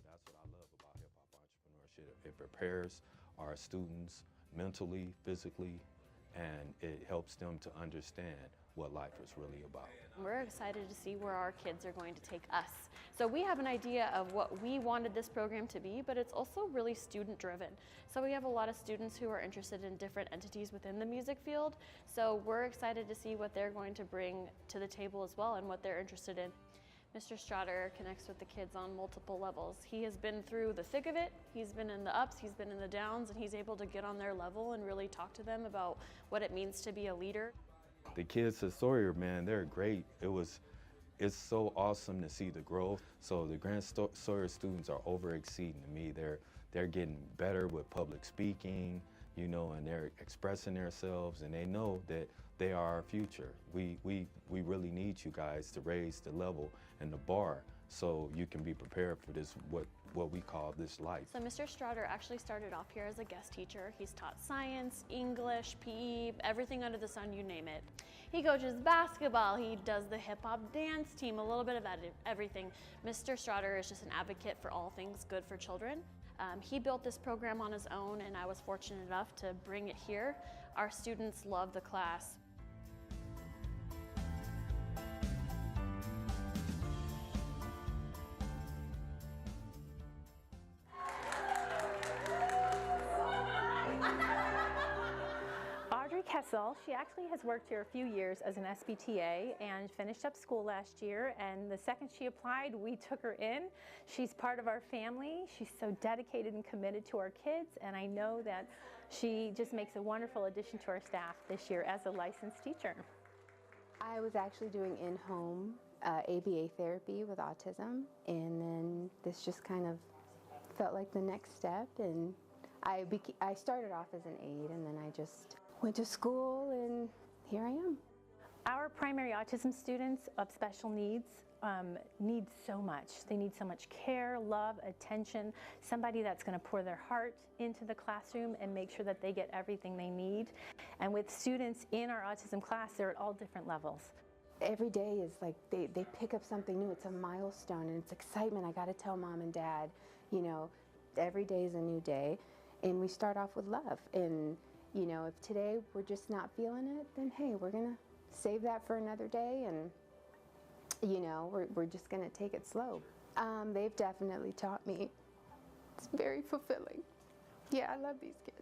That's what I love about hip-hop entrepreneurship. It prepares our students mentally, physically, and it helps them to understand what life is really about. We're excited to see where our kids are going to take us. So we have an idea of what we wanted this program to be, but it's also really student driven. So we have a lot of students who are interested in different entities within the music field. So we're excited to see what they're going to bring to the table as well and what they're interested in. Mr. Strader connects with the kids on multiple levels. He has been through the thick of it, he's been in the ups, he's been in the downs, and he's able to get on their level and really talk to them about what it means to be a leader. The kids at Sawyer, man, they're great. It's so awesome to see the growth. So the Grand Sawyer students are over-exceeding to me. They're getting better with public speaking, you know, and they're expressing themselves, and they know that they are our future. We really need you guys to raise the level and the bar so you can be prepared for this, what we call this life. So Mr. Strader actually started off here as a guest teacher. He's taught science, English, PE, everything under the sun, you name it. He coaches basketball, he does the hip hop dance team, a little bit of everything. Mr. Strader is just an advocate for all things good for children. He built this program on his own, and I was fortunate enough to bring it here. Our students love the class. She actually has worked here a few years as an SBTA and finished up school last year, and the second she applied, we took her in. She's part of our family. She's so dedicated and committed to our kids, and I know that she just makes a wonderful addition to our staff this year as a licensed teacher. I was actually doing in-home ABA therapy with autism, and then this just kind of felt like the next step, and I started off as an aide, and then I just went to school, and here I am. Our primary autism students of special needs need so much. They need so much care, love, attention, somebody that's going to pour their heart into the classroom and make sure that they get everything they need. And with students in our autism class, they're at all different levels. Every day is like they pick up something new. It's a milestone, and it's excitement. I got to tell mom and dad, you know, every day is a new day, and we start off with love. And you know, if today we're just not feeling it, then hey, we're gonna save that for another day, and you know, we're just gonna take it slow. They've definitely taught me. It's very fulfilling. Yeah, I love these kids.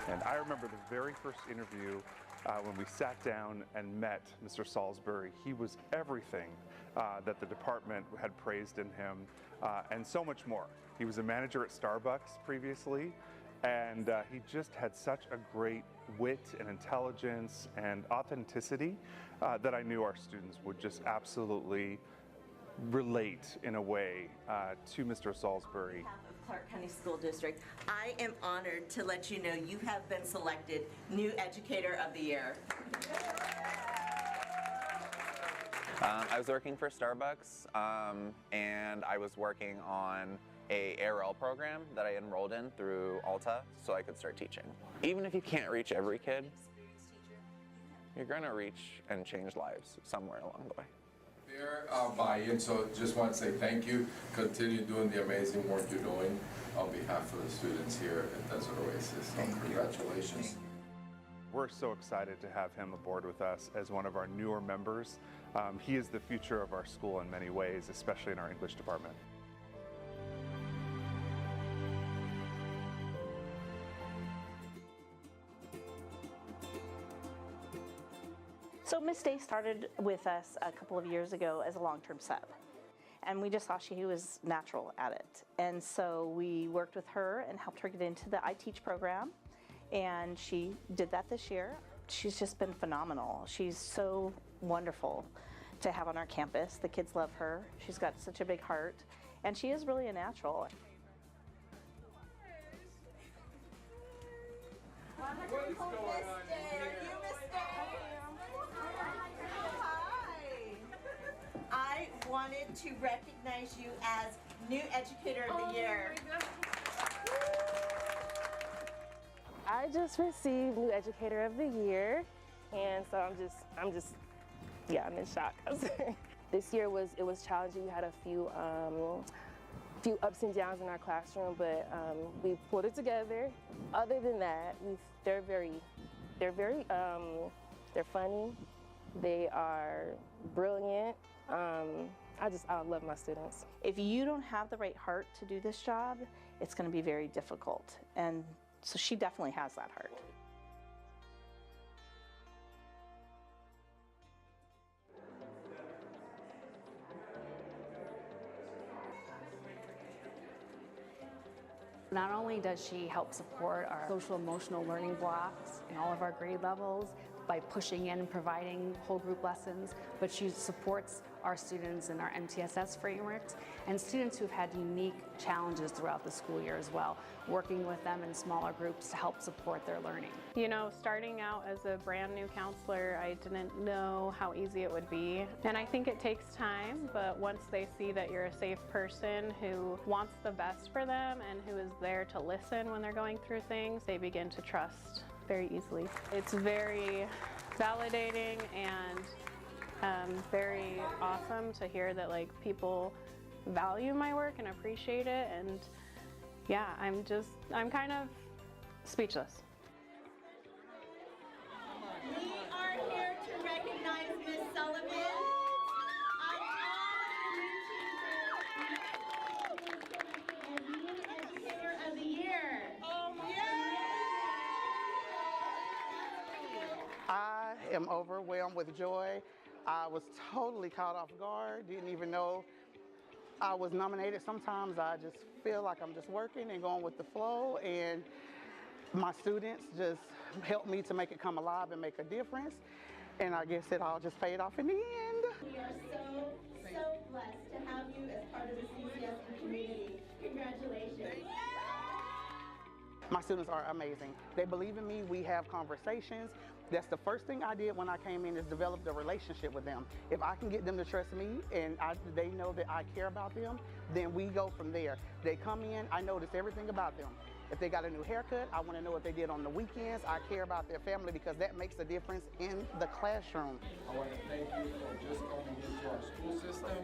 And I remember the very first interview when we sat down and met Mr. Salisbury. He was everything that the department had praised in him, and so much more. He was a manager at Starbucks previously, and he just had such a great wit and intelligence and authenticity that I knew our students would just absolutely relate in a way to Mr. Salisbury. On behalf of Clark County School District, I am honored to let you know you have been selected New Educator of the Year. I was working for Starbucks, and I was working on a ARL program that I enrolled in through Alta so I could start teaching. Even if you can't reach every kid, you're going to reach and change lives somewhere along the way. Their buy-in, so just want to say thank you. Continue doing the amazing work you're doing on behalf of the students here at Desert Oasis. So congratulations. We're so excited to have him aboard with us as one of our newer members. He is the future of our school in many ways, especially in our English department. So Miss Day started with us a couple of years ago as a long-term sub, and we just saw she was natural at it. And so we worked with her and helped her get into the I Teach program, and she did that this year. She's just been phenomenal. She's so wonderful to have on our campus. The kids love her. She's got such a big heart, and she is really a natural. What is going on here? Hi. I wanted to recognize you as New Educator of the Year. I just received New Educator of the Year, and so I'm in shock. This year was challenging. We had a few ups and downs in our classroom, but we pulled it together. Other than that, they're funny. They are brilliant. I love my students. If you don't have the right heart to do this job, it's going to be very difficult. And so she definitely has that heart. Not only does she help support our social emotional learning blocks in all of our grade levels by pushing in and providing whole group lessons, but she supports our students in our MTSS frameworks and students who've had unique challenges throughout the school year as well, working with them in smaller groups to help support their learning. You know, starting out as a brand new counselor, I didn't know how easy it would be. And I think it takes time, but once they see that you're a safe person who wants the best for them and who is there to listen when they're going through things, they begin to trust very easily. It's very validating and very awesome to hear that people value my work and appreciate it, and yeah, I'm kind of speechless. We are here to recognize Ms. Sullivan. New Educator of the Year. I am overwhelmed with joy. I was totally caught off guard, didn't even know I was nominated. Sometimes I just feel like I'm just working and going with the flow, and my students just helped me to make it come alive and make a difference, and I guess it all just paid off in the end. We are so blessed to have you as part of the CCSE community. Congratulations. My students are amazing. They believe in me. We have conversations. That's the first thing I did when I came in, is develop a relationship with them. If I can get them to trust me and they know that I care about them, then we go from there. They come in, I notice everything about them. If they got a new haircut, I want to know what they did on the weekends. I care about their family because that makes a difference in the classroom. I want to thank you for just coming into our school system,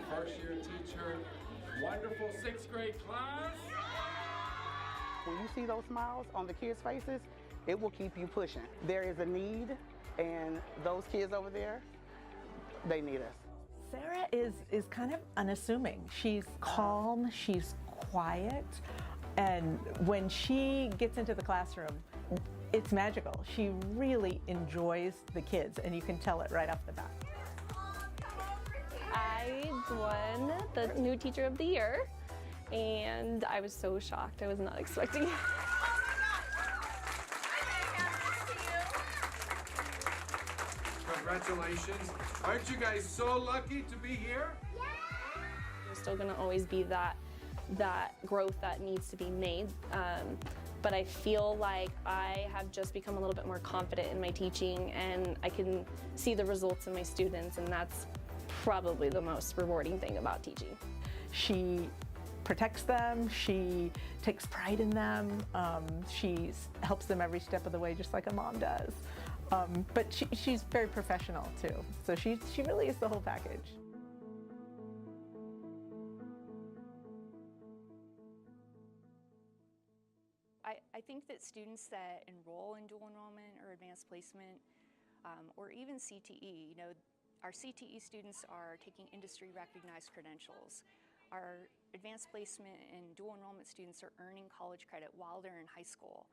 first year teacher, wonderful 6th grade class. When you see those smiles on the kids' faces, it will keep you pushing. There is a need, and those kids over there, they need us. Sarah is kind of unassuming. She's calm, she's quiet, and when she gets into the classroom, it's magical. She really enjoys the kids, and you can tell it right off the bat. I won the New Teacher of the Year, and I was so shocked. I was not expecting it. Congratulations. Aren't you guys so lucky to be here? There's still gonna always be that growth that needs to be made. But I feel like I have just become a little bit more confident in my teaching, and I can see the results in my students, and that's probably the most rewarding thing about teaching. She protects them, she takes pride in them, she helps them every step of the way just like a mom does. But she's very professional too, so she really is the whole package. I think that students that enroll in dual enrollment or advanced placement, or even CTE, our CTE students are taking industry recognized credentials. Our advanced placement and dual enrollment students are earning college credit while they're in high school.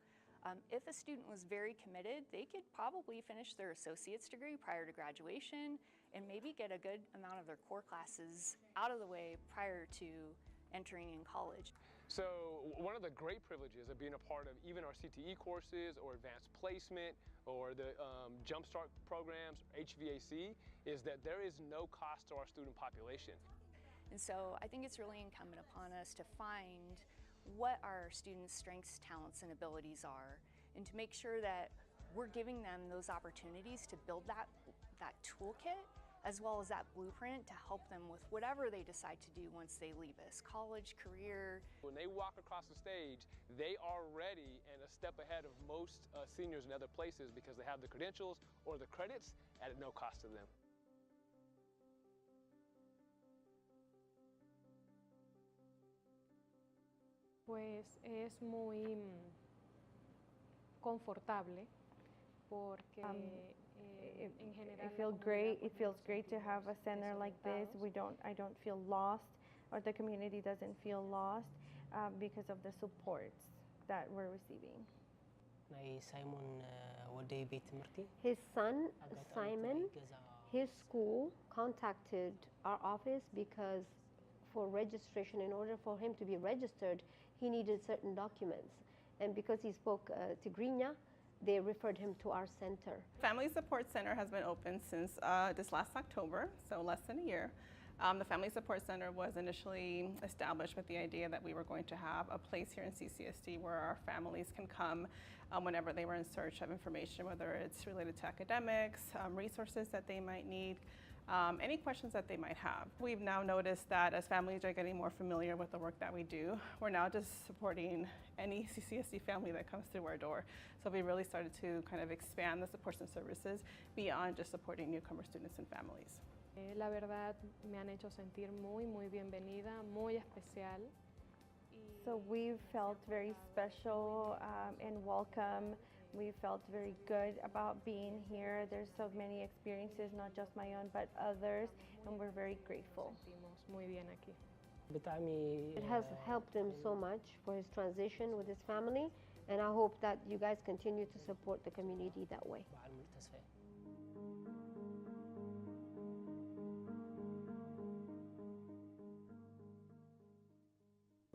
If a student was very committed, they could probably finish their associate's degree prior to graduation and maybe get a good amount of their core classes out of the way prior to entering in college. So one of the great privileges of being a part of even our CTE courses or advanced placement or the Jumpstart programs, HVAC, is that there is no cost to our student population. And so I think it's really incumbent upon us to find what our students' strengths, talents, and abilities are, and to make sure that we're giving them those opportunities to build that toolkit as well as that blueprint to help them with whatever they decide to do once they leave us, college, career. When they walk across the stage, they are ready and a step ahead of most seniors in other places because they have the credentials or the credits at no cost to them. Pues es muy confortable porque en general It feels great to have a center like this. I don't feel lost, or the community doesn't feel lost because of the supports that we're receiving. His son, Simon, his school contacted our office because for registration, in order for him to be registered, he needed certain documents. And because he spoke Tigrinya, they referred him to our center. Family Support Center has been open since this last October, so less than a year. The Family Support Center was initially established with the idea that we were going to have a place here in CCSD where our families can come whenever they were in search of information, whether it's related to academics, resources that they might need, any questions that they might have. We've now noticed that as families are getting more familiar with the work that we do, we're now just supporting any CCSD family that comes through our door. So we really started to kind of expand the supports and services beyond just supporting newcomer students and families. La verdad me han hecho sentir muy bienvenida, muy especial. So we felt very special and welcome. We felt very good about being here. There's so many experiences, not just my own, but others, and we're very grateful. Muy bien aquí. It has helped him so much for his transition with his family, and I hope that you guys continue to support the community that way.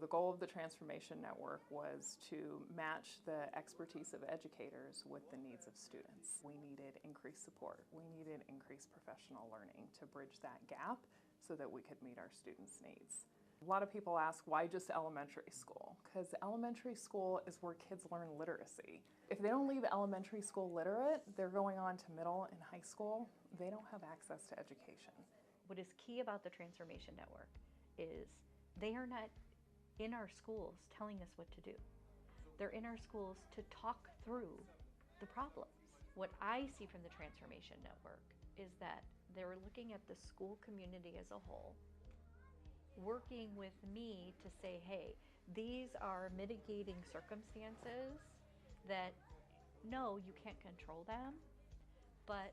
The goal of the Transformation Network was to match the expertise of educators with the needs of students. We needed increased support. We needed increased professional learning to bridge that gap so that we could meet our students' needs. A lot of people ask, why just elementary school? Because elementary school is where kids learn literacy. If they don't leave elementary school literate, they're going on to middle and high school. They don't have access to education. What is key about the Transformation Network is they are not in our schools telling us what to do. They're in our schools to talk through the problems. What I see from the Transformation Network is that they're looking at the school community as a whole, working with me to say, hey, these are mitigating circumstances that, no, you can't control them, but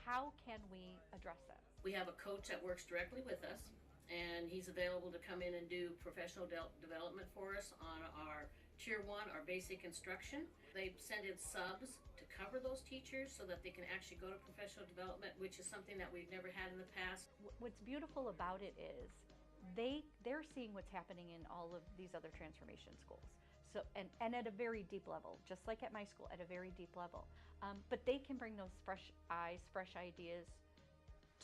how can we address them? We have a coach that works directly with us, and he's available to come in and do professional development for us on our Tier 1, our basic instruction. They send in subs to cover those teachers so that they can actually go to professional development, which is something that we've never had in the past. What's beautiful about it is they're seeing what's happening in all of these other transformation schools. So, and at a very deep level, just like at my school, at a very deep level. But they can bring those fresh eyes, fresh ideas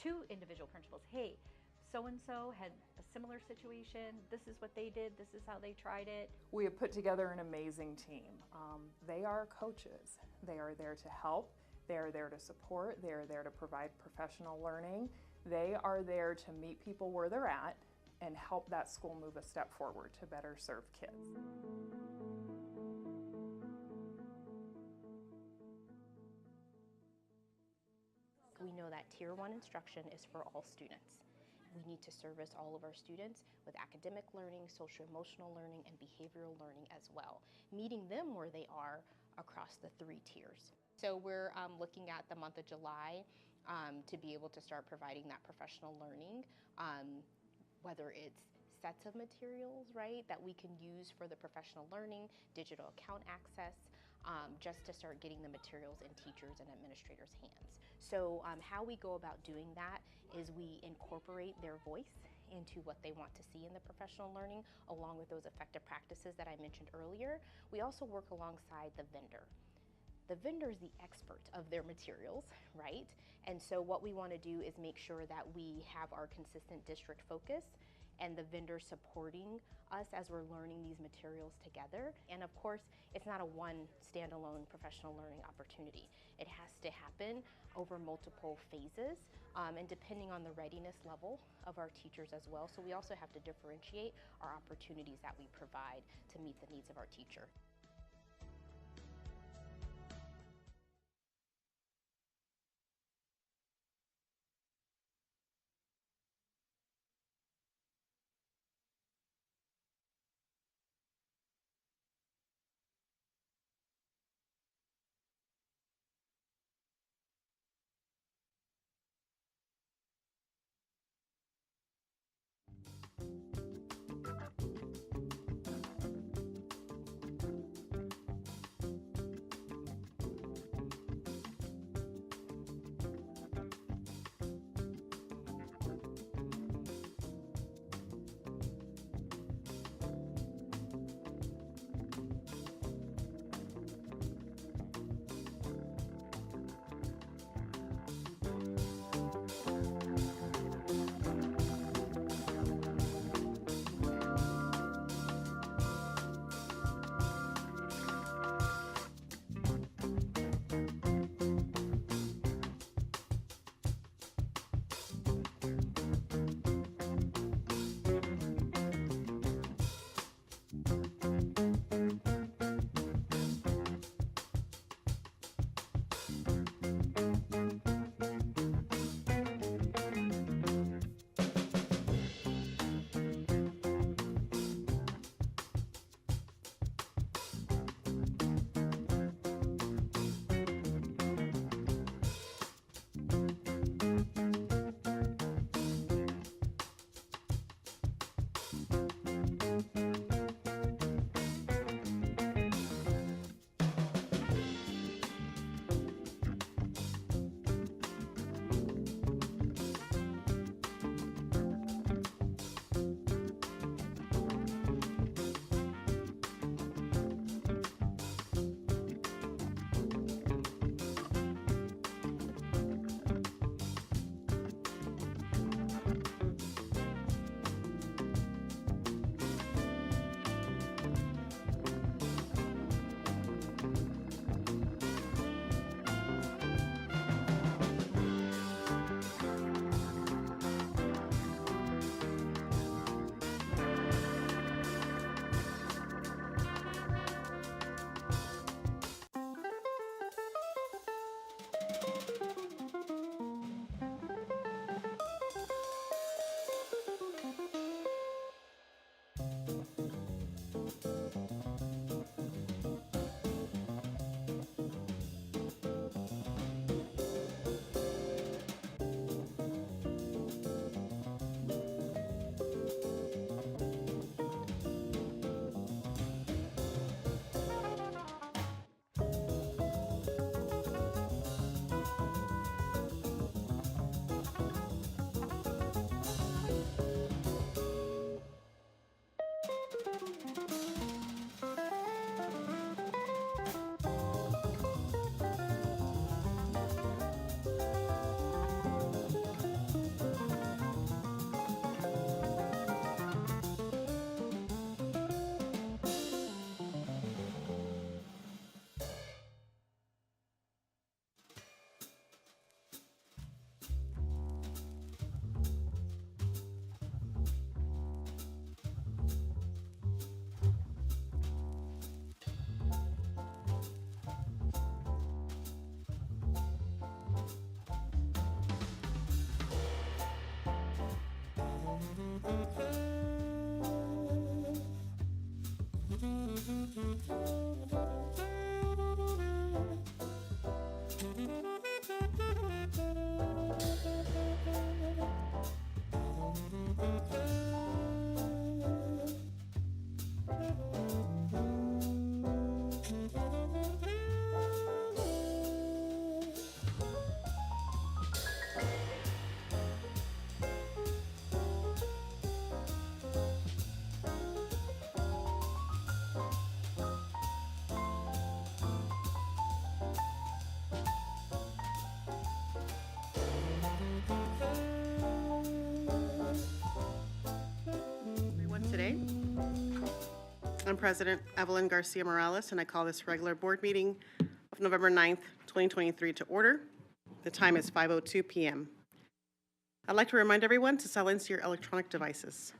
to individual principals. Hey, so-and-so had a similar situation, this is what they did, this is how they tried it. We have put together an amazing team. They are coaches. They are there to help, they are there to support, they are there to provide professional learning. They are there to meet people where they're at and help that school move a step forward to better serve kids. We know that Tier 1 instruction is for all students. We need to service all of our students with academic learning, social-emotional learning, and behavioral learning as well, meeting them where they are across the 3 tiers. So we're looking at the month of July to be able to start providing that professional learning, whether it's sets of materials, right, that we can use for the professional learning, digital account access, just to start getting the materials in teachers' and administrators' hands. So how we go about doing that is we incorporate their voice into what they want to see in the professional learning, along with those effective practices that I mentioned earlier. We also work alongside the vendor. The vendor is the expert of their materials, right? And so what we want to do is make sure that we have our consistent district focus and the vendor supporting us as we're learning these materials together. And of course, it's not a one standalone professional learning opportunity. It has to happen over multiple phases and depending on the readiness level of our teachers as well. So we also have to differentiate our opportunities that we provide to meet the needs of our teacher. Today. I'm President Evelyn Garcia Morales, and I call this regular board meeting of November 9th, 2023 to order. The time is 5:02 p.m. I'd like to remind everyone to silence your electronic devices.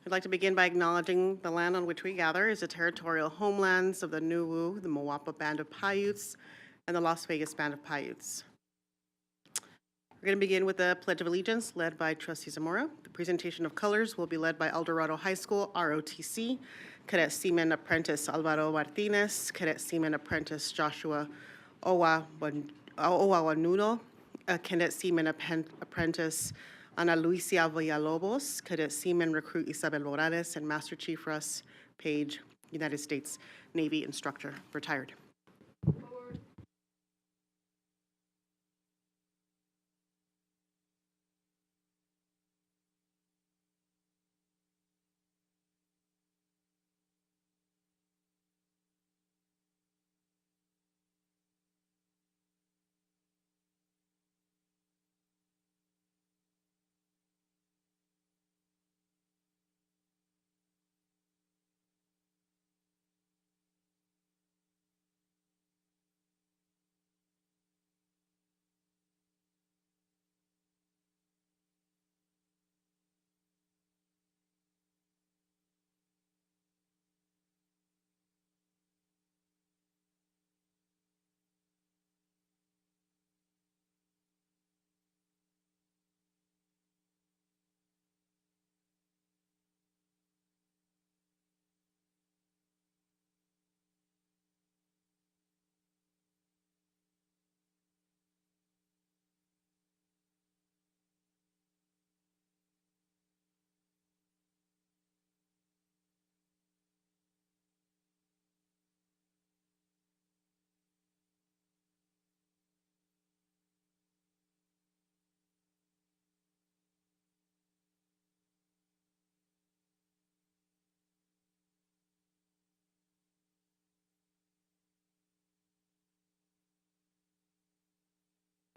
I'd like to begin by acknowledging the land on which we gather is the territorial homelands of the Nuwu, the Moapa Band of Paiutes, and the Las Vegas Band of Paiutes. We're going to begin with the Pledge of Allegiance led by Trustee Zamora. The presentation of colors will be led by El Dorado High School, ROTC, Cadet Seaman Apprentice Alvaro Martinez, Cadet Seaman Apprentice Joshua Owawanuno, Cadet Seaman Apprentice Ana Lucia Villalobos, Cadet Seaman Recruit Isabel Morales, and Master Chief Russ Page, United States Navy Instructor, retired.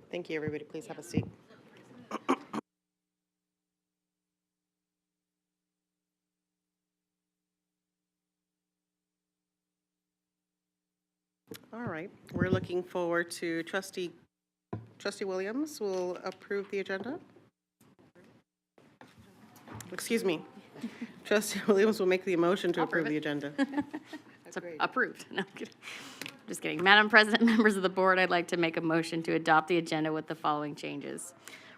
Thank you, everybody. Please have a seat. All right, we're looking forward to Trustee Williams will approve the agenda. Excuse me. Trustee Williams will make the motion to approve the agenda. It's approved. No, I'm kidding. Just kidding. Madam President, members of the board, I'd like to make a motion to adopt the agenda with the following changes.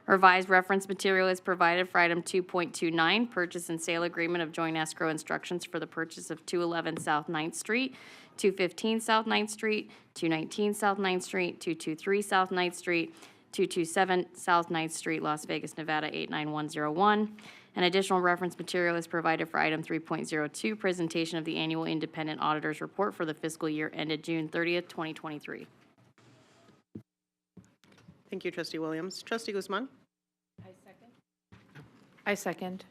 Revised reference material is provided for item 2.29, purchase and sale agreement of joint escrow instructions for the purchase of 211 South 9th Street, 215 South 9th Street, 219 South 9th Street, 223 South 9th Street, 227 South 9th Street, Las Vegas, Nevada 89101. An additional reference material is provided for item 3.02, presentation of the annual independent auditor's report for the fiscal year ended June 30th, 2023. Thank you, Trustee Williams. Trustee Guzman? I second.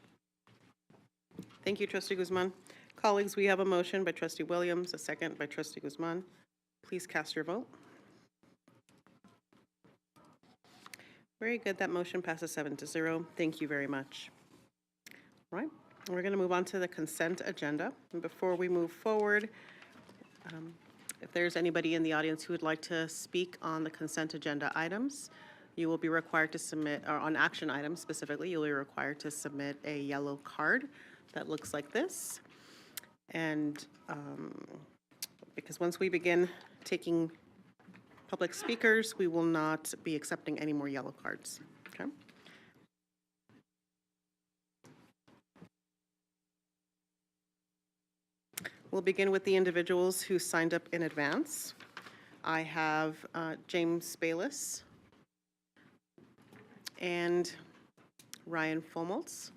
Thank you, Trustee Guzman. Colleagues, we have a motion by Trustee Williams, a second by Trustee Guzman. Please cast your vote. Very good. That motion passes 7-0. Thank you very much. All right, we're going to move on to the consent agenda. And before we move forward, if there's anybody in the audience who would like to speak on the consent agenda items, you will be required to submit, or on action items specifically, you'll be required to submit a yellow card that looks like this. And because once we begin taking public speakers, we will not be accepting any more yellow cards. Okay? We'll begin with the individuals who signed up in advance. I have James Bayless and Ryan Fomoltz.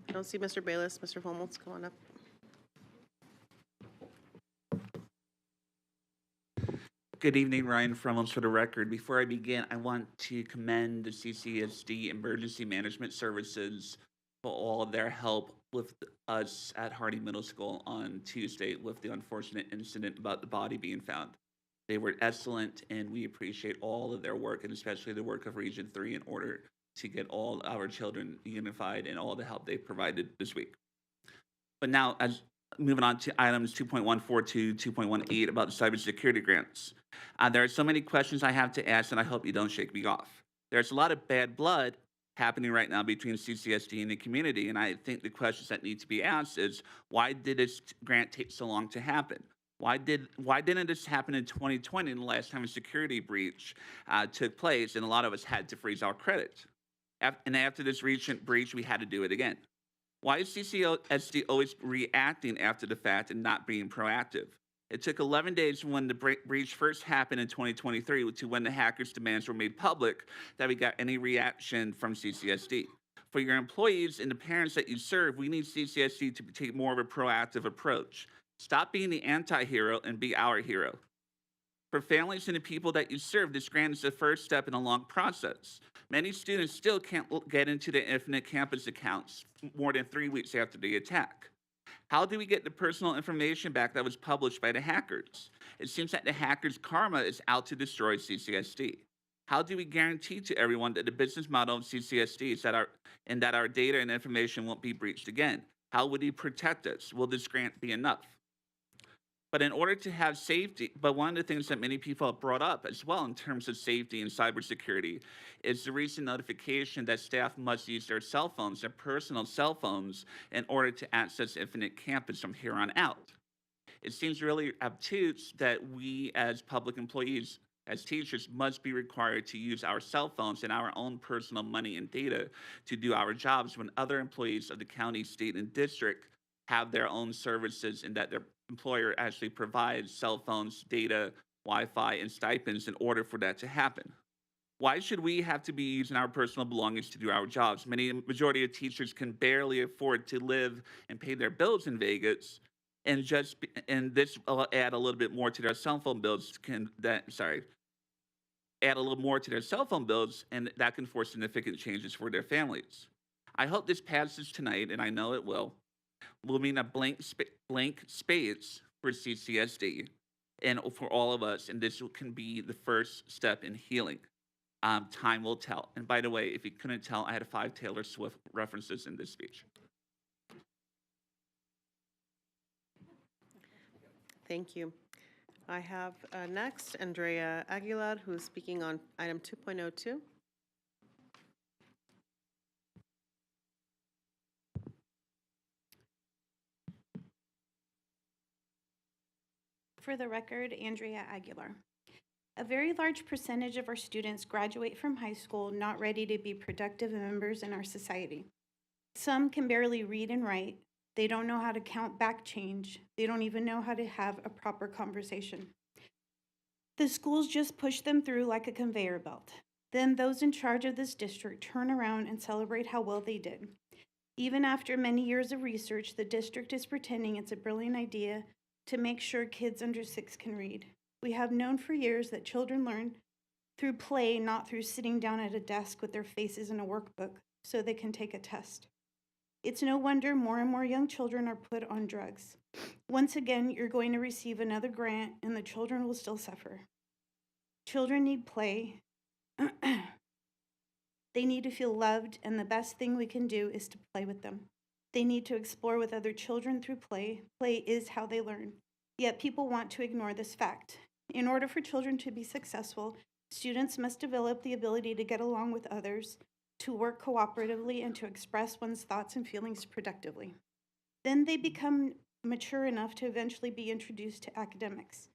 I don't see Mr. Bayless. Mr. Fomoltz, come on up. Good evening, Ryan Fomoltz for the record. Before I begin, I want to commend the CCSD Emergency Management Services for all of their help with us at Hardy Middle School on Tuesday with the unfortunate incident about the body being found. They were excellent, and we appreciate all of their work, and especially the work of Region 3 in order to get all our children unified and all the help they provided this week. But now, as moving on to items 2.14 to 2.18 about the cybersecurity grants. There are so many questions I have to ask, and I hope you don't shake me off. There's a lot of bad blood happening right now between CCSD and the community. And I think the questions that need to be asked is, why did this grant take so long to happen? Why didn't this happen in 2020, the last time a security breach took place, and a lot of us had to freeze our credit? And after this recent breach, we had to do it again. Why is CCSD always reacting after the fact and not being proactive? It took 11 days from when the breach first happened in 2023 to when the hackers' demands were made public that we got any reaction from CCSD. For your employees and the parents that you serve, we need CCSD to take more of a proactive approach. Stop being the anti-hero and be our hero. For families and the people that you serve, this grant is the first step in a long process. Many students still can't get into their Infinite Campus accounts more than 3 weeks after the attack. How do we get the personal information back that was published by the hackers? It seems that the hackers' karma is out to destroy CCSD. How do we guarantee to everyone that the business model of CCSD is that our data and information won't be breached again? How would he protect us? Will this grant be enough? But in order to have safety, but one of the things that many people have brought up as well in terms of safety and cybersecurity is the recent notification that staff must use their cell phones, their personal cell phones, in order to access Infinite Campus from here on out. It seems really obtuse that we as public employees, as teachers, must be required to use our cell phones and our own personal money and data to do our jobs when other employees of the county, state, and district have their own services and that their employer actually provides cell phones, data, Wi-Fi, and stipends in order for that to happen. Why should we have to be using our personal belongings to do our jobs? Majority of teachers can barely afford to live and pay their bills in Vegas, and this will add a little bit more to their cell phone bills. Add a little more to their cell phone bills, and that can force significant changes for their families. I hope this passes tonight, and I know it will mean a blank space for CCSD and for all of us, and this can be the first step in healing. Time will tell. And by the way, if you couldn't tell, I had 5 Taylor Swift references in this speech. Thank you. I have next Andrea Aguilar, who's speaking on item 2.02. For the record, Andrea Aguilar. A very large percentage of our students graduate from high school not ready to be productive members in our society. Some can barely read and write. They don't know how to count back change. They don't even know how to have a proper conversation. The schools just push them through like a conveyor belt. Then those in charge of this district turn around and celebrate how well they did. Even after many years of research, the district is pretending it's a brilliant idea to make sure kids under 6 can read. We have known for years that children learn through play, not through sitting down at a desk with their faces in a workbook so they can take a test. It's no wonder more and more young children are put on drugs. Once again, you're going to receive another grant and the children will still suffer. Children need play. They need to feel loved, and the best thing we can do is to play with them. They need to explore with other children through play. Play is how they learn. Yet people want to ignore this fact. In order for children to be successful, students must develop the ability to get along with others, to work cooperatively, and to express one's thoughts and feelings productively. Then they become mature enough to eventually be introduced to academics.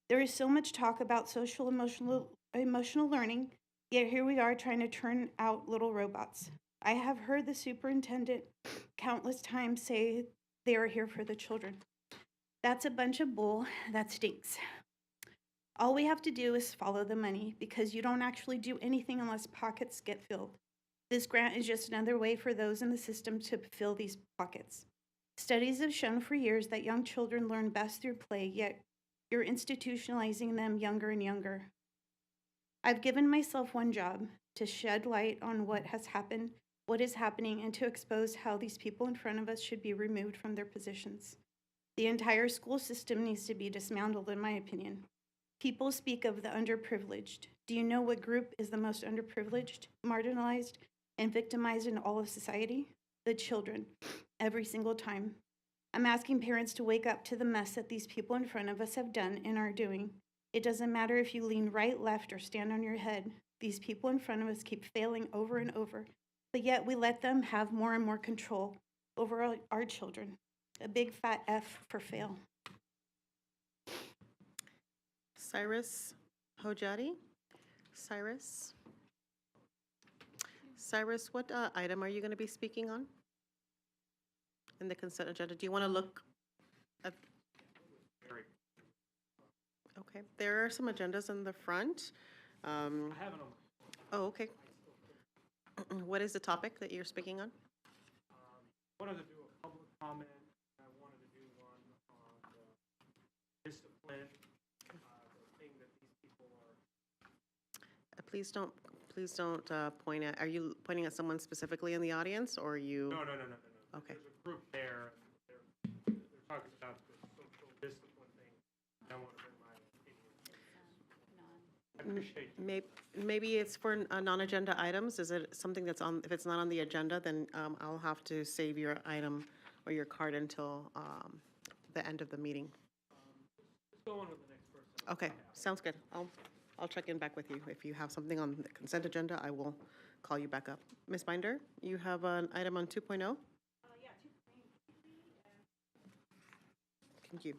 There is so much talk about social emotional learning, yet here we are trying to turn out little robots. I have heard the superintendent countless times say they are here for the children. That's a bunch of bull. That stinks. All we have to do is follow the money, because you don't actually do anything unless pockets get filled. This grant is just another way for those in the system to fill these pockets. Studies have shown for years that young children learn best through play, yet you're institutionalizing them younger and younger. I've given myself one job: to shed light on what has happened, what is happening, and to expose how these people in front of us should be removed from their positions. The entire school system needs to be dismantled, in my opinion. People speak of the underprivileged. Do you know what group is the most underprivileged, marginalized, and victimized in all of society? The children, every single time. I'm asking parents to wake up to the mess that these people in front of us have done and are doing. It doesn't matter if you lean right, left, or stand on your head. These people in front of us keep failing over and over. but yet we let them have more and more control over our children. A big fat F for fail. Cyrus Hojati? Cyrus? Cyrus, what item are you going to be speaking on in the consent agenda? Do you want to look at? Okay, there are some agendas in the front. I have it on. Oh, okay. What is the topic that you're speaking on? I wanted to do a public comment. I wanted to do one on the discipline, the thing that these people are. Please don't point at, are you pointing at someone specifically in the audience, or are you? No. Okay. There's a group there, and they're talking about the social discipline thing. I want to bring my opinion. I appreciate you. Maybe it's for non-agenda items. Is it something that's on, if it's not on the agenda, then I'll have to save your item or your card until the end of the meeting. Just go on with the next person. Okay, sounds good. I'll check in back with you. If you have something on the consent agenda, I will call you back up. Ms. Binder, you have an item on 2.0? Yeah, 2.0. Thank you.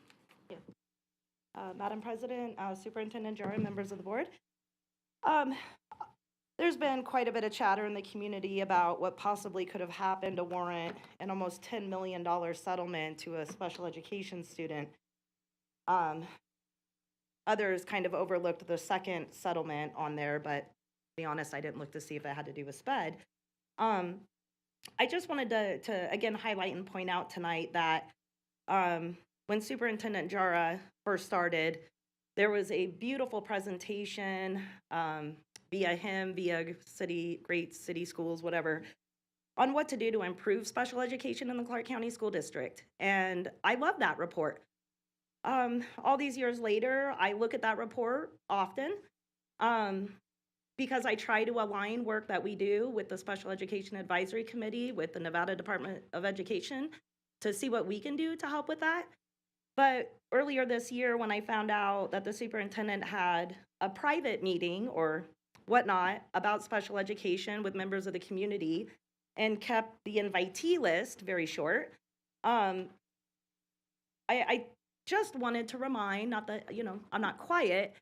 Madam President, Superintendent Jara, members of the board. There's been quite a bit of chatter in the community about what possibly could have happened to warrant an almost $10 million settlement to a special education student. Others kind of overlooked the second settlement on there, but to be honest, I didn't look to see if it had to do with SPED. I just wanted to again highlight and point out tonight that when Superintendent Jara first started, there was a beautiful presentation via him, via great city schools, whatever, on what to do to improve special education in the Clark County School District. And I love that report. All these years later, I look at that report often because I try to align work that we do with the Special Education Advisory Committee, with the Nevada Department of Education, to see what we can do to help with that. But earlier this year, when I found out that the superintendent had a private meeting or whatnot about special education with members of the community and kept the invitee list very short, I just wanted to remind, not that, I'm not quiet,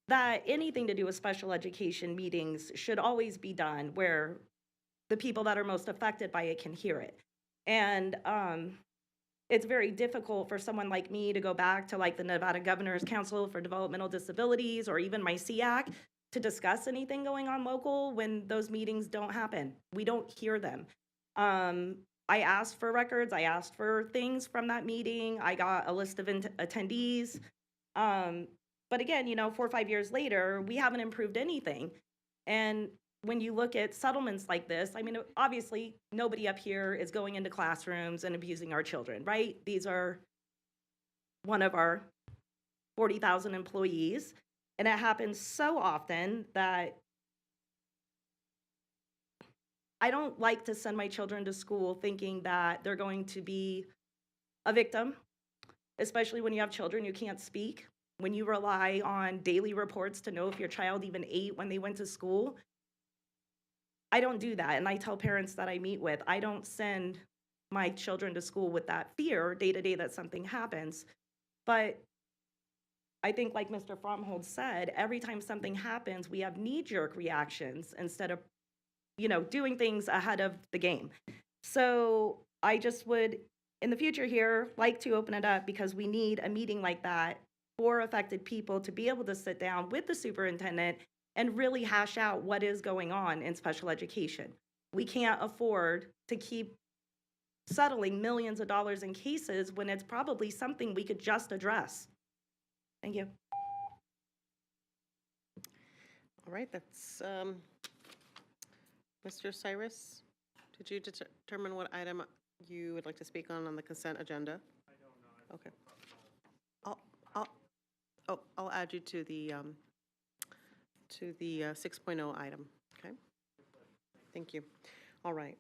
that anything to do with special education meetings should always be done where the people that are most affected by it can hear it. And it's very difficult for someone like me to go back to like the Nevada Governor's Council for Developmental Disabilities or even my SEAC to discuss anything going on local when those meetings don't happen. We don't hear them. I asked for records, I asked for things from that meeting, I got a list of attendees. But again, 4 or 5 years later, we haven't improved anything. And when you look at settlements like this, I mean, obviously, nobody up here is going into classrooms and abusing our children, right? These are one of our 40,000 employees. And it happens so often that I don't like to send my children to school thinking that they're going to be a victim, especially when you have children who can't speak, when you rely on daily reports to know if your child even ate when they went to school. I don't do that, and I tell parents that I meet with, I don't send my children to school with that fear day to day that something happens. But I think like Mr. Fromhold said, every time something happens, we have knee-jerk reactions instead of, doing things ahead of the game. So I just would, in the future here, like to open it up because we need a meeting like that for affected people to be able to sit down with the superintendent and really hash out what is going on in special education. We can't afford to keep settling millions of dollars in cases when it's probably something we could just address. Thank you. All right, that's Mr. Cyrus. Did you determine what item you would like to speak on the consent agenda? I don't know. Okay. I'll add you to the 6.0 item. Okay. Thank you. All right.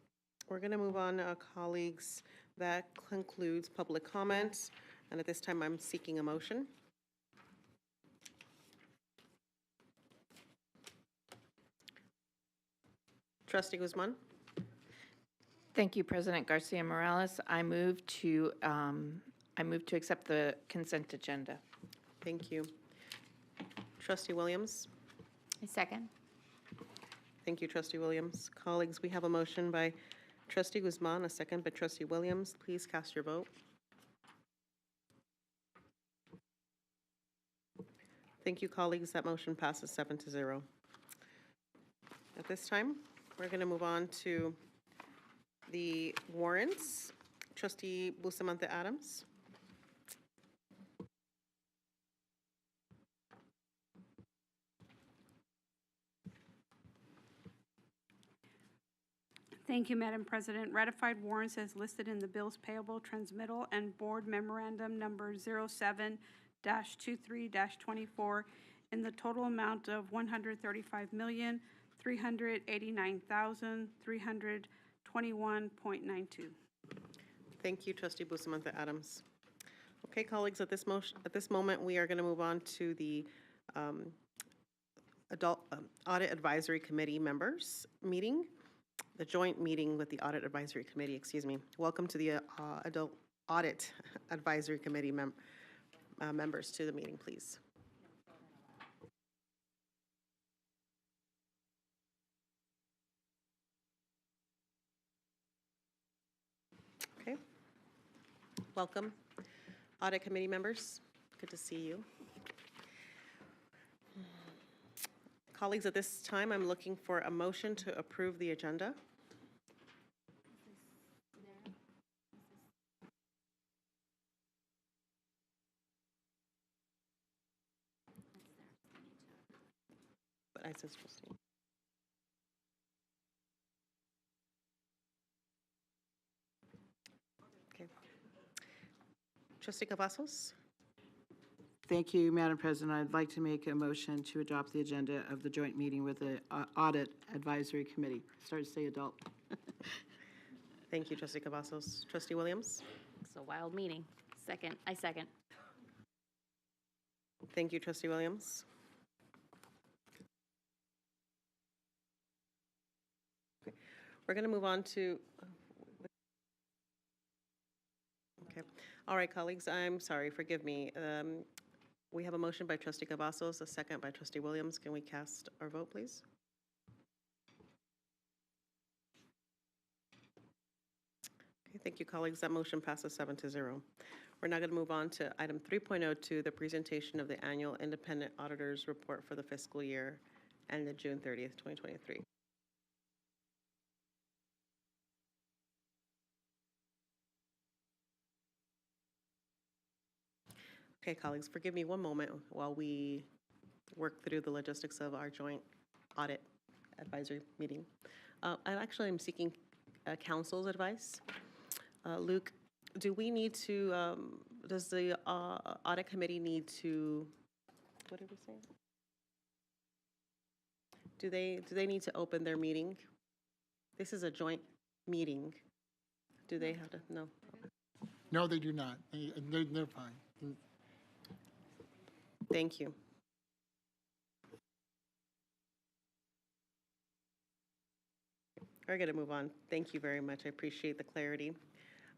We're going to move on, colleagues. That concludes public comments, and at this time, I'm seeking a motion. Trustee Guzman. Thank you, President Garcia Morales. I move to accept the consent agenda. Thank you. Trustee Williams? A second. Thank you, Trustee Williams. Colleagues, we have a motion by Trustee Guzman, a second by Trustee Williams. Please cast your vote. Thank you, colleagues. That motion passes 7-0. At this time, we're going to move on to the warrants. Trustee Bustamante Adams. Thank you, Madam President. Ratified warrants as listed in the bills payable transmittal and board memorandum number 07-23-24 in the total amount of $135,389,321.92. Thank you, Trustee Bustamante Adams. Okay, colleagues, at this moment, we are going to move on to the Audit Advisory Committee members meeting, the joint meeting with the Audit Advisory Committee, excuse me. Welcome to the Audit Advisory Committee members to the meeting, please. Okay. Welcome, Audit Committee members. Good to see you. Colleagues, at this time, I'm looking for a motion to approve the agenda. But I said trustee. Okay. Trustee Cavazos? Thank you, Madam President. I'd like to make a motion to adopt the agenda of the joint meeting with the Audit Advisory Committee. Started to say adult. Thank you, Trustee Cavazos. Trustee Williams? It's a wild meeting. Second. I second. Thank you, Trustee Williams. Okay. We're going to move on to... Okay. All right, colleagues, I'm sorry. Forgive me. We have a motion by Trustee Cavazos, a second by Trustee Williams. Can we cast our vote, please? Okay, thank you, colleagues. That motion passes 7-0. We're now going to move on to item 3.02, the presentation of the annual independent auditor's report for the fiscal year ended June 30th, 2023. Okay, colleagues, forgive me one moment while we work through the logistics of our joint audit advisory meeting. I actually am seeking council's advice. Luke, do we need to, does the audit committee need to, what did we say? Do they need to open their meeting? This is a joint meeting. Do they have to, no? No, they do not. They're fine. Thank you. We're going to move on. Thank you very much. I appreciate the clarity.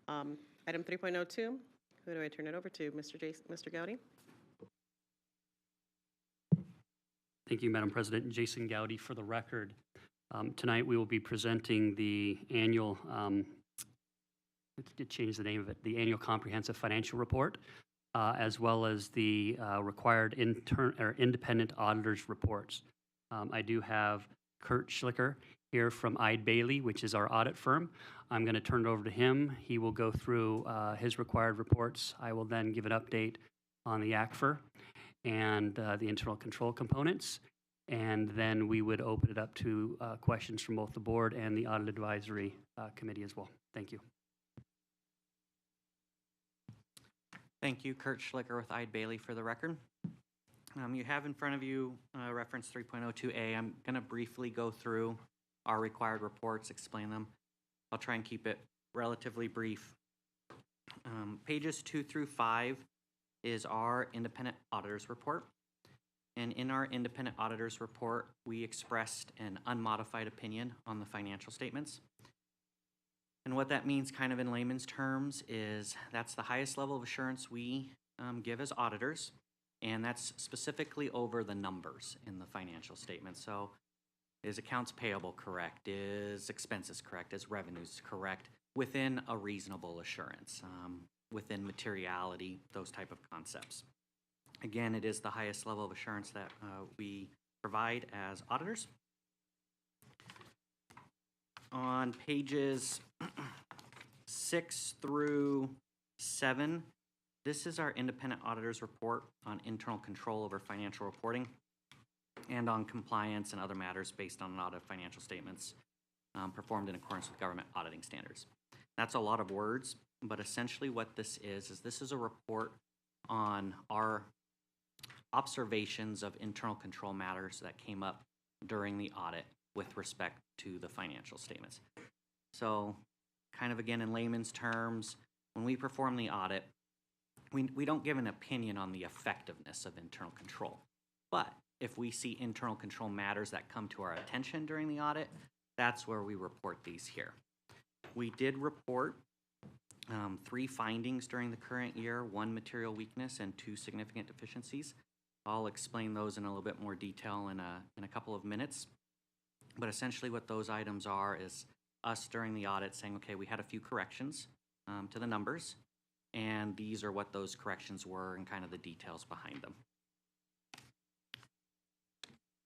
Item 3.02, who do I turn it over to? Mr. Gowdy? Thank you, Madam President. Jason Gowdy for the record. Tonight we will be presenting the annual, it changed the name of it, the Annual Comprehensive Financial Report, as well as the required independent auditors reports. I do have Kurt Schlicker here from Eide Bailly, which is our audit firm. I'm going to turn it over to him. He will go through his required reports. I will then give an update on the ACFR and the internal control components. And then we would open it up to questions from both the board and the Audit Advisory Committee as well. Thank you. Thank you, Kurt Schlicker with Eide Bailly for the record. You have in front of you reference 3.02A. I'm going to briefly go through our required reports, explain them. I'll try and keep it relatively brief. Pages 2 through 5 is our independent auditor's report. And in our independent auditor's report, we expressed an unmodified opinion on the financial statements. And what that means kind of in layman's terms is that's the highest level of assurance we give as auditors, and that's specifically over the numbers in the financial statement. So is accounts payable correct? Is expenses correct? Is revenues correct? Within a reasonable assurance, within materiality, those type of concepts. Again, it is the highest level of assurance that we provide as auditors. On pages 6 through 7, this is our independent auditor's report on internal control over financial reporting and on compliance and other matters based on an audit of financial statements performed in accordance with government auditing standards. That's a lot of words, but essentially what this is this is a report on our observations of internal control matters that came up during the audit with respect to the financial statements. So kind of again in layman's terms, when we perform the audit, we don't give an opinion on the effectiveness of internal control. But if we see internal control matters that come to our attention during the audit, that's where we report these here. We did report 3 findings during the current year, 1 material weakness and 2 significant deficiencies. I'll explain those in a little bit more detail in a couple of minutes. But essentially what those items are is us during the audit saying, okay, we had a few corrections to the numbers, and these are what those corrections were and kind of the details behind them.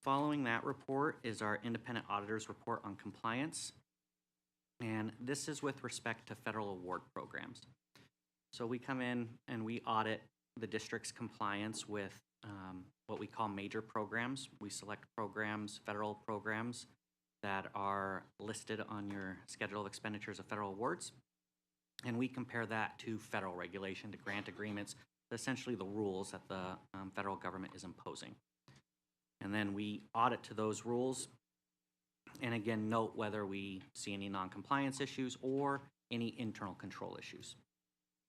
Following that report is our independent auditor's report on compliance, and this is with respect to federal award programs. So we come in and we audit the district's compliance with what we call major programs. We select programs, federal programs, that are listed on your schedule of expenditures of federal awards, and we compare that to federal regulation, to grant agreements, essentially the rules that the federal government is imposing. And then we audit to those rules, and again, note whether we see any non-compliance issues or any internal control issues.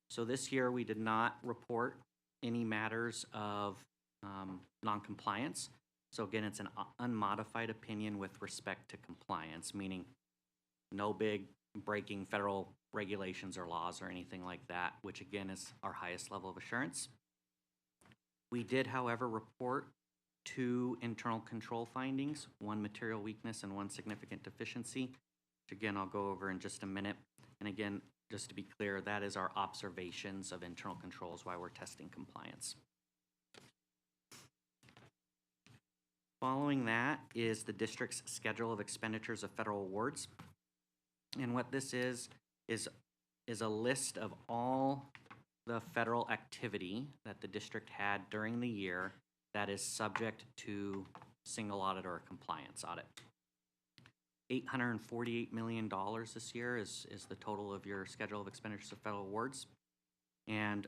So this year, we did not report any matters of non-compliance. So again, it's an unmodified opinion with respect to compliance, meaning no big breaking federal regulations or laws or anything like that, which again is our highest level of assurance. We did, however, report 2 internal control findings, 1 material weakness and 1 significant deficiency, which again I'll go over in just a minute. And again, just to be clear, that is our observations of internal controls while we're testing compliance. Following that is the district's schedule of expenditures of federal awards. And what this is a list of all the federal activity that the district had during the year that is subject to single audit or a compliance audit. $848 million this year is the total of your schedule of expenditures of federal awards. And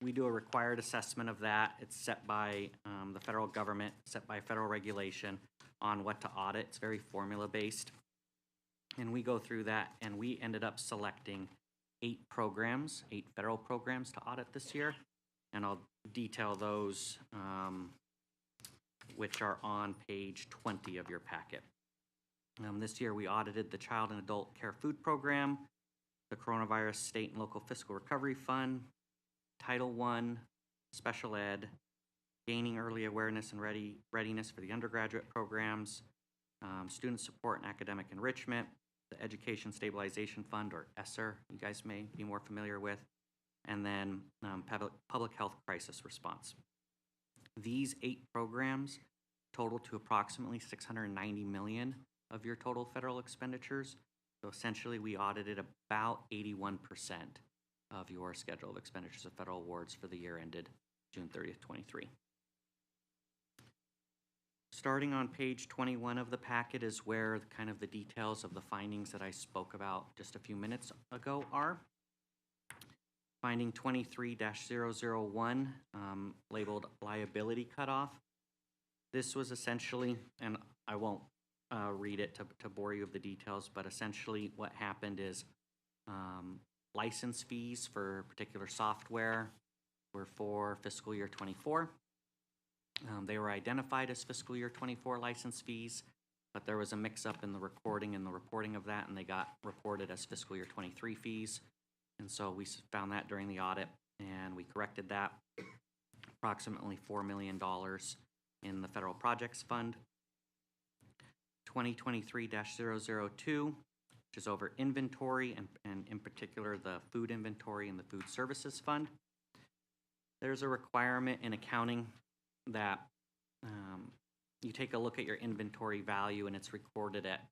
we do a required assessment of that. It's set by the federal government, set by federal regulation on what to audit. It's very formula-based. And we go through that, and we ended up selecting 8 programs, 8 federal programs to audit this year. And I'll detail those, which are on page 20 of your packet. This year, we audited the Child and Adult Care Food Program, the Coronavirus State and Local Fiscal Recovery Fund, Title I, Special Ed, Gaining Early Awareness and Readiness for the Undergraduate Programs, Student Support and Academic Enrichment, the Education Stabilization Fund, or ESSER, you guys may be more familiar with, and then Public Health Crisis Response. These 8 programs total to approximately $690 million of your total federal expenditures. So essentially, we audited about 81% of your schedule of expenditures of federal awards for the year ended June 30th, 23. Starting on page 21 of the packet is where kind of the details of the findings that I spoke about just a few minutes ago are. Finding 23-001, labeled liability cutoff. This was essentially, and I won't read it to bore you with the details, but essentially what happened is license fees for particular software were for fiscal year 24. They were identified as fiscal year 24 license fees. but there was a mix-up in the recording and the reporting of that, and they got reported as fiscal year 23 fees. And so we found that during the audit, and we corrected that. Approximately $4 million in the Federal Projects Fund. 2023-002, which is over inventory, and in particular the food inventory and the food services fund. There's a requirement in accounting that you take a look at your inventory value and it's recorded at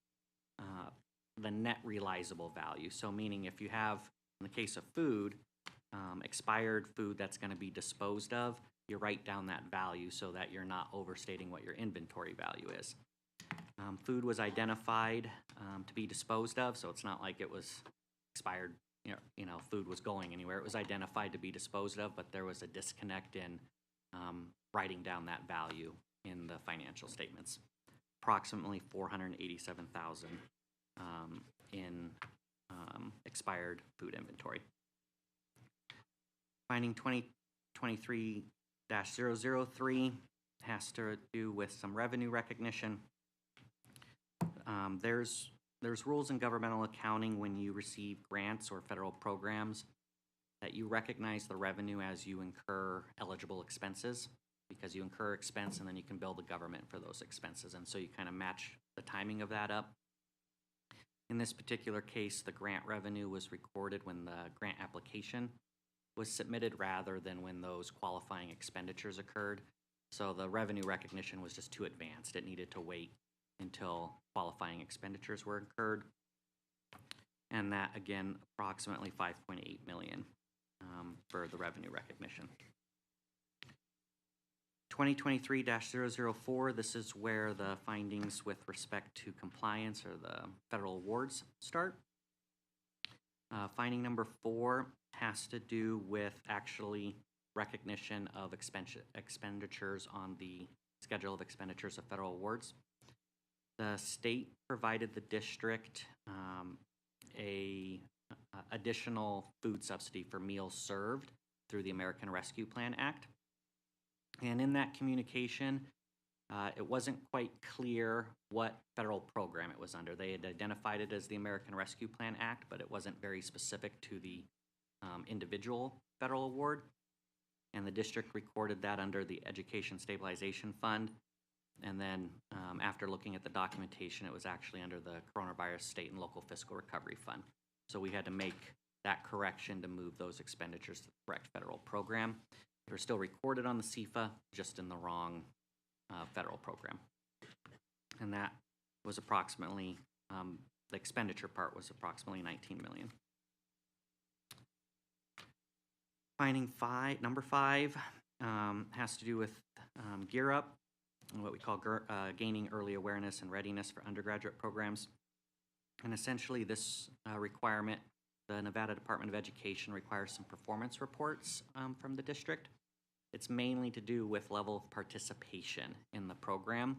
the net realizable value. So meaning if you have, in the case of food, expired food that's going to be disposed of, you write down that value so that you're not overstating what your inventory value is. Food was identified to be disposed of, so it's not like it was expired, food was going anywhere. It was identified to be disposed of, but there was a disconnect in writing down that value in the financial statements. Approximately $487,000 in expired food inventory. Finding 2023-003 has to do with some revenue recognition. There's rules in governmental accounting when you receive grants or federal programs that you recognize the revenue as you incur eligible expenses, because you incur expense and then you can bill the government for those expenses, and so you kind of match the timing of that up. In this particular case, the grant revenue was recorded when the grant application was submitted rather than when those qualifying expenditures occurred. So the revenue recognition was just too advanced. It needed to wait until qualifying expenditures were incurred. And that, again, approximately $5.8 million for the revenue recognition. 2023-004, this is where the findings with respect to compliance or the federal awards start. Finding number 4 has to do with actually recognition of expenditures on the schedule of expenditures of federal awards. The state provided the district a additional food subsidy for meals served through the American Rescue Plan Act. And in that communication, it wasn't quite clear what federal program it was under. They had identified it as the American Rescue Plan Act, but it wasn't very specific to the individual federal award. And the district recorded that under the Education Stabilization Fund. And then after looking at the documentation, it was actually under the Coronavirus State and Local Fiscal Recovery Fund. So we had to make that correction to move those expenditures to the correct federal program. They're still recorded on the CFA, just in the wrong federal program. And that was approximately, the expenditure part was approximately $19 million. Finding number 5 has to do with Gear Up, and what we call gaining early awareness and readiness for undergraduate programs. And essentially this requirement, the Nevada Department of Education requires some performance reports from the district. It's mainly to do with level of participation in the program.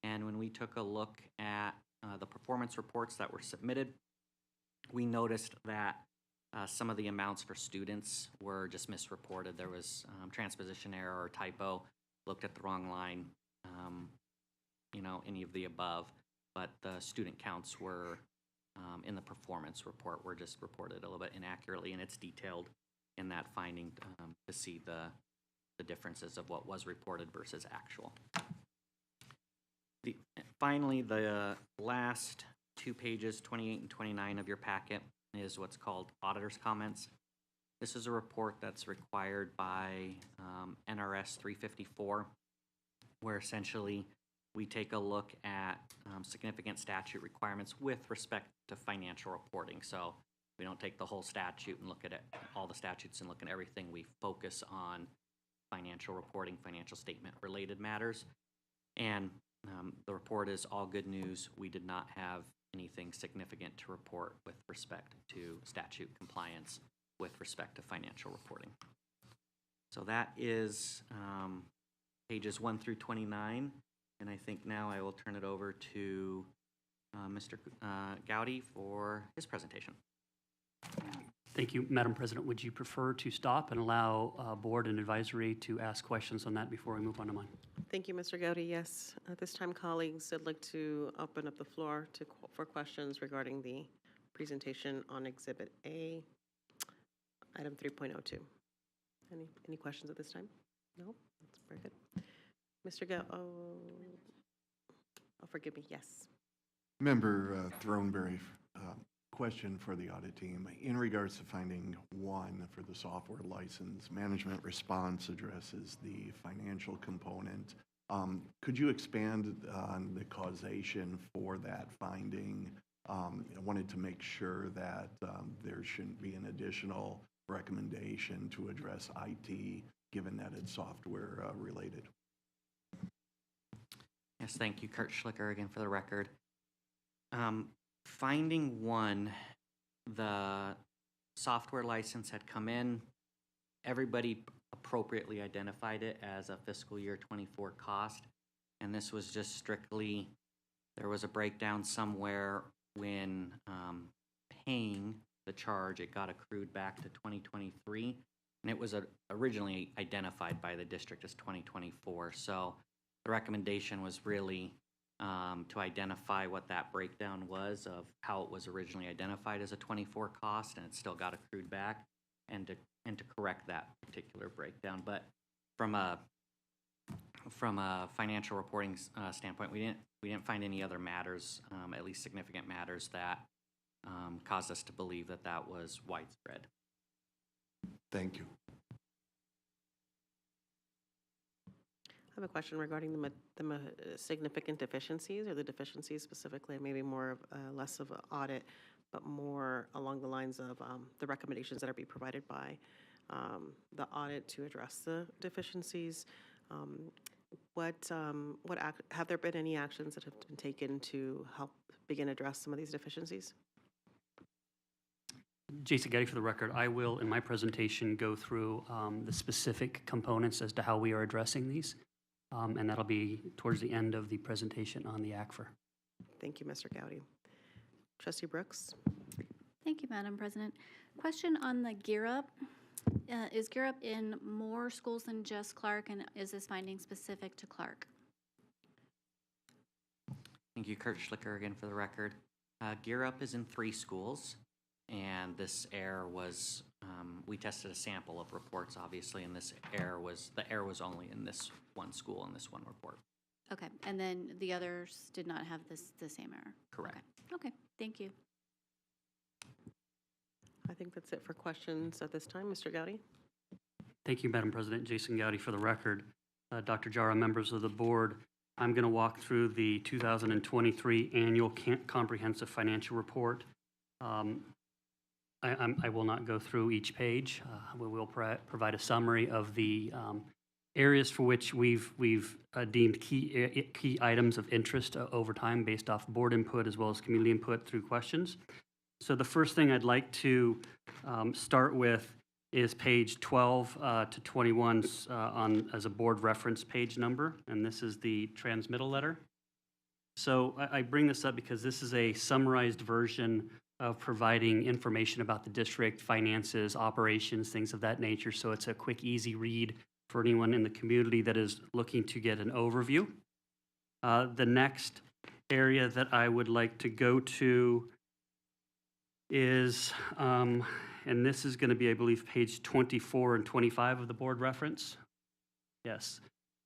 And when we took a look at the performance reports that were submitted, we noticed that some of the amounts for students were just misreported. There was transposition error or typo, looked at the wrong line, any of the above, but the student counts were in the performance report were just reported a little bit inaccurately, and it's detailed in that finding to see the differences of what was reported versus actual. Finally, the last 2 pages, 28 and 29 of your packet, is what's called auditor's comments. This is a report that's required by NRS 354, where essentially we take a look at significant statute requirements with respect to financial reporting. So we don't take the whole statute and look at it, all the statutes and look at everything. We focus on financial reporting, financial statement related matters. And the report is all good news. We did not have anything significant to report with respect to statute compliance with respect to financial reporting. So that is pages 1 through 29. And I think now I will turn it over to Mr. Gowdy for his presentation. Thank you, Madam President. Would you prefer to stop and allow board and advisory to ask questions on that before we move on to mine? Thank you, Mr. Gowdy. Yes, at this time, colleagues, I'd like to open up the floor for questions regarding the presentation on Exhibit A, item 3.02. Any questions at this time? No? That's very good. Mr. Forgive me, yes. Member Throneberry, question for the audit team. In regards to finding one for the software license, management response addresses the financial component. Could you expand on the causation for that finding? I wanted to make sure that there shouldn't be an additional recommendation to address IT, given that it's software related. Yes, thank you, Kurt Schlicker, again for the record. Finding one, the software license had come in. Everybody appropriately identified it as a fiscal year 24 cost. And this was just strictly, there was a breakdown somewhere when paying the charge, it got accrued back to 2023. And it was originally identified by the district as 2024. So the recommendation was really to identify what that breakdown was of how it was originally identified as a 24 cost, and it still got accrued back, and to correct that particular breakdown. But from a financial reporting standpoint, we didn't find any other matters, at least significant matters, that caused us to believe that that was widespread. Thank you. I have a question regarding the significant deficiencies, or the deficiencies specifically, maybe less of an audit, but more along the lines of the recommendations that are being provided by the audit to address the deficiencies. Have there been any actions that have been taken to help begin address some of these deficiencies? Jason Getty for the record. I will, in my presentation, go through the specific components as to how we are addressing these. And that'll be towards the end of the presentation on the ACFR. Thank you, Mr. Gowdy. Trustee Brooks? Thank you, Madam President. Question on the Gear Up. Is Gear Up in more schools than just Clark, and is this finding specific to Clark? Thank you, Kurt Schlicker, again for the record. Gear Up is in 3 schools, and this error was, we tested a sample of reports, obviously, and the error was only in this one school in this one report. Okay, and then the others did not have the same error? Correct. Okay, thank you. I think that's it for questions at this time. Mr. Gowdy? Thank you, Madam President. Jason Gowdy for the record. Dr. Jara, members of the board, I'm going to walk through the 2023 Annual Comprehensive Financial Report. I will not go through each page. We will provide a summary of the areas for which we've deemed key items of interest over time based off board input as well as community input through questions. So the first thing I'd like to start with is page 12 to 21 as a board reference page number, and this is the transmittal letter. So I bring this up because this is a summarized version of providing information about the district, finances, operations, things of that nature. So it's a quick, easy read for anyone in the community that is looking to get an overview. The next area that I would like to go to is, and this is going to be, I believe, page 24 and 25 of the board reference. Yes.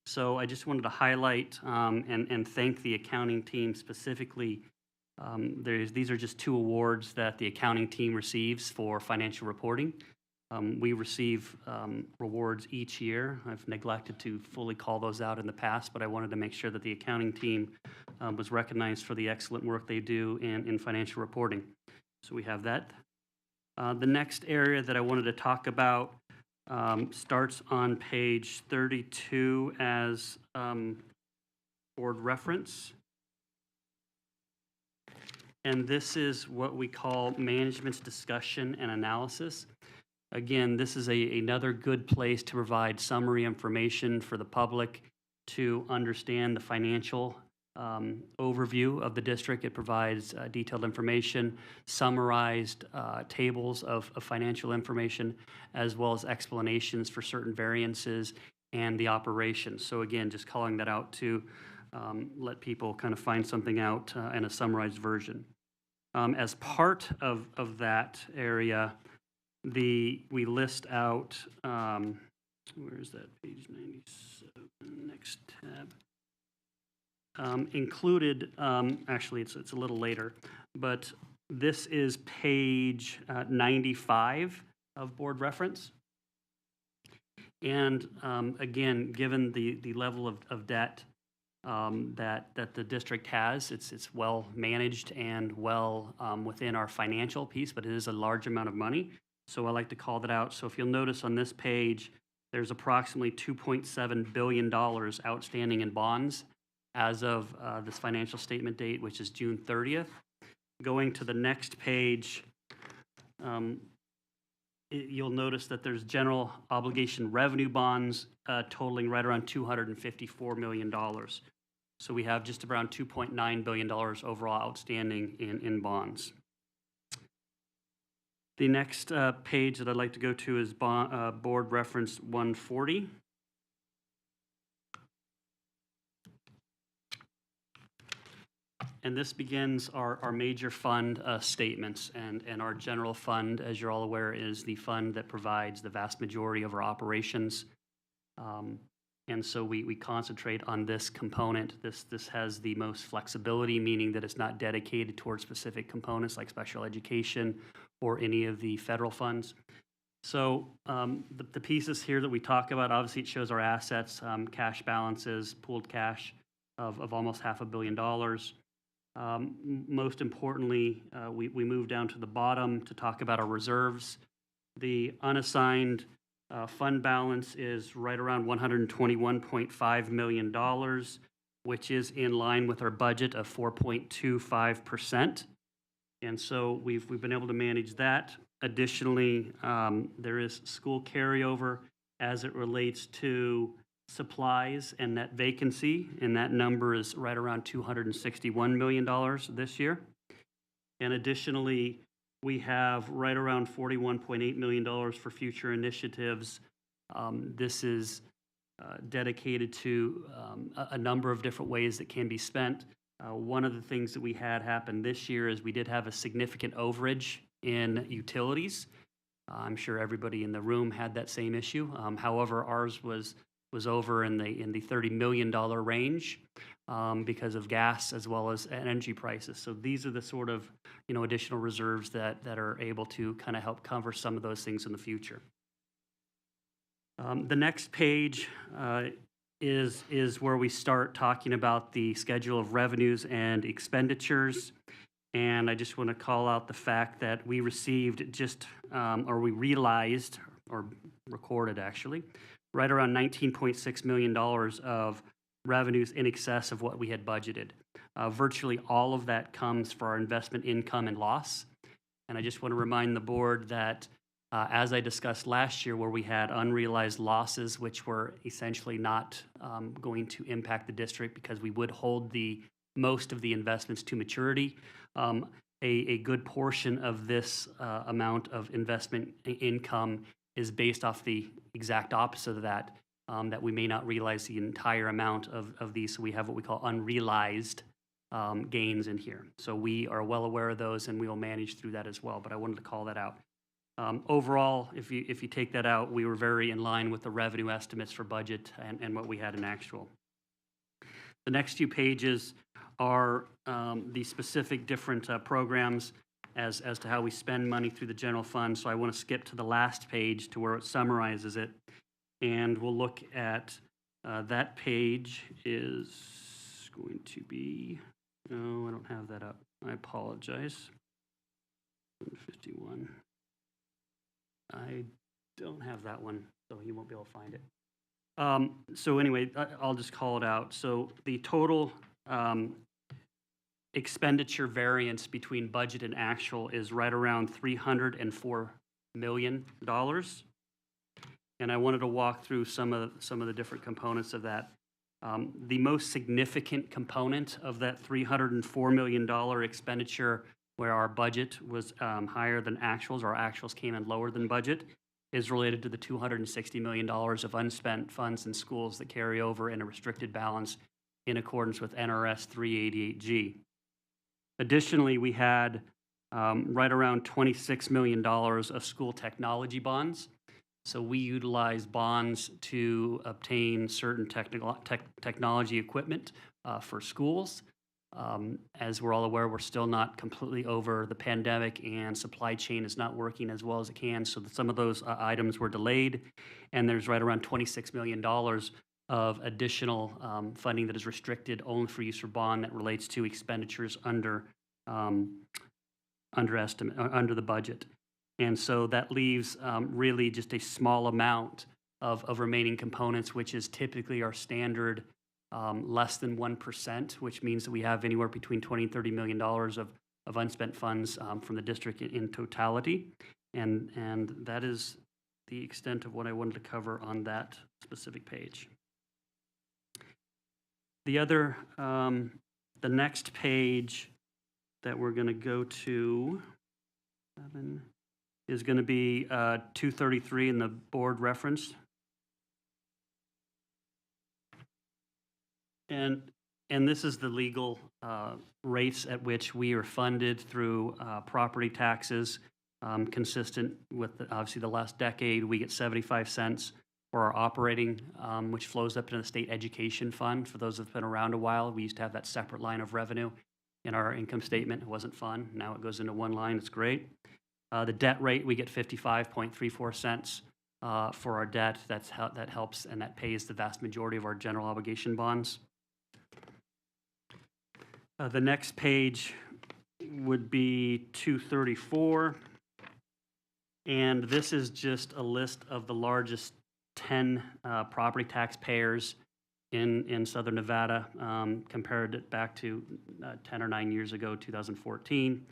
So I just wanted to highlight and thank the accounting team specifically. These are just 2 awards that the accounting team receives for financial reporting. We receive rewards each year. I've neglected to fully call those out in the past, but I wanted to make sure that the accounting team was recognized for the excellent work they do in financial reporting. So we have that. The next area that I wanted to talk about starts on page 32 as board reference. And this is what we call management's discussion and analysis. Again, this is another good place to provide summary information for the public to understand the financial overview of the district. It provides detailed information, summarized tables of financial information, as well as explanations for certain variances and the operations. So again, just calling that out to let people kind of find something out in a summarized version. As part of that area, we list out, where is that, page 97, next tab. Included, actually it's a little later, but this is page 95 of board reference. And again, given the level of debt that the district has, it's well managed and well within our financial piece, but it is a large amount of money. So I like to call that out. So if you'll notice on this page, there's approximately $2.7 billion outstanding in bonds as of this financial statement date, which is June 30th. Going to the next page, you'll notice that there's general obligation revenue bonds totaling right around $254 million. So we have just around $2.9 billion overall outstanding in bonds. The next page that I'd like to go to is board reference 140. And this begins our major fund statements, and our general fund, as you're all aware, is the fund that provides the vast majority of our operations. And so we concentrate on this component. This has the most flexibility, meaning that it's not dedicated towards specific components like special education or any of the federal funds. So the pieces here that we talk about, obviously it shows our assets, cash balances, pooled cash of almost $500 million. Most importantly, we move down to the bottom to talk about our reserves. The unassigned fund balance is right around $121.5 million, which is in line with our budget of 4.25%. And so we've been able to manage that. Additionally, there is school carryover as it relates to supplies and net vacancy, and that number is right around $261 million this year. And additionally, we have right around $41.8 million for future initiatives. This is dedicated to a number of different ways that can be spent. One of the things that we had happen this year is we did have a significant overage in utilities. I'm sure everybody in the room had that same issue. However, ours was over in the $30 million range because of gas as well as energy prices. So these are the sort of additional reserves that are able to kind of help cover some of those things in the future. The next page is where we start talking about the schedule of revenues and expenditures. And I just want to call out the fact that we received we realized, or recorded actually, right around $19.6 million of revenues in excess of what we had budgeted. Virtually all of that comes for our investment income and loss. And I just want to remind the board that as I discussed last year, where we had unrealized losses, which were essentially not going to impact the district because we would hold most of the investments to maturity, a good portion of this amount of investment income is based off the exact opposite of that, that we may not realize the entire amount of these. So we have what we call unrealized gains in here. So we are well aware of those, and we will manage through that as well. But I wanted to call that out. Overall, if you take that out, we were very in line with the revenue estimates for budget and what we had in actual. The next few pages are the specific different programs as to how we spend money through the general fund. So I want to skip to the last page to where it summarizes it. And we'll look at that page is going to be, no, I don't have that up. I apologize. 151. I don't have that one, so you won't be able to find it. So anyway, I'll just call it out. So the total expenditure variance between budget and actual is right around $304 million. And I wanted to walk through some of the different components of that. The most significant component of that $304 million expenditure, where our budget was higher than actuals, our actuals came in lower than budget, is related to the $260 million of unspent funds in schools that carry over in a restricted balance in accordance with NRS 388G. Additionally, we had right around $26 million of school technology bonds. So we utilize bonds to obtain certain technology equipment for schools. As we're all aware, we're still not completely over the pandemic, and supply chain is not working as well as it can. So some of those items were delayed, and there's right around $26 million of additional funding that is restricted only for use for bond that relates to expenditures under the budget. And so that leaves really just a small amount of remaining components, which is typically our standard less than 1%, which means that we have anywhere between $20 and $30 million of unspent funds from the district in totality. And that is the extent of what I wanted to cover on that specific page. The next page that we're going to go to is going to be 233 in the board reference. And this is the legal rates at which we are funded through property taxes, consistent with obviously the last decade. We get 75 cents for our operating, which flows up into the state education fund. For those who've been around a while, we used to have that separate line of revenue in our income statement. It wasn't fun. Now it goes into one line. It's great. The debt rate, we get 55.34 cents for our debt. That helps, and that pays the vast majority of our general obligation bonds. The next page would be 234, and this is just a list of the largest 10 property taxpayers in Southern Nevada, compared it back to 10 or 9 years ago, 2014.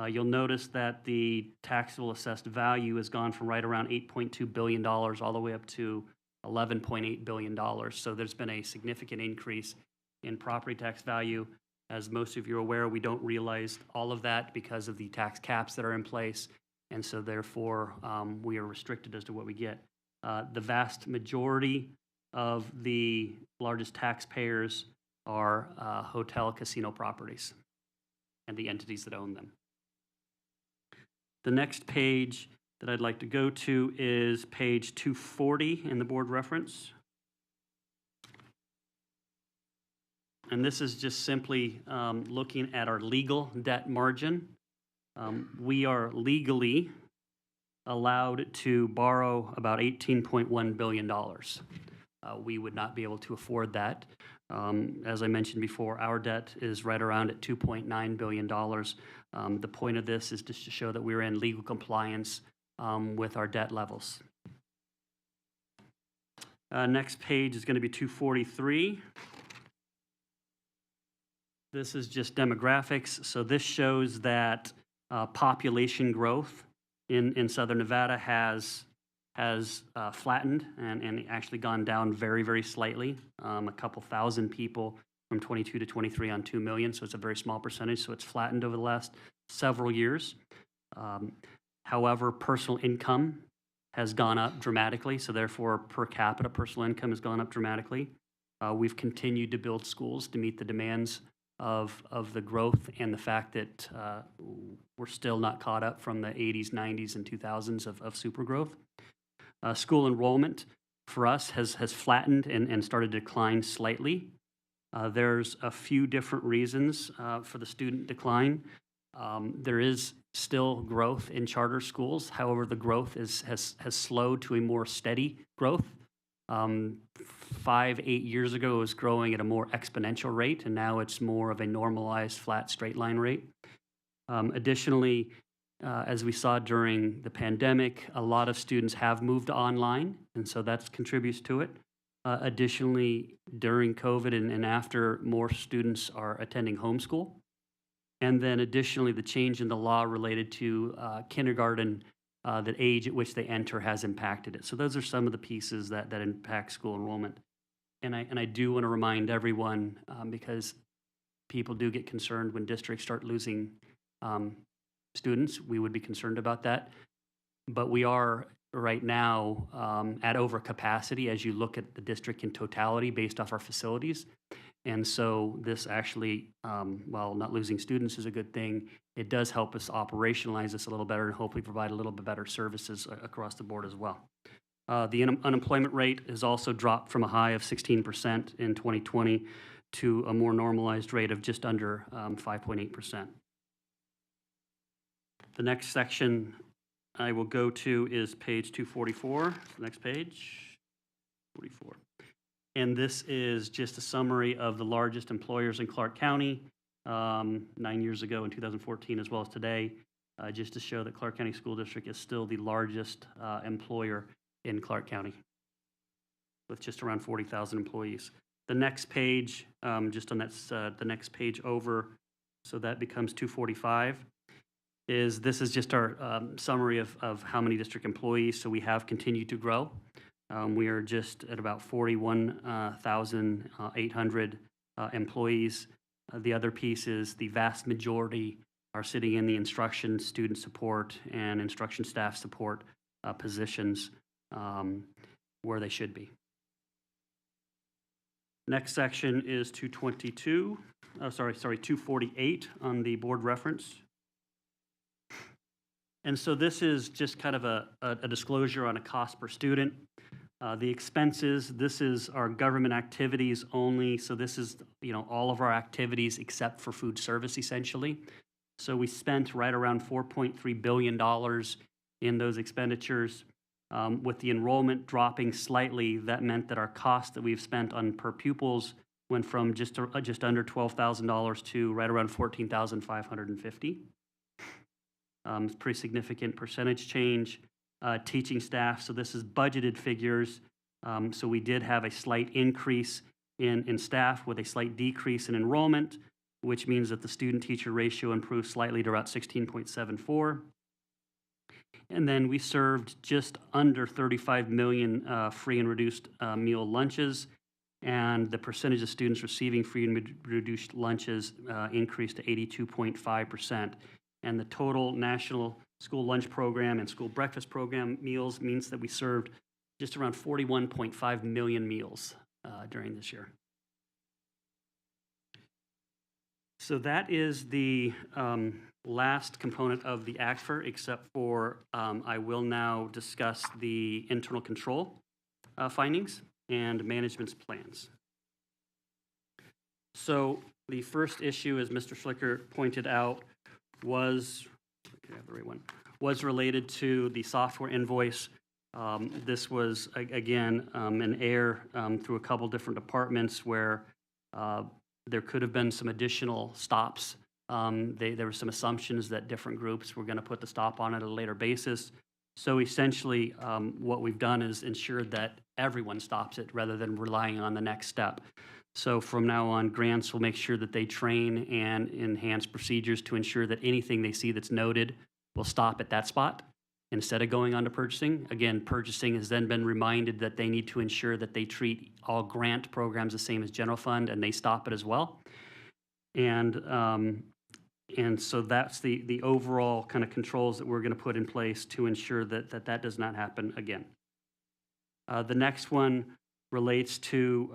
You'll notice that the taxable assessed value has gone from right around $8.2 billion all the way up to $11.8 billion. So there's been a significant increase in property tax value. As most of you are aware, we don't realize all of that because of the tax caps that are in place, and so therefore we are restricted as to what we get. The vast majority of the largest taxpayers are hotel casino properties and the entities that own them. The next page that I'd like to go to is page 240 in the board reference. And this is just simply looking at our legal debt margin. We are legally allowed to borrow about $18.1 billion. We would not be able to afford that. As I mentioned before, our debt is right around at $2.9 billion. The point of this is just to show that we're in legal compliance with our debt levels. Next page is going to be 243. This is just demographics. So this shows that population growth in Southern Nevada has flattened and actually gone down very, very slightly. A couple thousand people from 22 to 23 on 2 million, so it's a very small percentage, so it's flattened over the last several years. However, personal income has gone up dramatically, so therefore per capita personal income has gone up dramatically. We've continued to build schools to meet the demands of the growth and the fact that we're still not caught up from the 80s, 90s, and 2000s of super growth. School enrollment for us has flattened and started to decline slightly. There's a few different reasons for the student decline. There is still growth in charter schools. However, the growth has slowed to a more steady growth. 5-8 years ago, it was growing at a more exponential rate, and now it's more of a normalized, flat, straight line rate. Additionally, as we saw during the pandemic, a lot of students have moved online, and so that contributes to it. Additionally, during COVID and after, more students are attending homeschool. And then additionally, the change in the law related to kindergarten, the age at which they enter has impacted it. So those are some of the pieces that impact school enrollment. And I do want to remind everyone, because people do get concerned when districts start losing students, we would be concerned about that. But we are right now at overcapacity as you look at the district in totality based off our facilities. And so this actually, while not losing students is a good thing, it does help us operationalize this a little better and hopefully provide a little bit better services across the board as well. The unemployment rate has also dropped from a high of 16% in 2020 to a more normalized rate of just under 5.8%. The next section I will go to is page 244, next page, 44. And this is just a summary of the largest employers in Clark County 9 years ago in 2014 as well as today, just to show that Clark County School District is still the largest employer in Clark County with just around 40,000 employees. The next page, just on that, the next page over, so that becomes 245. This is just our summary of how many district employees. So we have continued to grow. We are just at about 41,800 employees. The other piece is the vast majority are sitting in the instruction, student support, and instruction staff support positions where they should be. Next section is 248 on the board reference. And so this is just kind of a disclosure on a cost per student. The expenses, this is our government activities only. So this is, all of our activities except for food service, essentially. So we spent right around $4.3 billion in those expenditures. With the enrollment dropping slightly, that meant that our cost that we've spent on per pupils went from just under $12,000 to right around $14,550. It's a pretty significant percentage change. Teaching staff, so this is budgeted figures. So we did have a slight increase in staff with a slight decrease in enrollment, which means that the student-teacher ratio improved slightly to about 16.74. And then we served just under 35 million free and reduced meal lunches, and the percentage of students receiving free and reduced lunches increased to 82.5%. And the total national school lunch program and school breakfast program meals means that we served just around 41.5 million meals during this year. So that is the last component of the ACFR, except for I will now discuss the internal control findings and management's plans. So the first issue, as Mr. Schlicker pointed out, was related to the software invoice. This was, again, an error through a couple different departments where there could have been some additional stops. There were some assumptions that different groups were going to put the stop on it at a later basis. So essentially, what we've done is ensured that everyone stops it rather than relying on the next step. So from now on, grants will make sure that they train and enhance procedures to ensure that anything they see that's noted will stop at that spot instead of going on to purchasing. Again, purchasing has then been reminded that they need to ensure that they treat all grant programs the same as general fund, and they stop it as well. And so that's the overall kind of controls that we're going to put in place to ensure that does not happen again. The next one relates to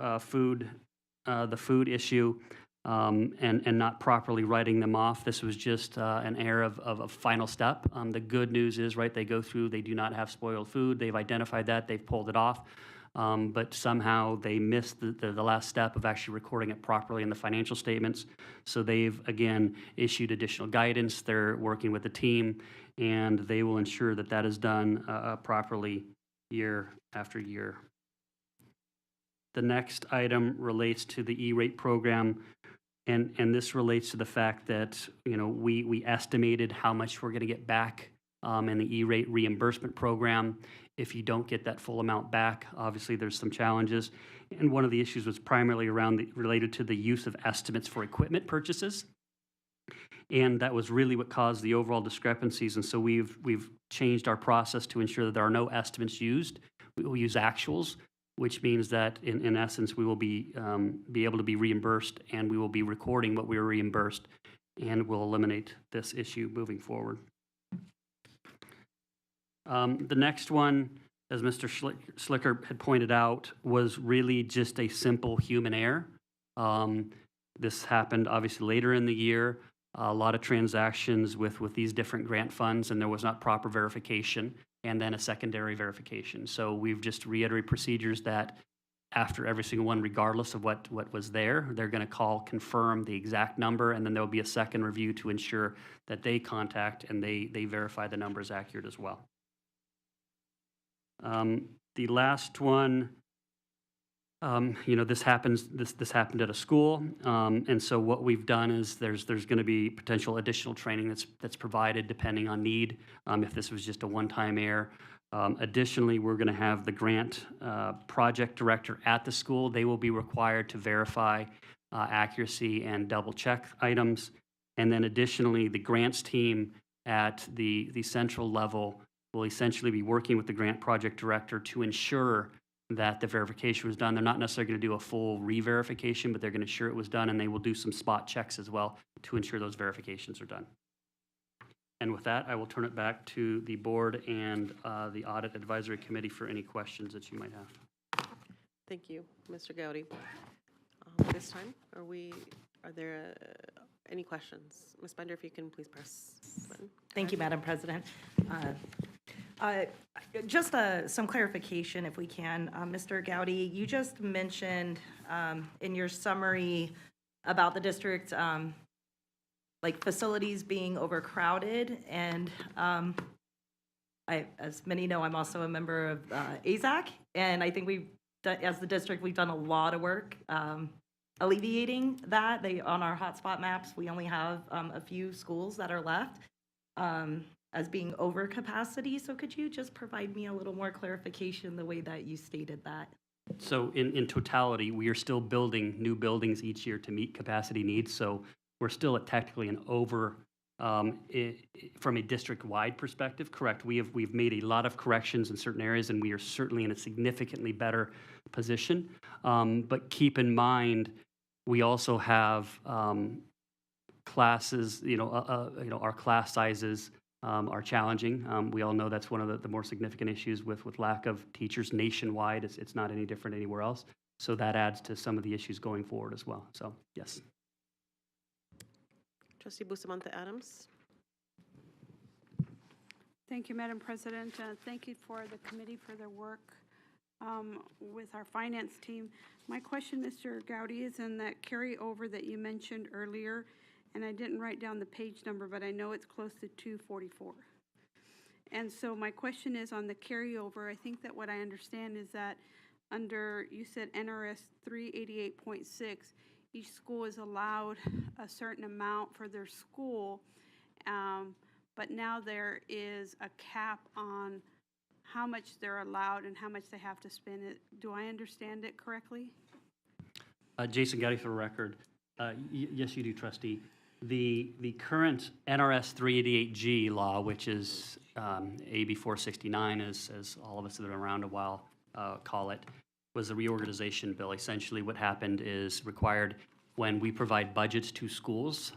the food issue and not properly writing them off. This was just an error of a final step. The good news is, they go through, they do not have spoiled food. They've identified that, they've pulled it off. But somehow they missed the last step of actually recording it properly in the financial statements. So they've, again, issued additional guidance. They're working with the team, and they will ensure that that is done properly year after year. The next item relates to the E-rate program, and this relates to the fact that we estimated how much we're going to get back in the E-rate reimbursement program. If you don't get that full amount back, obviously there's some challenges, and one of the issues was primarily related to the use of estimates for equipment purchases, and that was really what caused the overall discrepancies. And so we've changed our process to ensure that there are no estimates used. We will use actuals, which means that in essence we will be able to be reimbursed, and we will be recording what we were reimbursed, and will eliminate this issue moving forward. The next one, as Mr. Slicker had pointed out, was really just a simple human error. This happened obviously later in the year. A lot of transactions with these different grant funds, and there was not proper verification, and then a secondary verification. So we've just reiterated procedures that after every single one, regardless of what was there, they're going to call, confirm the exact number, and then there'll be a second review to ensure that they contact and they verify the number is accurate as well. The last one, this happened at a school, and so what we've done is there's going to be potential additional training that's provided depending on need. If this was just a one-time error. Additionally, we're going to have the grant project director at the school. They will be required to verify accuracy and double-check items. And then additionally, the grants team at the central level will essentially be working with the grant project director to ensure that the verification was done. They're not necessarily going to do a full re-verification, but they're going to ensure it was done, and they will do some spot checks as well to ensure those verifications are done. And with that, I will turn it back to the board and the Audit Advisory Committee for any questions that you might have. Thank you, Mr. Gowdy. This time, are there any questions? Ms. Bender, if you can please press the button. Thank you, Madam President. Just some clarification, if we can. Mr. Gowdy, you just mentioned in your summary about the district, like facilities being overcrowded, and as many know, I'm also a member of AZAC, and I think as the district, we've done a lot of work alleviating that. On our hotspot maps, we only have a few schools that are left as being over capacity. So could you just provide me a little more clarification the way that you stated that? So in totality, we are still building new buildings each year to meet capacity needs. So we're still at technically an over, from a district-wide perspective, correct. We've made a lot of corrections in certain areas, and we are certainly in a significantly better position. But keep in mind, we also have classes, our class sizes are challenging. We all know that's one of the more significant issues with lack of teachers nationwide. It's not any different anywhere else. So that adds to some of the issues going forward as well. So, yes. Trustee Bustamante Adams. Thank you, Madam President. Thank you for the committee for their work with our finance team. My question, Mr. Gowdy, is in that carryover that you mentioned earlier, and I didn't write down the page number, but I know it's close to 244. And so my question is on the carryover. I think that what I understand is that under, you said NRS 388.6, each school is allowed a certain amount for their school, but now there is a cap on how much they're allowed and how much they have to spend. Do I understand it correctly? Jason Gowdy for the record. Yes, you do, Trustee. The current NRS 388G law, which is AB 469, as all of us that have been around a while call it, was a reorganization bill. Essentially what happened is required when we provide budgets to schools,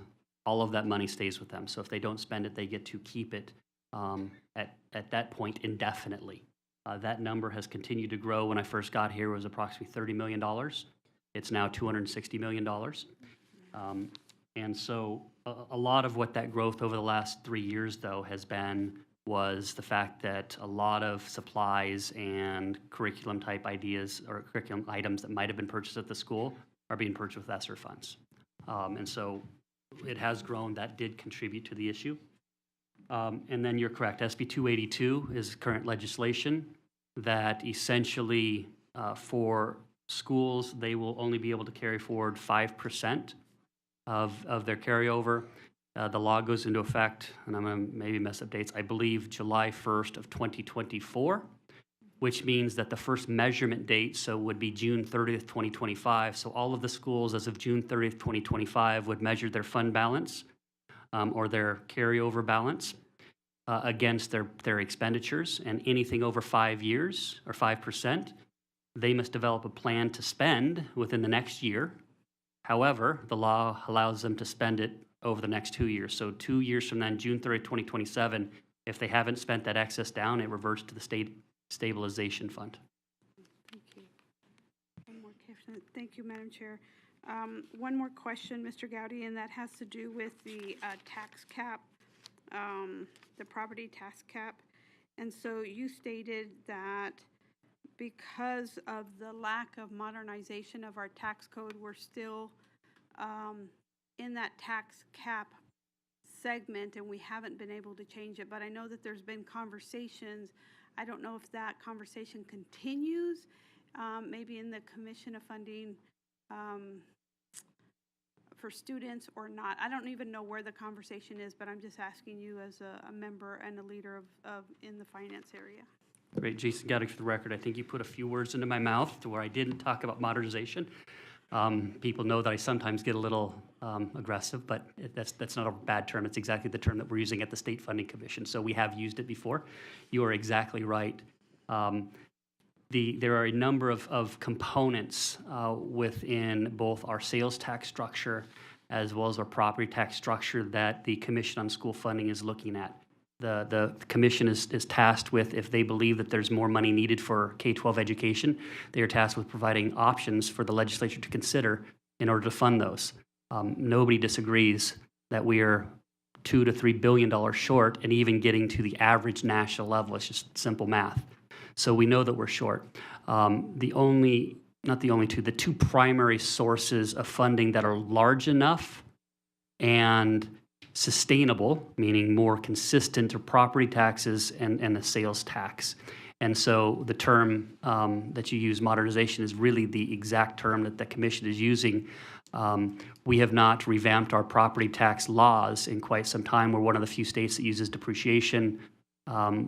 all of that money stays with them. So if they don't spend it, they get to keep it at that point indefinitely. That number has continued to grow. When I first got here, it was approximately $30 million. It's now $260 million. And so a lot of what that growth over the last 3 years, though, was the fact that a lot of supplies and curriculum type ideas or curriculum items that might have been purchased at the school are being purchased with ESSER funds. And so it has grown. That did contribute to the issue. And then you're correct. SB 282 is current legislation that essentially for schools, they will only be able to carry forward 5% of their carryover. The law goes into effect, and I'm going to maybe mess up dates, I believe July 1st of 2024, which means that the first measurement date, so would be June 30th, 2025. So all of the schools as of June 30th, 2025 would measure their fund balance or their carryover balance against their expenditures, and anything over 5 years or 5%, they must develop a plan to spend within the next year. However, the law allows them to spend it over the next 2 years. So 2 years from then, June 30th, 2027, If they haven't spent that excess down, it reverts to the state stabilization fund. Thank you. One more question. Thank you, Madam Chair. One more question, Mr. Gowdy, and that has to do with the tax cap, the property tax cap. And so you stated that because of the lack of modernization of our tax code, we're still in that tax cap segment and we haven't been able to change it. But I know that there's been conversations. I don't know if that conversation continues, maybe in the Commission of Funding for students or not. I don't even know where the conversation is, but I'm just asking you as a member and a leader of in the finance area. Great, Jason Gowdy, for the record, I think you put a few words into my mouth to where I didn't talk about modernization. People know that I sometimes get a little aggressive, but that's not a bad term. It's exactly the term that we're using at the State Funding Commission, so we have used it before. You are exactly right. There are a number of components within both our sales tax structure as well as our property tax structure that the Commission on School Funding is looking at. The commission is tasked with, if they believe that there's more money needed for K-12 education, they are tasked with providing options for the legislature to consider in order to fund those. Nobody disagrees that we are $2 to $3 billion short and even getting to the average national level. It's just simple math. So we know that we're short. The two primary sources of funding that are large enough and sustainable, meaning more consistent, are property taxes and the sales tax. And so the term that you use, modernization, is really the exact term that the commission is using. We have not revamped our property tax laws in quite some time. We're one of the few states that uses depreciation.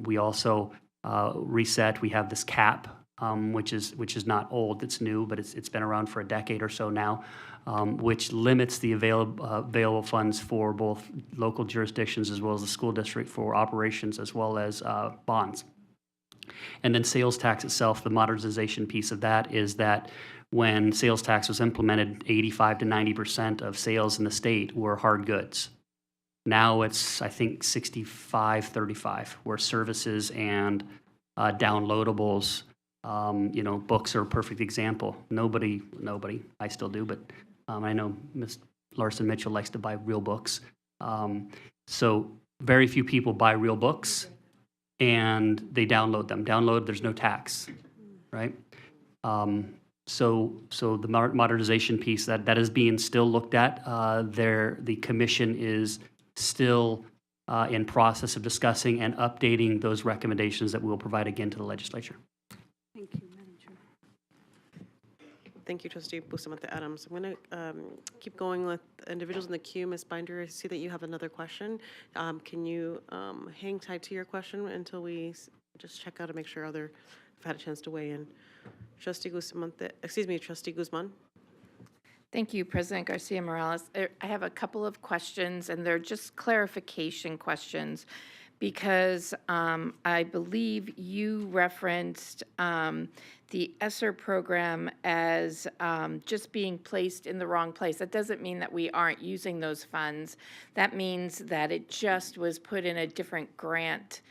We also reset. We have this cap, which is not old, it's new, but it's been around for a decade or so now, which limits the available funds for both local jurisdictions as well as the school district for operations as well as bonds. And then sales tax itself, the modernization piece of that is that when sales tax was implemented, 85 to 90% of sales in the state were hard goods. Now it's, I think, 65-35, where services and downloadables, books are a perfect example. Nobody, I still do, but I know Ms. Larson Mitchell likes to buy real books. So very few people buy real books, and they download them. There's no tax, right? So the modernization piece, that is being still looked at. The commission is still in process of discussing and updating those recommendations that we will provide again to the legislature. Thank you, Madam Chair. Thank you, Trustee Bustamante Adams. I'm going to keep going with individuals in the queue. Ms. Binder, I see that you have another question. Can you hang tight to your question until we just check out and make sure have had a chance to weigh in? Trustee Guzman. Thank you, President Garcia Morales. I have a couple of questions, and they're just clarification questions, because I believe you referenced the ESSER program as just being placed in the wrong place. That doesn't mean that we aren't using those funds. That means that it just was put in a different grant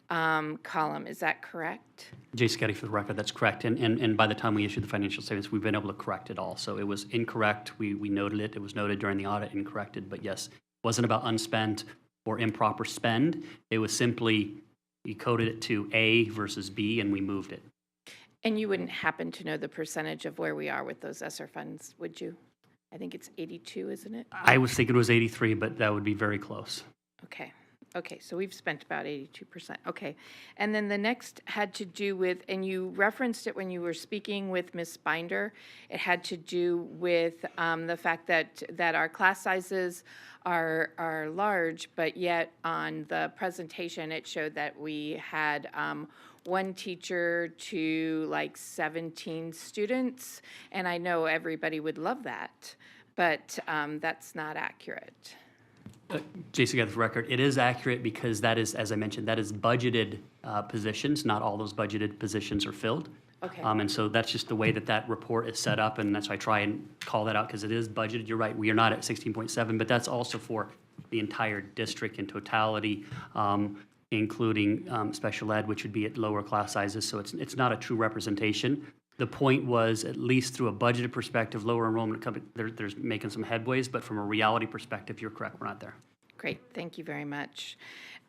column. Is that correct? Jason Getty, for the record, that's correct. And by the time we issued the financial statements, we've been able to correct it all. So it was incorrect. We noted it. It was noted during the audit and corrected. But yes, it wasn't about unspent or improper spend. It was simply, you coded it to A versus B, and we moved it. And you wouldn't happen to know the percentage of where we are with those ESSER funds, would you? I think it's 82, isn't it? I was thinking it was 83, but that would be very close. Okay, so we've spent about 82%. Okay, and then the next had to do with, and you referenced it when you were speaking with Ms. Binder, it had to do with the fact that our class sizes are large, but yet on the presentation it showed that we had one teacher to like 17 students, and I know everybody would love that, but that's not accurate. Jason, got the record. It is accurate because that is, as I mentioned, that is budgeted positions. Not all those budgeted positions are filled. Okay. And so that's just the way that report is set up, and that's why I try and call that out because it is budgeted. You're right. We are not at 16.7, but that's also for the entire district in totality. including special ed, which would be at lower class sizes. So it's not a true representation. The point was, at least through a budgeted perspective, lower enrollment, there's making some headways, but from a reality perspective, you're correct, we're not there. Great, thank you very much.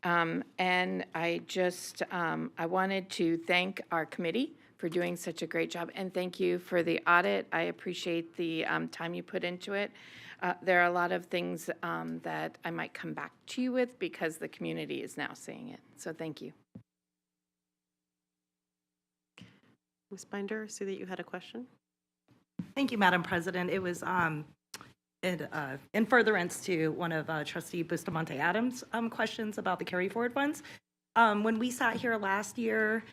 And I just, I wanted to thank our committee for doing such a great job, and thank you for the audit. I appreciate the time you put into it. There are a lot of things that I might come back to you with because the community is now seeing it. So thank you. Ms. Binder, I see that you had a question. Thank you, Madam President. It was in furtherance to one of Trustee Bustamante Adams' questions about the carry forward funds. When we sat here last year,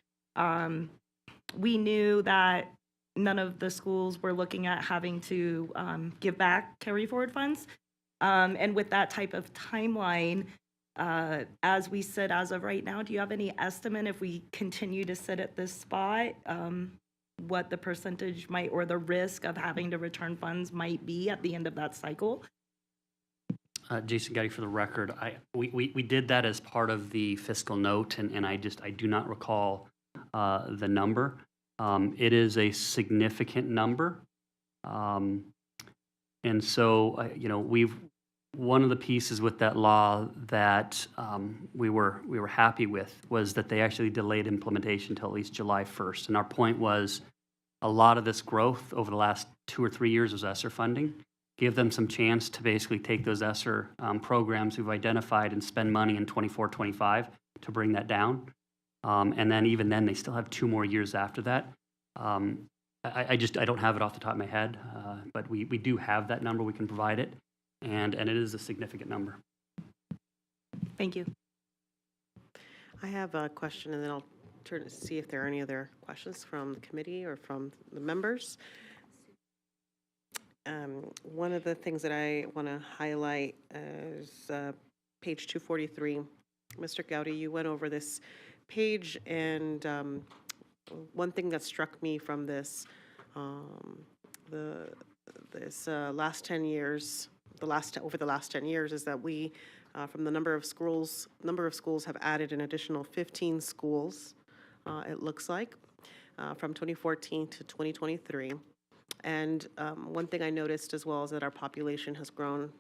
we knew that none of the schools were looking at having to give back carry forward funds. And with that type of timeline, as we sit as of right now, do you have any estimate if we continue to sit at this spot, what the percentage might, or the risk of having to return funds might be at the end of that cycle? Jason Gowdy, for the record, we did that as part of the fiscal note, and I do not recall the number. It is a significant number. And so, one of the pieces with that law that we were happy with was that they actually delayed implementation until at least July 1st. And our point was, a lot of this growth over the last 2 or 3 years was ESSER funding. Give them some chance to basically take those ESSER programs we've identified and spend money in 24, 25 to bring that down. And then even then, they still have 2 more years after that. I don't have it off the top of my head, but we do have that number. We can provide it. And it is a significant number. Thank you. I have a question, and then I'll turn to see if there are any other questions from the committee or from the members. One of the things that I want to highlight is page 243. Mr. Gowdy, you went over this page, and one thing that struck me from this, last 10 years, over the last 10 years, is that we, from the number of schools have added an additional 15 schools, it looks like, from 2014 to 2023. And one thing I noticed as well is that our population has grown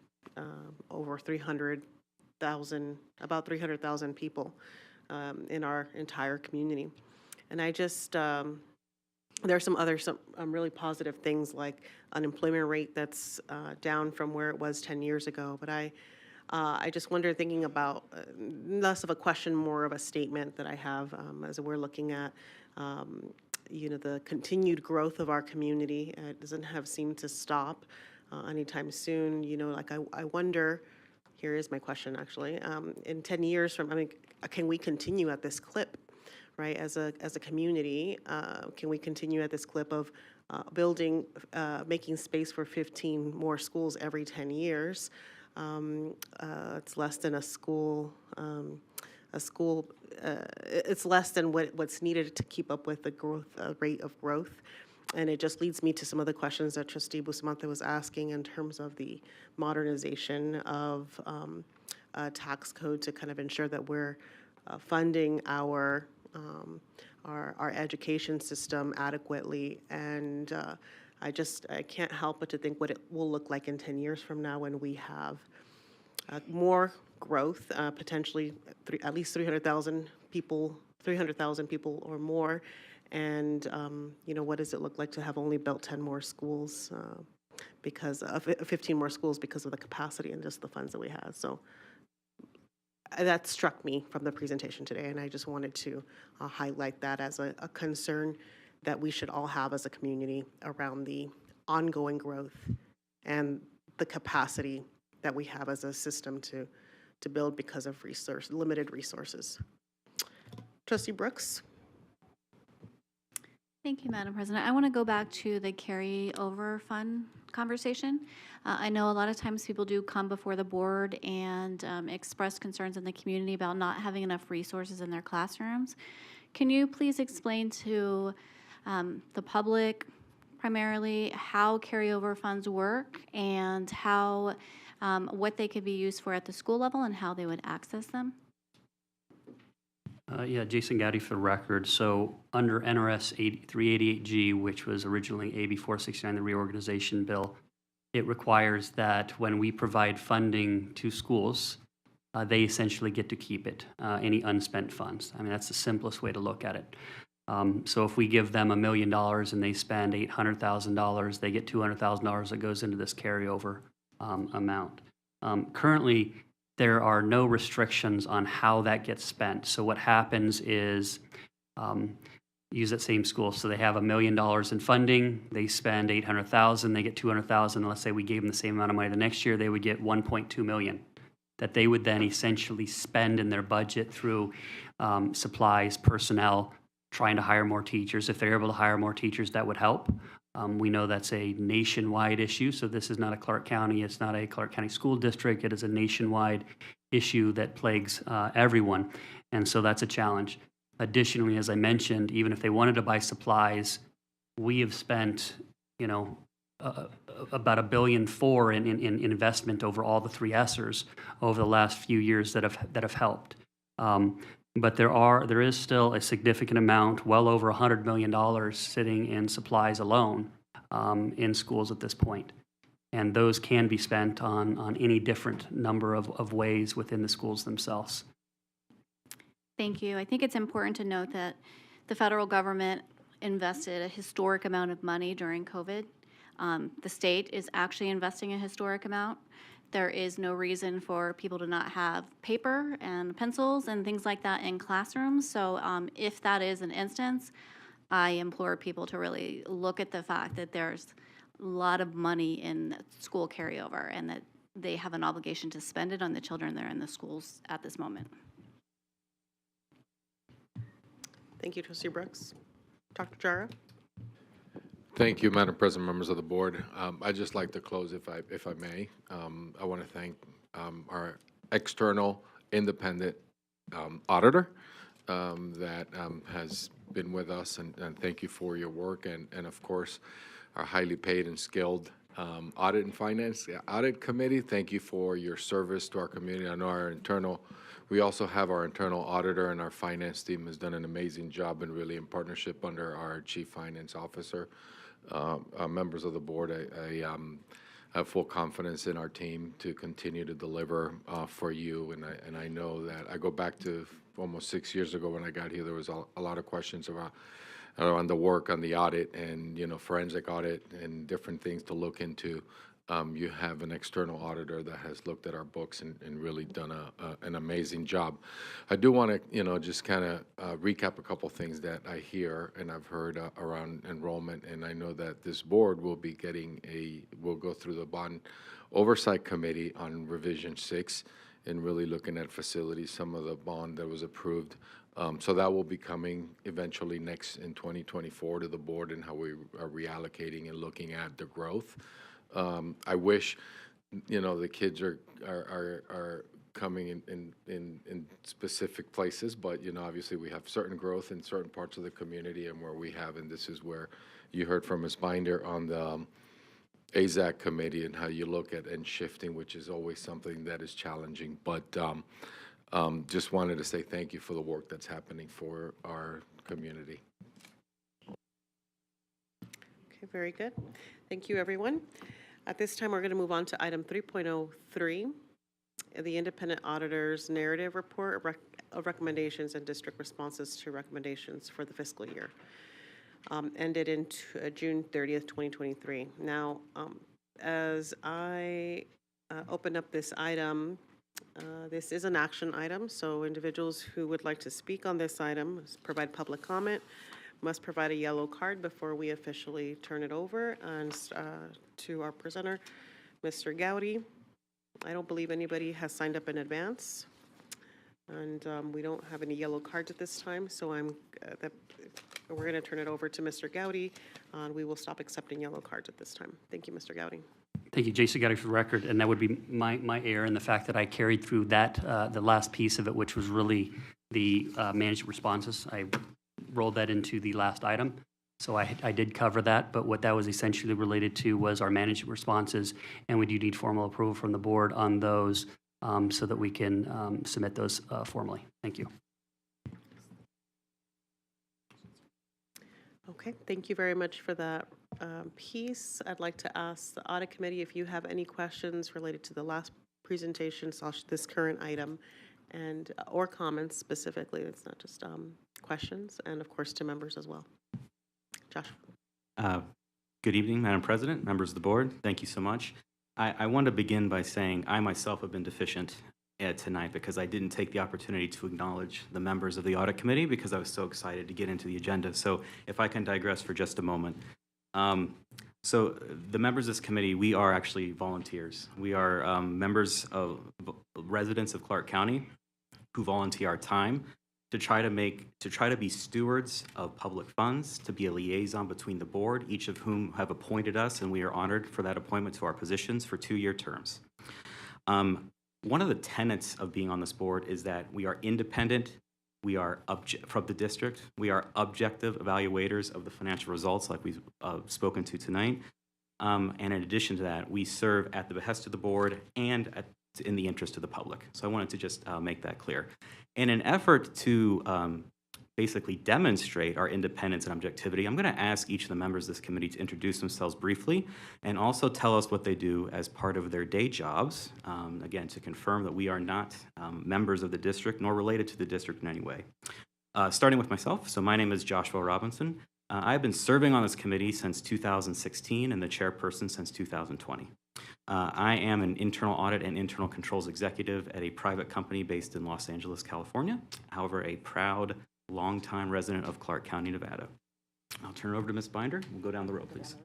over 300,000, about 300,000 people in our entire community. And I just, there are some really positive things, like unemployment rate that's down from where it was 10 years ago. But I just wonder, thinking about less of a question, more of a statement that I have as we're looking at, the continued growth of our community. It doesn't have seemed to stop anytime soon. I wonder, here is my question actually, in 10 years from, can we continue at this clip? Right, as a community, can we continue at this clip of building, making space for 15 more schools every 10 years? It's less than a school. It's less than what's needed to keep up with the growth rate of growth. And it just leads me to some of the questions that Trustee Bustamante was asking in terms of the modernization of tax code to kind of ensure that we're funding our education system adequately. And I can't help but to think what it will look like in 10 years from now when we have more growth, potentially at least 300,000 people or more. And, what does it look like to have only built 10 more schools because of 15 more schools because of the capacity and just the funds that we have. So that struck me from the presentation today, and I just wanted to highlight that as a concern that we should all have as a community around the ongoing growth and the capacity that we have as a system to build because of limited resources. Trustee Brooks? Thank you, Madam President. I want to go back to the carryover fund conversation. I know a lot of times people do come before the board and express concerns in the community about not having enough resources in their classrooms. Can you please explain to the public primarily how carryover funds work and how what they could be used for at the school level and how they would access them? Yeah, Jason Gowdy for the record. So under NRS 388G, which was originally AB 469, the reorganization bill, it requires that when we provide funding to schools, they essentially get to keep it, any unspent funds. I mean, that's the simplest way to look at it. So if we give them $1 million and they spend $800,000, they get $200,000 that goes into this carryover amount. Currently, there are no restrictions on how that gets spent. So what happens is, use that same school. So they have $1 million in funding. They spend $800,000. They get $200,000. Let's say we gave them the same amount of money the next year, they would get $1.2 million that they would then essentially spend in their budget through supplies, personnel, trying to hire more teachers. If they're able to hire more teachers, that would help. We know that's a nationwide issue, so this is not a Clark County, it's not a Clark County School District, it is a nationwide issue that plagues everyone, and so that's a challenge. Additionally, as I mentioned, even if they wanted to buy supplies, we have spent, about $1.4 billion in investment over all the three ESSERs over the last few years that have helped. But there is still a significant amount, well over $100 million, sitting in supplies alone in schools at this point. And those can be spent on any different number of ways within the schools themselves. Thank you. I think it's important to note that the federal government invested a historic amount of money during COVID. The state is actually investing a historic amount. There is no reason for people to not have paper and pencils and things like that in classrooms. So if that is an instance, I implore people to really look at the fact that there's a lot of money in school carryover and that they have an obligation to spend it on the children that are in the schools at this moment. Thank you, Trustee Brooks. Dr. Jara? Thank you, Madam President, members of the board. I'd just like to close, if I may. I want to thank our external independent auditor that has been with us, and thank you for your work, and of course, our highly paid and skilled Audit and Finance Audit Committee. Thank you for your service to our community. I know we also have our internal auditor, and our finance team has done an amazing job, and really in partnership under our Chief Finance Officer. Members of the board, I have full confidence in our team to continue to deliver for you, and I know that I go back to almost 6 years ago when I got here. There was a lot of questions around the work on the audit and forensic audit and different things to look into. You have an external auditor that has looked at our books and really done an amazing job. I do want to, just kind of recap a couple things that I hear and I've heard around enrollment, and I know that this board will be we'll go through the Bond Oversight Committee on Revision 6 and really looking at facilities, some of the bond that was approved. So that will be coming eventually next in 2024 to the board, and how we are reallocating and looking at the growth. I wish, the kids are coming in specific places, but, obviously we have certain growth in certain parts of the community, and where we have, and this is where you heard from Ms. Binder on the AZAC committee and how you look at and shifting, which is always something that is challenging. But just wanted to say thank you for the work that's happening for our community. Okay, very good. Thank you, everyone. At this time, we're going to move on to item 3.03, the Independent Auditor's Narrative Report of Recommendations and District Responses to Recommendations for the fiscal year. Ended in June 30th, 2023. Now, as I open up this item, this is an action item, so individuals who would like to speak on this item, provide public comment, must provide a yellow card before we officially turn it over and to our presenter, Mr. Gowdy. I don't believe anybody has signed up in advance, and we don't have any yellow cards at this time, so we're going to turn it over to Mr. Gowdy, and we will stop accepting yellow cards at this time. Thank you, Mr. Gowdy. Thank you, Jason Gowdy, for the record, and that would be my error in the fact that I carried through that, the last piece of it, which was really the managed responses. I rolled that into the last item, so I did cover that, but what that was essentially related to was our managed responses, and we do need formal approval from the board on those so that we can submit those formally. Thank you. Okay, thank you very much for that piece. I'd like to ask the Audit Committee if you have any questions related to the last presentation / this current item, and or comments specifically. It's not just questions, and of course to members as well. Josh. Good evening, Madam President, members of the board. Thank you so much. I want to begin by saying I myself have been deficient tonight because I didn't take the opportunity to acknowledge the members of the Audit Committee because I was so excited to get into the agenda. So if I can digress for just a moment. So the members of this committee, we are actually volunteers. We are members of residents of Clark County who volunteer our time to try to be stewards of public funds, to be a liaison between the board, each of whom have appointed us, and we are honored for that appointment to our positions for 2-year terms. One of the tenets of being on this board is that we are independent, we are from the district, we are objective evaluators of the financial results like we've spoken to tonight. And in addition to that, we serve at the behest of the board and in the interest of the public. So I wanted to just make that clear. In an effort to basically demonstrate our independence and objectivity, I'm going to ask each of the members of this committee to introduce themselves briefly and also tell us what they do as part of their day jobs, again, to confirm that we are not members of the district nor related to the district in any way. Starting with myself, so my name is Joshua Robinson. I've been serving on this committee since 2016 and the chairperson since 2020. I am an internal audit and internal controls executive at a private company based in Los Angeles, California. However, a proud, longtime resident of Clark County, Nevada. I'll turn it over to Ms. Binder. We'll go down the road, please.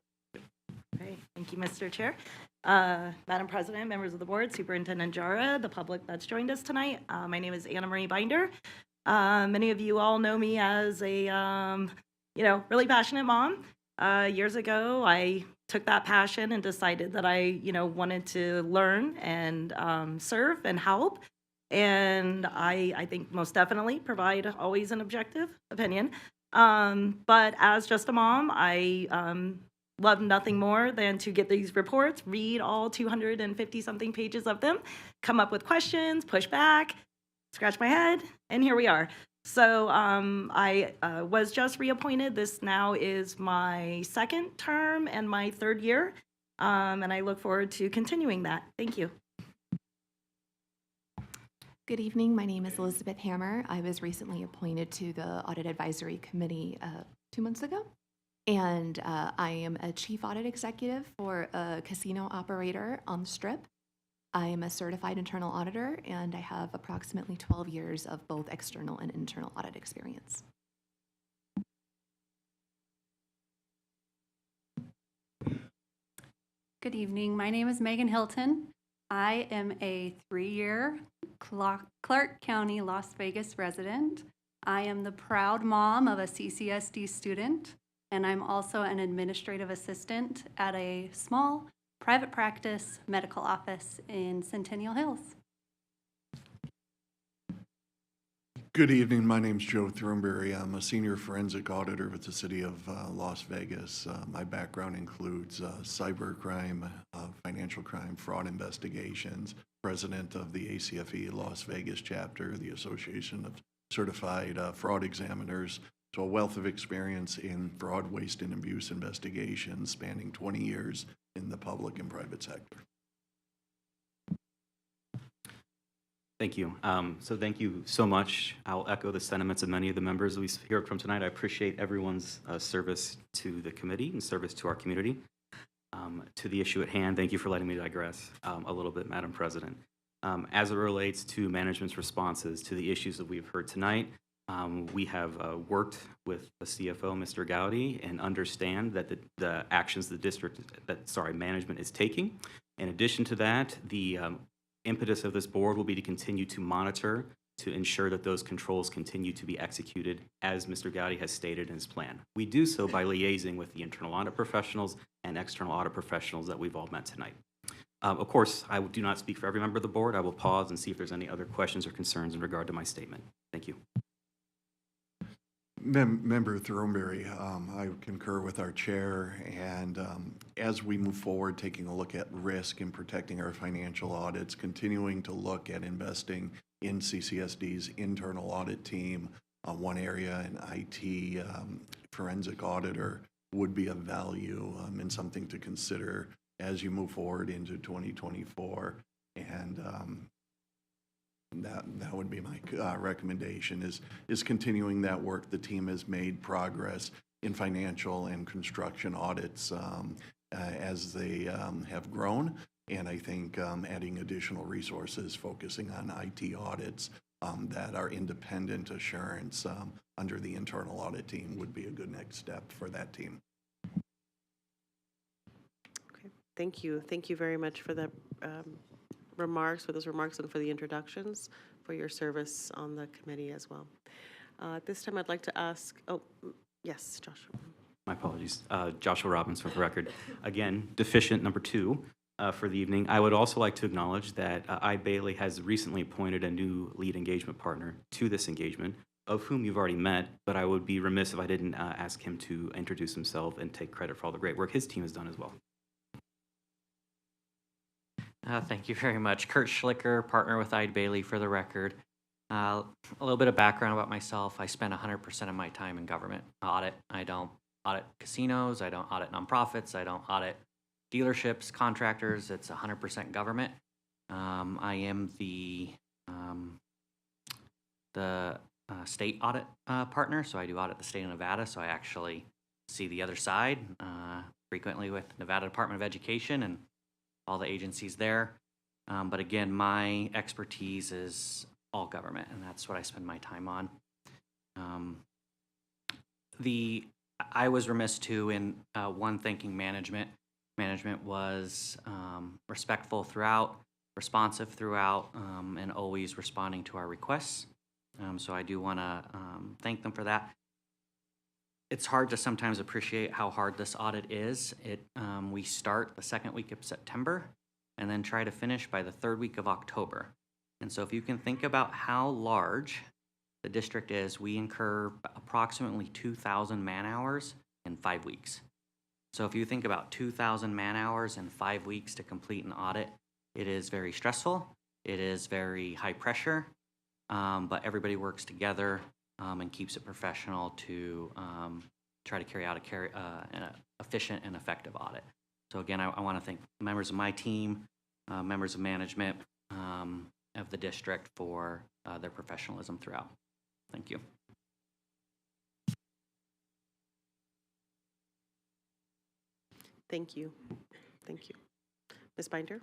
Great. Thank you, Mr. Chair. Madam President, members of the board, Superintendent Jara, the public that's joined us tonight. My name is Anna Marie Binder. Many of you all know me as a, really passionate mom. Years ago, I took that passion and decided that I, wanted to learn and serve and help. And I think most definitely provide always an objective opinion. But as just a mom, I love nothing more than to get these reports, read all 250 something pages of them, come up with questions, push back, scratch my head, and here we are. So I was just reappointed. This now is my 2nd term and my 3rd year. And I look forward to continuing that. Thank you. Good evening. My name is Elizabeth Hammer. I was recently appointed to the Audit Advisory Committee 2 months ago. And I am a chief audit executive for a casino operator on the Strip. I am a certified internal auditor, and I have approximately 12 years of both external and internal audit experience. Good evening. My name is Megan Hilton. I am a 3-year Clark County, Las Vegas resident. I am the proud mom of a CCSD student, and I'm also an administrative assistant at a small private practice medical office in Centennial Hills. Good evening. My name's Joe Thornberry. I'm a senior forensic auditor with the city of Las Vegas. My background includes cybercrime, financial crime, fraud investigations, president of the ACFE Las Vegas chapter, the Association of Certified Fraud Examiners. So a wealth of experience in fraud, waste, and abuse investigations spanning 20 years in the public and private sector. Thank you. So thank you so much. I'll echo the sentiments of many of the members we heard from tonight. I appreciate everyone's service to the committee and service to our community. To the issue at hand, thank you for letting me digress a little bit, Madam President. As it relates to management's responses to the issues that we've heard tonight, we have worked with the CFO, Mr. Gowdy, and understand that the actions the management is taking. In addition to that, the impetus of this board will be to continue to monitor to ensure that those controls continue to be executed as Mr. Gowdy has stated in his plan. We do so by liaising with the internal audit professionals and external audit professionals that we've all met tonight. Of course, I do not speak for every member of the board. I will pause and see if there's any other questions or concerns in regard to my statement. Thank you. Member Thornberry, I concur with our chair, and as we move forward, taking a look at risk and protecting our financial audits, continuing to look at investing in CCSD's internal audit team, one area in IT forensic auditor would be of value and something to consider as you move forward into 2024. And that would be my recommendation is continuing that work. The team has made progress in financial and construction audits as they have grown. And I think adding additional resources, focusing on IT audits that are independent assurance under the internal audit team would be a good next step for that team. Okay, thank you. Thank you very much for the for those remarks and for the introductions, for your service on the committee as well. At this time, I'd like to ask, yes, Joshua. My apologies. Joshua Robbins for the record. Again, deficient number 2 for the evening. I would also like to acknowledge that Ide Bailey has recently appointed a new lead engagement partner to this engagement, of whom you've already met, but I would be remiss if I didn't ask him to introduce himself and take credit for all the great work his team has done as well. Thank you very much. Kurt Schlicker, partner with Ide Bailey for the record. A little bit of background about myself. I spend 100% of my time in government audit. I don't audit casinos. I don't audit nonprofits. I don't audit dealerships, contractors. It's 100% government. I am the state audit partner, so I do audit the state of Nevada, so I actually see the other side frequently with Nevada Department of Education and all the agencies there. But again, my expertise is all government, and that's what I spend my time on. I was remiss too in thanking management. Management was respectful throughout, responsive throughout, and always responding to our requests. So I do want to thank them for that. It's hard to sometimes appreciate how hard this audit is. We start the second week of September and then try to finish by the third week of October. And so if you can think about how large the district is, we incur approximately 2,000 man-hours in 5 weeks. So if you think about 2,000 man-hours in 5 weeks to complete an audit, it is very stressful. It is very high pressure, but everybody works together and keeps it professional to try to carry out an efficient and effective audit. So again, I want to thank members of my team, members of management of the district for their professionalism throughout. Thank you. Thank you. Thank you. Ms. Binder?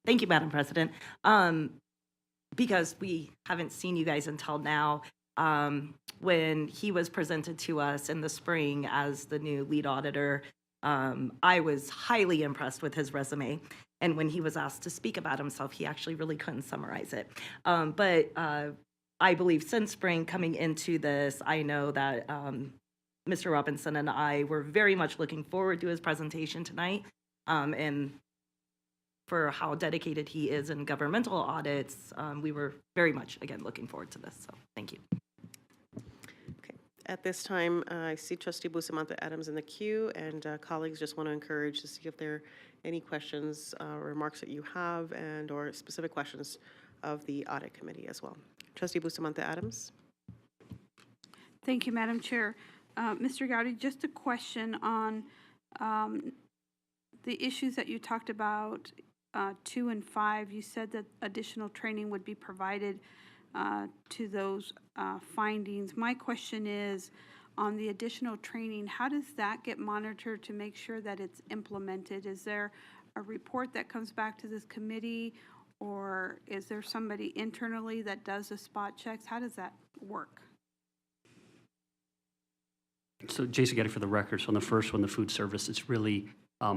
Thank you, Madam President. Because we haven't seen you guys until now, when he was presented to us in the spring as the new lead auditor, I was highly impressed with his resume. And when he was asked to speak about himself, he actually really couldn't summarize it. But I believe since spring coming into this, I know that Mr. Robinson and I were very much looking forward to his presentation tonight, and for how dedicated he is in governmental audits, we were very much, again, looking forward to this. So thank you. Okay. At this time, I see Trustee Bustamante Adams in the queue, and colleagues just want to encourage to see if there are any questions or remarks that you have and or specific questions of the Audit Committee as well. Trustee Bustamante Adams. Thank you, Madam Chair. Mr. Gowdy, just a question on the issues that you talked about, 2 and 5. You said that additional training would be provided to those findings. My question is, on the additional training, how does that get monitored to make sure that it's implemented? Is there a report that comes back to this committee, or is there somebody internally that does the spot checks? How does that work? So Jason Getty for the record. So on the first one, the food service, it's really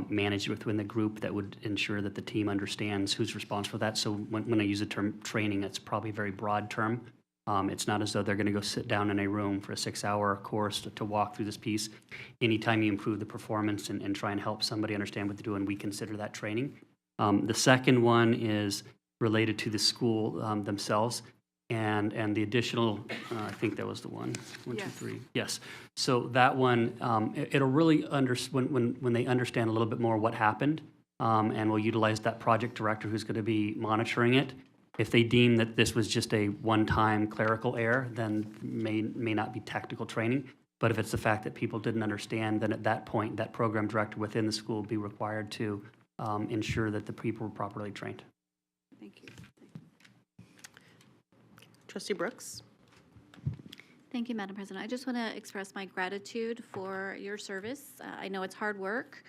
managed within the group that would ensure that the team understands who's responsible for that. So when I use the term training, it's probably a very broad term. It's not as though they're going to go sit down in a room for a 6-hour course to walk through this piece. Anytime you improve the performance and try and help somebody understand what they're doing, we consider that training. The second one is related to the school themselves. And the additional, I think that was the one, 1, 2, 3. Yes. So that one, it'll really when they understand a little bit more what happened, and we'll utilize that project director who's going to be monitoring it. If they deem that this was just a one-time clerical error, then may not be tactical training. But if it's the fact that people didn't understand, then at that point, that program director within the school would be required to ensure that the people were properly trained. Thank you. Trustee Brooks? Thank you, Madam President. I just want to express my gratitude for your service. I know it's hard work.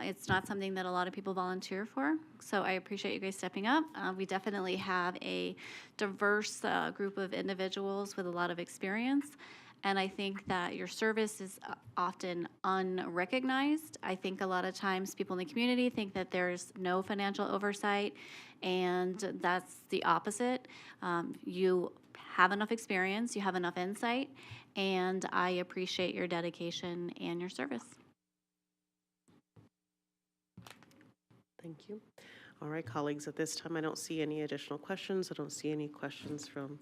It's not something that a lot of people volunteer for, so I appreciate you guys stepping up. We definitely have a diverse group of individuals with a lot of experience, and I think that your service is often unrecognized. I think a lot of times people in the community think that there's no financial oversight, and that's the opposite. You have enough experience, you have enough insight, and I appreciate your dedication and your service. Thank you. All right, colleagues, at this time, I don't see any additional questions. I don't see any questions from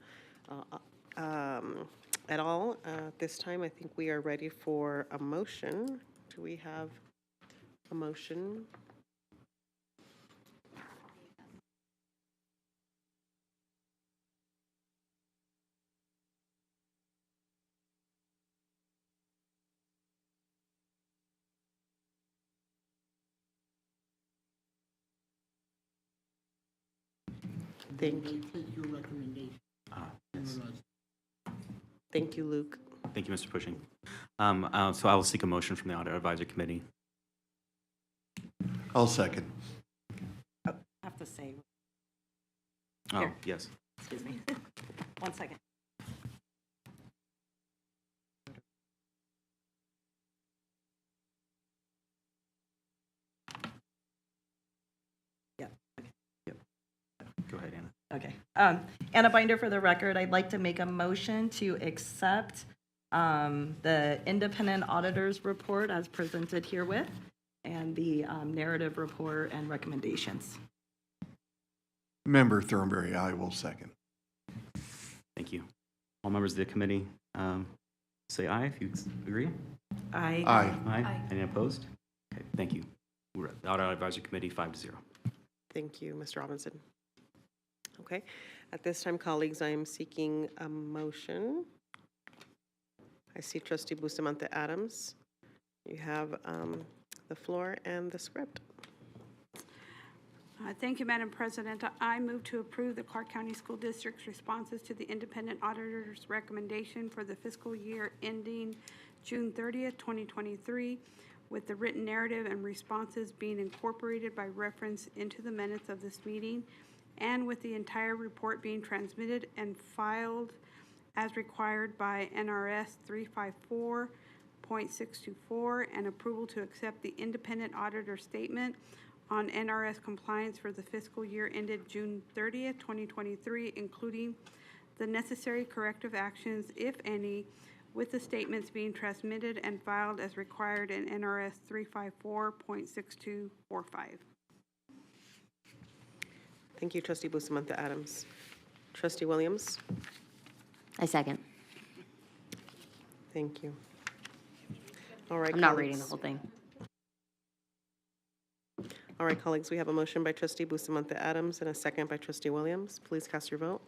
at all. At this time, I think we are ready for a motion. Do we have a motion? Thank you. Take your recommendation. Yes. Thank you, Luke. Thank you, Mr. Pushing. So I will seek a motion from the Audit Advisory Committee. I'll second. I have to say, Oh, Here. yes. excuse me, 1 second. Yeah, okay. Go ahead, Anna. Okay. Anna Binder, for the record, I'd like to make a motion to accept the independent auditor's report as presented herewith and the narrative report and recommendations. Member Thornberry, I will second. Thank you. All members of the committee, say aye if you agree. Aye. Aye. Aye. Any opposed? Okay, thank you. We're at the Audit Advisory Committee, 5-0. Thank you, Mr. Robinson. Okay, at this time, colleagues, I am seeking a motion. I see Trustee Bustamante Adams. You have the floor and the script. Thank you, Madam President. I move to approve the Clark County School District's responses to the independent auditor's recommendation for the fiscal year ending June 30th, 2023, with the written narrative and responses being incorporated by reference into the minutes of this meeting, and with the entire report being transmitted and filed as required by NRS 354.624, and approval to accept the independent auditor statement on NRS compliance for the fiscal year ended June 30th, 2023, including the necessary corrective actions, if any, with the statements being transmitted and filed as required in NRS 354.6245. Thank you, Trustee Bustamante Adams. Trustee Williams? I second. Thank you. All right, I'm not reading the colleagues. whole thing. All right, colleagues, we have a motion by Trustee Bustamante Adams and a second by Trustee Williams. Please cast your vote.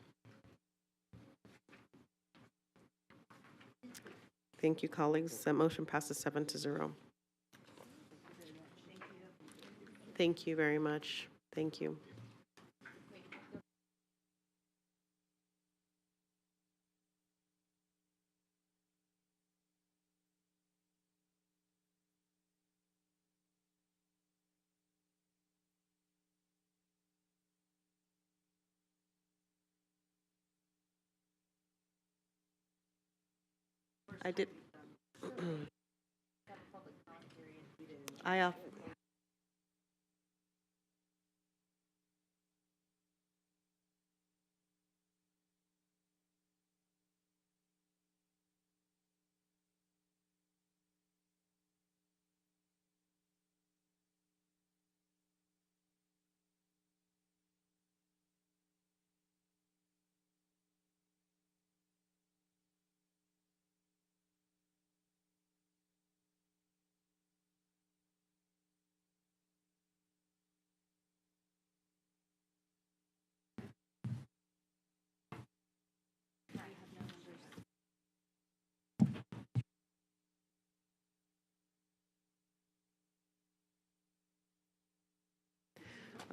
Thank you, colleagues. That motion passes 7-0. Thank you very much. Thank you. I did. I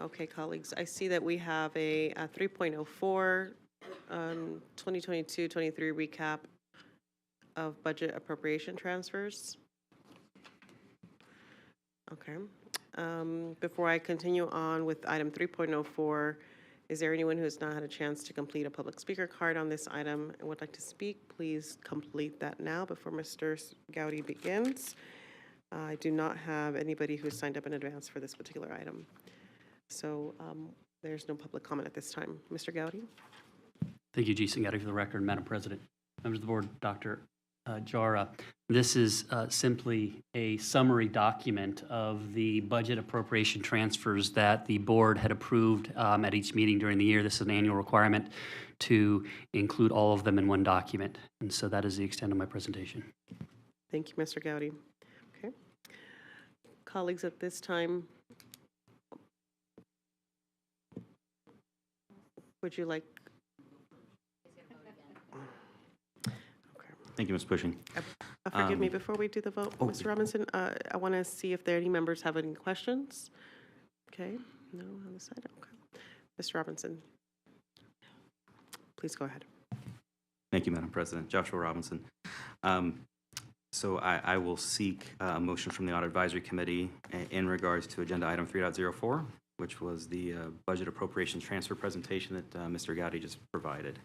Okay, colleagues, I see that we have a 3.04, 2022-23 recap of budget appropriation transfers. Okay. Before I continue on with item 3.04, is there anyone who has not had a chance to complete a public speaker card on this item and would like to speak? Please complete that now before Mr. Gowdy begins. I do not have anybody who signed up in advance for this particular item. So there's no public comment at this time. Mr. Gowdy? Thank you, Jason Gowdy, for the record. Madam President, members of the board, Dr. Jara. This is simply a summary document of the budget appropriation transfers that the board had approved at each meeting during the year. This is an annual requirement to include all of them in one document. And so that is the extent of my presentation. Thank you, Mr. Gowdy. Okay. Colleagues, at this time, would you like? Thank you, Ms. Pushing. Forgive me, before we do the vote, Mr. Robinson, I want to see if there any members have any questions. Okay, no on the side, okay. Mr. Robinson, please go ahead. Thank you, Madam President. Joshua Robinson. So I will seek a motion from the Audit Advisory Committee in regards to Agenda Item 3.04, which was the budget appropriation transfer presentation that Mr. Gowdy just provided.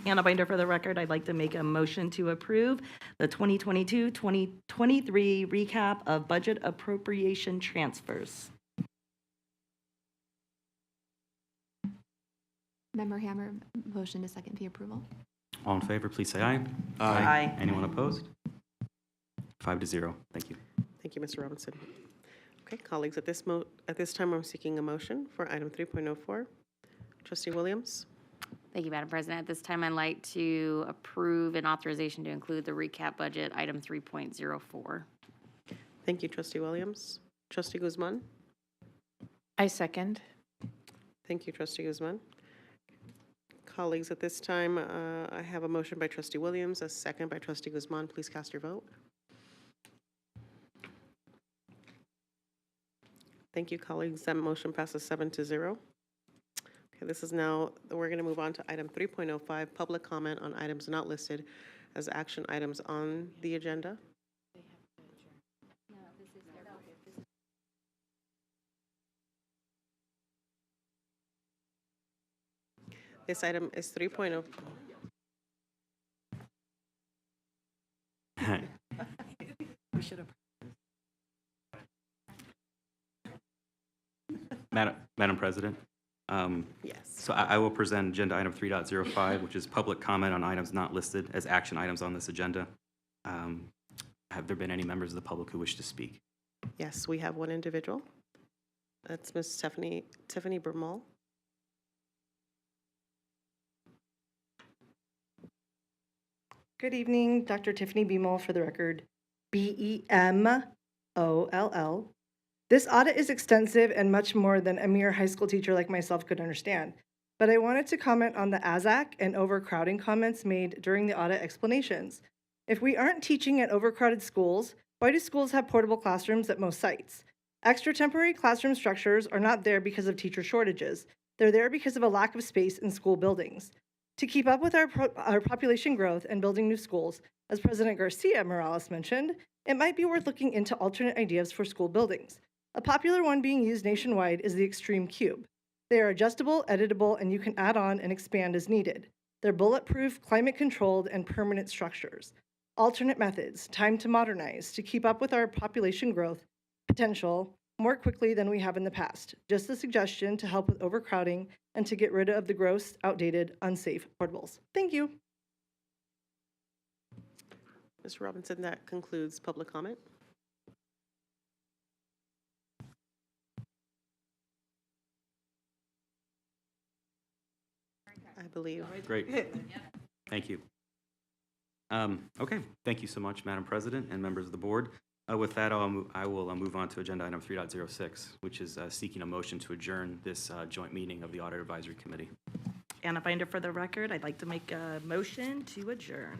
Anna Binder, for the record, I'd like to make a motion to approve the 2022-2023 recap of budget appropriation transfers. Member Hammer, motion to second the approval. All in favor, please say aye. Aye. Anyone opposed? 5-0. Thank you. Thank you, Mr. Robinson. Okay, colleagues, at this time, I'm seeking a motion for item 3.04. Trustee Williams? Thank you, Madam President. At this time, I'd like to approve an authorization to include the recap budget, item 3.04. Thank you, Trustee Williams. Trustee Guzman? I second. Thank you, Trustee Guzman. Colleagues, at this time, I have a motion by Trustee Williams, a second by Trustee Guzman. Please cast your vote. Thank you, colleagues. That motion passes 7-0. Okay, this is now, we're going to move on to item 3.05, public comment on items not listed as action items on the agenda. This item is 3.0. We should have. Madam President? Yes. So I will present Agenda Item 3.05, which is public comment on items not listed as action items on this agenda. Have there been any members of the public who wish to speak? Yes, we have one individual. That's Ms. Tiffany Bermall. Good evening, Dr. Tiffany Bemoll, for the record, Bemoll. This audit is extensive and much more than a mere high school teacher like myself could understand. But I wanted to comment on the ASAC and overcrowding comments made during the audit explanations. If we aren't teaching at overcrowded schools, why do schools have portable classrooms at most sites? Extra temporary classroom structures are not there because of teacher shortages. They're there because of a lack of space in school buildings. To keep up with our population growth and building new schools, as President Garcia Morales mentioned, it might be worth looking into alternate ideas for school buildings. A popular one being used nationwide is the Extreme Cube. They are adjustable, editable, and you can add on and expand as needed. They're bulletproof, climate-controlled, and permanent structures. Alternate methods, time to modernize, to keep up with our population growth potential more quickly than we have in the past. Just a suggestion to help with overcrowding and to get rid of the gross, outdated, unsafe portables. Thank you. Mr. Robinson, that concludes public comment. I believe. Great. Thank you. Okay, thank you so much, Madam President and members of the board. With that, I will move on to Agenda Item 3.06, which is seeking a motion to adjourn this joint meeting of the Audit Advisory Committee. Anna Binder, for the record, I'd like to make a motion to adjourn.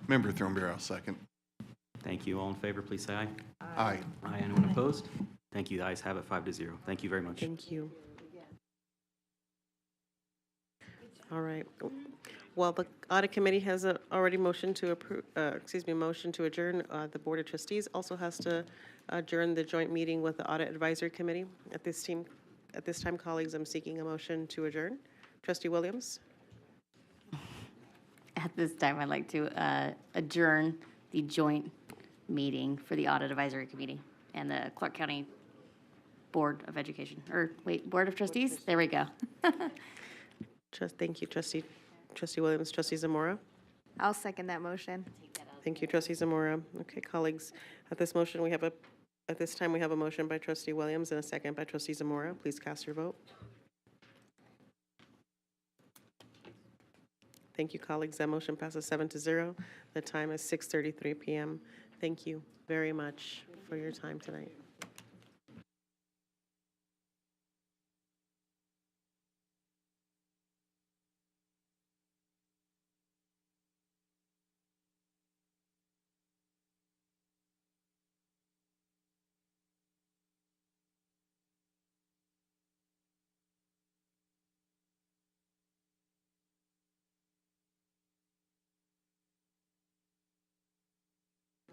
Member Thornberry, I'll second. Thank you. All in favor, please say aye. Aye. Aye. Anyone opposed? Thank you. The ayes have it 5-0. Thank you very much. Thank you. All right. Well, the Audit Committee has already motioned to approve, motion to adjourn. The Board of Trustees also has to adjourn the joint meeting with the Audit Advisory Committee. At this time, colleagues, I'm seeking a motion to adjourn. Trustee Williams? At this time, I'd like to adjourn the joint meeting for the Audit Advisory Committee and the Clark County Board of Education, Board of Trustees? There we go. Thank you, Trustee Williams. Trustee Zamora? I'll second that motion. Thank you, Trustee Zamora. Okay, colleagues, at this time, we have a motion by Trustee Williams and a second by Trustee Zamora. Please cast your vote. Thank you, colleagues. That motion passes 7-0. The time is 6:33 p.m. Thank you very much for your time tonight.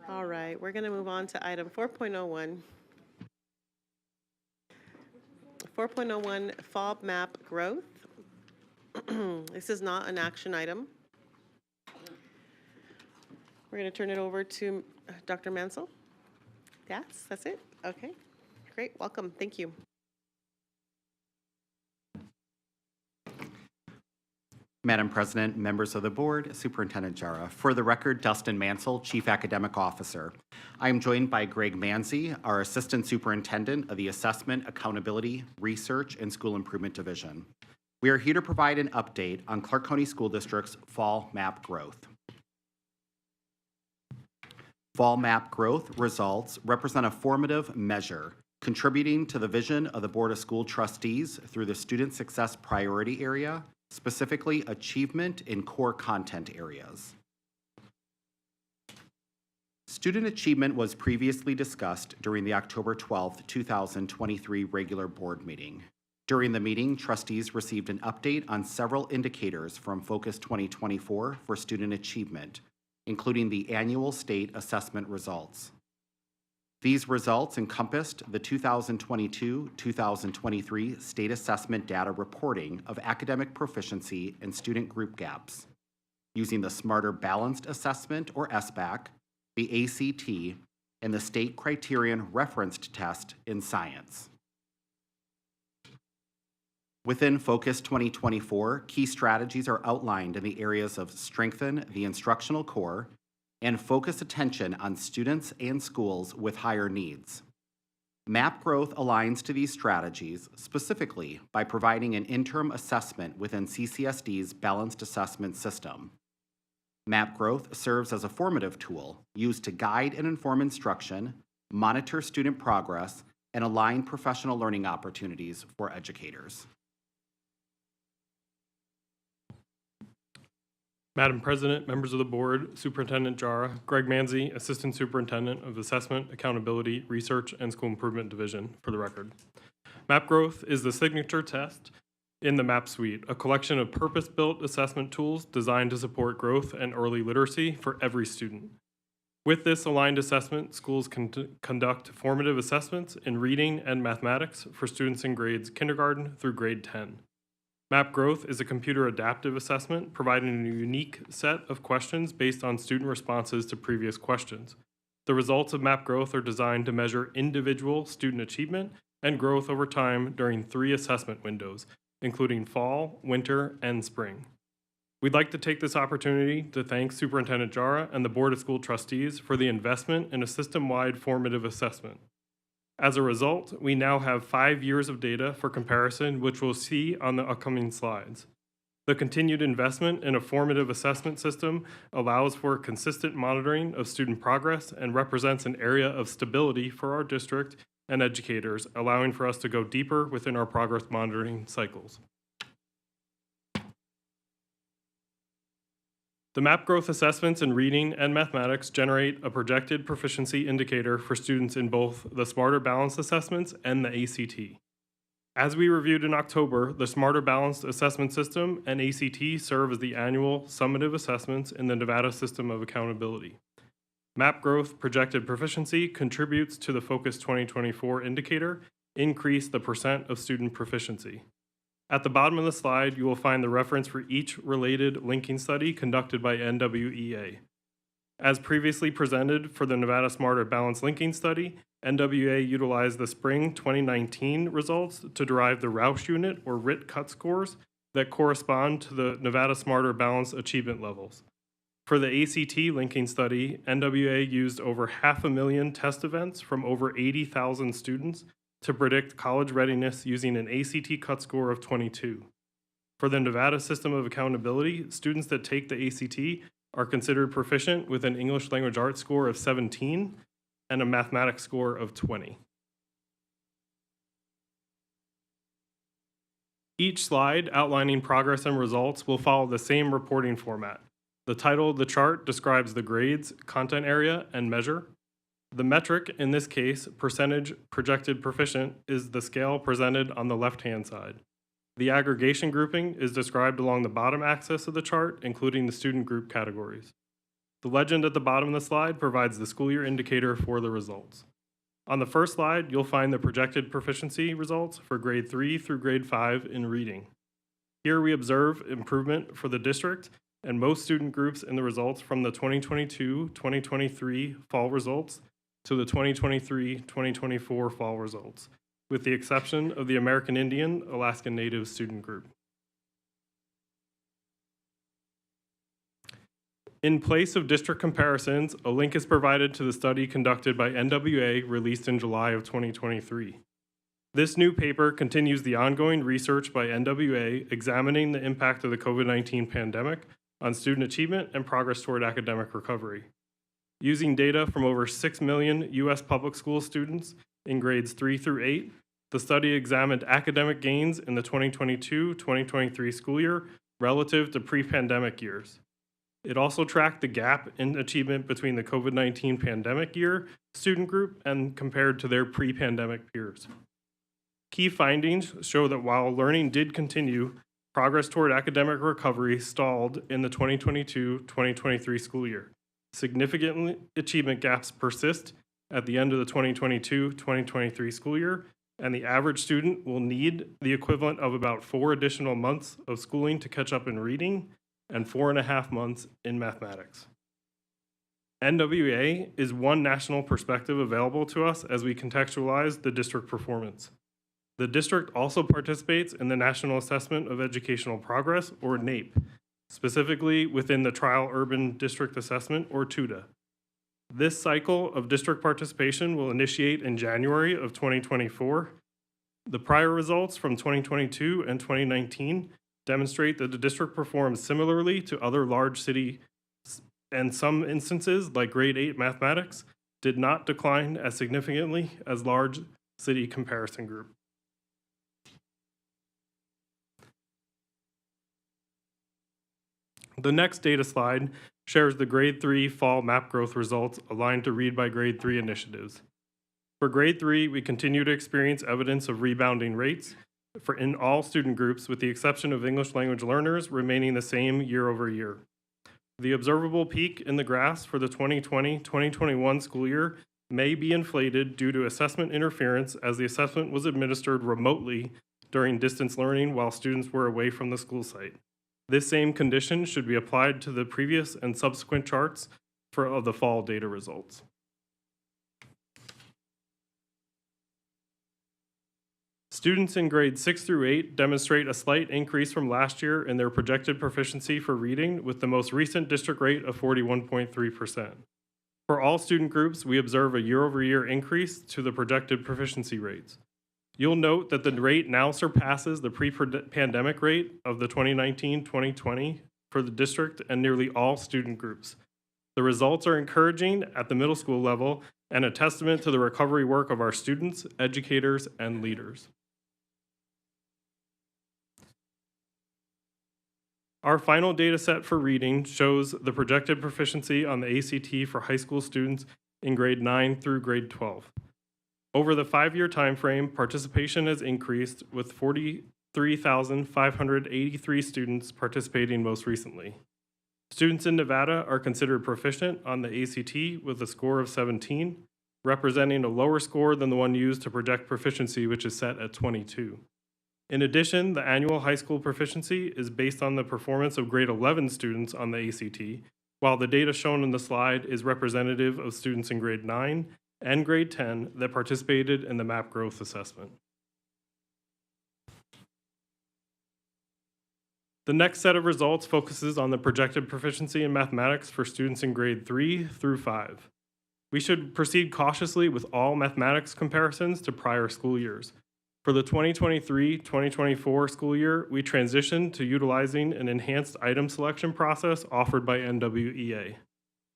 All right, we're going to move on to item 4.01. 4.01, FOB map growth. This is not an action item. We're going to turn it over to Dr. Mansell. Yes, that's it? Okay, great, welcome, thank you. Madam President, members of the board, Superintendent Jara. For the record, Dustin Mansell, Chief Academic Officer. I am joined by Greg Manzi, our Assistant Superintendent of the Assessment, Accountability, Research, and School Improvement Division. We are here to provide an update on Clark County School District's fall map growth. Fall map growth results represent a formative measure contributing to the vision of the Board of School Trustees through the Student Success Priority Area, specifically achievement in core content areas. Student achievement was previously discussed during the October 12, 2023 regular board meeting. During the meeting, trustees received an update on several indicators from Focus 2024 for student achievement, including the annual state assessment results. These results encompassed the 2022-2023 state assessment data reporting of academic proficiency and student group gaps, using the Smarter Balanced Assessment, or SBAC, the ACT, and the State Criterion Referenced Test in Science. Within Focus 2024, key strategies are outlined in the areas of strengthen the instructional core and focus attention on students and schools with higher needs. MAP growth aligns to these strategies specifically by providing an interim assessment within CCSD's balanced assessment system. MAP growth serves as a formative tool used to guide and inform instruction, monitor student progress, and align professional learning opportunities for educators. Madam President, members of the board, Superintendent Jara, Greg Manzi, Assistant Superintendent of Assessment, Accountability, Research, and School Improvement Division, for the record. MAP growth is the signature test in the MAP suite, a collection of purpose-built assessment tools designed to support growth and early literacy for every student. With this aligned assessment, schools can conduct formative assessments in reading and mathematics for students in grades kindergarten through grade 10. MAP growth is a computer adaptive assessment providing a unique set of questions based on student responses to previous questions. The results of MAP growth are designed to measure individual student achievement and growth over time during 3 assessment windows, including fall, winter, and spring. We'd like to take this opportunity to thank Superintendent Jara and the Board of School Trustees for the investment in a system-wide formative assessment. As a result, we now have 5 years of data for comparison, which we'll see on the upcoming slides. The continued investment in a formative assessment system allows for consistent monitoring of student progress and represents an area of stability for our district and educators, allowing for us to go deeper within our progress monitoring cycles. The MAP growth assessments in reading and mathematics generate a projected proficiency indicator for students in both the Smarter Balanced assessments and the ACT. As we reviewed in October, the Smarter Balanced Assessment System and ACT serve as the annual summative assessments in the Nevada System of Accountability. MAP growth projected proficiency contributes to the Focus 2024 indicator, increase the percent of student proficiency. At the bottom of the slide, you will find the reference for each related linking study conducted by NWEA. As previously presented for the Nevada Smarter Balanced Linking Study, NWEA utilized the spring 2019 results to derive the Roush unit or RIT cut scores that correspond to the Nevada Smarter Balanced achievement levels. For the ACT linking study, NWEA used over 500,000 test events from over 80,000 students to predict college readiness using an ACT cut score of 22. For the Nevada System of Accountability, students that take the ACT are considered proficient with an English language arts score of 17 and a mathematics score of 20. Each slide outlining progress and results will follow the same reporting format. The title of the chart describes the grades, content area, and measure. The metric, in this case, percentage projected proficient, is the scale presented on the left-hand side. The aggregation grouping is described along the bottom axis of the chart, including the student group categories. The legend at the bottom of the slide provides the school year indicator for the results. On the first slide, you'll find the projected proficiency results for grade 3 through grade 5 in reading. Here we observe improvement for the district and most student groups in the results from the 2022-2023 fall results to the 2023-2024 fall results, with the exception of the American Indian, Alaskan Native student group. In place of district comparisons, a link is provided to the study conducted by NWA released in July of 2023. This new paper continues the ongoing research by NWA examining the impact of the COVID-19 pandemic on student achievement and progress toward academic recovery. Using data from over 6 million U.S. public school students in grades 3 through 8, the study examined academic gains in the 2022-2023 school year relative to pre-pandemic years. It also tracked the gap in achievement between the COVID-19 pandemic year student group and compared to their pre-pandemic peers. Key findings show that while learning did continue, progress toward academic recovery stalled in the 2022-2023 school year. Significant achievement gaps persist at the end of the 2022-2023 school year, and the average student will need the equivalent of about 4 additional months of schooling to catch up in reading and 4.5 months in mathematics. NWA is one national perspective available to us as we contextualize the district performance. The district also participates in the National Assessment of Educational Progress, or NAEP, specifically within the Trial Urban District Assessment, or TUDA. This cycle of district participation will initiate in January of 2024. The prior results from 2022 and 2019 demonstrate that the district performs similarly to other large city, and some instances, like grade 8 mathematics, did not decline as significantly as large city comparison group. The next data slide shares the grade 3 fall MAP growth results aligned to Read by Grade 3 initiatives. For grade 3, we continue to experience evidence of rebounding rates in all student groups, with the exception of English language learners remaining the same year over year. The observable peak in the graphs for the 2020-2021 school year may be inflated due to assessment interference, as the assessment was administered remotely during distance learning while students were away from the school site. This same condition should be applied to the previous and subsequent charts of the fall data results. Students in grades 6 through 8 demonstrate a slight increase from last year in their projected proficiency for reading, with the most recent district rate of 41.3%. For all student groups, we observe a year-over-year increase to the projected proficiency rates. You'll note that the rate now surpasses the pre-pandemic rate of the 2019-2020 for the district and nearly all student groups. The results are encouraging at the middle school level and a testament to the recovery work of our students, educators, and leaders. Our final data set for reading shows the projected proficiency on the ACT for high school students in grade 9 through grade 12. Over the 5-year time frame, participation has increased with 43,583 students participating most recently. Students in Nevada are considered proficient on the ACT with a score of 17, representing a lower score than the one used to project proficiency, which is set at 22. In addition, the annual high school proficiency is based on the performance of grade 11 students on the ACT, while the data shown in the slide is representative of students in grade 9 and grade 10 that participated in the MAP growth assessment. The next set of results focuses on the projected proficiency in mathematics for students in grade 3 through 5. We should proceed cautiously with all mathematics comparisons to prior school years. For the 2023-2024 school year, we transitioned to utilizing an enhanced item selection process offered by NWEA.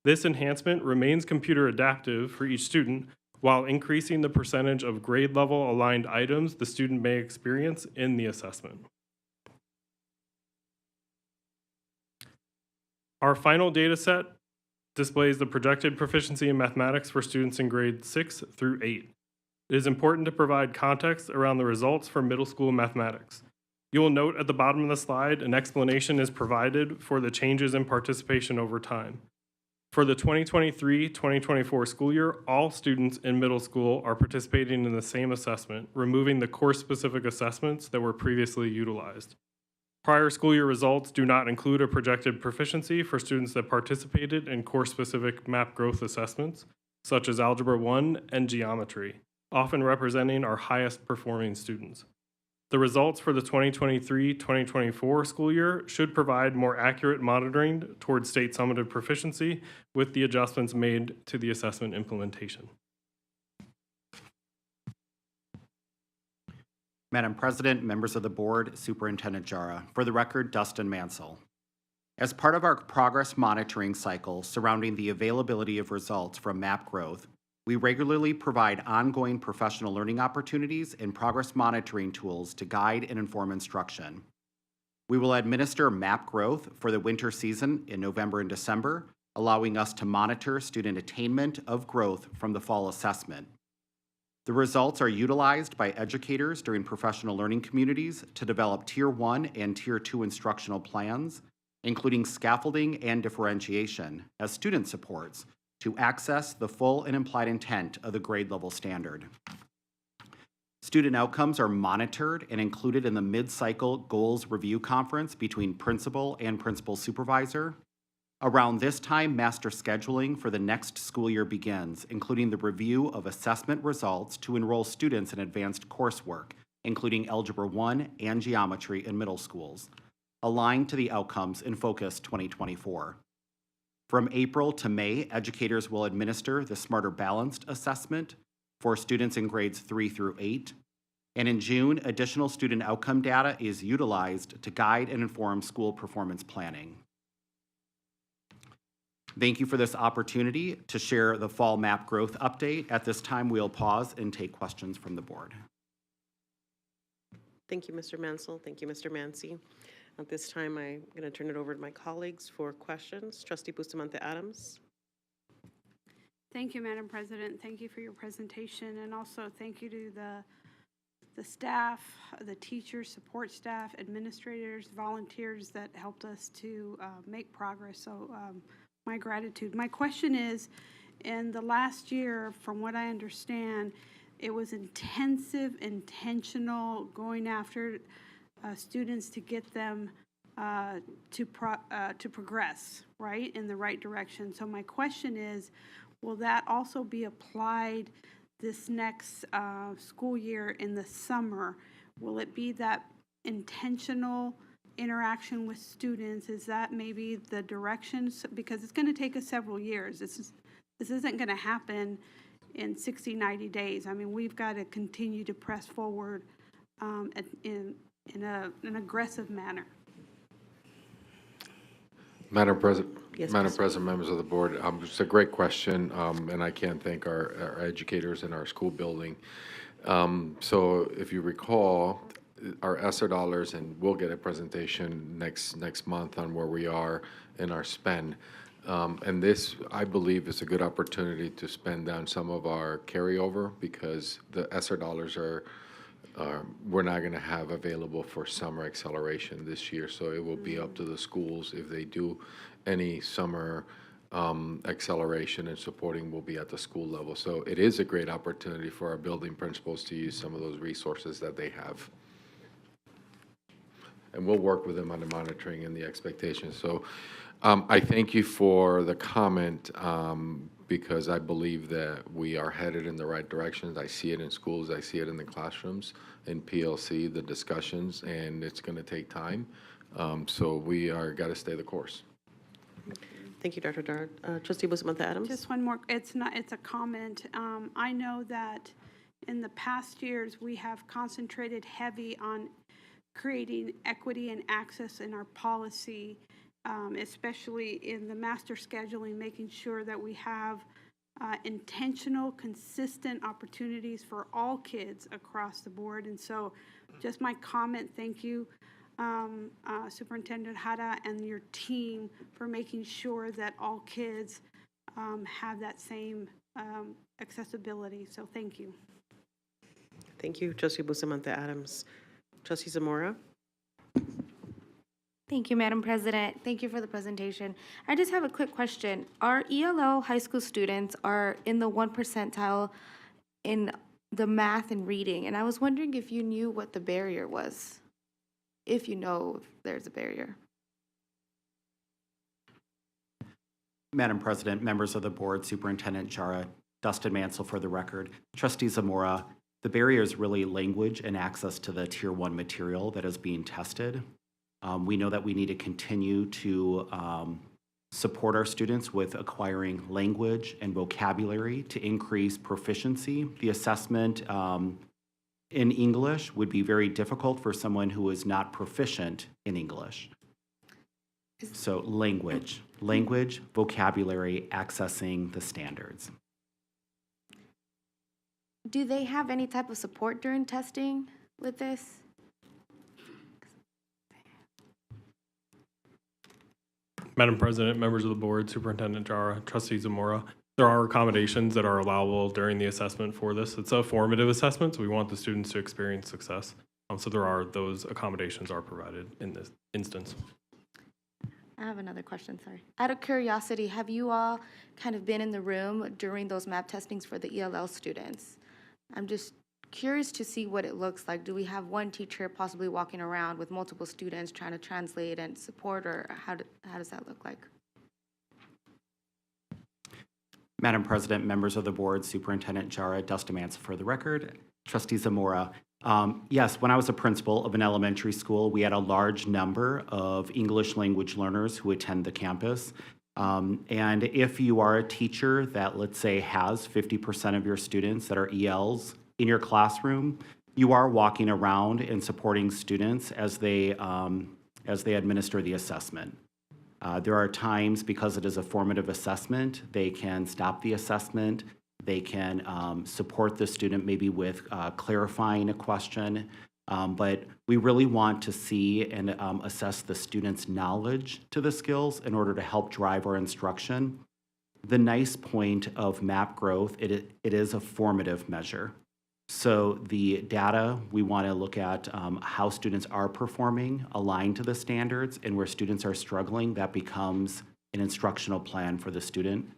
This enhancement remains computer adaptive for each student while increasing the percentage of grade level aligned items the student may experience in the assessment. Our final data set displays the projected proficiency in mathematics for students in grades 6 through 8. It is important to provide context around the results for middle school mathematics. You will note at the bottom of the slide an explanation is provided for the changes in participation over time. For the 2023-2024 school year, all students in middle school are participating in the same assessment, removing the course-specific assessments that were previously utilized. Prior school year results do not include a projected proficiency for students that participated in course-specific MAP growth assessments, such as Algebra 1 and Geometry, often representing our highest performing students. The results for the 2023-2024 school year should provide more accurate monitoring towards state summative proficiency with the adjustments made to the assessment implementation. Madam President, members of the board, Superintendent Jara. For the record, Dustin Mansell. As part of our progress monitoring cycle surrounding the availability of results from MAP growth, we regularly provide ongoing professional learning opportunities and progress monitoring tools to guide and inform instruction. We will administer MAP growth for the winter season in November and December, allowing us to monitor student attainment of growth from the fall assessment. The results are utilized by educators during professional learning communities to develop Tier 1 and Tier 2 instructional plans, including scaffolding and differentiation as student supports to access the full and implied intent of the grade level standard. Student outcomes are monitored and included in the mid-cycle goals review conference between principal and principal supervisor. Around this time, master scheduling for the next school year begins, including the review of assessment results to enroll students in advanced coursework, including Algebra 1 and Geometry in middle schools, aligned to the outcomes in Focus 2024. From April to May, educators will administer the Smarter Balanced assessment for students in grades 3 through 8. And in June, additional student outcome data is utilized to guide and inform school performance planning. Thank you for this opportunity to share the fall MAP growth update. At this time, we'll pause and take questions from the board. Thank you, Mr. Mansell. Thank you, Mr. Mancy. At this time, I'm going to turn it over to my colleagues for questions. Trustee Bustamante Adams. Thank you, Madam President. Thank you for your presentation, and also thank you to the staff, the teachers, support staff, administrators, volunteers that helped us to make progress. So my gratitude. My question is, in the last year, from what I understand, it was intensive, intentional, going after students to get them to progress, right, in the right direction. So my question is, will that also be applied this next school year in the summer? Will it be that intentional interaction with students? Is that maybe the direction? Because it's going to take us several years. This isn't going to happen in 60, 90 days. I mean, we've got to continue to press forward in an aggressive manner. Madam President, Yes, Madam please. President, members of the board, it's a great question, and I can't thank our educators in our school building. So if you recall, our ESSER dollars, and we'll get a presentation next month on where we are in our spend. And this, I believe, is a good opportunity to spend down some of our carryover because the ESSER dollars we're not going to have available for summer acceleration this year. So it will be up to the schools if they do any summer acceleration, and supporting will be at the school level. So it is a great opportunity for our building principals to use some of those resources that they have. And we'll work with them on the monitoring and the expectations. So I thank you for the comment because I believe that we are headed in the right directions. I see it in schools, I see it in the classrooms, in PLC, the discussions, and it's going to take time. So we are got to stay the course. Thank you, Dr. Dart. Trustee Bustamante Adams? Just one more, it's a comment. I know that in the past years, we have concentrated heavy on creating equity and access in our policy, especially in the master scheduling, making sure that we have intentional, consistent opportunities for all kids across the board. And so just my comment, thank you, Superintendent Hara and your team for making sure that all kids have that same accessibility. So thank you. Thank you, Trustee Bustamante Adams. Trustee Zamora? Thank you, Madam President. Thank you for the presentation. I just have a quick question. Our ELL high school students are in the 1 percentile in the math and reading, and I was wondering if you knew what the barrier was, if you know if there's a barrier. Madam President, members of the board, Superintendent Jara, Dustin Mansell for the record. Trustee Zamora, the barrier is really language and access to the Tier 1 material that is being tested. We know that we need to continue to support our students with acquiring language and vocabulary to increase proficiency. The assessment in English would be very difficult for someone who is not proficient in English. So language, vocabulary, accessing the standards. Do they have any type of support during testing with this? Madam President, members of the board, Superintendent Jara, Trustee Zamora, there are accommodations that are allowable during the assessment for this. It's a formative assessment, so we want the students to experience success. So those accommodations are provided in this instance. I have another question, sorry. Out of curiosity, have you all kind of been in the room during those map testings for the ELL students? I'm just curious to see what it looks like. Do we have one teacher possibly walking around with multiple students trying to translate and support, or how does that look like? Madam President, members of the board, Superintendent Jara, Dustin Mansell for the record. Trustee Zamora, yes, when I was a principal of an elementary school, we had a large number of English language learners who attend the campus. And if you are a teacher that, let's say, has 50% of your students that are ELs in your classroom, you are walking around and supporting students as they administer the assessment. There are times, because it is a formative assessment, they can stop the assessment. They can support the student maybe with clarifying a question. But we really want to see and assess the student's knowledge to the skills in order to help drive our instruction. The nice point of MAP growth, it is a formative measure. So the data, we want to look at how students are performing aligned to the standards, and where students are struggling, that becomes an instructional plan for the student.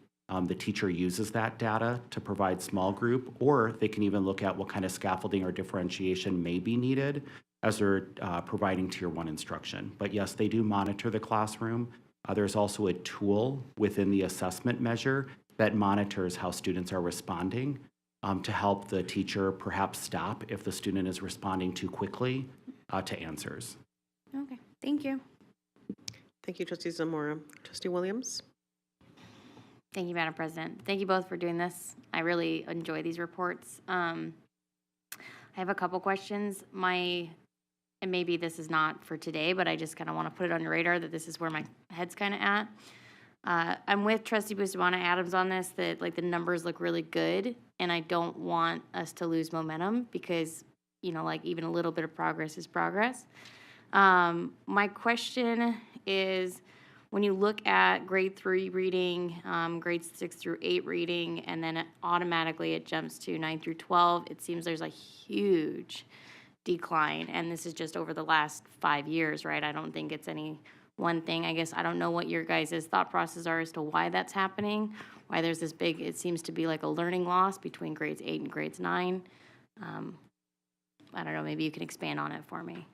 The teacher uses that data to provide small group, or they can even look at what kind of scaffolding or differentiation may be needed as they're providing Tier 1 instruction. But yes, they do monitor the classroom. There's also a tool within the assessment measure that monitors how students are responding to help the teacher perhaps stop if the student is responding too quickly to answers. Okay, thank you. Thank you, Trustee Zamora. Trustee Williams? Thank you, Madam President. Thank you both for doing this. I really enjoy these reports. I have a couple questions. And maybe this is not for today, but I just kind of want to put it on your radar that this is where my head's kind of at. I'm with Trustee Bustamante Adams on this, that like the numbers look really good, and I don't want us to lose momentum because, like even a little bit of progress is progress. My question is, when you look at grade 3 reading, grades 6 through 8 reading, and then automatically it jumps to 9 through 12, it seems there's a huge decline, and this is just over the last 5 years, right? I don't think it's any one thing. I guess I don't know what your guys' thought process are as to why that's happening, why there's this big, it seems to be like a learning loss between grades 8 and grades 9. I don't know, maybe you can expand on it for me.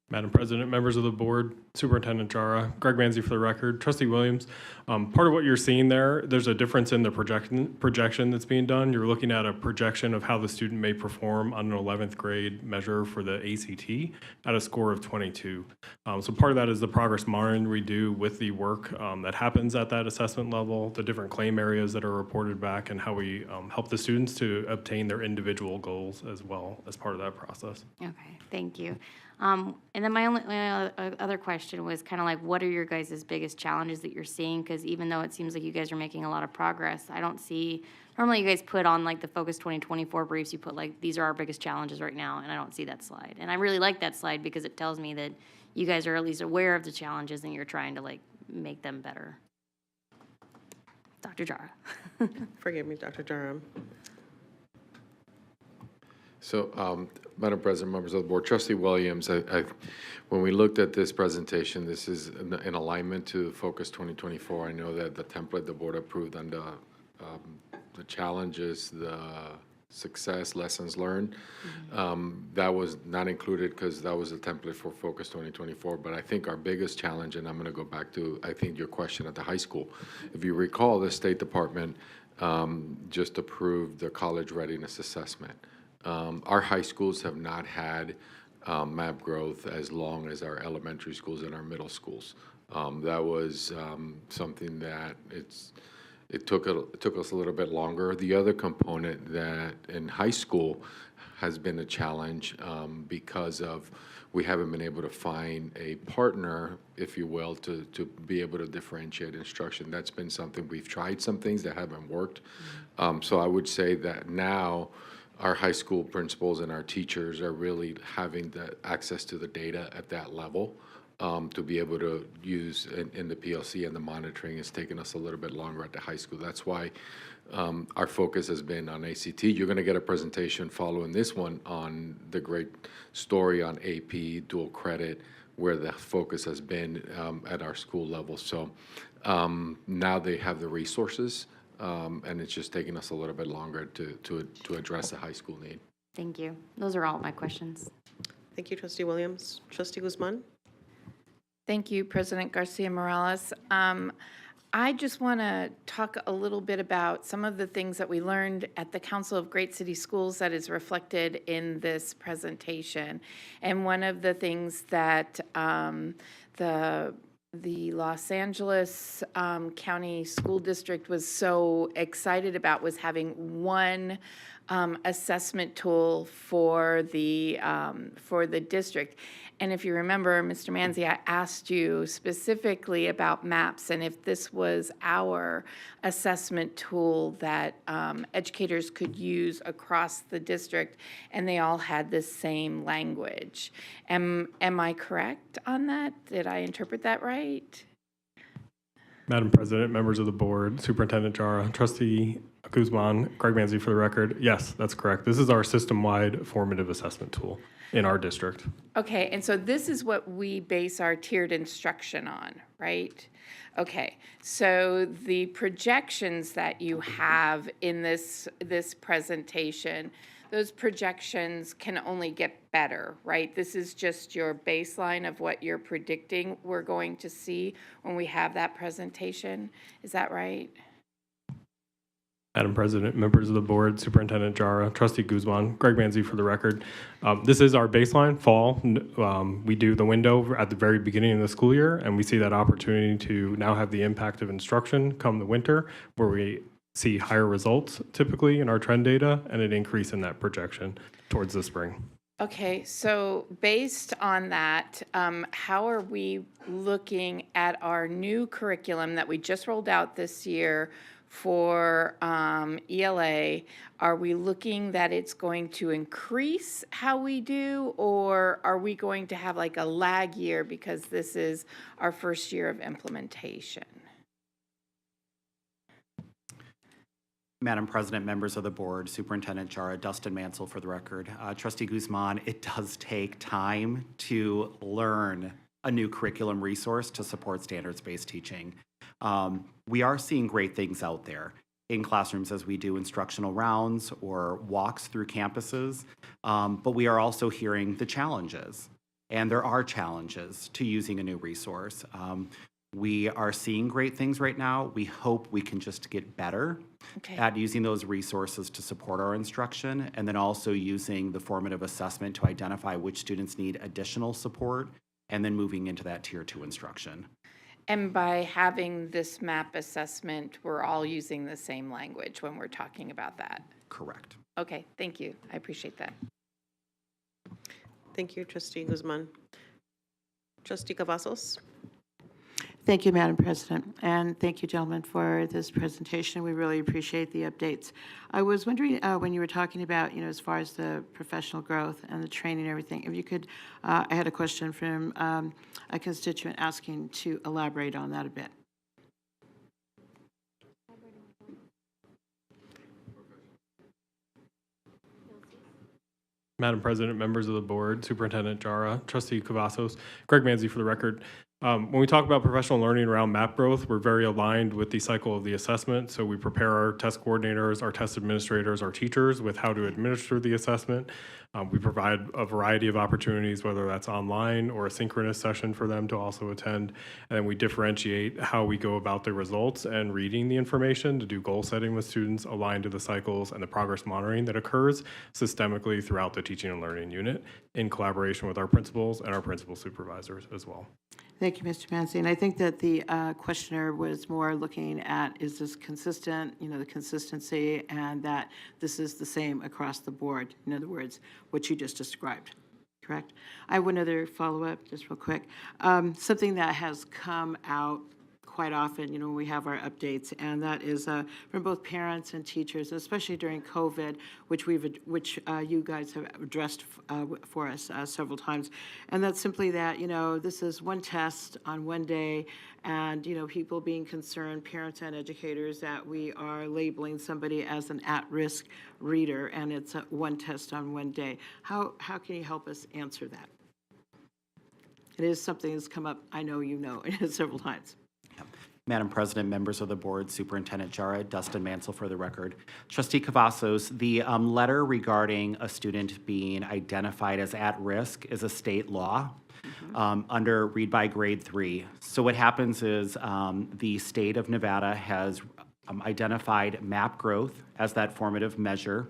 Madam President, members of the board, Superintendent Jara, Greg Manzi for the record, Trustee Williams. Part of what you're seeing there's a difference in the projection that's being done. You're looking at a projection of how the student may perform on an 11th grade measure for the ACT at a score of 22. So part of that is the progress monitoring we do with the work that happens at that assessment level, the different claim areas that are reported back, and how we help the students to obtain their individual goals as well as part of that process. Okay, thank you. And then my other question was kind of like, what are your guys' biggest challenges that you're seeing? Because even though it seems like you guys are making a lot of progress, I don't see, normally you guys put on like the Focus 2024 briefs, you put like, these are our biggest challenges right now, and I don't see that slide. And I really like that slide because it tells me that you guys are at least aware of the challenges and you're trying to like make them better. Dr. Jara. Forgive me, Dr. Durham. So, Madam President, members of the board, Trustee Williams, when we looked at this presentation, this is in alignment to Focus 2024. I know that the template the board approved on the challenges, the success, lessons learned, that was not included because that was a template for Focus 2024. But I think our biggest challenge, and I'm going to go back to, I think, your question at the high school. If you recall, the State Department just approved the college readiness assessment. Our high schools have not had MAP growth as long as our elementary schools and our middle schools. That was something that it took us a little bit longer. The other component that in high school has been a challenge because of we haven't been able to find a partner, if you will, to be able to differentiate instruction. That's been something we've tried some things that haven't worked. So I would say that now our high school principals and our teachers are really having the access to the data at that level to be able to use in the PLC, and the monitoring is taking us a little bit longer at the high school. That's why our focus has been on ACT. You're going to get a presentation following this one on the great story on AP, dual credit, where the focus has been at our school level. So now they have the resources. And it's just taking us a little bit longer to address the high school need. Thank you. Those are all my questions. Thank you, Trustee Williams. Trustee Guzman? Thank you, President Garcia Morales. I just want to talk a little bit about some of the things that we learned at the Council of Great City Schools that is reflected in this presentation. And one of the things that the Los Angeles County School District was so excited about was having one assessment tool for the district. And if you remember, Mr. Manzi, I asked you specifically about MAPS and if this was our assessment tool that educators could use across the district, and they all had the same language. Am I correct on that? Did I interpret that right? Madam President, members of the board, Superintendent Jara, Trustee Guzman, Greg Manzi for the record, yes, that's correct. This is our system-wide formative assessment tool in our district. Okay, and so this is what we base our tiered instruction on, right? Okay, so the projections that you have in this presentation, those projections can only get better, right? This is just your baseline of what you're predicting we're going to see when we have that presentation. Is that right? Madam President, members of the board, Superintendent Jara, Trustee Guzman, Greg Manzi for the record. This is our baseline fall. We do the window at the very beginning of the school year, and we see that opportunity to now have the impact of instruction come the winter, where we see higher results typically in our trend data and an increase in that projection towards the spring. Okay, so based on that, how are we looking at our new curriculum that we just rolled out this year for ELA? Are we looking that it's going to increase how we do, or are we going to have like a lag year because this is our first year of implementation? Madam President, members of the board, Superintendent Jara, Dustin Mansell for the record. Trustee Guzman, it does take time to learn a new curriculum resource to support standards-based teaching. We are seeing great things out there in classrooms as we do instructional rounds or walks through campuses, but we are also hearing the challenges. And there are challenges to using a new resource. We are seeing great things right now. We hope we can just get better at using those resources to support our instruction, and then also using the formative assessment to identify which students need additional support, and then moving into that Tier 2 instruction. And by having this MAP assessment, we're all using the same language when we're talking about that? Correct. Okay, thank you. I appreciate that. Thank you, Trustee Guzman. Trustee Cavazos. Thank you, Madam President, and thank you, gentlemen, for this presentation. We really appreciate the updates. I was wondering, when you were talking about, as far as the professional growth and the training and everything, if you could, I had a question from a constituent asking to elaborate on that a bit. Madam President, members of the board, Superintendent Jara, Trustee Cavazos, Greg Manzi for the record. When we talk about professional learning around MAP growth, we're very aligned with the cycle of the assessment. So we prepare our test coordinators, our test administrators, our teachers with how to administer the assessment. We provide a variety of opportunities, whether that's online or a synchronous session for them to also attend. And then we differentiate how we go about the results and reading the information to do goal setting with students aligned to the cycles and the progress monitoring that occurs systemically throughout the teaching and learning unit in collaboration with our principals and our principal supervisors as well. Thank you, Mr. Manzi. And I think that the questioner was more looking at, is this consistent, the consistency, and that this is the same across the board. In other words, what you just described, correct? I have one other follow-up, just real quick. Something that has come out quite often, when we have our updates, and that is from both parents and teachers, especially during COVID, which you guys have addressed for us several times. And that's simply that, this is one test on one day, and, people being concerned, parents and educators, that we are labeling somebody as an at-risk reader, and it's one test on one day. How can you help us answer that? It is something that's come up, I know several times. Madam President, members of the board, Superintendent Jara, Dustin Mansell for the record. Trustee Cavazos, the letter regarding a student being identified as at risk is a state law under Read by Grade 3. So what happens is the state of Nevada has identified MAP growth as that formative measure.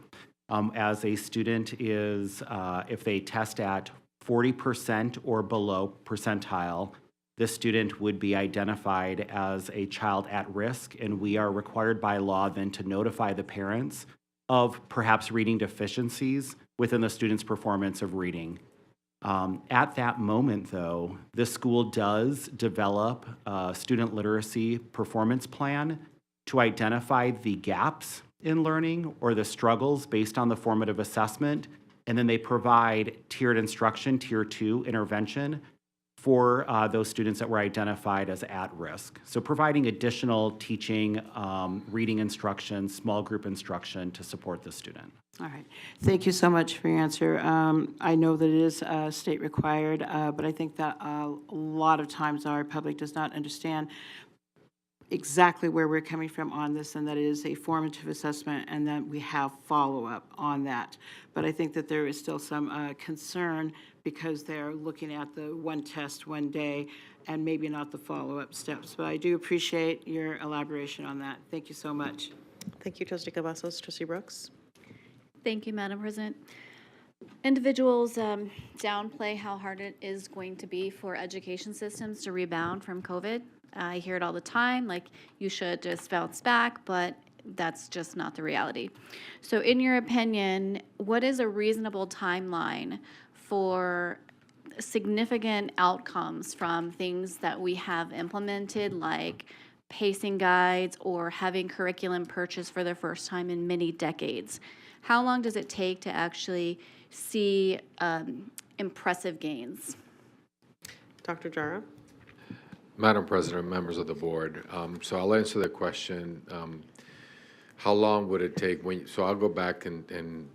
As a student is, if they test at 40% or below percentile, this student would be identified as a child at risk, and we are required by law then to notify the parents of perhaps reading deficiencies within the student's performance of reading. At that moment, though, the school does develop a student literacy performance plan to identify the gaps in learning or the struggles based on the formative assessment, and then they provide tiered instruction, Tier 2 intervention, for those students that were identified as at risk. So providing additional teaching, reading instruction, small group instruction to support the student. All right. Thank you so much for your answer. I know that it is state required, but I think that a lot of times our public does not understand exactly where we're coming from on this, and that it is a formative assessment and that we have follow-up on that. But I think that there is still some concern because they're looking at the one test, one day, and maybe not the follow-up steps. But I do appreciate your elaboration on that. Thank you so much. Thank you, Trustee Cavazos. Trustee Brooks. Thank you, Madam President. Individuals downplay how hard it is going to be for education systems to rebound from COVID. I hear it all the time, like you should just bounce back, but that's just not the reality. So in your opinion, what is a reasonable timeline for significant outcomes from things that we have implemented, like pacing guides or having curriculum purchased for the first time in many decades. How long does it take to actually see impressive gains? Dr. Jara? Madam President, members of the board, so I'll answer the question. How long would it take so I'll go back and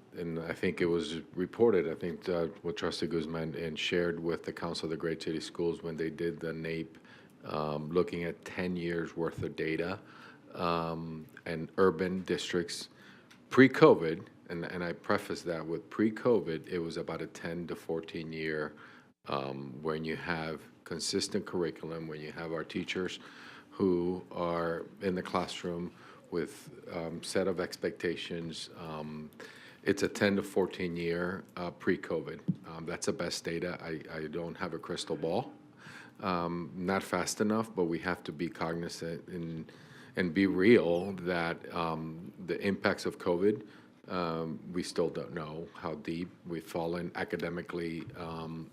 I think it was reported, I think what Trustee Guzman and shared with the Council of the Great City Schools when they did the NAEP, looking at 10 years worth of data and urban districts pre-COVID, and I preface that with pre-COVID, it was about a 10 to 14 year when you have consistent curriculum, when you have our teachers who are in the classroom with set of expectations. It's a 10 to 14 year pre-COVID. That's the best data. I don't have a crystal ball. Not fast enough, but we have to be cognizant and be real that the impacts of COVID, we still don't know how deep we've fallen academically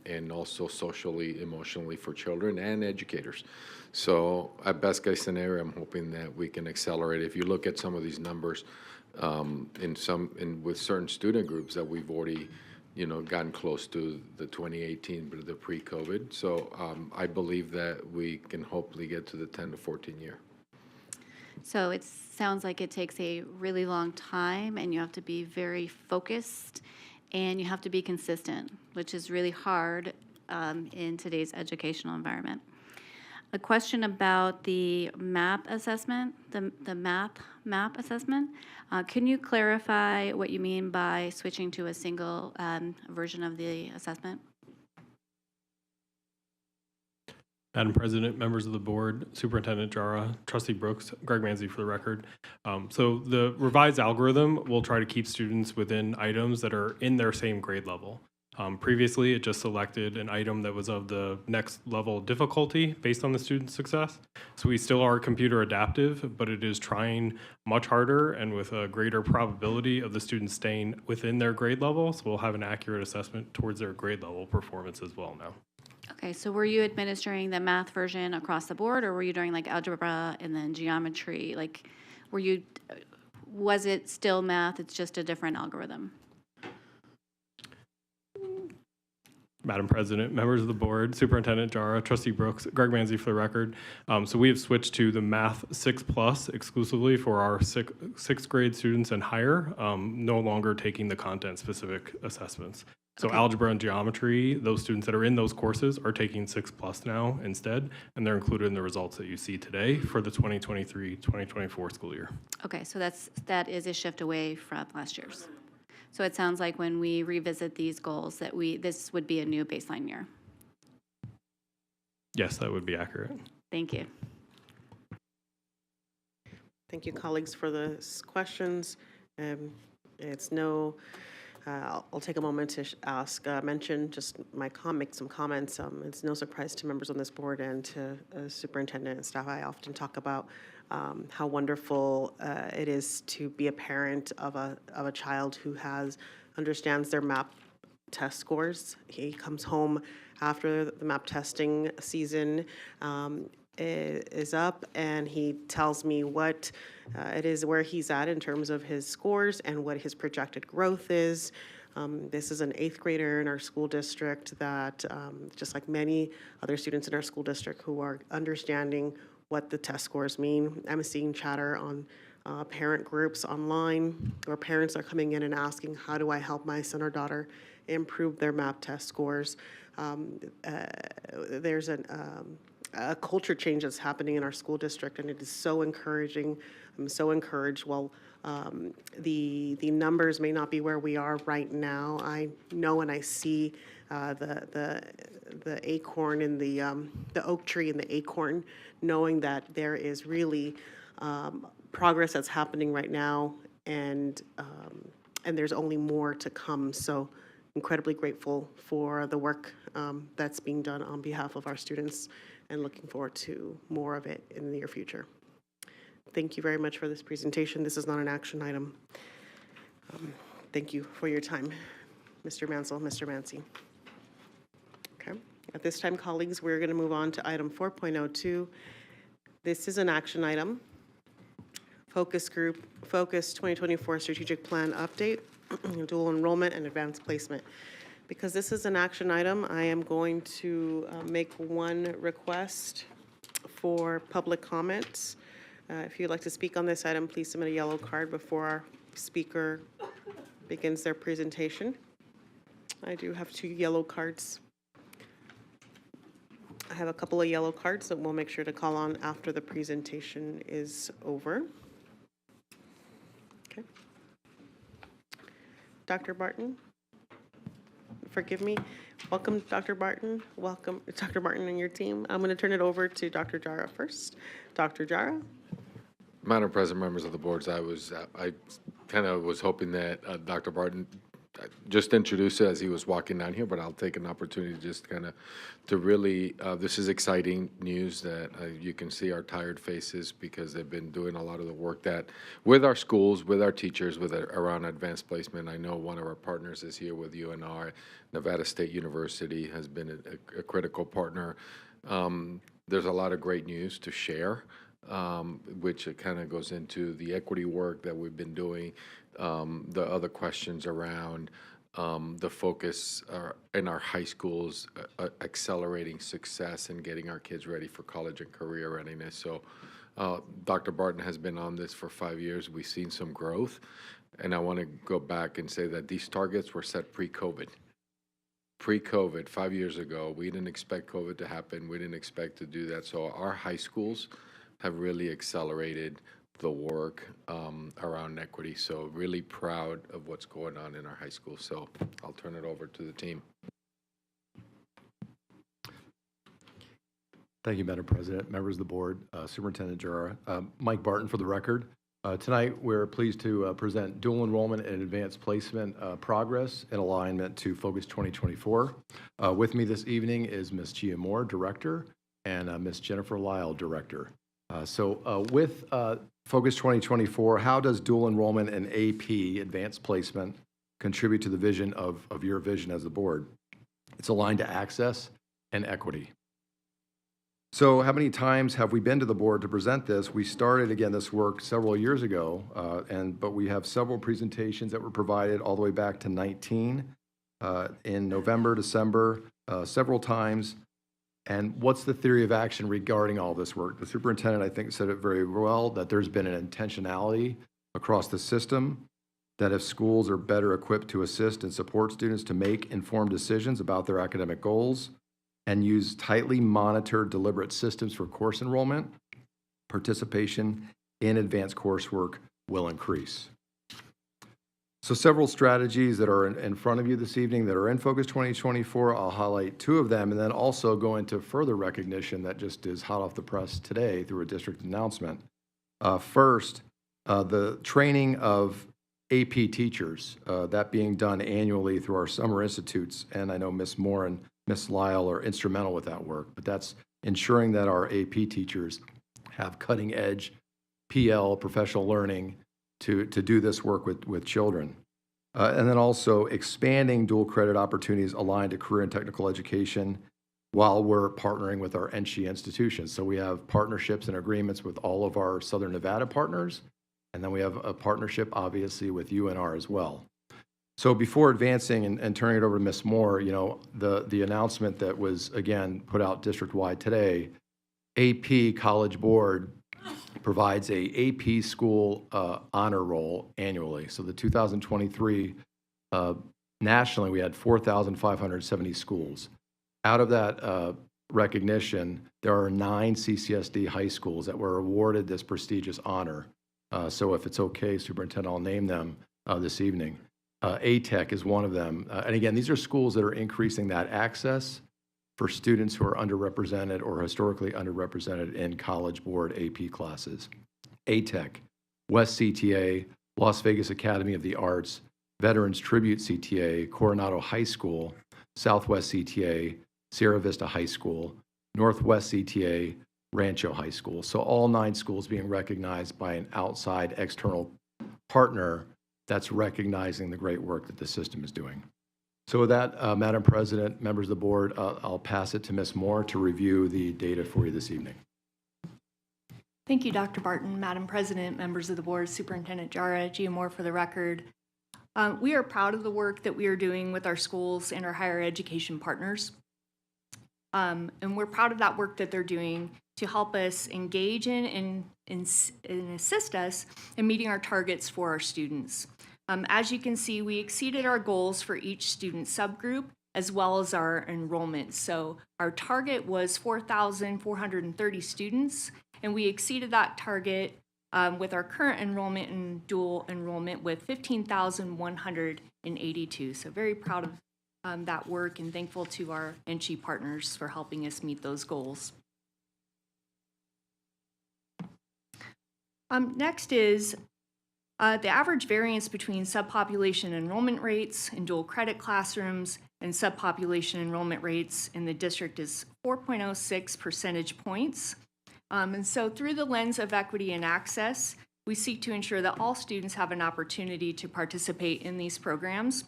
and also socially, emotionally for children and educators. So at best case scenario, I'm hoping that we can accelerate. If you look at some of these numbers with certain student groups that we've already gotten close to the 2018, but the pre-COVID. So I believe that we can hopefully get to the 10 to 14 year. So it sounds like it takes a really long time, and you have to be very focused, and you have to be consistent, which is really hard in today's educational environment. A question about the MAP assessment, the MAP assessment. Can you clarify what you mean by switching to a single version of the assessment? Madam President, members of the board, Superintendent Jara, Trustee Brooks, Greg Manzi for the record. So the revised algorithm will try to keep students within items that are in their same grade level. Previously, it just selected an item that was of the next level of difficulty based on the student's success. So we still are computer adaptive, but it is trying much harder and with a greater probability of the students staying within their grade level. So we'll have an accurate assessment towards their grade level performance as well now. Okay, so were you administering the math version across the board, or were you doing like algebra and then geometry? Like, was it still math, it's just a different algorithm? Madam President, members of the board, Superintendent Jara, Trustee Brooks, Greg Manzi for the record. So we have switched to the Math 6+ exclusively for our sixth grade students and higher, no longer taking the content-specific assessments. So algebra and geometry, those students that are in those courses are taking 6+ now instead, and they're included in the results that you see today for the 2023-2024 school year. Okay, so that is a shift away from last year's. So it sounds like when we revisit these goals that this would be a new baseline year. Yes, that would be accurate. Thank you. Thank you, colleagues, for the questions. I'll take a moment to mention just make some comments. It's no surprise to members on this board and to superintendent and staff. I often talk about how wonderful it is to be a parent of a child who understands their MAP test scores. He comes home after the MAP testing season is up, and he tells me what it is, where he's at in terms of his scores and what his projected growth is. This is an 8th grader in our school district that, just like many other students in our school district who are understanding what the test scores mean. I'm seeing chatter on parent groups online where parents are coming in and asking, how do I help my son or daughter improve their MAP test scores? There's a culture change that's happening in our school district, and it is so encouraging. I'm so encouraged. While the numbers may not be where we are right now, I know and I see the acorn and the oak tree and the acorn, knowing that there is really progress that's happening right now, and there's only more to come. So incredibly grateful for the work that's being done on behalf of our students, and looking forward to more of it in the near future. Thank you very much for this presentation. This is not an action item. Thank you for your time, Mr. Mansell, Mr. Manzi. Okay. At this time, colleagues, we're going to move on to item 4.02. This is an action item. Focus Group, Focus 2024 Strategic Plan Update, Dual Enrollment and Advanced Placement. Because this is an action item, I am going to make one request for public comments. If you'd like to speak on this item, please submit a yellow card before our speaker begins their presentation. I do have 2 yellow cards. I have a couple of yellow cards that we'll make sure to call on after the presentation is over. Okay. Dr. Barton, forgive me. Welcome, Dr. Barton. Welcome, Dr. Barton and your team. I'm going to turn it over to Dr. Jara first. Dr. Jara. Madam President, members of the boards, I kind of was hoping that Dr. Barton just introduced it as he was walking down here, but I'll take an opportunity just kind of to really, this is exciting news that you can see our tired faces because they've been doing a lot of the work that with our schools, with our teachers, around advanced placement. I know one of our partners is here with UNR. Nevada State University has been a critical partner. There's a lot of great news to share. Which kind of goes into the equity work that we've been doing, the other questions around the focus in our high schools, accelerating success and getting our kids ready for college and career readiness. So Dr. Barton has been on this for 5 years. We've seen some growth, and I want to go back and say that these targets were set pre-COVID. Pre-COVID, 5 years ago, we didn't expect COVID to happen. We didn't expect to do that. So our high schools have really accelerated the work around equity. So really proud of what's going on in our high school. So I'll turn it over to the team. Thank you, Madam President, members of the board, Superintendent Jara. Mike Barton for the record. Tonight, we're pleased to present dual enrollment and advanced placement progress and alignment to Focus 2024. With me this evening is Ms. Chia Moore, Director, and Ms. Jennifer Lyle, Director. With Focus 2024, how does dual enrollment and AP, advanced placement, contribute to the vision of your vision as the board? It's aligned to access and equity. So how many times have we been to the board to present this? We started, again, this work several years ago, but we have several presentations that were provided all the way back to 19 in November, December, several times. And what's the theory of action regarding all this work? The superintendent, I think, said it very well, that there's been an intentionality across the system, that if schools are better equipped to assist and support students to make informed decisions about their academic goals and use tightly monitored, deliberate systems for course enrollment, participation in advanced coursework will increase. So several strategies that are in front of you this evening that are in Focus 2024. I'll highlight 2 of them and then also go into further recognition that just is hot off the press today through a district announcement. First, the training of AP teachers, that being done annually through our summer institutes. And I know Ms. Moore and Ms. Lyle are instrumental with that work, but that's ensuring that our AP teachers have cutting edge PL, professional learning, to do this work with children. And then also expanding dual credit opportunities aligned to career and technical education while we're partnering with our NSHE institutions. So we have partnerships and agreements with all of our Southern Nevada partners, and then we have a partnership, obviously, with UNR as well. So before advancing and turning it over to Ms. Moore, you know, the announcement that was, again, put out district-wide today, AP College Board provides a AP school honor roll annually. So the 2023, nationally, we had 4,570 schools. Out of that recognition, there are 9 CCSD high schools that were awarded this prestigious honor. So if it's okay, Superintendent, I'll name them this evening. ATEC is one of them. And again, these are schools that are increasing that access for students who are underrepresented or historically underrepresented in College Board AP classes. ATEC, West CTA, Las Vegas Academy of the Arts, Veterans Tribute CTA, Coronado High School, Southwest CTA, Sierra Vista High School, Northwest CTA, Rancho High School. So all 9 schools being recognized by an outside external partner that's recognizing the great work that the system is doing. So with that, Madam President, members of the board, I'll pass it to Ms. Moore to review the data for you this evening. Thank you, Dr. Barton, Madam President, members of the board, Superintendent Jara, Gia Moore for the record. We are proud of the work that we are doing with our schools and our higher education partners. And we're proud of that work that they're doing to help us engage in and assist us in meeting our targets for our students. As you can see, we exceeded our goals for each student subgroup as well as our enrollment. So our target was 4,430 students, and we exceeded that target with our current enrollment and dual enrollment with 15,182. So very proud of that work and thankful to our NCHE partners for helping us meet those goals. Next is the average variance between subpopulation enrollment rates in dual credit classrooms and subpopulation enrollment rates in the district is 4.06 percentage points. And so through the lens of equity and access, we seek to ensure that all students have an opportunity to participate in these programs,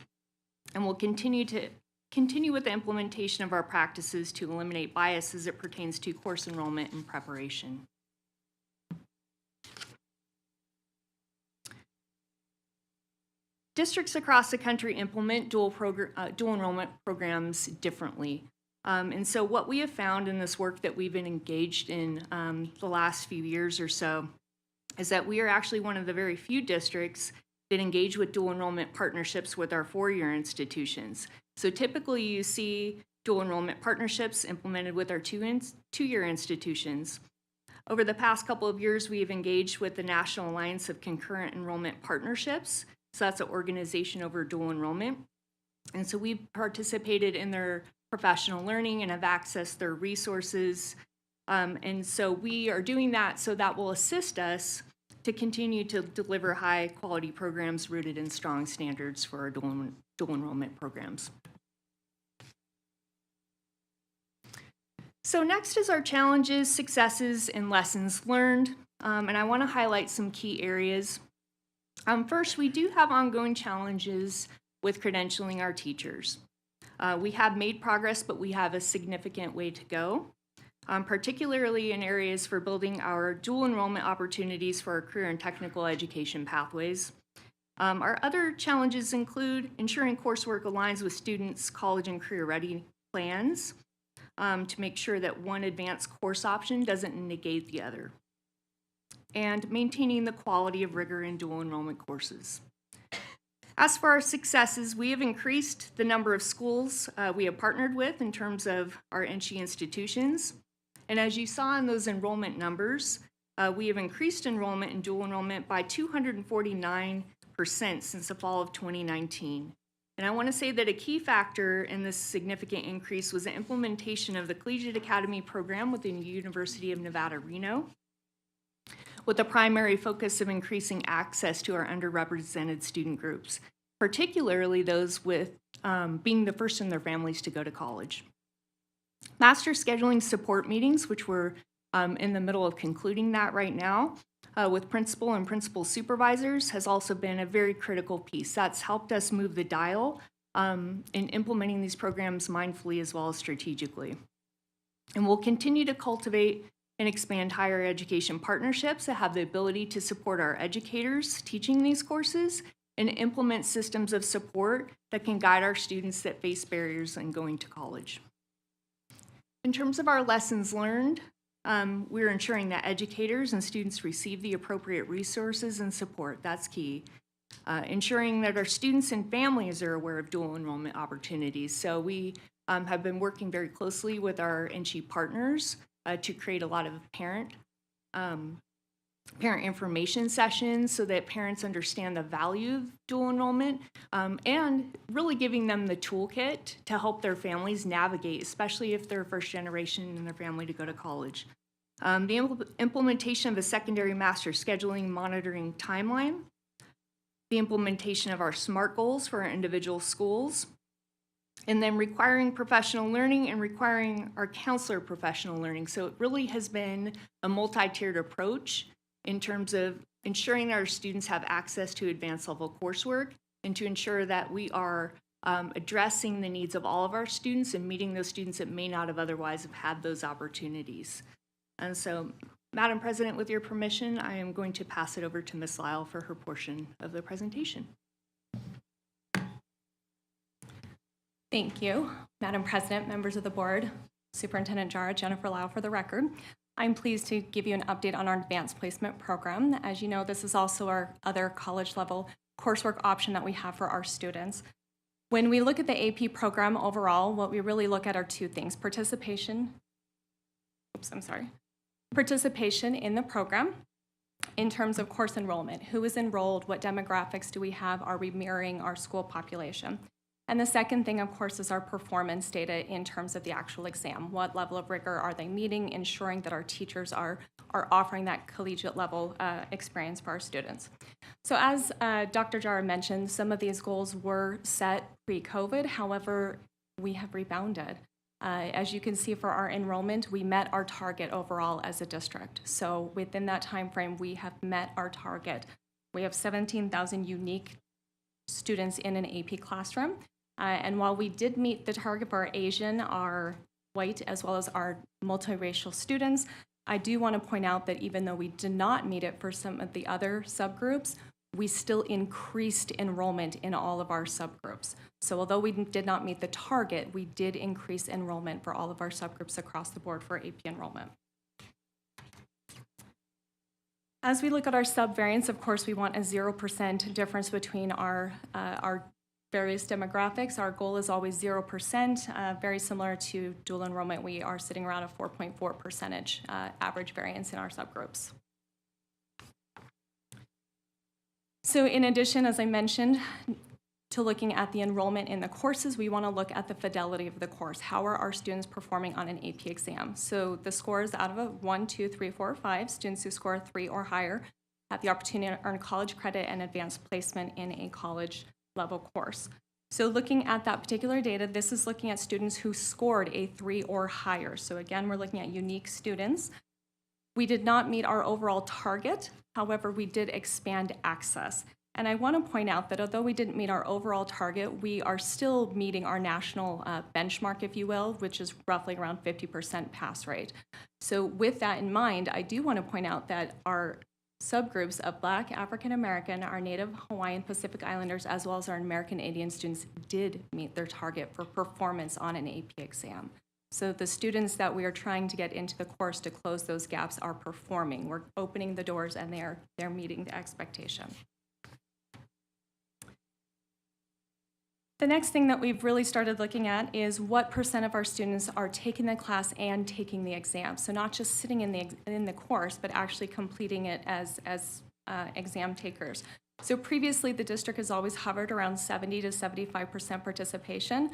and we'll continue with the implementation of our practices to eliminate bias as it pertains to course enrollment and preparation. Districts across the country implement dual enrollment programs differently. And so what we have found in this work that we've been engaged in the last few years or so is that we are actually one of the very few districts that engage with dual enrollment partnerships with our four-year institutions. So typically you see dual enrollment partnerships implemented with our two-year institutions. Over the past couple of years, we have engaged with the National Alliance of Concurrent Enrollment Partnerships. So that's an organization over dual enrollment. And so we've participated in their professional learning and have accessed their resources. And so we are doing that so that will assist us to continue to deliver high quality programs rooted in strong standards for our dual enrollment programs. So next is our challenges, successes, and lessons learned. And I want to highlight some key areas. First, we do have ongoing challenges with credentialing our teachers. We have made progress, but we have a significant way to go, particularly in areas for building our dual enrollment opportunities for our career and technical education pathways. Our other challenges include ensuring coursework aligns with students' college and career ready plans to make sure that one advanced course option doesn't negate the other, and maintaining the quality of rigor in dual enrollment courses. As for our successes, we have increased the number of schools we have partnered with in terms of our NCHE institutions. And as you saw in those enrollment numbers, we have increased enrollment in dual enrollment by 249% since the fall of 2019. And I want to say that a key factor in this significant increase was the implementation of the Collegiate Academy program within the University of Nevada, Reno, with a primary focus of increasing access to our underrepresented student groups, particularly those with being the first in their families to go to college. Master scheduling support meetings, which we're in the middle of concluding that right now, with principal and principal supervisors has also been a very critical piece. That's helped us move the dial in implementing these programs mindfully as well as strategically. And we'll continue to cultivate and expand higher education partnerships that have the ability to support our educators teaching these courses and implement systems of support that can guide our students that face barriers in going to college. In terms of our lessons learned, we're ensuring that educators and students receive the appropriate resources and support. That's key. Ensuring that our students and families are aware of dual enrollment opportunities. So we have been working very closely with our NCHE partners to create a lot of parent information sessions so that parents understand the value of dual enrollment and really giving them the toolkit to help their families navigate, especially if they're first generation in their family to go to college. The implementation of a secondary master scheduling monitoring timeline, the implementation of our SMART goals for our individual schools, and then requiring professional learning and requiring our counselor professional learning. So it really has been a multi-tiered approach in terms of ensuring that our students have access to advanced level coursework and to ensure that we are addressing the needs of all of our students and meeting those students that may not have otherwise have had those opportunities. And so, Madam President, with your permission, I am going to pass it over to Ms. Lyle for her portion of the presentation. Thank you, Madam President, members of the board, Superintendent Jara, Jennifer Lau for the record. I'm pleased to give you an update on our advanced placement program. As you know, this is also our other college level coursework option that we have for our students. When we look at the AP program overall, what we really look at are two things: participation in the program in terms of course enrollment. Who is enrolled? What demographics do we have? Are we mirroring our school population? And the second thing, of course, is our performance data in terms of the actual exam. What level of rigor are they meeting, ensuring that our teachers are offering that collegiate level experience for our students. So as Dr. Jara mentioned, some of these goals were set pre-COVID. However, we have rebounded. As you can see for our enrollment, we met our target overall as a district. So within that time frame, we have met our target. We have 17,000 unique students in an AP classroom. And while we did meet the target for our Asian, our white, as well as our multiracial students, I do want to point out that even though we did not meet it for some of the other subgroups, we still increased enrollment in all of our subgroups. So although we did not meet the target, we did increase enrollment for all of our subgroups across the board for AP enrollment. As we look at our subvariants, of course, we want a 0% difference between our various demographics. Our goal is always 0%, very similar to dual enrollment. We are sitting around a 4.4% average variance in our subgroups. So in addition, as I mentioned, to looking at the enrollment in the courses, we want to look at the fidelity of the course. How are our students performing on an AP exam? So the scores out of a 1, 2, 3, 4, 5, students who score 3 or higher have the opportunity to earn college credit and advanced placement in a college level course. So looking at that particular data, this is looking at students who scored a 3 or higher. So again, we're looking at unique students. We did not meet our overall target. However, we did expand access. And I want to point out that although we didn't meet our overall target, we are still meeting our national benchmark, if you will, which is roughly around 50% pass rate. So with that in mind, I do want to point out that our subgroups of Black, African American, our Native Hawaiian, Pacific Islanders, as well as our American Indian students did meet their target for performance on an AP exam. So the students that we are trying to get into the course to close those gaps are performing. We're opening the doors and they're meeting the expectation. The next thing that we've really started looking at is what % of our students are taking the class and taking the exam. So not just sitting in the course, but actually completing it as exam takers. So previously, the district has always hovered around 70 to 75% participation.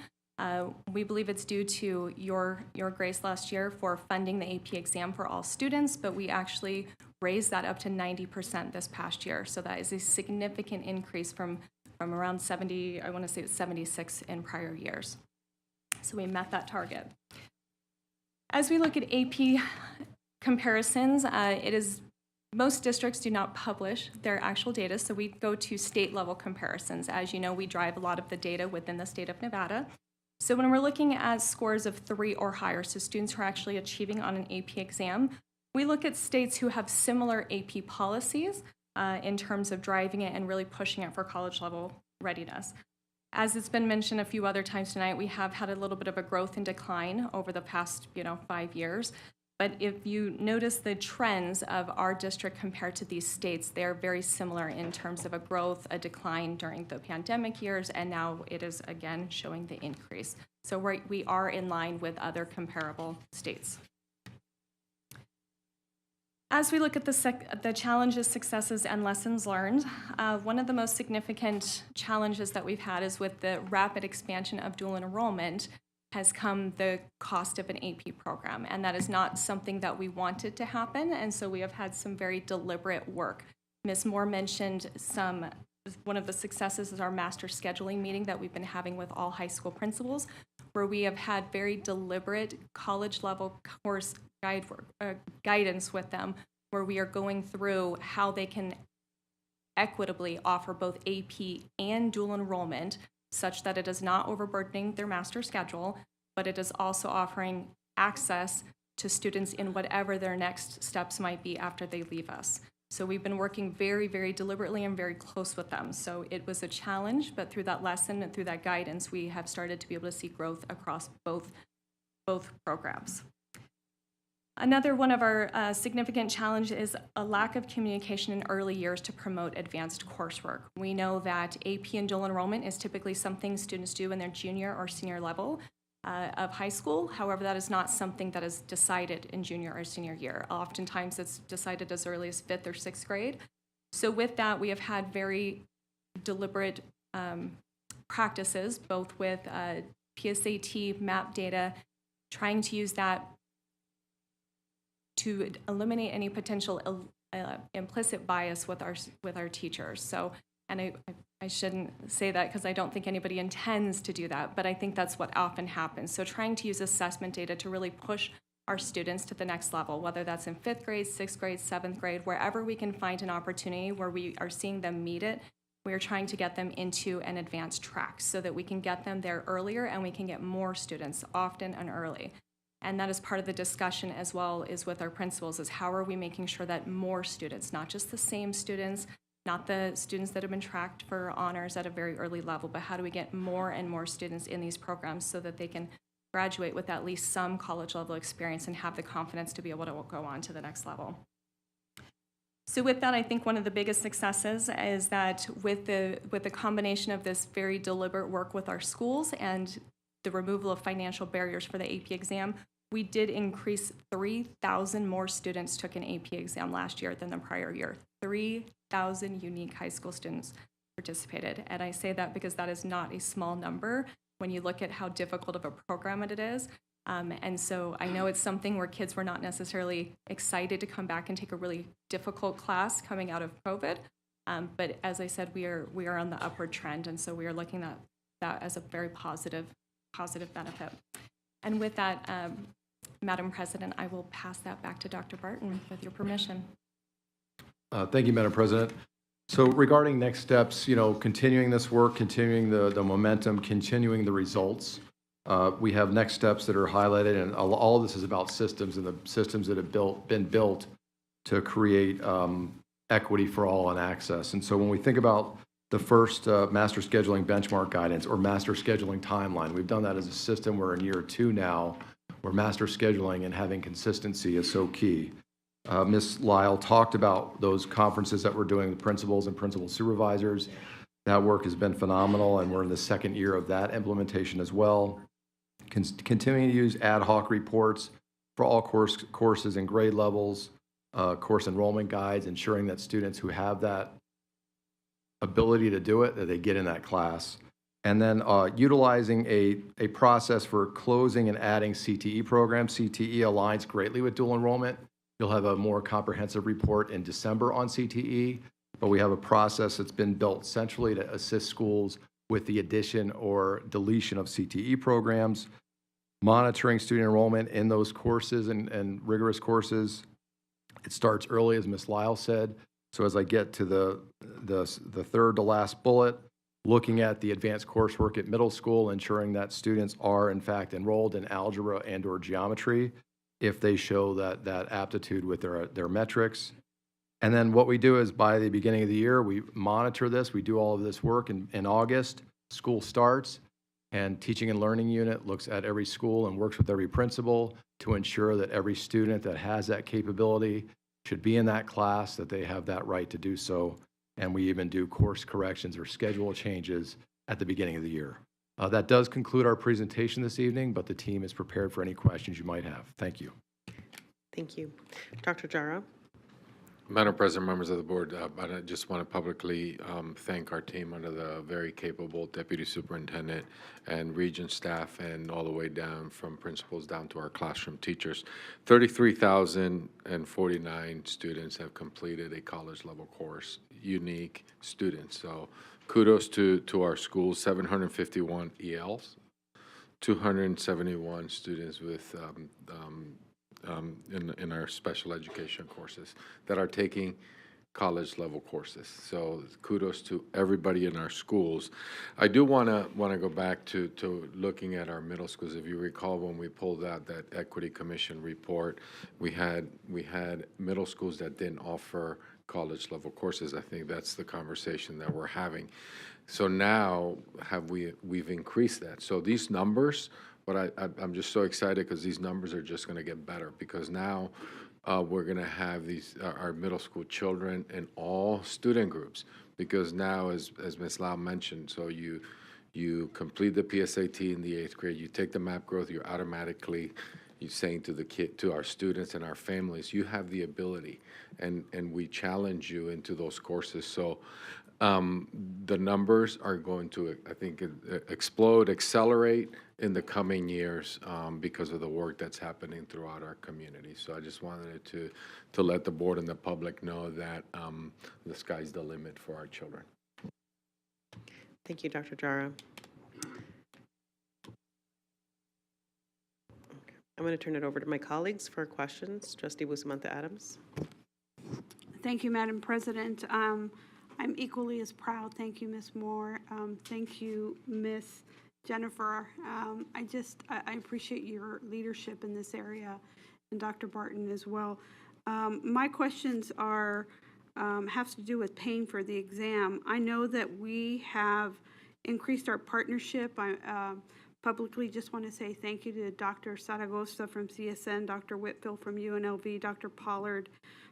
We believe it's due to your grace last year for funding the AP exam for all students, but we actually raised that up to 90% this past year. So that is a significant increase from around 70, I want to say it's 76 in prior years. So we met that target. As we look at AP comparisons, most districts do not publish their actual data, so we go to state level comparisons. As you know, we drive a lot of the data within the state of Nevada. So when we're looking at scores of 3 or higher, so students who are actually achieving on an AP exam, we look at states who have similar AP policies in terms of driving it and really pushing it for college level readiness. As it's been mentioned a few other times tonight, we have had a little bit of a growth and decline over the past 5 years. But if you notice the trends of our district compared to these states, they're very similar in terms of a growth, a decline during the pandemic years, and now it is again showing the increase. So we are in line with other comparable states. As we look at the challenges, successes, and lessons learned, one of the most significant challenges that we've had is with the rapid expansion of dual enrollment has come the cost of an AP program, and that is not something that we wanted to happen, and so we have had some very deliberate work. Ms. Moore mentioned one of the successes is our master scheduling meeting that we've been having with all high school principals, where we have had very deliberate college-level course guidance with them, where we are going through how they can equitably offer both AP and dual enrollment such that it is not overburdening their master schedule, but it is also offering access to students in whatever their next steps might be after they leave us. So we've been working very, very deliberately and very close with them. So it was a challenge, but through that lesson and through that guidance, we have started to be able to see growth across both programs. Another one of our significant challenges is a lack of communication in early years to promote advanced coursework. We know that AP and dual enrollment is typically something students do in their junior or senior level of high school. However, that is not something that is decided in junior or senior year. Oftentimes it's decided as early as 5th or 6th grade. So with that, we have had very deliberate practices, both with PSAT, MAP data, trying to use that to eliminate any potential implicit bias with our teachers. So, and I shouldn't say that because I don't think anybody intends to do that, but I think that's what often happens. So trying to use assessment data to really push our students to the next level, whether that's in 5th grade, 6th grade, 7th grade, wherever we can find an opportunity where we are seeing them meet it, we are trying to get them into an advanced track so that we can get them there earlier and we can get more students often and early. And that is part of the discussion as well is with our principals is how are we making sure that more students, not just the same students, not the students that have been tracked for honors at a very early level, but how do we get more and more students in these programs so that they can graduate with at least some college level experience and have the confidence to be able to go on to the next level. So with that, I think one of the biggest successes is that with the combination of this very deliberate work with our schools and the removal of financial barriers for the AP exam, we did increase 3,000 more students took an AP exam last year than the prior year. 3,000 unique high school students participated. And I say that because that is not a small number when you look at how difficult of a program it is. And so I know it's something where kids were not necessarily excited to come back and take a really difficult class coming out of COVID. But as I said, we are on the upward trend. And so we are looking at that as a very positive benefit. And with that, Madam President, I will pass that back to Dr. Barton with your permission. Thank you, Madam President. So regarding next steps, continuing this work, continuing the momentum, continuing the results, we have next steps that are highlighted, and all of this is about systems and the systems that have been built to create equity for all and access. And so when we think about the first master scheduling benchmark guidance or master scheduling timeline, we've done that as a system. We're in year 2 now, where master scheduling and having consistency is so key. Ms. Lyle talked about those conferences that we're doing with principals and principal supervisors. That work has been phenomenal, and we're in the 2nd year of that implementation as well. Continuing to use ad hoc reports for all courses and grade levels, course enrollment guides, ensuring that students who have that ability to do it, that they get in that class. And then utilizing a process for closing and adding CTE programs. CTE aligns greatly with dual enrollment. You'll have a more comprehensive report in December on CTE, but we have a process that's been built centrally to assist schools with the addition or deletion of CTE programs, monitoring student enrollment in those courses and rigorous courses. It starts early, as Ms. Lyle said. So as I get to the third to last bullet, looking at the advanced coursework at middle school, ensuring that students are in fact enrolled in algebra and or geometry if they show that aptitude with their metrics. And then what we do is by the beginning of the year, we monitor this. We do all of this work in August. School starts, and teaching and learning unit looks at every school and works with every principal to ensure that every student that has that capability should be in that class, that they have that right to do so. And we even do course corrections or schedule changes at the beginning of the year. That does conclude our presentation this evening, but the team is prepared for any questions you might have. Thank you. Thank you. Dr. Jara? Madam President, members of the board, I just want to publicly thank our team under the very capable Deputy Superintendent and region staff, and all the way down from principals down to our classroom teachers. 33,049 students have completed a college level course, unique students. So kudos to our schools, 751 ELs, 271 students with in our special education courses that are taking college level courses. So kudos to everybody in our schools. I do want to go back to looking at our middle schools. If you recall, when we pulled out that Equity Commission report, we had middle schools that didn't offer college level courses. I think that's the conversation that we're having. So now we've increased that. So these numbers, but I'm just so excited because these numbers are just going to get better, because now we're going to have our middle school children in all student groups, because now, as Ms. Lau mentioned, so you complete the PSAT in the 8th grade, you take the MAP growth, you're automatically, you're saying to our students and our families, you have the ability, and we challenge you into those courses. So the numbers are going to, I think, explode, accelerate in the coming years because of the work that's happening throughout our community. So I just wanted to let the board and the public know that the sky's the limit for our children. Thank you, Dr. Jara. I'm going to turn it over to my colleagues for questions. Trustee Bustamante Adams. Thank you, Madam President. I'm equally as proud. Thank you, Ms. Moore. Thank you, Ms. Jennifer. I appreciate your leadership in this area, and Dr. Barton as well. My questions have to do with paying for the exam. I know that we have increased our partnership. I publicly just want to say thank you to Dr. Zaragoza from CSN, Dr. Whitfield from UNLV, Dr. Pollard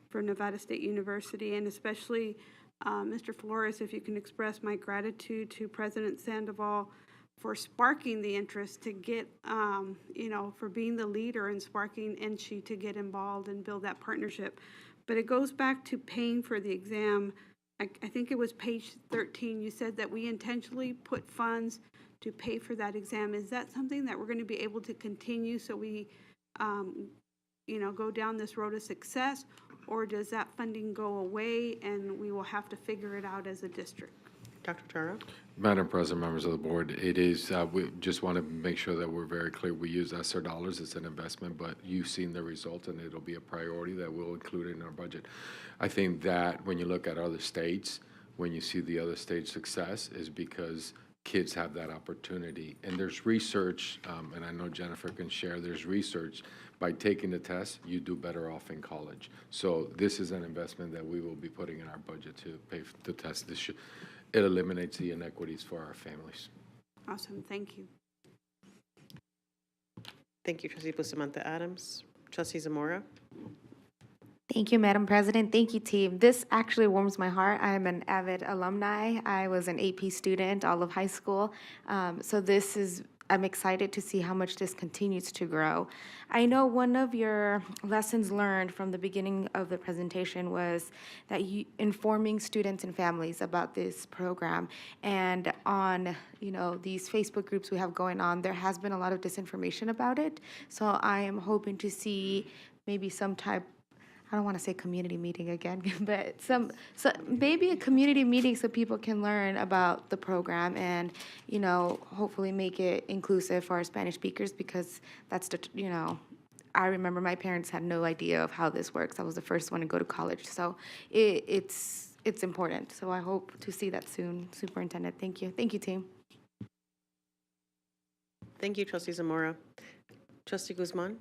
from Nevada State University, and especially Mr. Flores, if you can express my gratitude to President Sandoval for sparking the interest to get, for being the leader and sparking NSHE to get involved and build that partnership. But it goes back to paying for the exam. I think it was page 13. You said that we intentionally put funds to pay for that exam. Is that something that we're going to be able to continue so we, go down this road of success? Or does that funding go away and we will have to figure it out as a district? Dr. Jara? Madam President, members of the board, it is, we just want to make sure that we're very clear. We use ESSER dollars, it's an investment, but you've seen the result, and it'll be a priority that we'll include in our budget. I think that when you look at other states, when you see the other states' success, is because kids have that opportunity. And there's research, and I know Jennifer can share, there's research, by taking the test, you do better off in college. So this is an investment that we will be putting in our budget to pay for the test. It eliminates the inequities for our families. Awesome, thank you. Thank you, Trustee Bustamante Adams. Trustee Zamora? Thank you, Madam President. Thank you, team. This actually warms my heart. I am an avid alumni. I was an AP student all of high school. I'm excited to see how much this continues to grow. I know one of your lessons learned from the beginning of the presentation was that informing students and families about this program. And on, these Facebook groups we have going on, there has been a lot of disinformation about it. So I am hoping to see maybe some type, I don't want to say community meeting again, but maybe a community meeting so people can learn about the program and, hopefully make it inclusive for our Spanish speakers, because that's I remember my parents had no idea of how this works. I was the first one to go to college, so it's important. So I hope to see that soon, Superintendent. Thank you. Thank you, team. Thank you, Trustee Zamora. Trustee Guzman?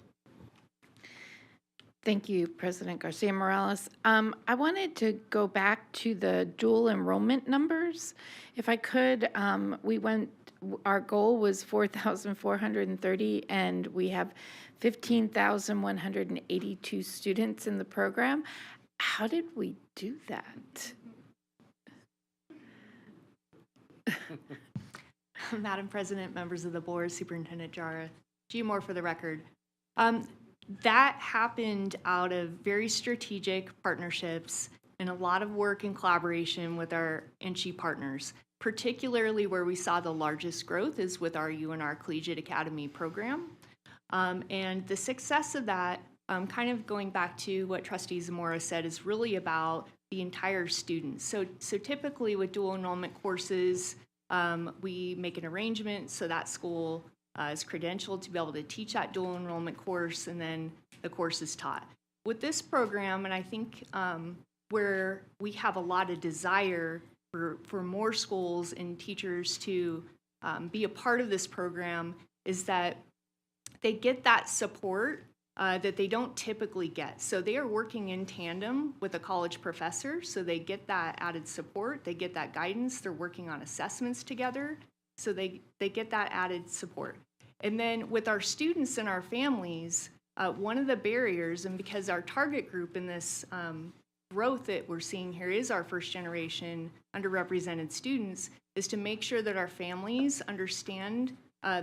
Thank you, President Garcia Morales. I wanted to go back to the dual enrollment numbers. If I could, our goal was 4,430, and we have 15,182 students in the program. How did we do that? Madam President, members of the board, Superintendent Jara, G. Moore for the record. That happened out of very strategic partnerships and a lot of work in collaboration with our NSHE partners, particularly where we saw the largest growth is with our UNR Collegiate Academy program. And the success of that, kind of going back to what Trustee Zamora said, is really about the entire student. So typically with dual enrollment courses, we make an arrangement so that school is credentialed to be able to teach that dual enrollment course, and then the course is taught. With this program, and I think where we have a lot of desire for more schools and teachers to be a part of this program is that they get that support that they don't typically get. So they are working in tandem with a college professor, so they get that added support, they get that guidance, they're working on assessments together, so they get that added support. And then with our students and our families, one of the barriers, and because our target group in this growth that we're seeing here is our first generation underrepresented students, is to make sure that our families understand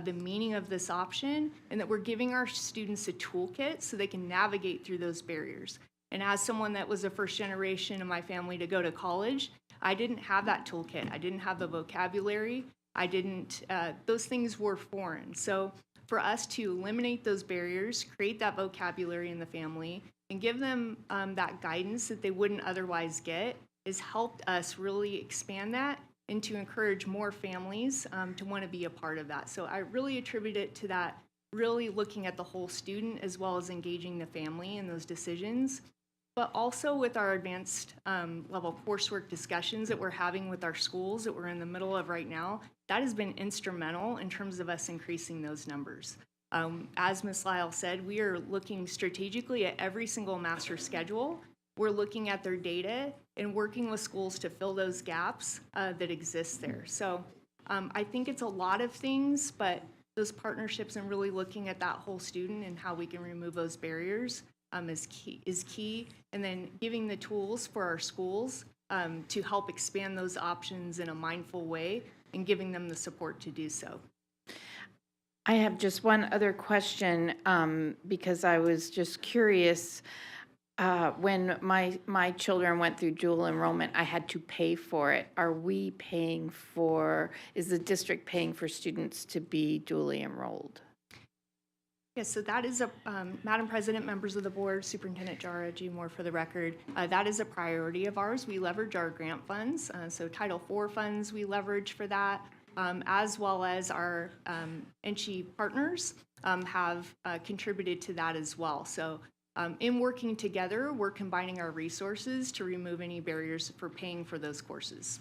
the meaning of this option and that we're giving our students a toolkit so they can navigate through those barriers. And as someone that was a first generation in my family to go to college, I didn't have that toolkit. I didn't have the vocabulary. Those things were foreign. So for us to eliminate those barriers, create that vocabulary in the family, and give them that guidance that they wouldn't otherwise get has helped us really expand that and to encourage more families to want to be a part of that. So I really attribute it to that, really looking at the whole student as well as engaging the family in those decisions. But also with our advanced level coursework discussions that we're having with our schools that we're in the middle of right now, that has been instrumental in terms of us increasing those numbers. As Ms. Lyle said, we are looking strategically at every single master schedule. We're looking at their data and working with schools to fill those gaps that exist there. So I think it's a lot of things, but those partnerships and really looking at that whole student and how we can remove those barriers is key. And then giving the tools for our schools to help expand those options in a mindful way and giving them the support to do so. I have just one other question because I was just curious. When my children went through dual enrollment, I had to pay for it. Is the district paying for students to be dually enrolled? Yes, so that is Madam President, members of the board, Superintendent Jara, G. Moore for the record, that is a priority of ours. We leverage our grant funds, so Title IV funds we leverage for that, as well as our NCHE partners have contributed to that as well. So in working together, we're combining our resources to remove any barriers for paying for those courses.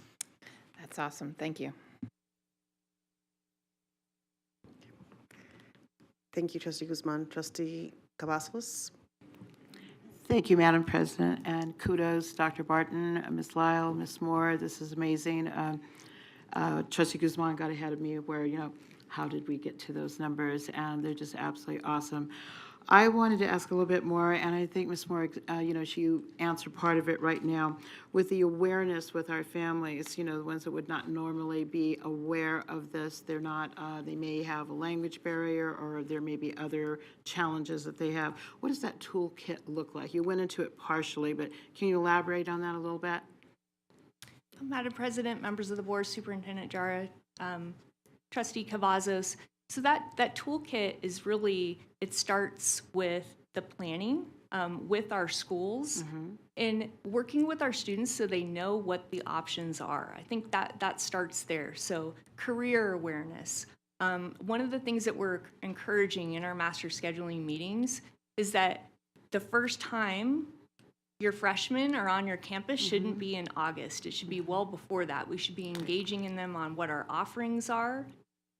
That's awesome. Thank you. Thank you, Trustee Guzman. Trustee Cavazos? Thank you, Madam President, and kudos, Dr. Barton, Ms. Lyle, Ms. Moore. This is amazing. Trustee Guzman got ahead of me where, how did we get to those numbers? And they're just absolutely awesome. I wanted to ask a little bit more, and I think Ms. Moore, she answered part of it right now, with the awareness with our families, the ones that would not normally be aware of this. They're not, they may have a language barrier, or there may be other challenges that they have. What does that toolkit look like? You went into it partially, but can you elaborate on that a little bit? Madam President, members of the board, Superintendent Jara, Trustee Cavazos, so that toolkit is really, it starts with the planning with our schools and working with our students so they know what the options are. I think that starts there. So career awareness. One of the things that we're encouraging in our master scheduling meetings is that the first time your freshmen are on your campus shouldn't be in August. It should be well before that. We should be engaging in them on what our offerings are.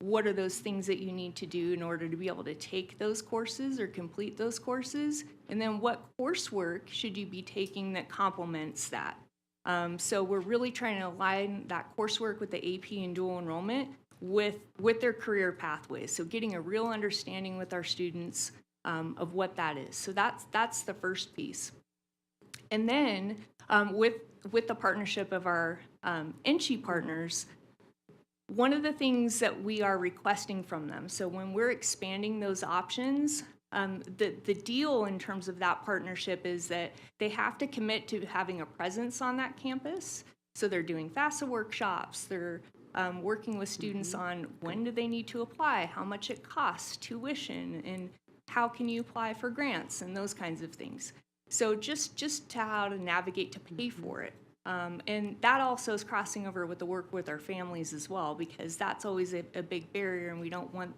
What are those things that you need to do in order to be able to take those courses or complete those courses? And then what coursework should you be taking that complements that? So we're really trying to align that coursework with the AP and dual enrollment with their career pathways. So getting a real understanding with our students of what that is. So that's the first piece. And then with the partnership of our NCHE partners, one of the things that we are requesting from them, so when we're expanding those options, the deal in terms of that partnership is that they have to commit to having a presence on that campus. So they're doing FAFSA workshops, they're working with students on when do they need to apply, how much it costs, tuition, and how can you apply for grants and those kinds of things. So just to how to navigate to pay for it. And that also is crossing over with the work with our families as well, because that's always a big barrier, and we don't want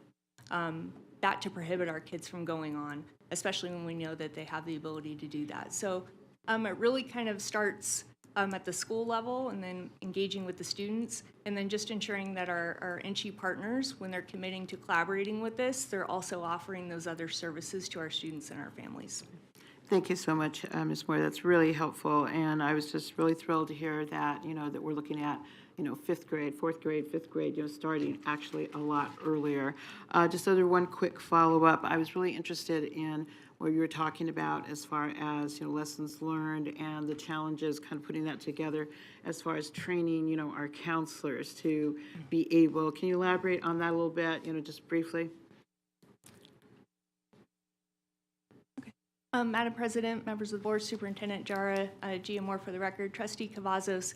that to prohibit our kids from going on, especially when we know that they have the ability to do that. So It really kind of starts at the school level and then engaging with the students, and then just ensuring that our NCHE partners, when they're committing to collaborating with this, they're also offering those other services to our students and our families. Thank you so much, Ms. Moore. That's really helpful, and I was just really thrilled to hear that, that we're looking at, fifth grade, fourth grade, fifth grade, starting actually a lot earlier. Just one quick follow-up. I was really interested in what you were talking about as far as, lessons learned and the challenges, kind of putting that together as far as training, our counselors to be able. Can you elaborate on that a little bit, just briefly? Madam President, members of the board, Superintendent Jara, Gia Moore for the record, Trustee Cavazos.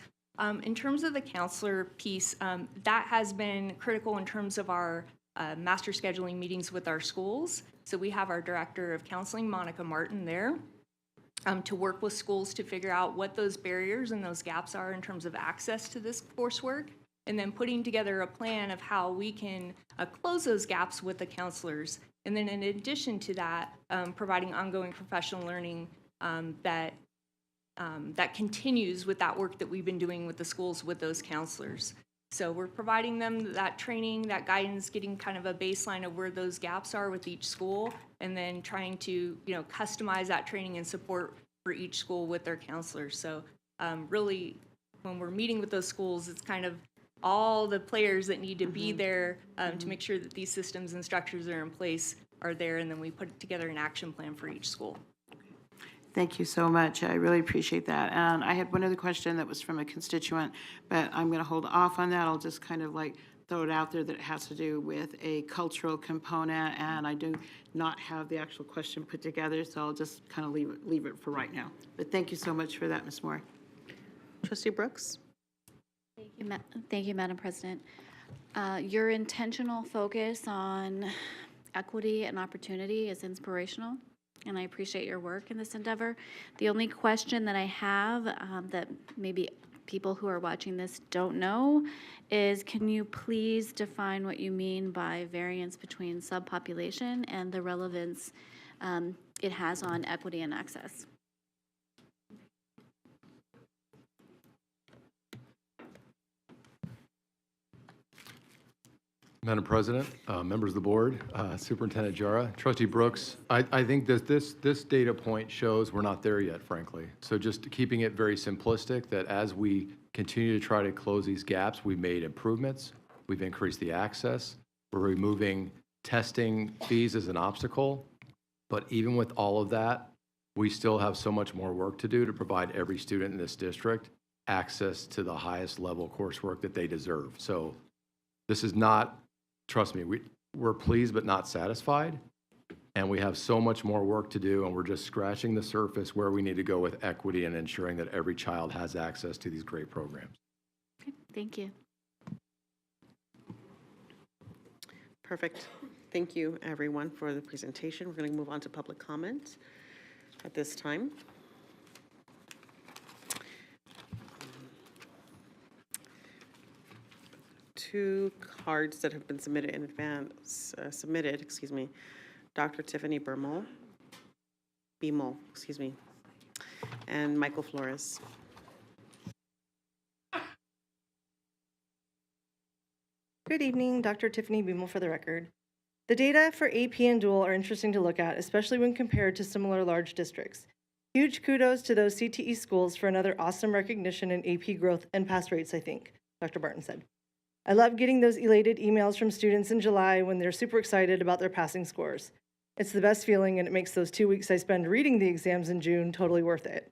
In terms of the counselor piece, that has been critical in terms of our master scheduling meetings with our schools. So we have our Director of Counseling, Monica Martin, there to work with schools to figure out what those barriers and those gaps are in terms of access to this coursework, and then putting together a plan of how we can close those gaps with the counselors. And then in addition to that, providing ongoing professional learning that continues with that work that we've been doing with the schools with those counselors. So we're providing them that training, that guidance, getting kind of a baseline of where those gaps are with each school, and then trying to customize that training and support for each school with their counselors. So really, when we're meeting with those schools, it's kind of all the players that need to be there to make sure that these systems and structures that are in place are there, and then we put together an action plan for each school. Thank you so much. I really appreciate that. And I had one other question that was from a constituent, but I'm going to hold off on that. I'll just kind of throw it out there that it has to do with a cultural component, and I do not have the actual question put together, so I'll just kind of leave it for right now. But thank you so much for that, Ms. Moore. Trustee Brooks? Thank you, Madam President. Your intentional focus on equity and opportunity is inspirational, and I appreciate your work in this endeavor. The only question that I have that maybe people who are watching this don't know is, can you please define what you mean by variance between subpopulation and the relevance it has on equity and access? Madam President, members of the board, Superintendent Jara, Trustee Brooks, I think that this data point shows we're not there yet, frankly. So just keeping it very simplistic, that as we continue to try to close these gaps, we've made improvements, we've increased the access, we're removing testing fees as an obstacle. But even with all of that, we still have so much more work to do to provide every student in this district access to the highest level coursework that they deserve. So this is not, trust me, we're pleased but not satisfied, and we have so much more work to do, and we're just scratching the surface where we need to go with equity and ensuring that every child has access to these great programs. Okay, thank you. Perfect. Thank you, everyone, for the presentation. We're going to move on to public comment at this time. Two cards that have been submitted in advance, Dr. Tiffany Beamel, and Michael Flores. Good evening, Dr. Tiffany Beamel for the record. The data for AP and Dual are interesting to look at, especially when compared to similar large districts. Huge kudos to those CTE schools for another awesome recognition in AP growth and pass rates, I think, Dr. Barton said. I love getting those elated emails from students in July when they're super excited about their passing scores. It's the best feeling, and it makes those 2 weeks I spend reading the exams in June totally worth it.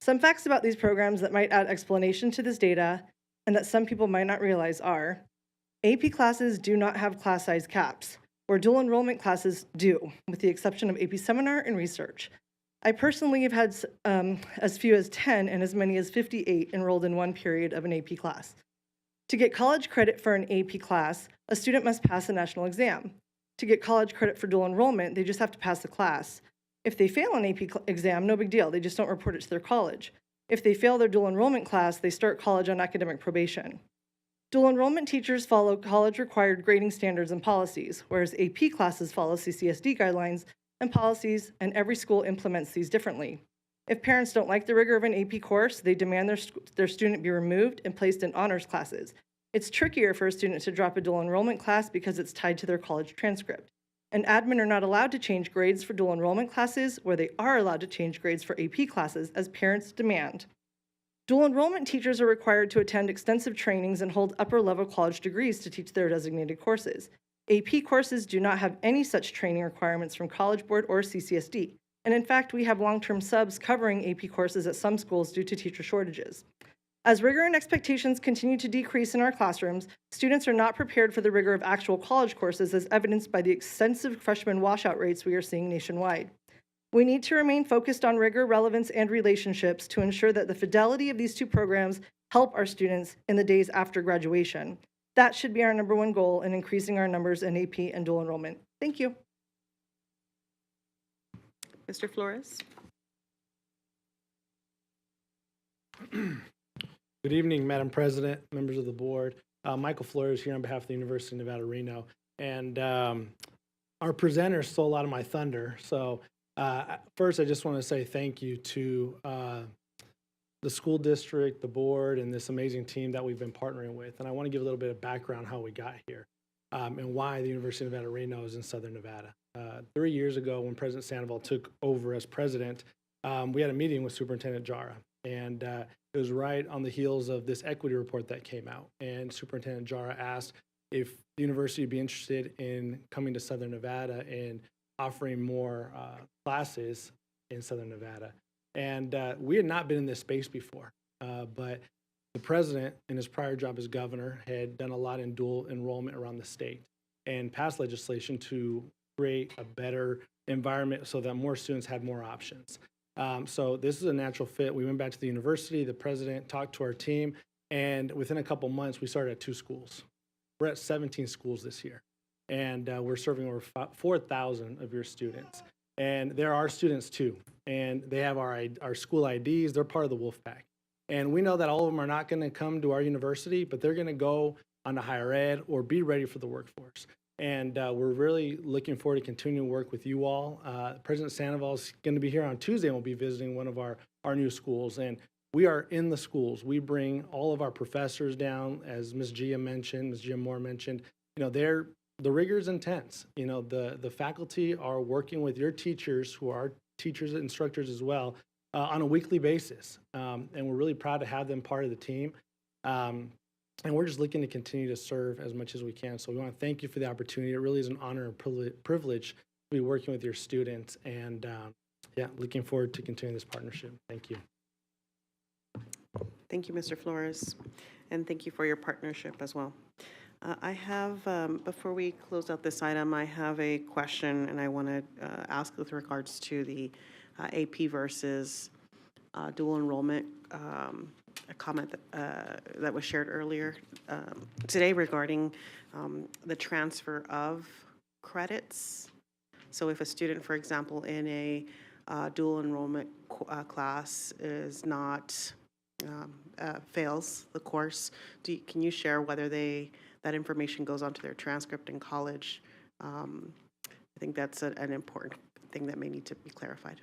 Some facts about these programs that might add explanation to this data and that some people might not realize are: AP classes do not have class size caps, where dual enrollment classes do, with the exception of AP Seminar and Research. I personally have had as few as 10 and as many as 58 enrolled in one period of an AP class. To get college credit for an AP class, a student must pass a national exam. To get college credit for dual enrollment, they just have to pass the class. If they fail an AP exam, no big deal, they just don't report it to their college. If they fail their dual enrollment class, they start college on academic probation. Dual enrollment teachers follow college-required grading standards and policies, whereas AP classes follow CCSD guidelines and policies, and every school implements these differently. If parents don't like the rigor of an AP course, they demand their student be removed and placed in honors classes. It's trickier for a student to drop a dual enrollment class because it's tied to their college transcript. And admin are not allowed to change grades for dual enrollment classes where they are allowed to change grades for AP classes as parents demand. Dual enrollment teachers are required to attend extensive trainings and hold upper-level college degrees to teach their designated courses. AP courses do not have any such training requirements from College Board or CCSD. And in fact, we have long-term subs covering AP courses at some schools due to teacher shortages. As rigor and expectations continue to decrease in our classrooms, students are not prepared for the rigor of actual college courses as evidenced by the extensive freshman washout rates we are seeing nationwide. We need to remain focused on rigor, relevance, and relationships to ensure that the fidelity of these two programs help our students in the days after graduation. That should be our #1 goal in increasing our numbers in AP and dual enrollment. Thank you. Mr. Flores? Good evening, Madam President, members of the board. Michael Flores here on behalf of the University of Nevada, Reno. And our presenter stole a lot of my thunder. So first, I just want to say thank you to the school district, the board, and this amazing team that we've been partnering with. And I want to give a little bit of background how we got here and why the University of Nevada, Reno is in Southern Nevada. 3 years ago, when President Sandoval took over as president, we had a meeting with Superintendent Jara. And it was right on the heels of this equity report that came out. And Superintendent Jara asked if the university would be interested in coming to Southern Nevada and offering more classes in Southern Nevada. And we had not been in this space before, but the president in his prior job as governor had done a lot in dual enrollment around the state and passed legislation to create a better environment so that more students had more options. So this is a natural fit. We went back to the university, the president talked to our team, and within a couple months, we started at 2 schools. We're at 17 schools this year, and we're serving over 4,000 of your students. And they're our students too, and they have our school IDs. They're part of the Wolfpack. And we know that all of them are not going to come to our university, but they're going to go on to higher ed or be ready for the workforce. And we're really looking forward to continuing to work with you all. President Sandoval is going to be here on Tuesday and we'll be visiting one of our new schools. And we are in the schools. We bring all of our professors down, as Ms. Gia Moore mentioned. You know, the rigor is intense. You know, the faculty are working with your teachers, who are teachers and instructors as well, on a weekly basis. And we're really proud to have them part of the team. And we're just looking to continue to serve as much as we can. So we want to thank you for the opportunity. It really is an honor and privilege to be working with your students. And yeah, looking forward to continuing this partnership. Thank you. Thank you, Mr. Flores. And thank you for your partnership as well. I have, before we close out this item, I have a question and I want to ask with regards to the AP versus dual enrollment a comment that was shared earlier today regarding the transfer of credits. So if a student, for example, in a dual enrollment class is not, fails the course, can you share whether that information goes onto their transcript in college? I think that's an important thing that may need to be clarified.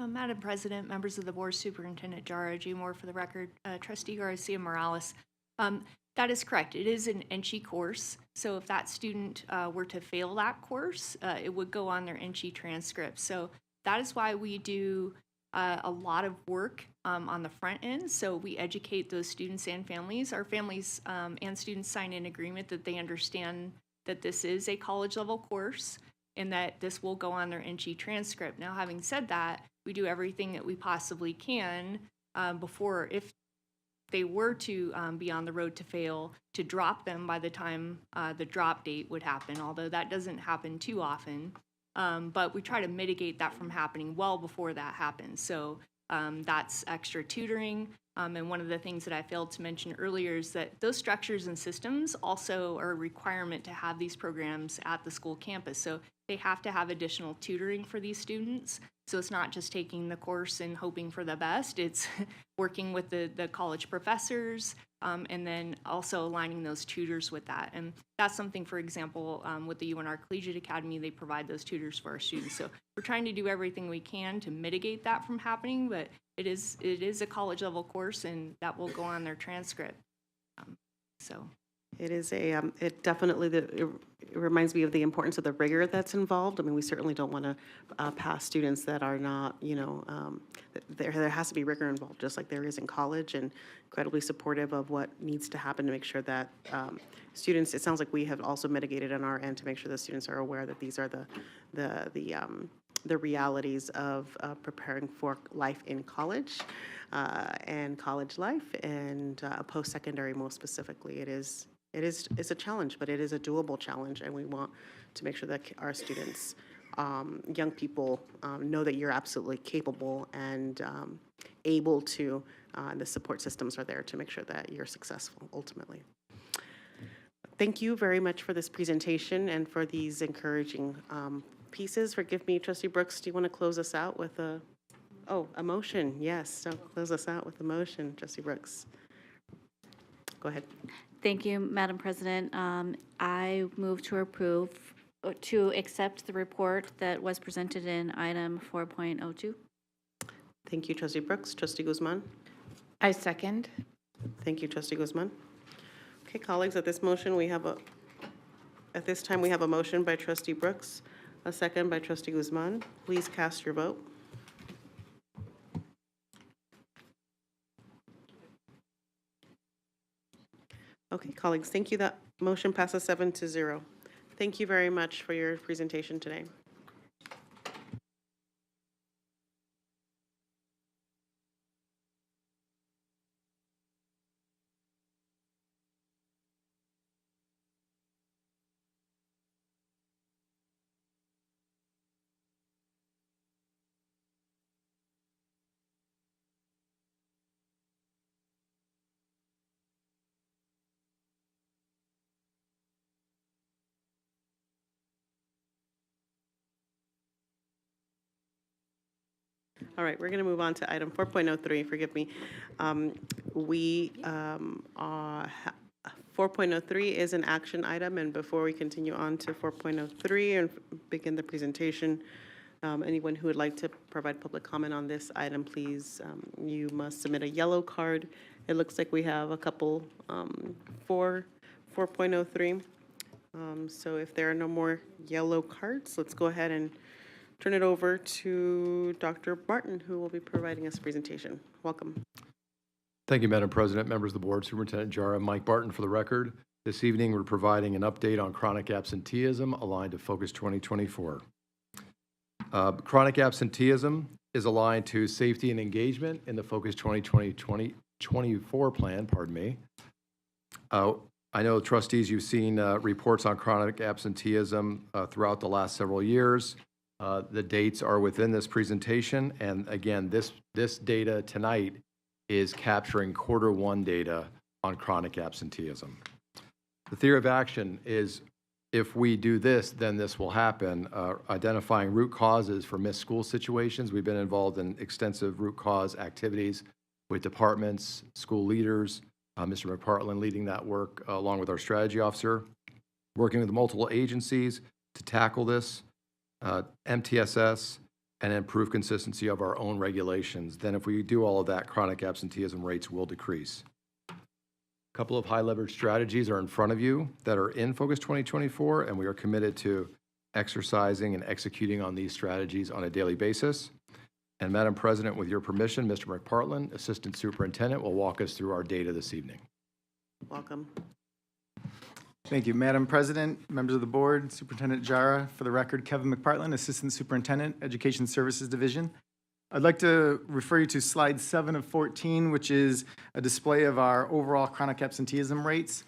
Madam President, members of the board, Superintendent Jara, G. Moore for the record, Trustee Garcia Morales. That is correct. It is an NCHE course. So if that student were to fail that course, it would go on their NCHE transcript. So that is why we do a lot of work on the front end. So we educate those students and families. Our families and students sign an agreement that they understand that this is a college level course and that this will go on their NCHE transcript. Now, having said that, we do everything that we possibly can before, if they were to be on the road to fail, to drop them by the time the drop date would happen, although that doesn't happen too often. But we try to mitigate that from happening well before that happens. So that's extra tutoring. And one of the things that I failed to mention earlier is that those structures and systems also are a requirement to have these programs at the school campus. So they have to have additional tutoring for these students. So it's not just taking the course and hoping for the best. It's working with the college professors, and then also aligning those tutors with that. And that's something, for example, with the UNR Collegiate Academy, they provide those tutors for our students. So we're trying to do everything we can to mitigate that from happening, but it is a college level course, and that will go on their transcript. So. It is it definitely, it reminds me of the importance of the rigor that's involved. I mean, we certainly don't want to pass students that are not, there has to be rigor involved, just like there is in college, and incredibly supportive of what needs to happen to make sure that students, it sounds like we have also mitigated on our end to make sure the students are aware that these are the realities of preparing for life in college and college life and post-secondary most specifically. It's a challenge, but it is a doable challenge, and we want to make sure that our students, young people, know that you're absolutely capable and able to, the support systems are there to make sure that you're successful ultimately. Thank you very much for this presentation and for these encouraging pieces. Forgive me, Trustee Brooks, do you want to close us out with a motion? Yes, so close us out with a motion, Trustee Brooks. Go ahead. Thank you, Madam President. I move to accept the report that was presented in item 4.02. Thank you, Trustee Brooks. Trustee Guzman? I second. Thank you, Trustee Guzman. Okay, colleagues, at this time we have a motion by Trustee Brooks, a second by Trustee Guzman. Please cast your vote. Okay, colleagues, thank you. That motion passes 7-0. Thank you very much for your presentation today. All right, we're going to move on to item 4.03. Forgive me. 4.03 is an action item, and before we continue on to 4.03 and begin the presentation, anyone who would like to provide public comment on this item, please, you must submit a yellow card. It looks like we have a couple for 4.03. So if there are no more yellow cards, let's go ahead and turn it over to Dr. Martin, who will be providing us a presentation. Welcome. Thank you, Madam President, members of the board, Superintendent Jara. Mike Barton for the record. This evening, we're providing an update on chronic absenteeism aligned to Focus 2024. Chronic absenteeism is aligned to safety and engagement in the Focus 2024 plan, pardon me. I know, trustees, you've seen reports on chronic absenteeism throughout the last several years. The dates are within this presentation, and again, this data tonight is capturing Q1 data on chronic absenteeism. The theory of action is if we do this, then this will happen. Identifying root causes for missed school situations. We've been involved in extensive root cause activities with departments, school leaders, Mr. McPartland leading that work along with our strategy officer, working with multiple agencies to tackle this. MTSS, and improve consistency of our own regulations. Then if we do all of that, chronic absenteeism rates will decrease. A couple of high leverage strategies are in front of you that are in Focus 2024, and we are committed to exercising and executing on these strategies on a daily basis. And Madam President, with your permission, Mr. McPartland, Assistant Superintendent, will walk us through our data this evening. Welcome. Thank you, Madam President, members of the board, Superintendent Jara. For the record, Kevin McPartland, Assistant Superintendent, Education Services Division. I'd like to refer you to slide 7 of 14, which is a display of our overall chronic absenteeism rates.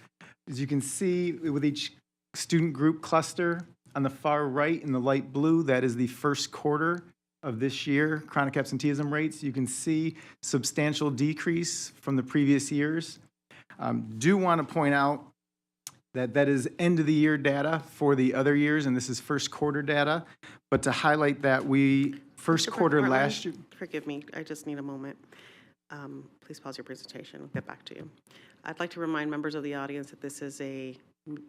As you can see, with each student group cluster on the far right in the light blue, that is the first quarter of this year, chronic absenteeism rates. You can see substantial decrease from the previous years. Do want to point out that is end of the year data for the other years, and this is first quarter data. But to highlight that we, first quarter last year. Forgive me, I just need a moment. Please pause your presentation, we'll get back to you. I'd like to remind members of the audience that this is a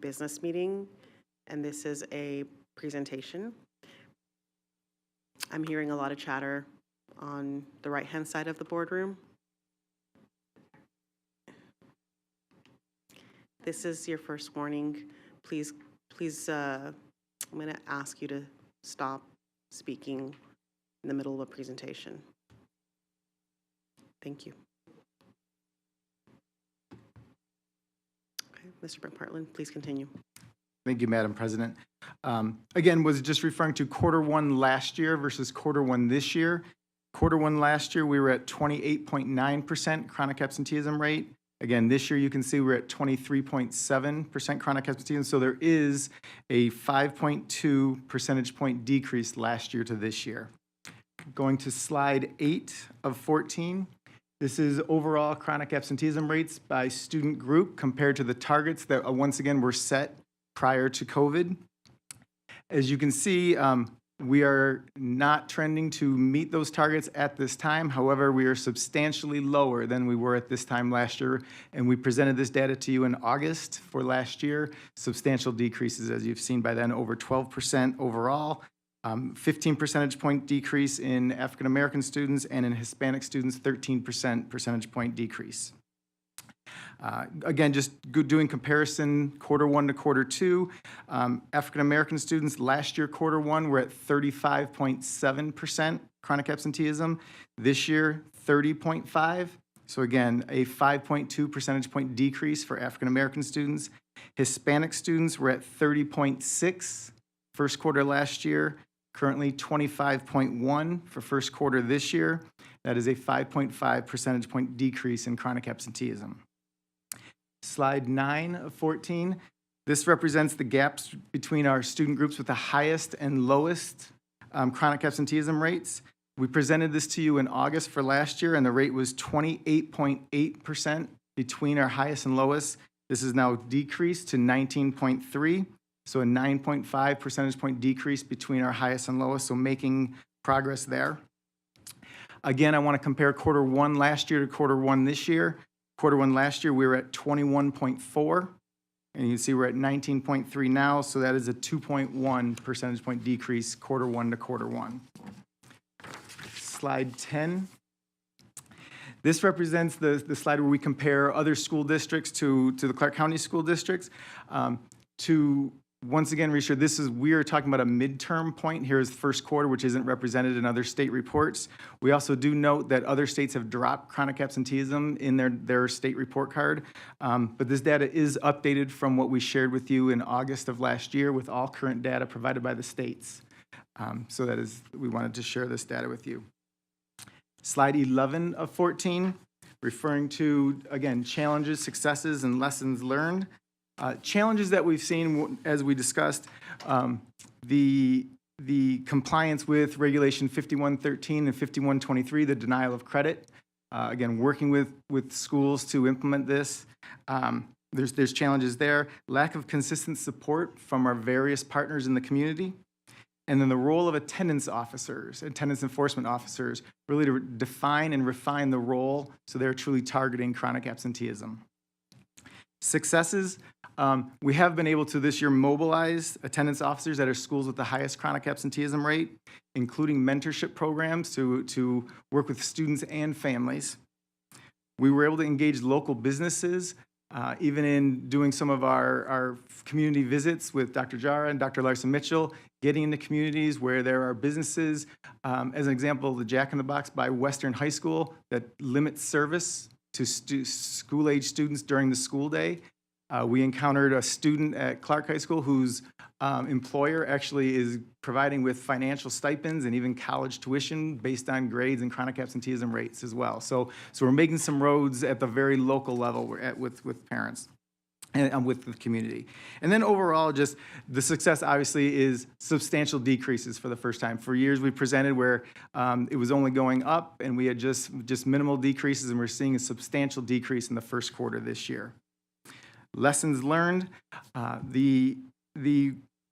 business meeting and this is a presentation. I'm hearing a lot of chatter on the right-hand side of the boardroom. This is your first warning. Please, I'm going to ask you to stop speaking in the middle of a presentation. Thank you. Okay, Mr. McPartland, please continue. Thank you, Madam President. Again, was just referring to Q1 last year versus Q1 this year. Q1 last year, we were at 28.9% chronic absenteeism rate. Again, this year you can see we're at 23.7% chronic absenteeism. So there is a 5.2 percentage point decrease last year to this year. Going to slide 8 of 14. This is overall chronic absenteeism rates by student group compared to the targets that once again were set prior to COVID. As you can see, we are not trending to meet those targets at this time. However, we are substantially lower than we were at this time last year, and we presented this data to you in August for last year. Substantial decreases, as you've seen by then, over 12% overall, 15 percentage point decrease in African American students, and in Hispanic students, 13% percentage point decrease. Again, just doing comparison Q1 to Q2, African American students last year Q1 were at 35.7% chronic absenteeism. This year, 30.5%. So again, a 5.2 percentage point decrease for African American students. Hispanic students were at 30.6% first quarter last year, currently 25.1% for first quarter this year. That is a 5.5 percentage point decrease in chronic absenteeism. Slide 9 of 14. This represents the gaps between our student groups with the highest and lowest chronic absenteeism rates. We presented this to you in August for last year, and the rate was 28.8% between our highest and lowest. This is now decreased to 19.3%, so a 9.5 percentage point decrease between our highest and lowest, so making progress there. Again, I want to compare Q1 last year to Q1 this year. Q1 last year, we were at 21.4, and you can see we're at 19.3 now, so that is a 2.1 percentage point decrease Q1 to Q1. Slide 10. This represents the slide where we compare other school districts to the Clark County school districts. To once again reassure, we are talking about a midterm point. Here is the first quarter, which isn't represented in other state reports. We also do note that other states have dropped chronic absenteeism in their state report card. But this data is updated from what we shared with you in August of last year with all current data provided by the states. So that is, we wanted to share this data with you. Slide 11 of 14, referring to, again, challenges, successes, and lessons learned. Challenges that we've seen, as we discussed, the compliance with Regulation 5113 and 5123, the denial of credit. Again, working with schools to implement this. There's challenges there. Lack of consistent support from our various partners in the community. And then the role of attendance officers, attendance enforcement officers, really to define and refine the role so they're truly targeting chronic absenteeism. Successes, we have been able to this year mobilize attendance officers at our schools with the highest chronic absenteeism rate, including mentorship programs to work with students and families. We were able to engage local businesses, even in doing some of our community visits with Dr. Jara and Dr. Larson Mitchell, getting into communities where there are businesses. As an example, the Jack in the Box by Western High School that limits service to school-age students during the school day. We encountered a student at Clark High School whose employer actually is providing with financial stipends and even college tuition based on grades and chronic absenteeism rates as well. So we're making some roads at the very local level with parents and with the community. And then overall, just the success obviously is substantial decreases for the first time. For years we presented where it was only going up and we had just minimal decreases, and we're seeing a substantial decrease in the first quarter this year. Lessons learned, the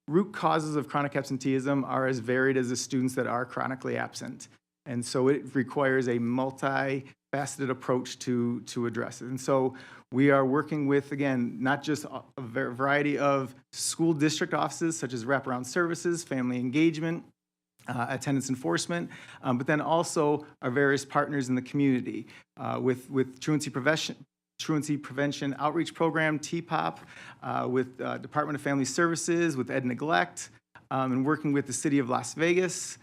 root causes of chronic absenteeism are as varied as the students that are chronically absent. And so it requires a multi faceted approach to address it. And so we are working with, again, not just a variety of school district offices such as wraparound services, family engagement, attendance enforcement, but then also our various partners in the community with truancy prevention outreach program, TPOP, with Department of Family Services, with Ed Neglect, and working with the City of Las Vegas,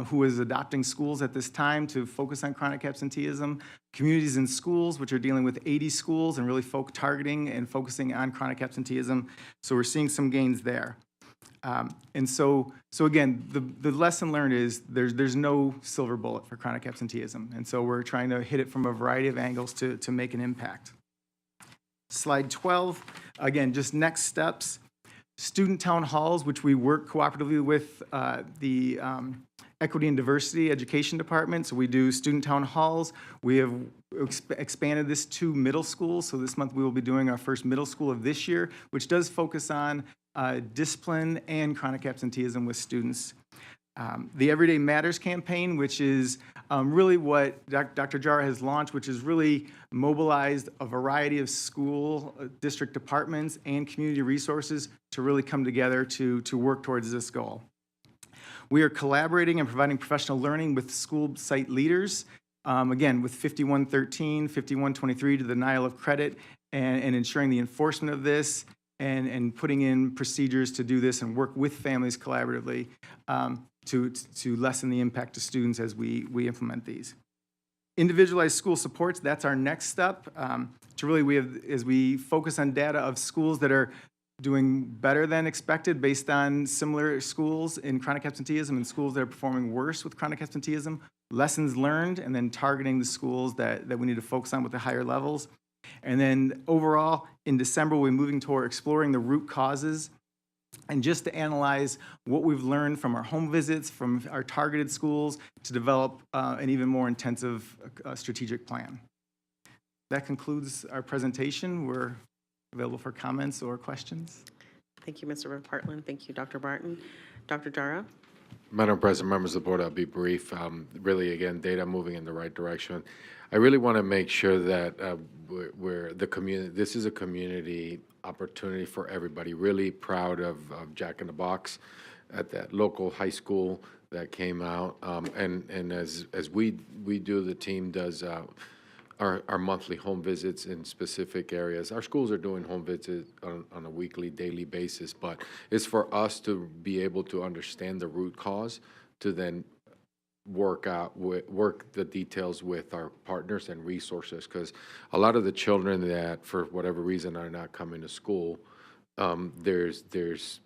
who is adopting schools at this time to focus on chronic absenteeism, communities in schools, which are dealing with 80 schools and really targeting and focusing on chronic absenteeism. So we're seeing some gains there. And so again, the lesson learned is there's no silver bullet for chronic absenteeism. And so we're trying to hit it from a variety of angles to make an impact. Slide 12, again, just next steps. Student town halls, which we work cooperatively with the Equity and Diversity Education Department. So we do student town halls. We have expanded this to middle schools. So this month we will be doing our first middle school of this year, which does focus on discipline and chronic absenteeism with students. The Everyday Matters campaign, which is really what Dr. Jara has launched, which has really mobilized a variety of school district departments and community resources to really come together to work towards this goal. We are collaborating and providing professional learning with school site leaders, again, with 5113, 5123 to the denial of credit and ensuring the enforcement of this and putting in procedures to do this and work with families collaboratively to lessen the impact to students as we implement these. Individualized school supports, that's our next step. To really, as we focus on data of schools that are doing better than expected based on similar schools in chronic absenteeism and schools that are performing worse with chronic absenteeism, lessons learned, and then targeting the schools that we need to focus on with the higher levels. And then overall, in December, we're moving toward exploring the root causes and just to analyze what we've learned from our home visits, from our targeted schools, to develop an even more intensive strategic plan. That concludes our presentation. We're available for comments or questions. Thank you, Mr. McPartland. Thank you, Dr. Barton. Dr. Jara? Madam President, members of the board, I'll be brief. Really, again, data moving in the right direction. I really want to make sure that we're the community. This is a community opportunity for everybody. Really proud of Jack in the Box at that local high school that came out. And as we do, the team does our monthly home visits in specific areas. Our schools are doing home visits on a weekly, daily basis, but it's for us to be able to understand the root cause to then work the details with our partners and resources, because a lot of the children that for whatever reason are not coming to school, there's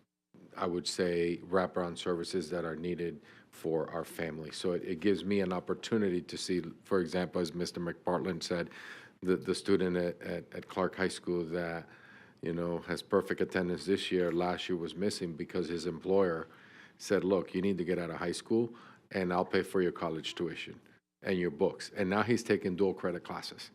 I would say wraparound services that are needed for our family. So it gives me an opportunity to see, for example, as Mr. McPartland said, the student at Clark High School that, has perfect attendance this year, last year was missing because his employer said, look, you need to get out of high school and I'll pay for your college tuition and your books. And now he's taking dual credit classes.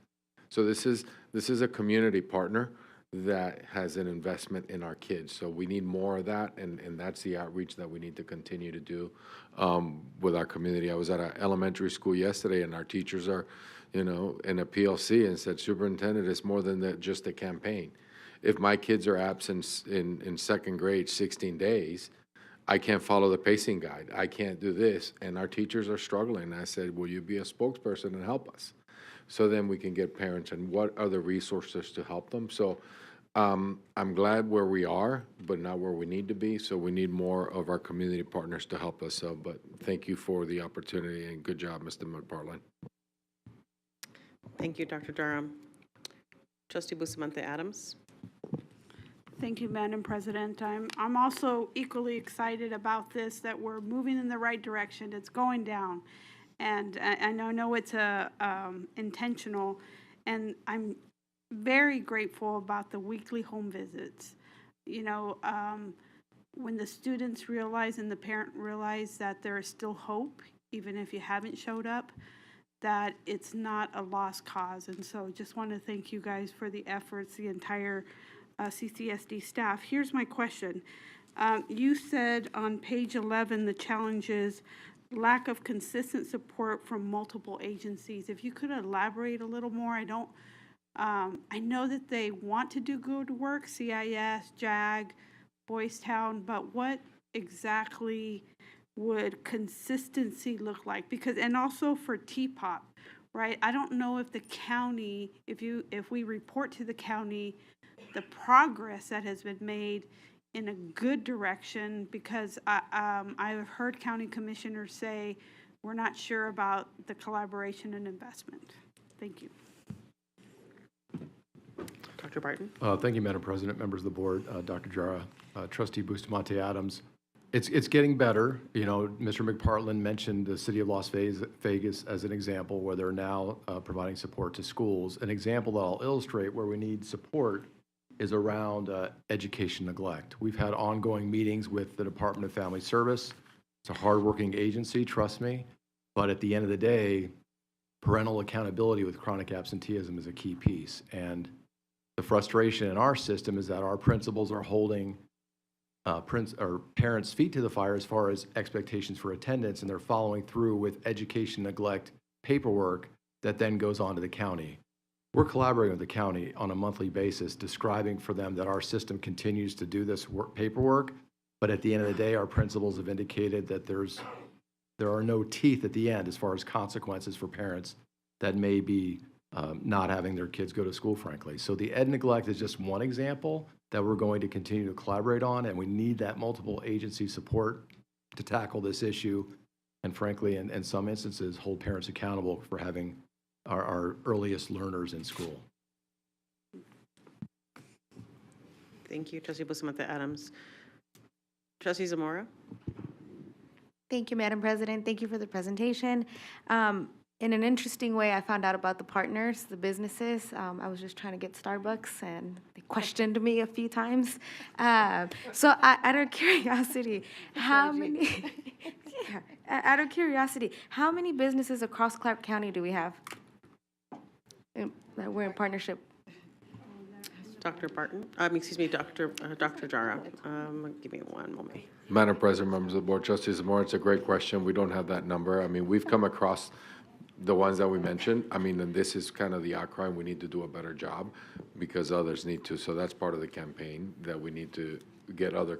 So this is a community partner that has an investment in our kids. So we need more of that, and that's the outreach that we need to continue to do with our community. I was at an elementary school yesterday, and our teachers are, in a PLC and said, Superintendent, it's more than just a campaign. If my kids are absent in second grade 16 days, I can't follow the pacing guide. I can't do this, and our teachers are struggling. And I said, will you be a spokesperson and help us? So then we can get parents and what are the resources to help them. So I'm glad where we are, but not where we need to be. So we need more of our community partners to help us. So, but thank you for the opportunity and good job, Mr. McPartland. Thank you, Dr. Durham. Trustee Bustamante Adams. Thank you, Madam President. I'm also equally excited about this, that we're moving in the right direction. It's going down. And I know it's intentional, and I'm very grateful about the weekly home visits. When the students realize and the parent realize that there is still hope, even if you haven't showed up, that it's not a lost cause. And so just want to thank you guys for the efforts, the entire CCSD staff. Here's my question. You said on page 11, the challenges lack of consistent support from multiple agencies. If you could elaborate a little more, I know that they want to do good work, CIS, JAG, Boys Town, but what exactly would consistency look like? Because, and also for TPOP, right? I don't know if the county, if we report to the county the progress that has been made in a good direction, because I've heard county commissioners say we're not sure about the collaboration and investment. Thank you. Dr. Barton? Thank you, Madam President, members of the board, Dr. Jara, Trustee Bustamante Adams. It's getting better. You know, Mr. McPartland mentioned the city of Las Vegas as an example where they're now providing support to schools. An example that I'll illustrate where we need support is around education neglect. We've had ongoing meetings with the Department of Family Service. It's a hardworking agency, trust me. But at the end of the day, parental accountability with chronic absenteeism is a key piece. And the frustration in our system is that our principals are holding parents' feet to the fire as far as expectations for attendance, and they're following through with education neglect paperwork that then goes on to the county. We're collaborating with the county on a monthly basis, describing for them that our system continues to do this paperwork, but at the end of the day, our principals have indicated that there are no teeth at the end as far as consequences for parents that may be not having their kids go to school, frankly. So the ed neglect is just one example that we're going to continue to collaborate on, and we need that multiple agency support to tackle this issue, and frankly, in some instances, hold parents accountable for having our earliest learners in school. Thank you, Trustee Bustamante Adams. Trustee Zamora? Thank you, Madam President. Thank you for the presentation. In an interesting way, I found out about the partners, the businesses. I was just trying to get Starbucks, and they questioned me a few times. So out of curiosity, how many businesses across Clark County do we have that we're in partnership? Dr. Barton? Excuse me, Dr. Jara. Give me one moment. Madam President, members of the board, Trustees Zamora, it's a great question. We don't have that number. I mean, we've come across the ones that we mentioned. I mean, and this is kind of the outcry. We need to do a better job because others need to. So that's part of the campaign, that we need to get other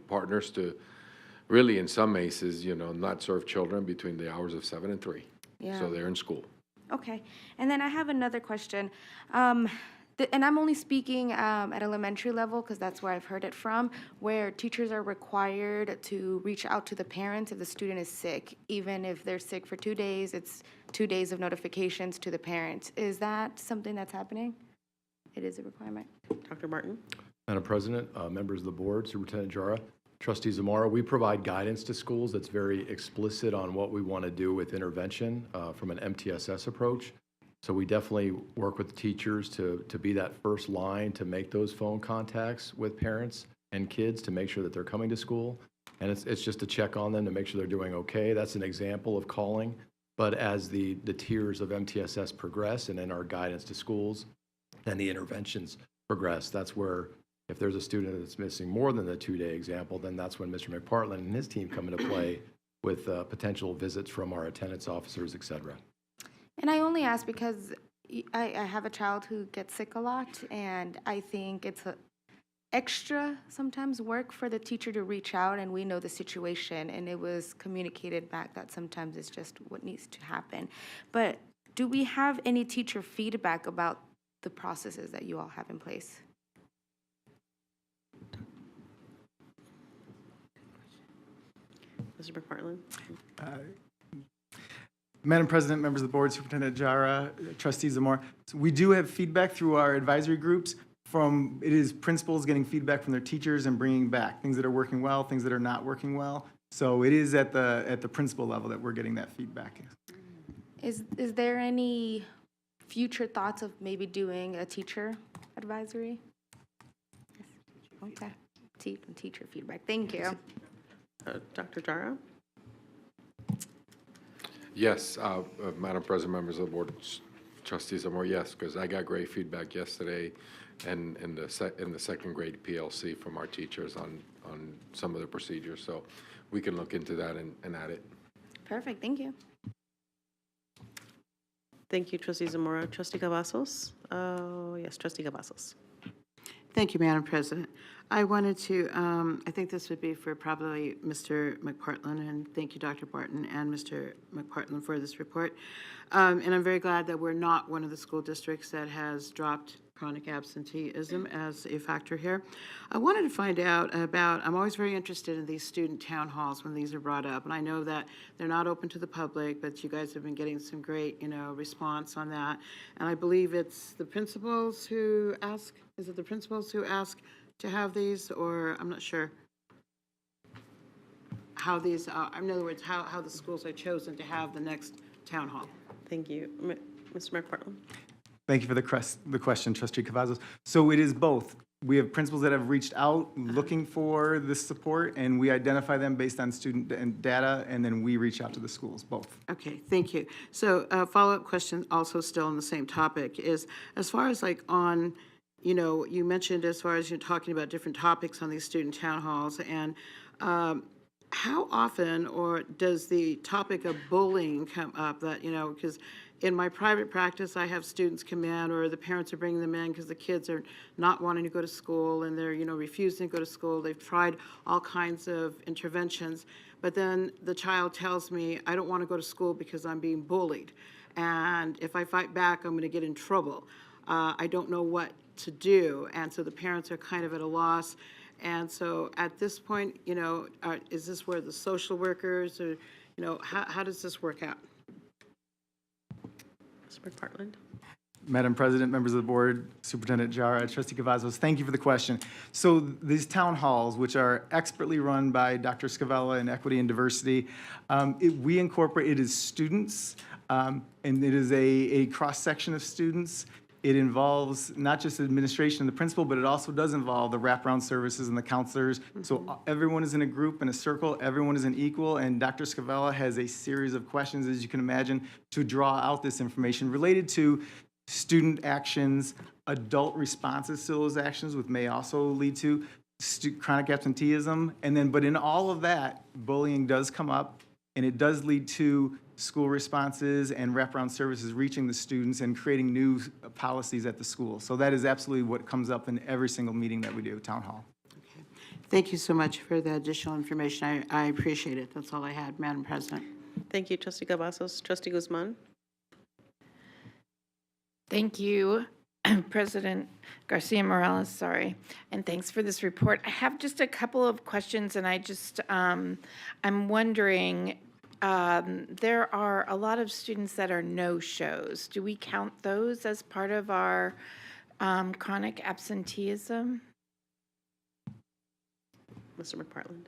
partners to really, in some cases, you know, not serve children between the hours of 7 and 3. Yeah. So they're in school. Okay. And then I have another question. And I'm only speaking at elementary level because that's where I've heard it from, where teachers are required to reach out to the parents if the student is sick. Even if they're sick for 2 days, it's 2 days of notifications to the parents. Is that something that's happening? It is a requirement. Dr. Martin? Madam President, members of the board, Superintendent Jara, Trustee Zamora, we provide guidance to schools that's very explicit on what we want to do with intervention from an MTSS approach. So we definitely work with teachers to be that first line to make those phone contacts with parents and kids to make sure that they're coming to school. And it's just to check on them to make sure they're doing okay. That's an example of calling. But as the tiers of MTSS progress and in our guidance to schools and the interventions progress, that's where if there's a student that's missing more than the 2-day example, then that's when Mr. McPartland and his team come into play with potential visits from our attendance officers, et cetera. And I only ask because I have a child who gets sick a lot, and I think it's extra sometimes work for the teacher to reach out, and we know the situation, and it was communicated back that sometimes it's just what needs to happen. But do we have any teacher feedback about the processes that you all have in place? Mr. McPartland? Madam President, members of the board, Superintendent Jara, Trustee Zamora, so we do have feedback through our advisory groups it is principals getting feedback from their teachers and bringing back things that are working well, things that are not working well. So it is at the principal level that we're getting that feedback. Is there any future thoughts of maybe doing a teacher advisory? Okay, teacher feedback, thank you. Dr. Jara? Yes, Madam President, members of the board, Trustees Zamora, yes, because I got great feedback yesterday and in the second grade PLC from our teachers on some of the procedures. So we can look into that and add it. Perfect, thank you. Thank you, Trustee Zamora. Trustee Cavazos? Oh, yes, Trustee Cavazos. Thank you, Madam President. I wanted to, I think this would be for probably Mr. McPartland, and thank you, Dr. Barton and Mr. McPartland for this report. And I'm very glad that we're not one of the school districts that has dropped chronic absenteeism as a factor here. I wanted to find out about, I'm always very interested in these student town halls when these are brought up, and I know that they're not open to the public, but you guys have been getting some great, response on that. And I believe it's the principals who ask, is it the principals who ask to have these, or I'm not sure how these, in other words, how the schools are chosen to have the next town hall. Thank you. Mr. McPartland? Thank you for the question, Trustee Cavazos. So it is both. We have principals that have reached out looking for this support, and we identify them based on student and data, and then we reach out to the schools, both. Okay, thank you. So follow-up question, also still on the same topic, is as far as like on, you mentioned as far as you're talking about different topics on these student town halls, and how often or does the topic of bullying come up that, because in my private practice, I have students come in or the parents are bringing them in because the kids are not wanting to go to school and they're, refusing to go to school. They've tried all kinds of interventions, but then the child tells me, I don't want to go to school because I'm being bullied. And if I fight back, I'm going to get in trouble. I don't know what to do. And so the parents are kind of at a loss. And so at this point, is this where the social workers or, how does this work out? Mr. McPartland? Madam President, members of the board, Superintendent Jara, Trustee Cavazos, thank you for the question. So these town halls, which are expertly run by Dr. Scavella in Equity and Diversity, we incorporate, it is students, and it is a cross-section of students. It involves not just administration and the principal, but it also does involve the wraparound services and the counselors. So everyone is in a group, in a circle, everyone is an equal, and Dr. Scavella has a series of questions, as you can imagine, to draw out this information related to student actions, adult responses to those actions, which may also lead to chronic absenteeism. And then, but in all of that, bullying does come up, and it does lead to school responses and wraparound services reaching the students and creating new policies at the school. So that is absolutely what comes up in every single meeting that we do, town hall. Okay. Thank you so much for the additional information. I appreciate it. That's all I had, Madam President. Thank you, Trustee Cavazos. Trustee Guzman? Thank you, President Garcia Morales, sorry, and thanks for this report. I have just a couple of questions, and I just, I'm wondering, there are a lot of students that are no-shows. Do we count those as part of our chronic absenteeism? Mr. McPartland?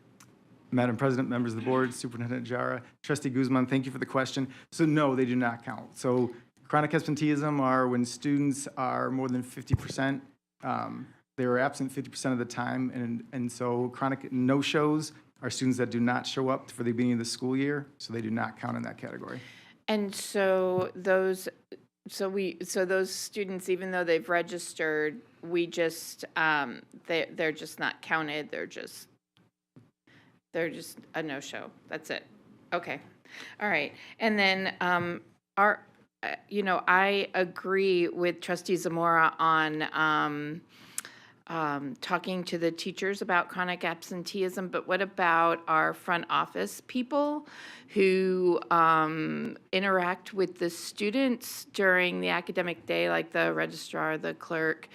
Madam President, members of the board, Superintendent Jara, Trustee Guzman, thank you for the question. So no, they do not count. So chronic absenteeism are when students are more than 50%. They are absent 50% of the time, and so chronic no-shows are students that do not show up for the beginning of the school year, so they do not count in that category. And so those, so those students, even though they've registered, we just, they're just not counted. They're just a no-show. That's it. Okay. All right. And then I agree with Trustee Zamora on talking to the teachers about chronic absenteeism, but what about our front office people who interact with the students during the academic day, like the registrar, the clerk?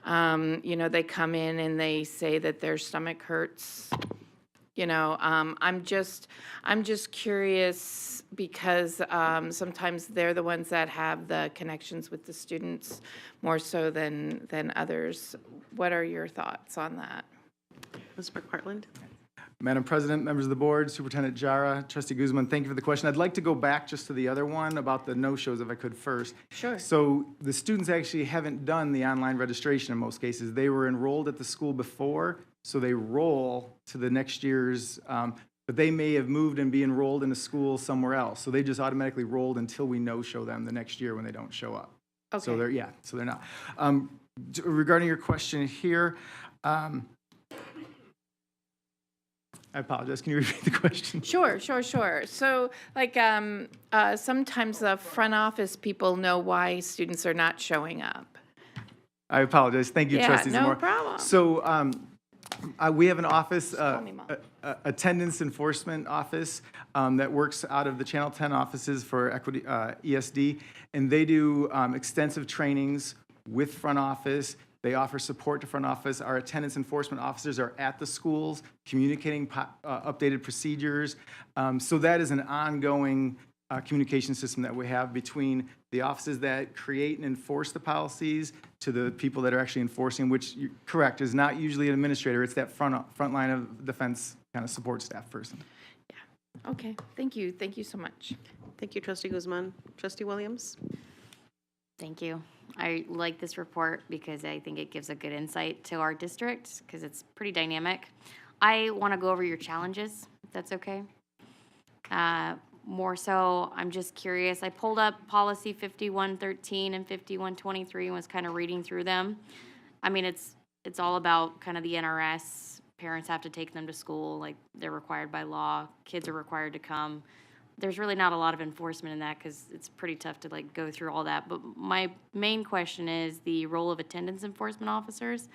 They come in and they say that their stomach hurts. I'm just curious because sometimes they're the ones that have the connections with the students more so than others. What are your thoughts on that? Ms. McPartland? Madam President, members of the board, Superintendent Jara, Trustee Guzman, thank you for the question. I'd like to go back just to the other one about the no-shows if I could first. Sure. So the students actually haven't done the online registration in most cases. They were enrolled at the school before, so they roll to the next year's, but they may have moved and be enrolled in a school somewhere else. So they just automatically rolled until we no-show them the next year when they don't show up. Okay. So they're not. Regarding your question here, I apologize. Can you repeat the question? Sure. So, like, sometimes the front office people know why students are not showing up. I apologize. Thank you, Yeah, Trustee no Zamora. problem. So we have an office, call me Mom. attendance enforcement office that works out of the Channel 10 offices for Equity ESD, and they do extensive trainings with front office. They offer support to front office. Our attendance enforcement officers are at the schools communicating updated procedures. So that is an ongoing communication system that we have between the offices that create and enforce the policies to the people that are actually enforcing, which, you're correct, is not usually an administrator. It's that front line of defense kind of support staff person. Okay, thank you so much. Thank you, Trustee Guzman. Trustee Williams? Thank you. I like this report because I think it gives a good insight to our district because it's pretty dynamic. I want to go over your challenges, if that's okay. More so, I'm just curious. I pulled up policy 5113 and 5123 and was kind of reading through them. I mean, it's all about kind of the NRS. Parents have to take them to school, like they're required by law. Kids are required to come. There's really not a lot of enforcement in that because it's pretty tough to like go through all that. But my main question is the role of attendance enforcement officers.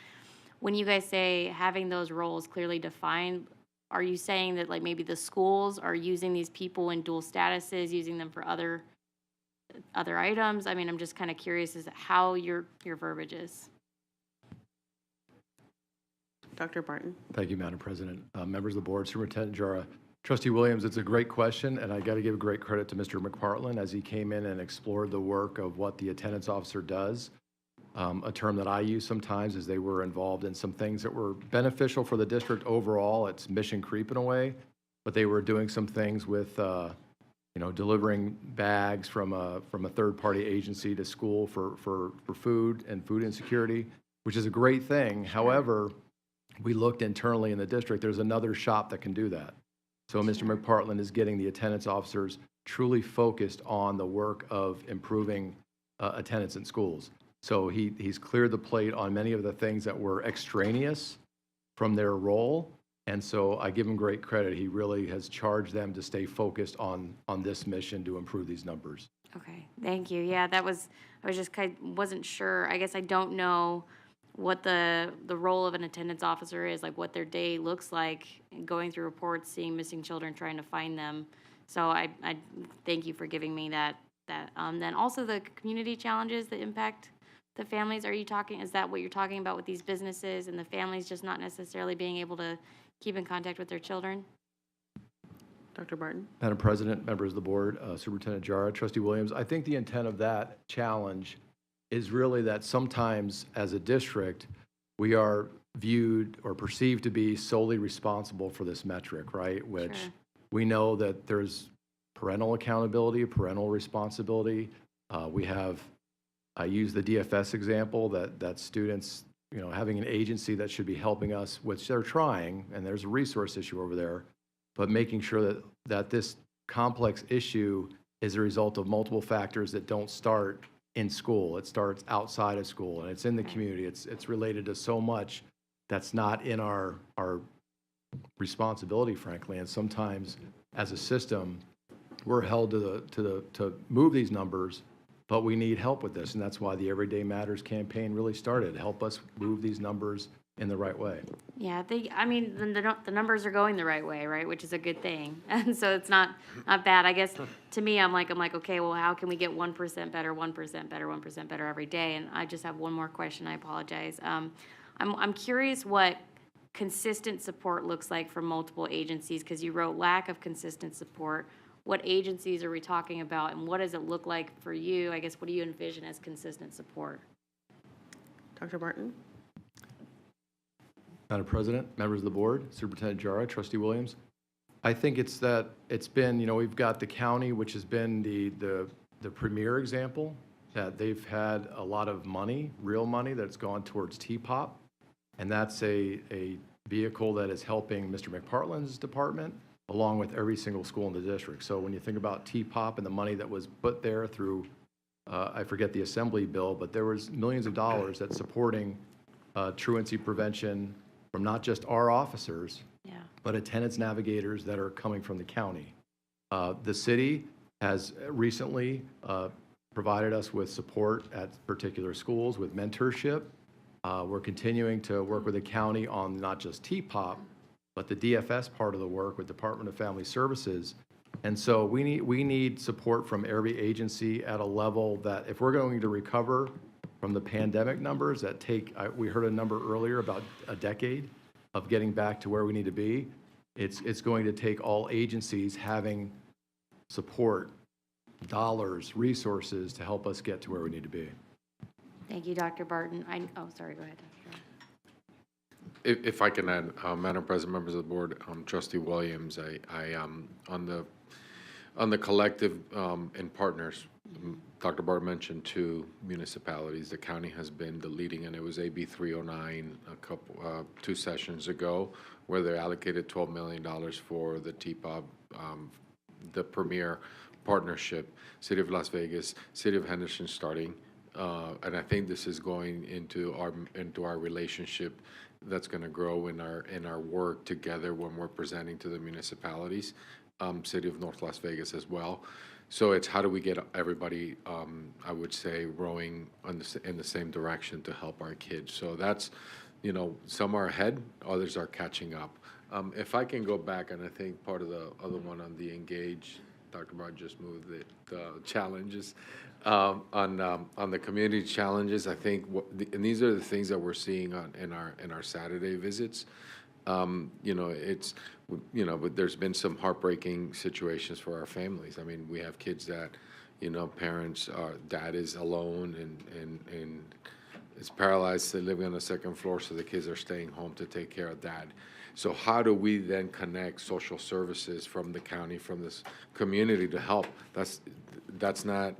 When you guys say having those roles clearly defined, are you saying that like maybe the schools are using these people in dual statuses, using them for other items? I mean, I'm just kind of curious as to how your verbiage is. Dr. Barton? Thank you, Madam President. Members of the board, Superintendent Jara. Trustee Williams, it's a great question, and I got to give great credit to Mr. McPartland as he came in and explored the work of what the attendance officer does. A term that I use sometimes is they were involved in some things that were beneficial for the district overall. It's mission creep in a way, but they were doing some things with, delivering bags from a third-party agency to school for food and food insecurity, which is a great thing. However, we looked internally in the district. There's another shop that can do that. So Mr. McPartland is getting the attendance officers truly focused on the work of improving attendance in schools. So he's cleared the plate on many of the things that were extraneous from their role. And so I give him great credit. He really has charged them to stay focused on this mission to improve these numbers. Okay, thank you. Yeah, I was just wasn't sure. I guess I don't know what the role of an attendance officer is, like what their day looks like, going through reports, seeing missing children, trying to find them. So I thank you for giving me that. Then also the community challenges that impact the families. Is that what you're talking about with these businesses and the families just not necessarily being able to keep in contact with their children? Dr. Barton? Madam President, members of the board, Superintendent Jara, Trustee Williams, I think the intent of that challenge is really that sometimes as a district, we are viewed or perceived to be solely responsible for this metric, right? Which we know that there's parental accountability, parental responsibility. I use the DFS example that students, having an agency that should be helping us, which they're trying, and there's a resource issue over there, but making sure that this complex issue is a result of multiple factors that don't start in school. It starts outside of school, and it's in the community. It's related to so much that's not in our responsibility, frankly. And sometimes, as a system, we're held to move these numbers, but we need help with this, and that's why the Everyday Matters campaign really started. Help us move these numbers in the right way. Yeah, the numbers are going the right way, right, which is a good thing. And so it's not bad. I guess to me, I'm like, okay, well, how can we get 1% better, 1% better, 1% better every day? And I just have one more question. I apologize. I'm curious what consistent support looks like from multiple agencies, because you wrote lack of consistent support. What agencies are we talking about, and what does it look like for you? I guess, what do you envision as consistent support? Dr. Barton? Madam President, members of the board, Superintendent Jara, Trustee Williams, I think it's been, we've got the county, which has been the premier example, that they've had a lot of money, real money, that's gone towards T-POP, and that's a vehicle that is helping Mr. McPartland's department, along with every single school in the district. So when you think about T-POP and the money that was put there through, I forget the assembly bill, but there was millions of dollars that's supporting truancy prevention from not just our officers, but attendance navigators that are coming from the county. The city has recently provided us with support at particular schools with mentorship. We're continuing to work with the county on not just TPOP, but the DFS part of the work with Department of Family Services. And so we need support from every agency at a level that if we're going to recover from the pandemic numbers that we heard a number earlier about a decade of getting back to where we need to be, it's going to take all agencies having support, dollars, resources to help us get to where we need to be. Thank you, Dr. Barton. Oh, sorry, go ahead. If I can add, Madam President, members of the board, Trustee Williams, on the collective and partners, Dr. Barton mentioned 2 municipalities. The county has been the leading, and it was AB 309 2 sessions ago, where they allocated $12 million for the TPOP, the premier partnership, City of Las Vegas, City of Henderson starting, and I think this is going into our relationship that's going to grow in our work together when we're presenting to the municipalities, City of North Las Vegas as well. So it's how do we get everybody, I would say, rowing in the same direction to help our kids. So that's, some are ahead, others are catching up. If I can go back, and I think part of the other one on the engage, Dr. Barton just moved the challenges. On the community challenges, I think, and these are the things that we're seeing in our Saturday visits. But there's been some heartbreaking situations for our families. I mean, we have kids that, parents, dad is alone and is paralyzed, living on the second floor, so the kids are staying home to take care of dad. So how do we then connect social services from the county, from this community to help? That's not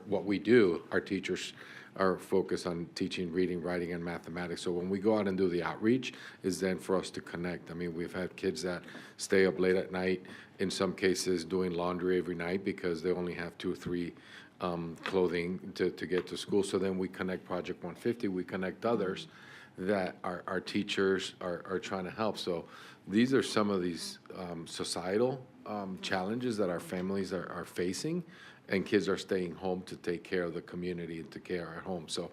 what we do. Our teachers are focused on teaching reading, writing, and mathematics. So when we go out and do the outreach, is then for us to connect. I mean, we've had kids that stay up late at night, in some cases doing laundry every night because they only have 2 or 3 clothing to get to school. So then we connect Project 150, we connect others that our teachers are trying to help. So these are some of these societal challenges that our families are facing, and kids are staying home to take care of the community and to care at home. So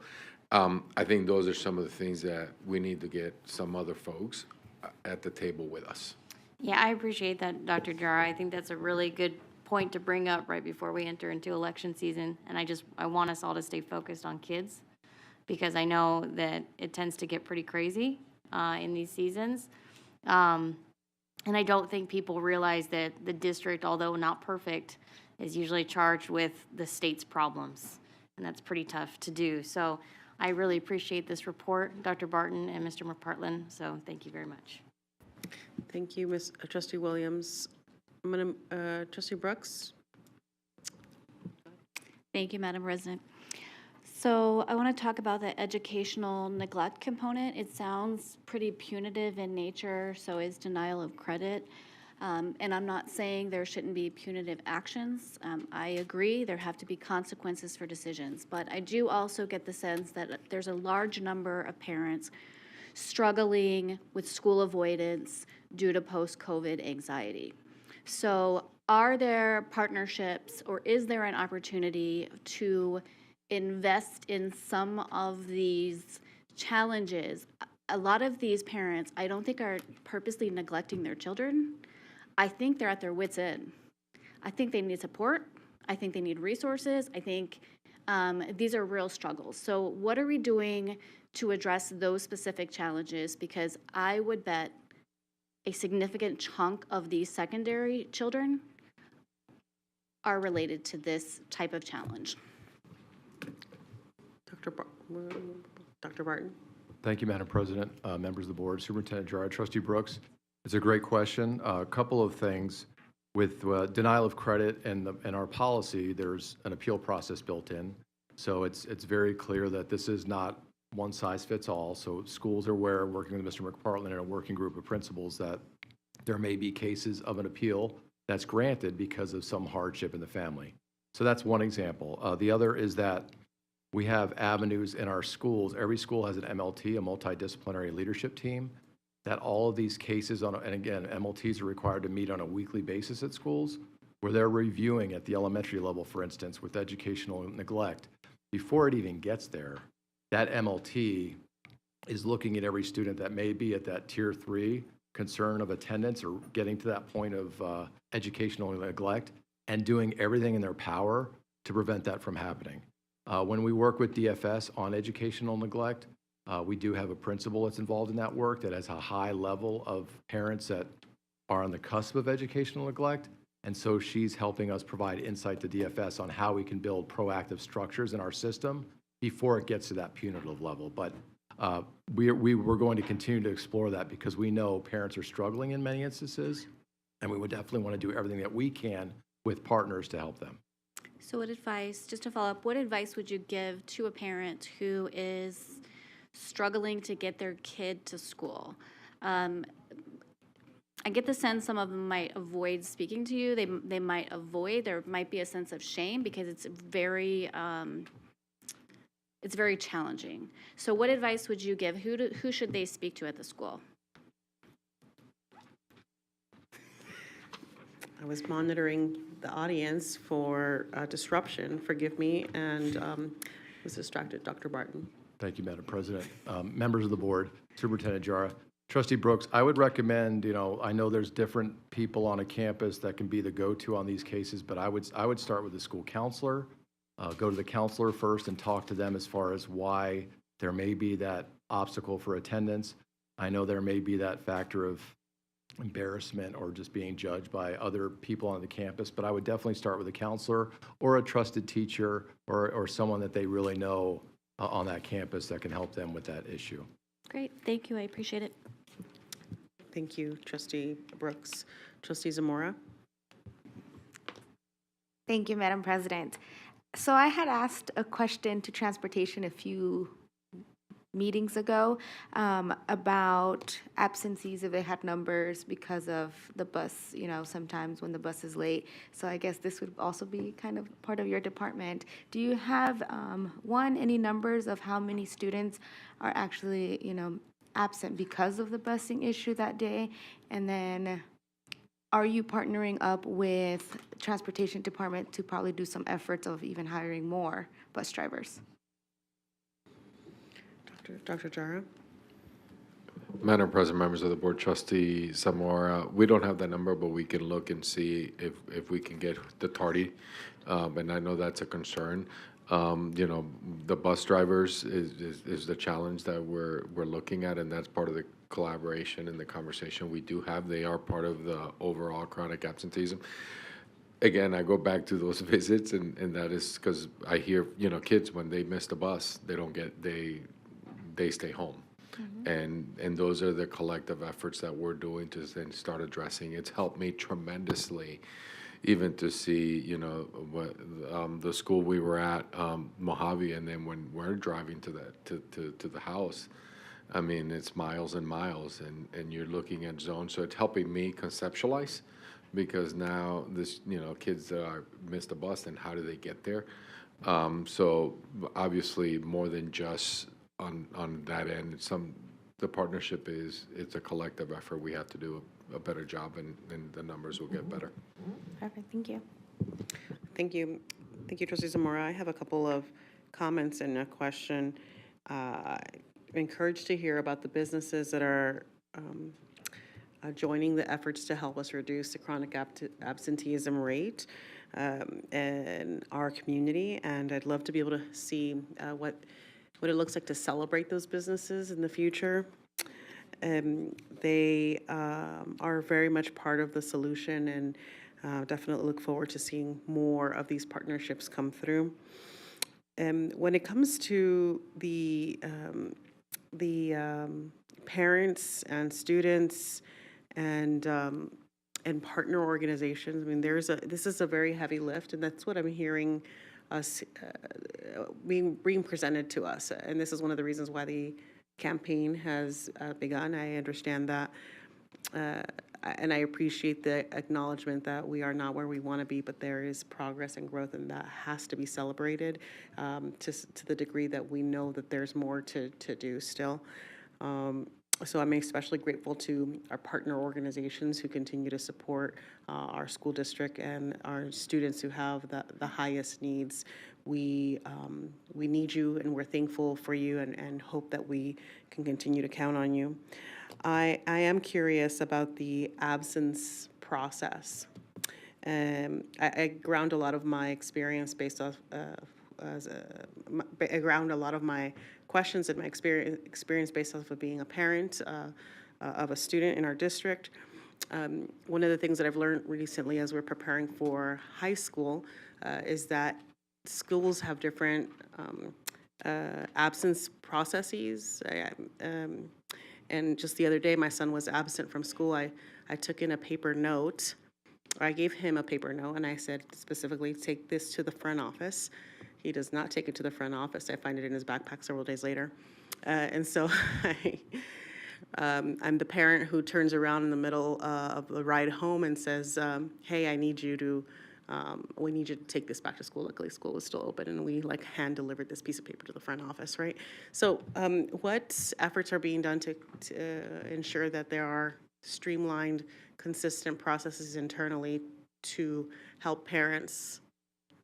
I think those are some of the things that we need to get some other folks at the table with us. Yeah, I appreciate that, Dr. Jara. I think that's a really good point to bring up right before we enter into election season. And I want us all to stay focused on kids, because I know that it tends to get pretty crazy in these seasons. And I don't think people realize that the district, although not perfect, is usually charged with the state's problems. And that's pretty tough to do. So I really appreciate this report, Dr. Barton and Mr. McPartland. So thank you very much. Thank you, Trustee Williams. Trustee Brooks? Thank you, Madam President. So I want to talk about the educational neglect component. It sounds pretty punitive in nature, so is denial of credit. And I'm not saying there shouldn't be punitive actions. I agree there have to be consequences for decisions, but I do also get the sense that there's a large number of parents struggling with school avoidance due to post-COVID anxiety. So are there partnerships, or is there an opportunity to invest in some of these challenges? A lot of these parents, I don't think, are purposely neglecting their children. I think they're at their wits' end. I think they need support. I think they need resources. I think these are real struggles. So what are we doing to address those specific challenges? Because I would bet a significant chunk of these secondary children are related to this type of challenge. Dr. Barton? Thank you, Madam President, members of the board, Superintendent Jarrett, Trustee Brooks. It's a great question. A couple of things. With denial of credit and our policy, there's an appeal process built in. So it's very clear that this is not one size fits all. So schools are aware, working with Mr. McPartland and a working group of principals, that there may be cases of an appeal that's granted because of some hardship in the family. So that's one example. The other is that we have avenues in our schools. Every school has an MLT, a multidisciplinary leadership team. that all of these cases and again, MLTs are required to meet on a weekly basis at schools, where they're reviewing at the elementary level, for instance, with educational neglect. Before it even gets there, that MLT is looking at every student that may be at that tier 3 concern of attendance or getting to that point of educational neglect and doing everything in their power to prevent that from happening. When we work with DFS on educational neglect, we do have a principal that's involved in that work that has a high level of parents that are on the cusp of educational neglect. And so she's helping us provide insight to DFS on how we can build proactive structures in our system before it gets to that punitive level. But we're going to continue to explore that because we know parents are struggling in many instances, and we would definitely want to do everything that we can with partners to help them. So what advice, just to follow up, what advice would you give to a parent who is struggling to get their kid to school? I get the sense some of them might avoid speaking to you. They might avoid. There might be a sense of shame because it's very challenging. So what advice would you give? Who should they speak to at the school? I was monitoring the audience for disruption, forgive me, and was distracted. Dr. Barton. Thank you, Madam President. Members of the board, Superintendent Jara, Trustee Brooks, I would recommend, I know there's different people on a campus that can be the go-to on these cases, but I would start with the school counselor, go to the counselor first and talk to them as far as why there may be that obstacle for attendance. I know there may be that factor of embarrassment or just being judged by other people on the campus, but I would definitely start with a counselor or a trusted teacher or someone that they really know on that campus that can help them with that issue. Great, thank you, I appreciate it. Thank you, Trustee Brooks. Trustee Zamora. Thank you, Madam President. So I had asked a question to Transportation a few meetings ago about absences, if they had numbers because of the bus, sometimes when the bus is late. So I guess this would also be kind of part of your department. Do you have, any numbers of how many students are actually, absent because of the busing issue that day? And then are you partnering up with Transportation Department to probably do some efforts of even hiring more bus drivers? Dr. Jara. Madam President, members of the board, Trustee Zamora, we don't have that number, but we can look and see if we can get the tardy, and I know that's a concern. The bus drivers is the challenge that we're looking at, and that's part of the collaboration and the conversation we do have. They are part of the overall chronic absenteeism. Again, I go back to those visits, and that is because I hear, kids, when they miss the bus, they stay home. Mm-hmm. And those are the collective efforts that we're doing to then start addressing. It's helped me tremendously, even to see, what the school we were at, Mojave, and then when we're driving to the house, I mean, it's miles and miles, and you're looking at zones. So it's helping me conceptualize, because now this, kids that are missed the bus, and how do they get there? So obviously more than just on that end, the partnership it's a collective effort. We have to do a better job, and the numbers will get better. Perfect, thank you. Thank you. Thank you, Trustee Zamora. I have a couple of comments and a question. I'm encouraged to hear about the businesses that are joining the efforts to help us reduce the chronic absenteeism rate in our community, and I'd love to be able to see what it looks like to celebrate those businesses in the future. They are very much part of the solution, and definitely look forward to seeing more of these partnerships come through. When it comes to the parents and students and partner organizations, I mean, this is a very heavy lift, and that's what I'm hearing us being presented to us, and this is one of the reasons why the campaign has begun. I understand that, and I appreciate the acknowledgement that we are not where we want to be, but there is progress and growth, and that has to be celebrated to the degree that we know that there's more to do still. So I'm especially grateful to our partner organizations who continue to support our school district and our students who have the highest needs. We need you, and we're thankful for you, and hope that we can continue to count on you. I am curious about the absence process. I ground a lot of my experience based off I ground a lot of my questions and my experience based off of being a parent of a student in our district. One of the things that I've learned recently as we're preparing for high school is that schools have different absence processes. And just the other day, my son was absent from school. I took in a paper note. I gave him a paper note, and I said specifically, take this to the front office. He does not take it to the front office. I find it in his backpack several days later. And so I'm the parent who turns around in the middle of the ride home and says, hey, we need you to take this back to school. Luckily, school was still open, and we hand delivered this piece of paper to the front office, right? So what efforts are being done to ensure that there are streamlined, consistent processes internally to help parents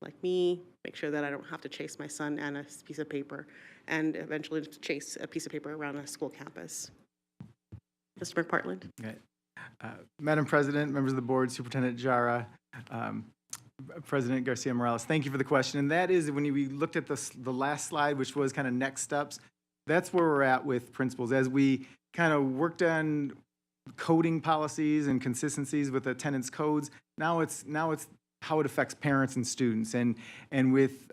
like me make sure that I don't have to chase my son and a piece of paper, and eventually to chase a piece of paper around a school campus? Mr. McPartland? Okay. Madam President, members of the board, Superintendent Jara, President Garcia Morales, thank you for the question. And that is, when we looked at the last slide, which was kind of next steps, that's where we're at with principals. As we kind of worked on coding policies and consistencies with attendance codes, now it's how it affects parents and students. And with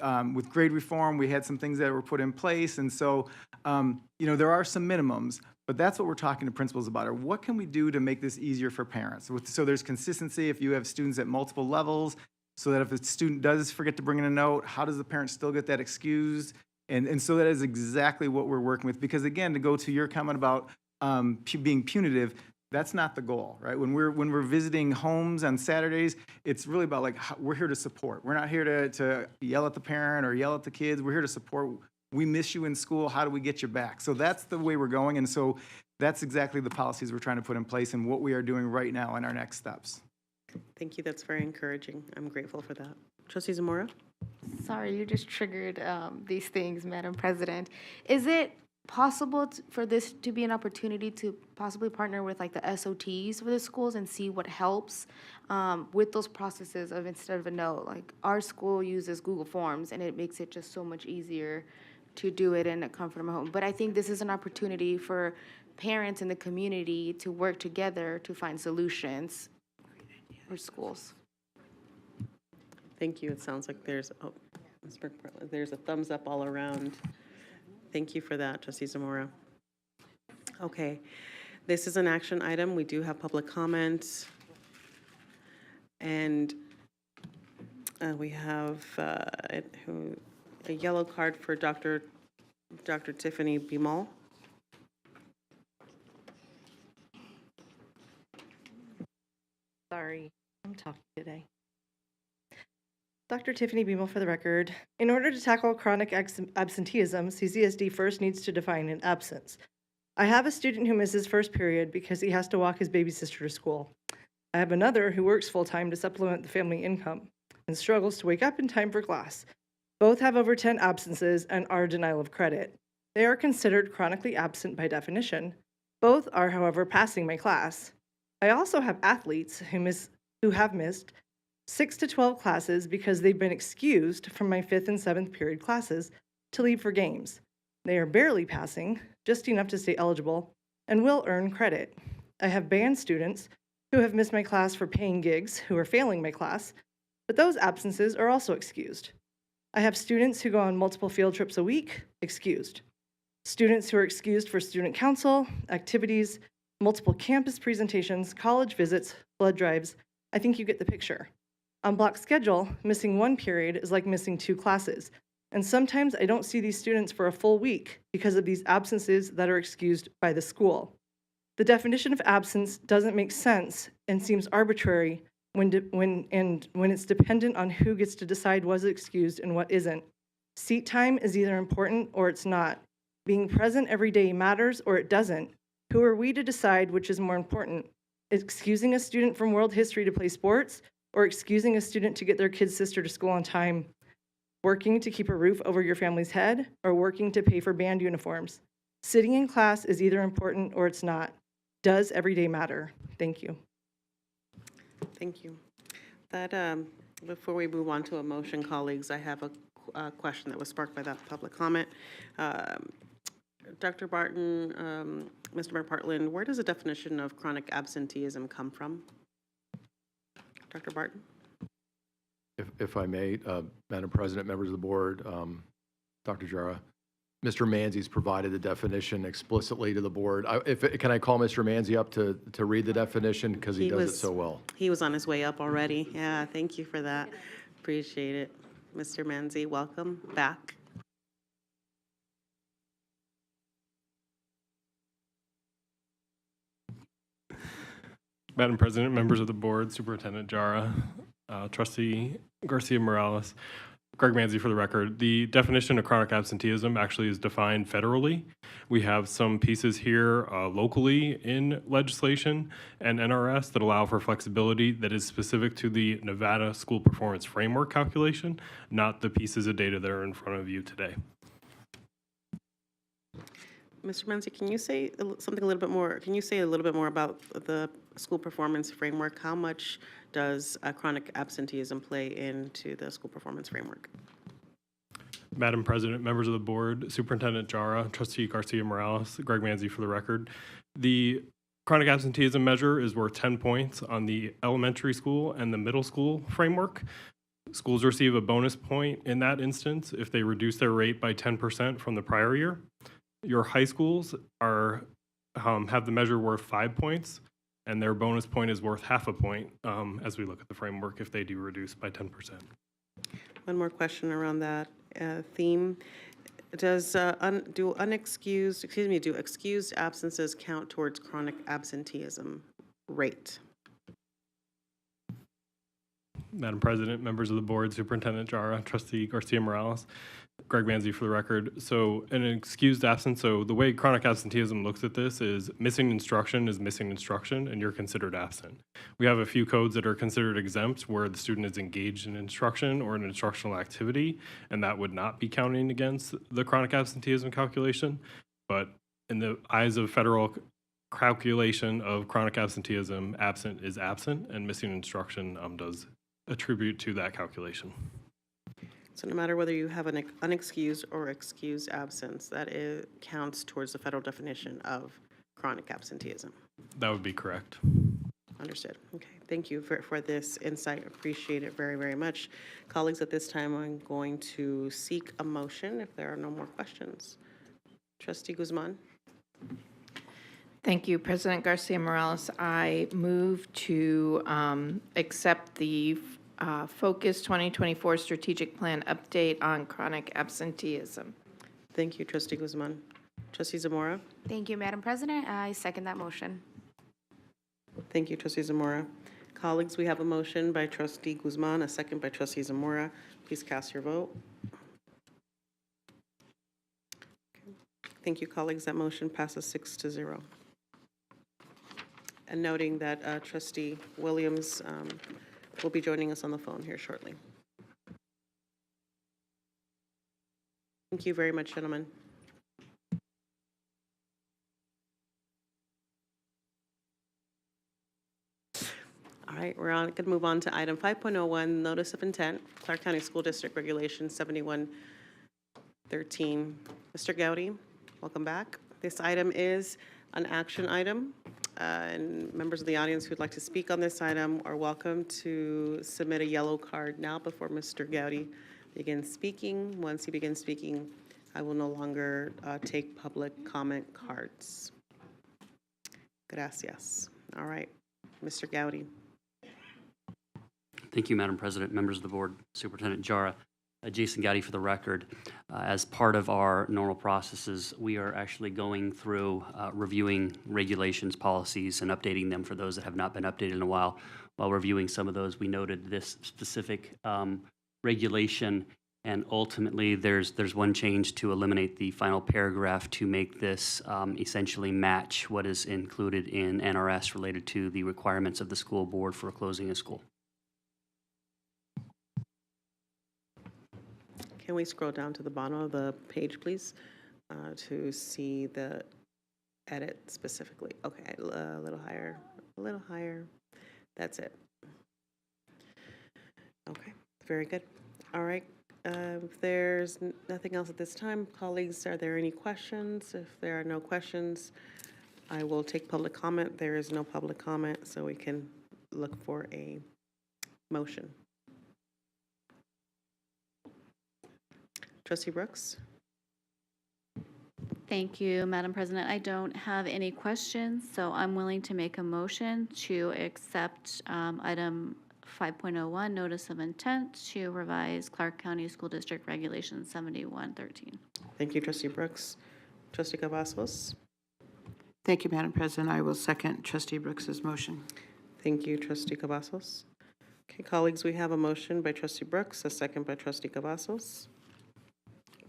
grade reform, we had some things that were put in place. And so, there are some minimums, but that's what we're talking to principals about, or what can we do to make this easier for parents? So there's consistency if you have students at multiple levels, so that if a student does forget to bring in a note, how does the parent still get that excused? And so that is exactly what we're working with. Because again, to go to your comment about being punitive, that's not the goal, right? When we're visiting homes on Saturdays, it's really about we're here to support. We're not here to yell at the parent or yell at the kids. We're here to support. We miss you in school. How do we get you back? So that's the way we're going. And so that's exactly the policies we're trying to put in place and what we are doing right now in our next steps. Thank you. That's very encouraging. I'm grateful for that. Trustee Zamora? Sorry, you just triggered these things, Madam President. Is it possible for this to be an opportunity to possibly partner with the SOTs for the schools and see what helps with those processes of, instead of a note, our school uses Google Forms and it makes it just so much easier to do it in the comfort of my home. But I think this is an opportunity for parents in the community to work together to find solutions for schools. Thank you. It sounds like there's a thumbs up all around. Thank you for that, Trustee Zamora. Okay, this is an action item. We do have public comment. And we have a yellow card for Dr. Tiffany Bimol. Sorry, I'm talking today. Dr. Tiffany Beamel for the record. In order to tackle chronic absenteeism, CCSD first needs to define an absence. I have a student who misses first period because he has to walk his baby sister to school. I have another who works full-time to supplement the family income and struggles to wake up in time for class. Both have over 10 absences and are denial of credit. They are considered chronically absent by definition. Both are, however, passing my class. I also have athletes who have missed 6 to 12 classes because they've been excused from my 5th and 7th period classes to leave for games. They are barely passing, just enough to stay eligible, and will earn credit. I have band students who have missed my class for paying gigs who are failing my class, but those absences are also excused. I have students who go on multiple field trips a week, excused. Students who are excused for student council, activities, multiple campus presentations, college visits, blood drives. I think you get the picture. On block schedule, missing one period is like missing 2 classes, and sometimes I don't see these students for a full week because of these absences that are excused by the school. The definition of absence doesn't make sense and seems arbitrary when it's dependent on who gets to decide what's excused and what isn't. Seat time is either important or it's not. Being present every day matters or it doesn't. Who are we to decide which is more important? Excusing a student from world history to play sports, or excusing a student to get their kid's sister to school on time? Working to keep a roof over your family's head, or working to pay for band uniforms? Sitting in class is either important or it's not. Does every day matter? Thank you. Thank you. That, before we move on to a motion, colleagues, I have a question that was sparked by that public comment. Dr. Barton, Mr. McPartland, where does the definition of chronic absenteeism come from? Dr. Barton? If I may, Madam President, members of the board, Dr. Jara, Mr. Manzi's provided the definition explicitly to the board. Can I call Mr. Manzi up to read the definition, because he does it so well? He was on his way up already. Yeah, thank you for that. Appreciate it. Mr. Manzi, welcome back. Madam President, members of the board, Superintendent Jara, Trustee Garcia Morales, Greg Manzi for the record. The definition of chronic absenteeism actually is defined federally. We have some pieces here locally in legislation and NRS that allow for flexibility that is specific to the Nevada School Performance Framework calculation, not the pieces of data that are in front of you today. Mr. Manzi, can you say something a little bit more? Can you say a little bit more about the school performance framework? How much does chronic absenteeism play into the school performance framework? Madam President, members of the board, Superintendent Jara, Trustee Garcia Morales, Greg Manzi for the record. The chronic absenteeism measure is worth 10 points on the elementary school and the middle school framework. Schools receive a bonus point in that instance if they reduce their rate by 10% from the prior year. Your high schools are have the measure worth 5 points, and their bonus point is worth half a point as we look at the framework if they do reduce by 10%. One more question around that theme. Does do excused absences count towards chronic absenteeism rate? Madam President, members of the board, Superintendent Jara, Trustee Garcia Morales, Greg Manzi for the record. So an excused absence, so the way chronic absenteeism looks at this is missing instruction is missing instruction and you're considered absent. We have a few codes that are considered exempt where the student is engaged in instruction or an instructional activity, and that would not be counting against the chronic absenteeism calculation. But in the eyes of federal calculation of chronic absenteeism, absent is absent and missing instruction does attribute to that calculation. So no matter whether you have an unexcused or excused absence, that counts towards the federal definition of chronic absenteeism. That would be correct. Understood. Okay. Thank you for this insight. Appreciate it very, very much. Colleagues, at this time, I'm going to seek a motion if there are no more questions. Trustee Guzman. Thank you, President Garcia Morales. I move to accept the Focus 2024 Strategic Plan update on chronic absenteeism. Thank you, Trustee Guzman. Trustee Zamora. Thank you, Madam President. I second that motion. Thank you, Trustee Zamora. Colleagues, we have a motion by Trustee Guzman, a second by Trustee Zamora. Please cast your vote. Thank you, colleagues. That motion passes 6-0. And noting that Trustee Williams will be joining us on the phone here shortly. Thank you very much, gentlemen. All right, we're going to move on to item 5.01, Notice of Intent, Clark County School District Regulation 7113. Mr. Gowdy, welcome back. This item is an action item. And members of the audience who'd like to speak on this item are welcome to submit a yellow card now before Mr. Gowdy begins speaking. Once he begins speaking, I will no longer take public comment cards. Gracias. All right, Mr. Gowdy. Thank you, Madam President, members of the board, Superintendent Jara. Jason Gowdy for the record. As part of our normal processes, we are actually going through reviewing regulations, policies, and updating them for those that have not been updated in a while. While reviewing some of those, we noted this specific regulation And ultimately, there's one change to eliminate the final paragraph to make this essentially match what is included in NRS related to the requirements of the school board for closing a school. Can we scroll down to the bottom of the page, please, to see the edit specifically? Okay, a little higher, a little higher. That's it. Okay, very good. All right. If there's nothing else at this time, colleagues, are there any questions? If there are no questions, I will take public comment. There is no public comment, so we can look for a motion. Trustee Brooks? Thank you, Madam President. I don't have any questions, so I'm willing to make a motion to accept item 5.01, notice of intent to revise Clark County School District Regulation 7113. Thank you, Trustee Brooks. Trustee Cavazos? Thank you, Madam President. I will second Trustee Brooks's motion. Thank you, Trustee Cavazos. Okay, colleagues, we have a motion by Trustee Brooks, a second by Trustee Cavazos.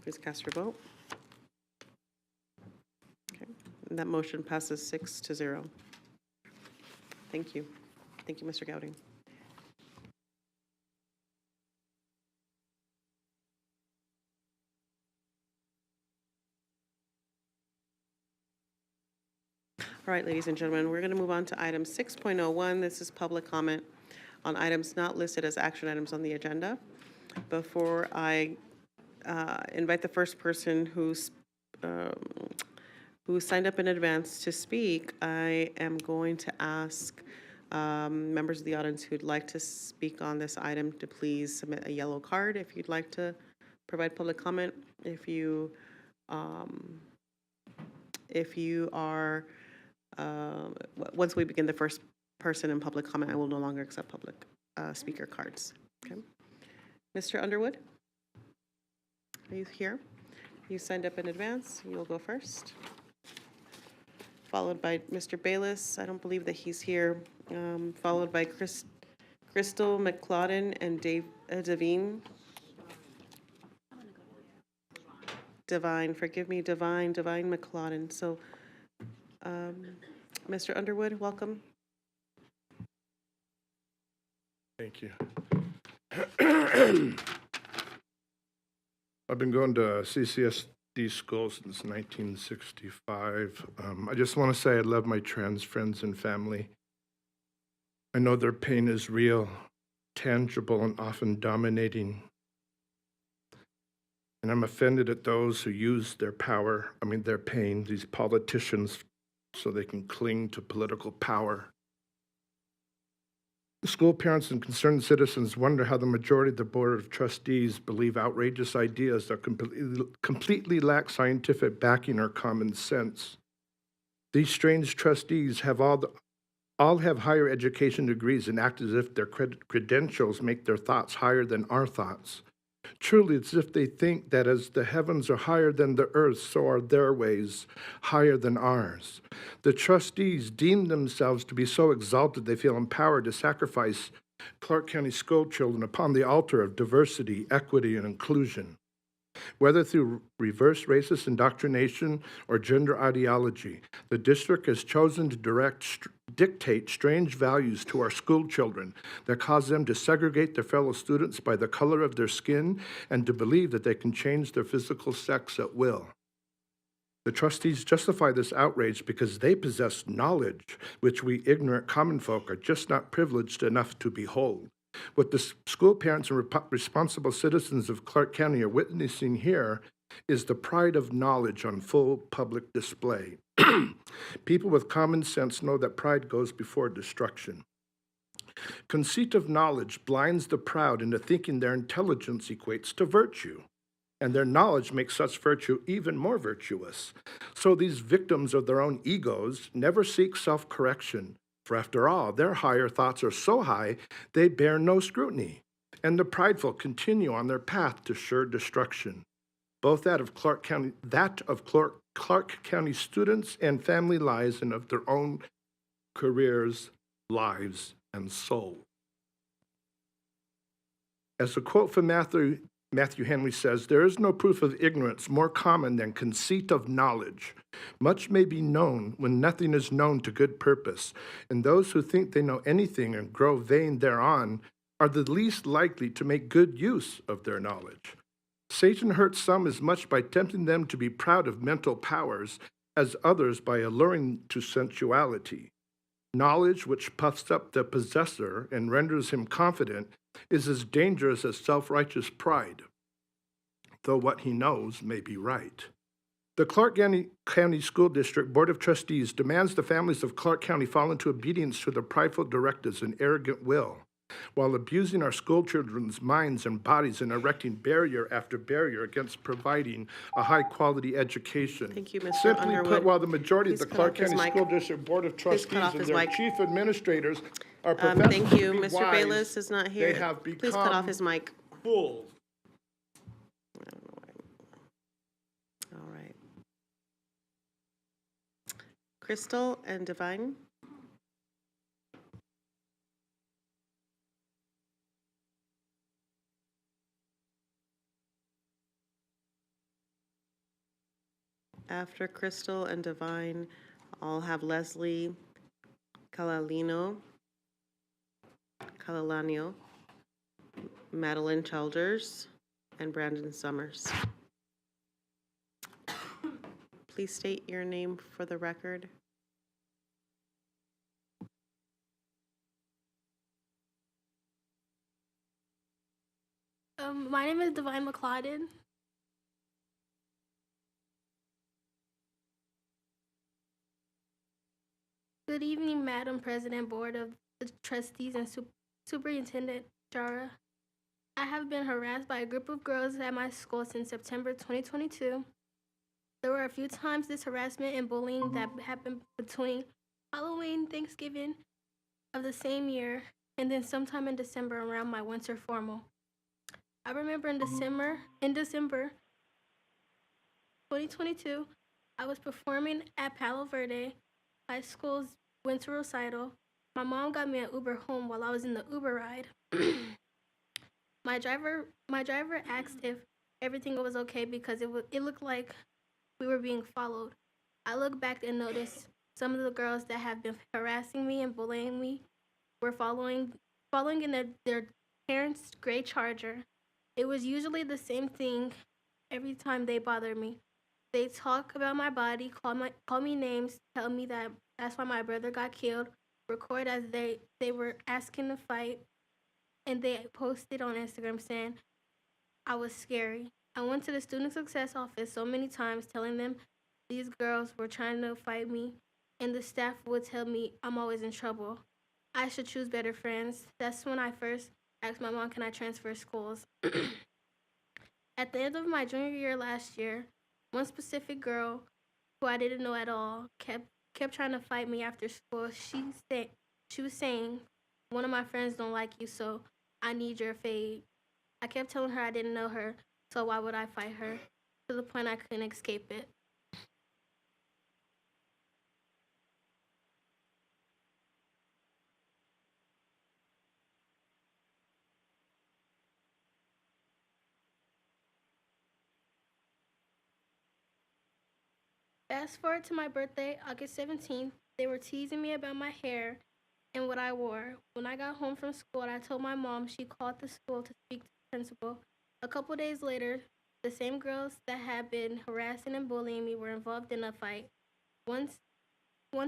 Please cast your vote. Okay, and that motion passes 6-0. Thank you. Thank you, Mr. Gowdy. All right, ladies and gentlemen, we're going to move on to item 6.01. This is public comment on items not listed as action items on the agenda. Before I invite the first person who signed up in advance to speak, I am going to ask members of the audience who'd like to speak on this item to please submit a yellow card if you'd like to provide public comment. If you are once we begin the first person in public comment, I will no longer accept public speaker cards. Okay. Mr. Underwood, are you here? You signed up in advance. You'll go first. Followed by Mr. Bayless. I don't believe that he's here. Followed by Crystal McLaughlin and Devine. Forgive me, Divine McLaughlin. So, Mr. Underwood, welcome. Thank you. I've been going to CCSD school since 1965. I just want to say I love my trans friends and family. I know their pain is real, tangible, and often dominating. And I'm offended at those who use their power, their pain, these politicians, so they can cling to political power. School parents and concerned citizens wonder how the majority of the Board of Trustees believe outrageous ideas that completely lack scientific backing or common sense. These strange trustees have all have higher education degrees and act as if their credentials make their thoughts higher than our thoughts. Truly, it's as if they think that as the heavens are higher than the earth, so are their ways higher than ours. The trustees deem themselves to be so exalted they feel empowered to sacrifice Clark County school children upon the altar of diversity, equity, and inclusion. Whether through reverse racist indoctrination or gender ideology, the district has chosen to dictate strange values to our school children that cause them to segregate their fellow students by the color of their skin and to believe that they can change their physical sex at will. The trustees justify this outrage because they possess knowledge which we ignorant common folk are just not privileged enough to behold. What the school parents and responsible citizens of Clark County are witnessing here is the pride of knowledge on full public display. People with common sense know that pride goes before destruction. Conceit of knowledge blinds the proud into thinking their intelligence equates to virtue, and their knowledge makes such virtue even more virtuous. So these victims of their own egos never seek self-correction. For after all, their higher thoughts are so high, they bear no scrutiny, and the prideful continue on their path to sure destruction. Both that of Clark County students and family lives and of their own careers, lives, and soul. As a quote from Matthew Matthew Henry says, "There is no proof of ignorance more common than conceit of knowledge. Much may be known when nothing is known to good purpose, and those who think they know anything and grow vain thereon are the least likely to make good use of their knowledge. Satan hurts some as much by tempting them to be proud of mental powers as others by alluring to sensuality. Knowledge which puffs up the possessor and renders him confident is as dangerous as self-righteous pride, though what he knows may be right." The Clark County School District Board of Trustees demands the families of Clark County fall into obedience to their prideful directives and arrogant will, while abusing our school children's minds and bodies and erecting barrier after barrier against providing a high-quality education. Thank you, Mr. Simply Underwood. put, while the majority of Please the cut Clark off his County mic. School District Board of Please cut Trustees off and his their mic. chief administrators are professed Thank to you. be Mr. wise, Bayless is not here. they have Please cut off his become mic. fools. All right. Crystal and Divine? After Crystal and Divine, I'll have Leslie Calalano, Madeline Childers, and Brandon Summers. Please state your name for the record. My name is Divine McLeod. Good evening, Madam President, Board of the Trustees, and Superintendent Jara. I have been harassed by a group of girls at my school since September 2022. There were a few times this harassment and bullying that happened between Halloween, Thanksgiving of the same year, and then sometime in December around my winter formal. I remember in December 2022, I was performing at Palo Verde High School's winter recital. My mom got me an Uber home while I was in the Uber ride. My driver asked if everything was okay because it looked like we were being followed. I looked back and noticed some of the girls that have been harassing me and bullying me were following in their parents' gray Charger. It was usually the same thing every time they bothered me. They talk about my body, call me names, tell me that that's why my brother got killed, record as they were asking to fight, and they posted on Instagram saying I was scary. I went to the student success office so many times telling them these girls were trying to fight me, and the staff would tell me I'm always in trouble. I should choose better friends. That's when I first asked my mom, can I transfer schools? At the end of my junior year last year, one specific girl who I didn't know at all kept trying to fight me after school. She was saying, one of my friends don't like you, so I need your fade. I kept telling her I didn't know her, so why would I fight her? To the point I couldn't escape it. Fast forward to my birthday, August 17th, they were teasing me about my hair and what I wore. When I got home from school and I told my mom, she called the school to speak to the principal. A couple days later, the same girls that had been harassing and bullying me were involved in a fight. Once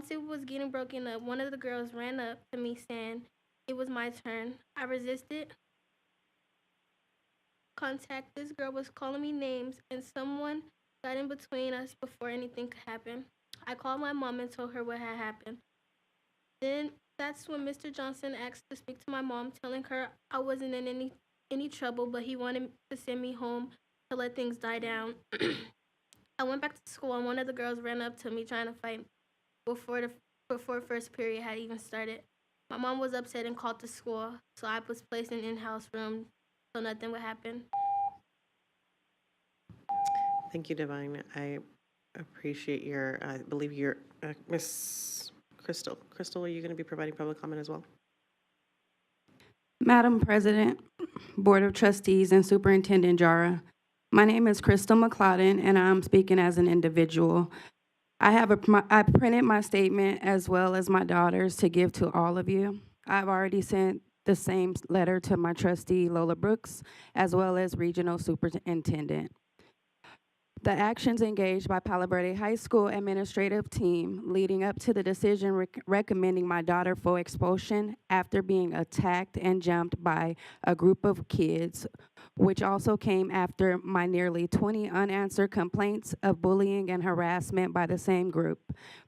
it was getting broken up, one of the girls ran up to me saying it was my turn. I resisted contact. This girl was calling me names, and someone got in between us before anything could happen. I called my mom and told her what had happened. Then that's when Mr. Johnson asked to speak to my mom, telling her I wasn't in any trouble, but he wanted to send me home to let things die down. I went back to school and one of the girls ran up to me trying to fight before first period had even started. My mom was upset and called the school, so I was placed in an in-house room so nothing would happen. Thank you, Divine. I appreciate I believe you're, Miss Crystal. Crystal, are you going to be providing public comment as well? Madam President, Board of Trustees, and Superintendent Jara, my name is Crystal McLeodin, and I'm speaking as an individual. I printed my statement as well as my daughter's to give to all of you. I've already sent the same letter to my trustee, Lola Brooks, as well as regional superintendent. The actions engaged by Palo Verde High School administrative team leading up to the decision recommending my daughter for expulsion after being attacked and jumped by a group of kids, which also came after my nearly 20 unanswered complaints of bullying and harassment by the same group,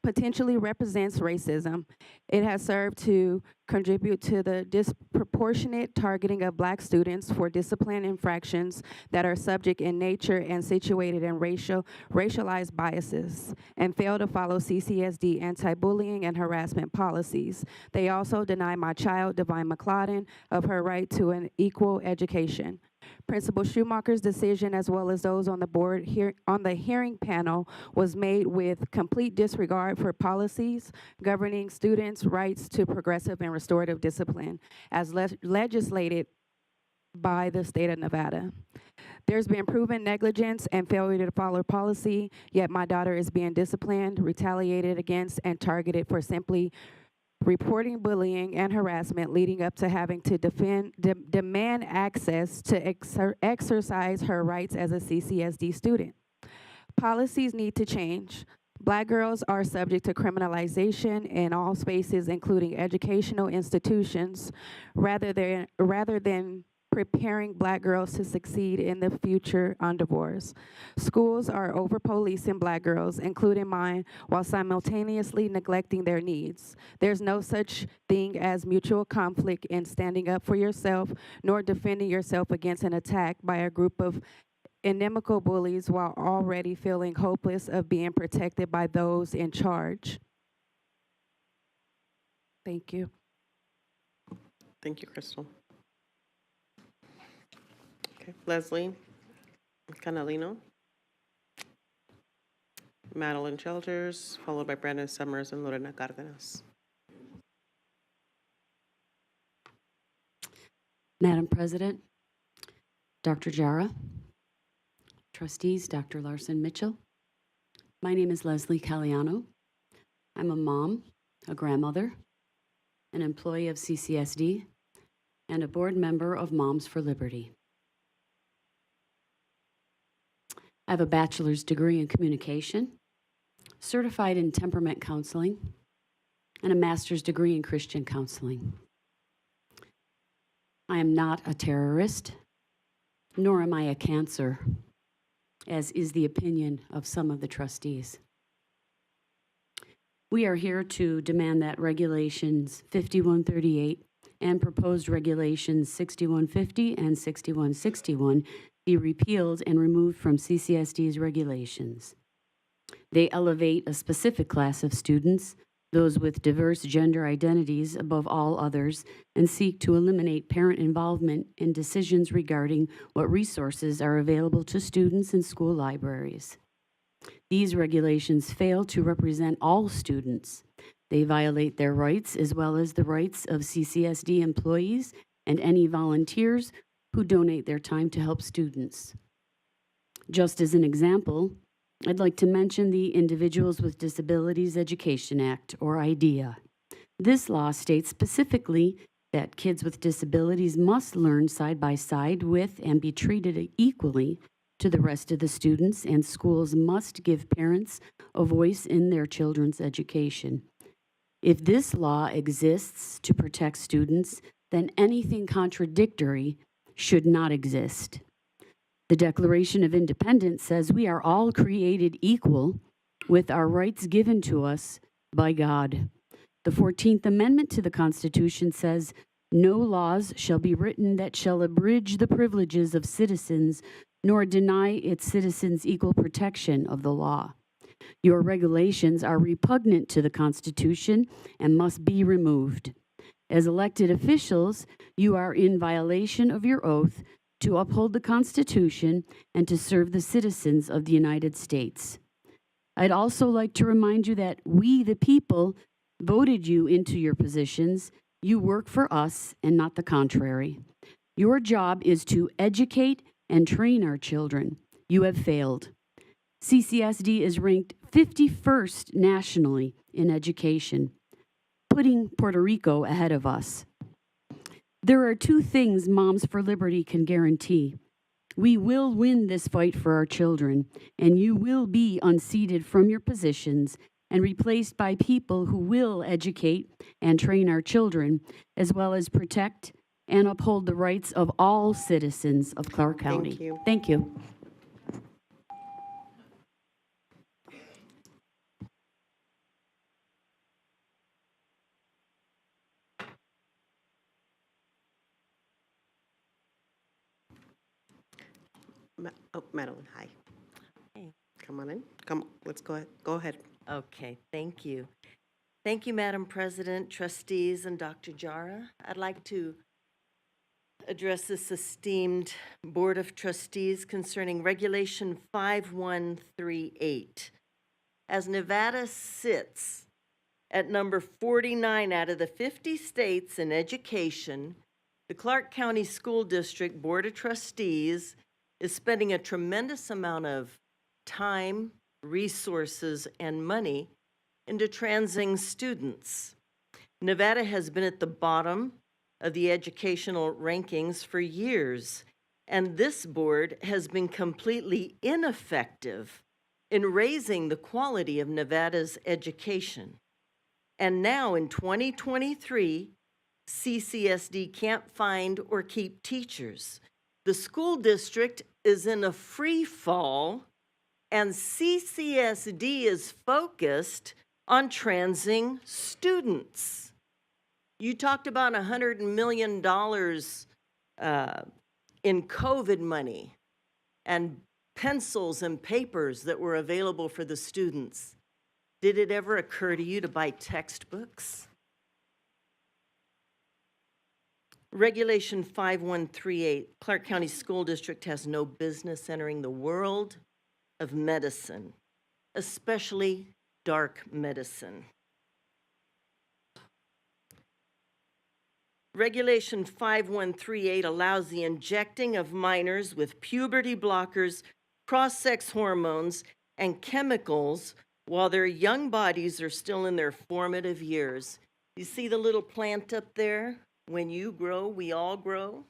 potentially represents racism. It has served to contribute to the disproportionate targeting of Black students for discipline infractions that are subject in nature and situated in racialized biases, and fail to follow CCSD anti-bullying and harassment policies. They also deny my child, Divine McLeodin, of her right to an equal education. Principal Schumacher's decision, as well as those on the board on the hearing panel, was made with complete disregard for policies governing students' rights to progressive and restorative discipline, as legislated by the state of Nevada. There's been proven negligence and failure to follow policy, yet my daughter is being disciplined, retaliated against, and targeted for simply reporting bullying and harassment, leading up to having to demand access to exercise her rights as a CCSD student. Policies need to change. Black girls are subject to criminalization in all spaces, including educational institutions, rather than preparing Black girls to succeed in the future on divorce. Schools are over-policing Black girls, including mine, while simultaneously neglecting their needs. There's no such thing as mutual conflict in standing up for yourself, nor defending yourself against an attack by a group of inimical bullies while already feeling hopeless of being protected by those in charge. Thank you. Thank you, Crystal. Okay, Leslie Canalino, Madeline Childers, followed by Brandon Summers and Lorena Cardenas. Madam President, Dr. Jara, Trustees, Dr. Larson Mitchell. My name is Leslie Caliano. I'm a mom, a grandmother, an employee of CCSD, and a board member of Moms for Liberty. I have a bachelor's degree in communication, certified in temperament counseling, and a master's degree in Christian counseling. I am not a terrorist, nor am I a cancer, as is the opinion of some of the trustees. We are here to demand that regulations 5138 and proposed regulations 6150 and 6161 be repealed and removed from CCSD's regulations. They elevate a specific class of students, those with diverse gender identities, above all others, and seek to eliminate parent involvement in decisions regarding what resources are available to students in school libraries. These regulations fail to represent all students. They violate their rights as well as the rights of CCSD employees and any volunteers who donate their time to help students. Just as an example, I'd like to mention the Individuals with Disabilities Education Act, or IDEA. This law states specifically that kids with disabilities must learn side by side with and be treated equally to the rest of the students, and schools must give parents a voice in their children's education. If this law exists to protect students, then anything contradictory should not exist. The Declaration of Independence says we are all created equal with our rights given to us by God. The 14th Amendment to the Constitution says, "No laws shall be written that shall abridge the privileges of citizens, nor deny its citizens equal protection of the law." Your regulations are repugnant to the Constitution and must be removed. As elected officials, you are in violation of your oath to uphold the Constitution and to serve the citizens of the United States. I'd also like to remind you that we, the people, voted you into your positions You work for us and not the contrary. Your job is to educate and train our children. You have failed. CCSD is ranked 51st nationally in education, putting Puerto Rico ahead of us. There are two things Moms for Liberty can guarantee. We will win this fight for our children, and you will be unseated from your positions and replaced by people who will educate and train our children, as well as protect and uphold the rights of all citizens of Clark County. Thank you. Thank you. Madeline, hi. Hey. Come on in. Come, let's go ahead. Go ahead. Okay, thank you. Thank you, Madam President, trustees, and Dr. Jara. I'd like to address this esteemed Board of Trustees concerning Regulation 5138. As Nevada sits at number 49 out of the 50 states in education, the Clark County School District Board of Trustees is spending a tremendous amount of time, resources, and money into transing students. Nevada has been at the bottom of the educational rankings for years, and this board has been completely ineffective in raising the quality of Nevada's education. And now in 2023, CCSD can't find or keep teachers. The school district is in a free fall, and CCSD is focused on transing students. You talked about $100 million in COVID money and pencils and papers that were available for the students. Did it ever occur to you to buy textbooks? Regulation 5138, Clark County School District has no business entering the world of medicine, especially dark medicine. Regulation 5138 allows the injecting of minors with puberty blockers, cross-sex hormones, and chemicals while their young bodies are still in their formative years. You see the little plant up there? When you grow, we all grow.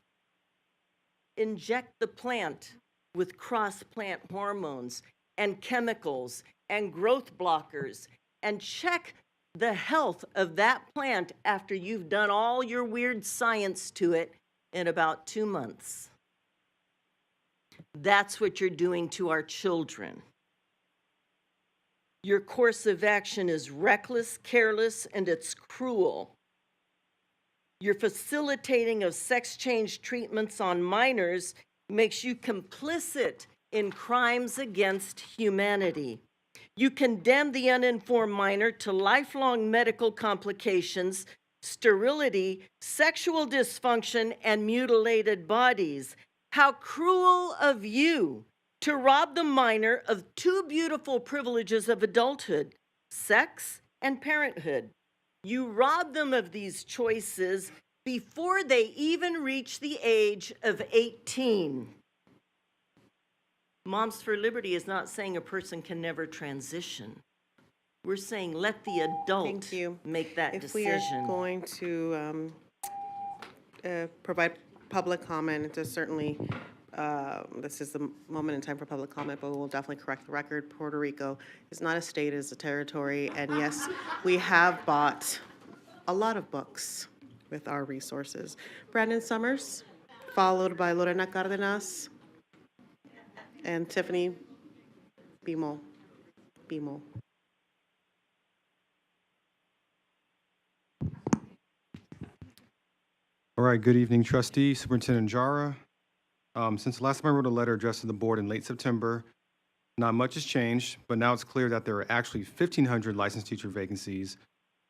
Inject the plant with cross-plant hormones and chemicals and growth blockers, and check the health of that plant after you've done all your weird science to it in about 2 months. That's what you're doing to our children. Your course of action is reckless, careless, and it's cruel. Your facilitating of sex change treatments on minors makes you complicit in crimes against humanity. You condemn the uninformed minor to lifelong medical complications, sterility, sexual dysfunction, and mutilated bodies. How cruel of you to rob the minor of two beautiful privileges of adulthood, sex and parenthood. You rob them of these choices before they even reach the age of 18. Moms for Liberty is not saying a person can never transition. We're saying let the adult make that If decision. we are going to provide public comment, it is certainly, this is the moment in time for public comment, but we'll definitely correct the record. Puerto Rico is not a state, it is a territory. And yes, we have bought a lot of books with our resources. Brandon Summers, followed by Lorena Cardenas and Tiffany Bimo. All right, good evening, trustee, Superintendent Jara. Since the last time I wrote a letter addressed to the board in late September, not much has changed, but now it's clear that there are actually 1,500 licensed teacher vacancies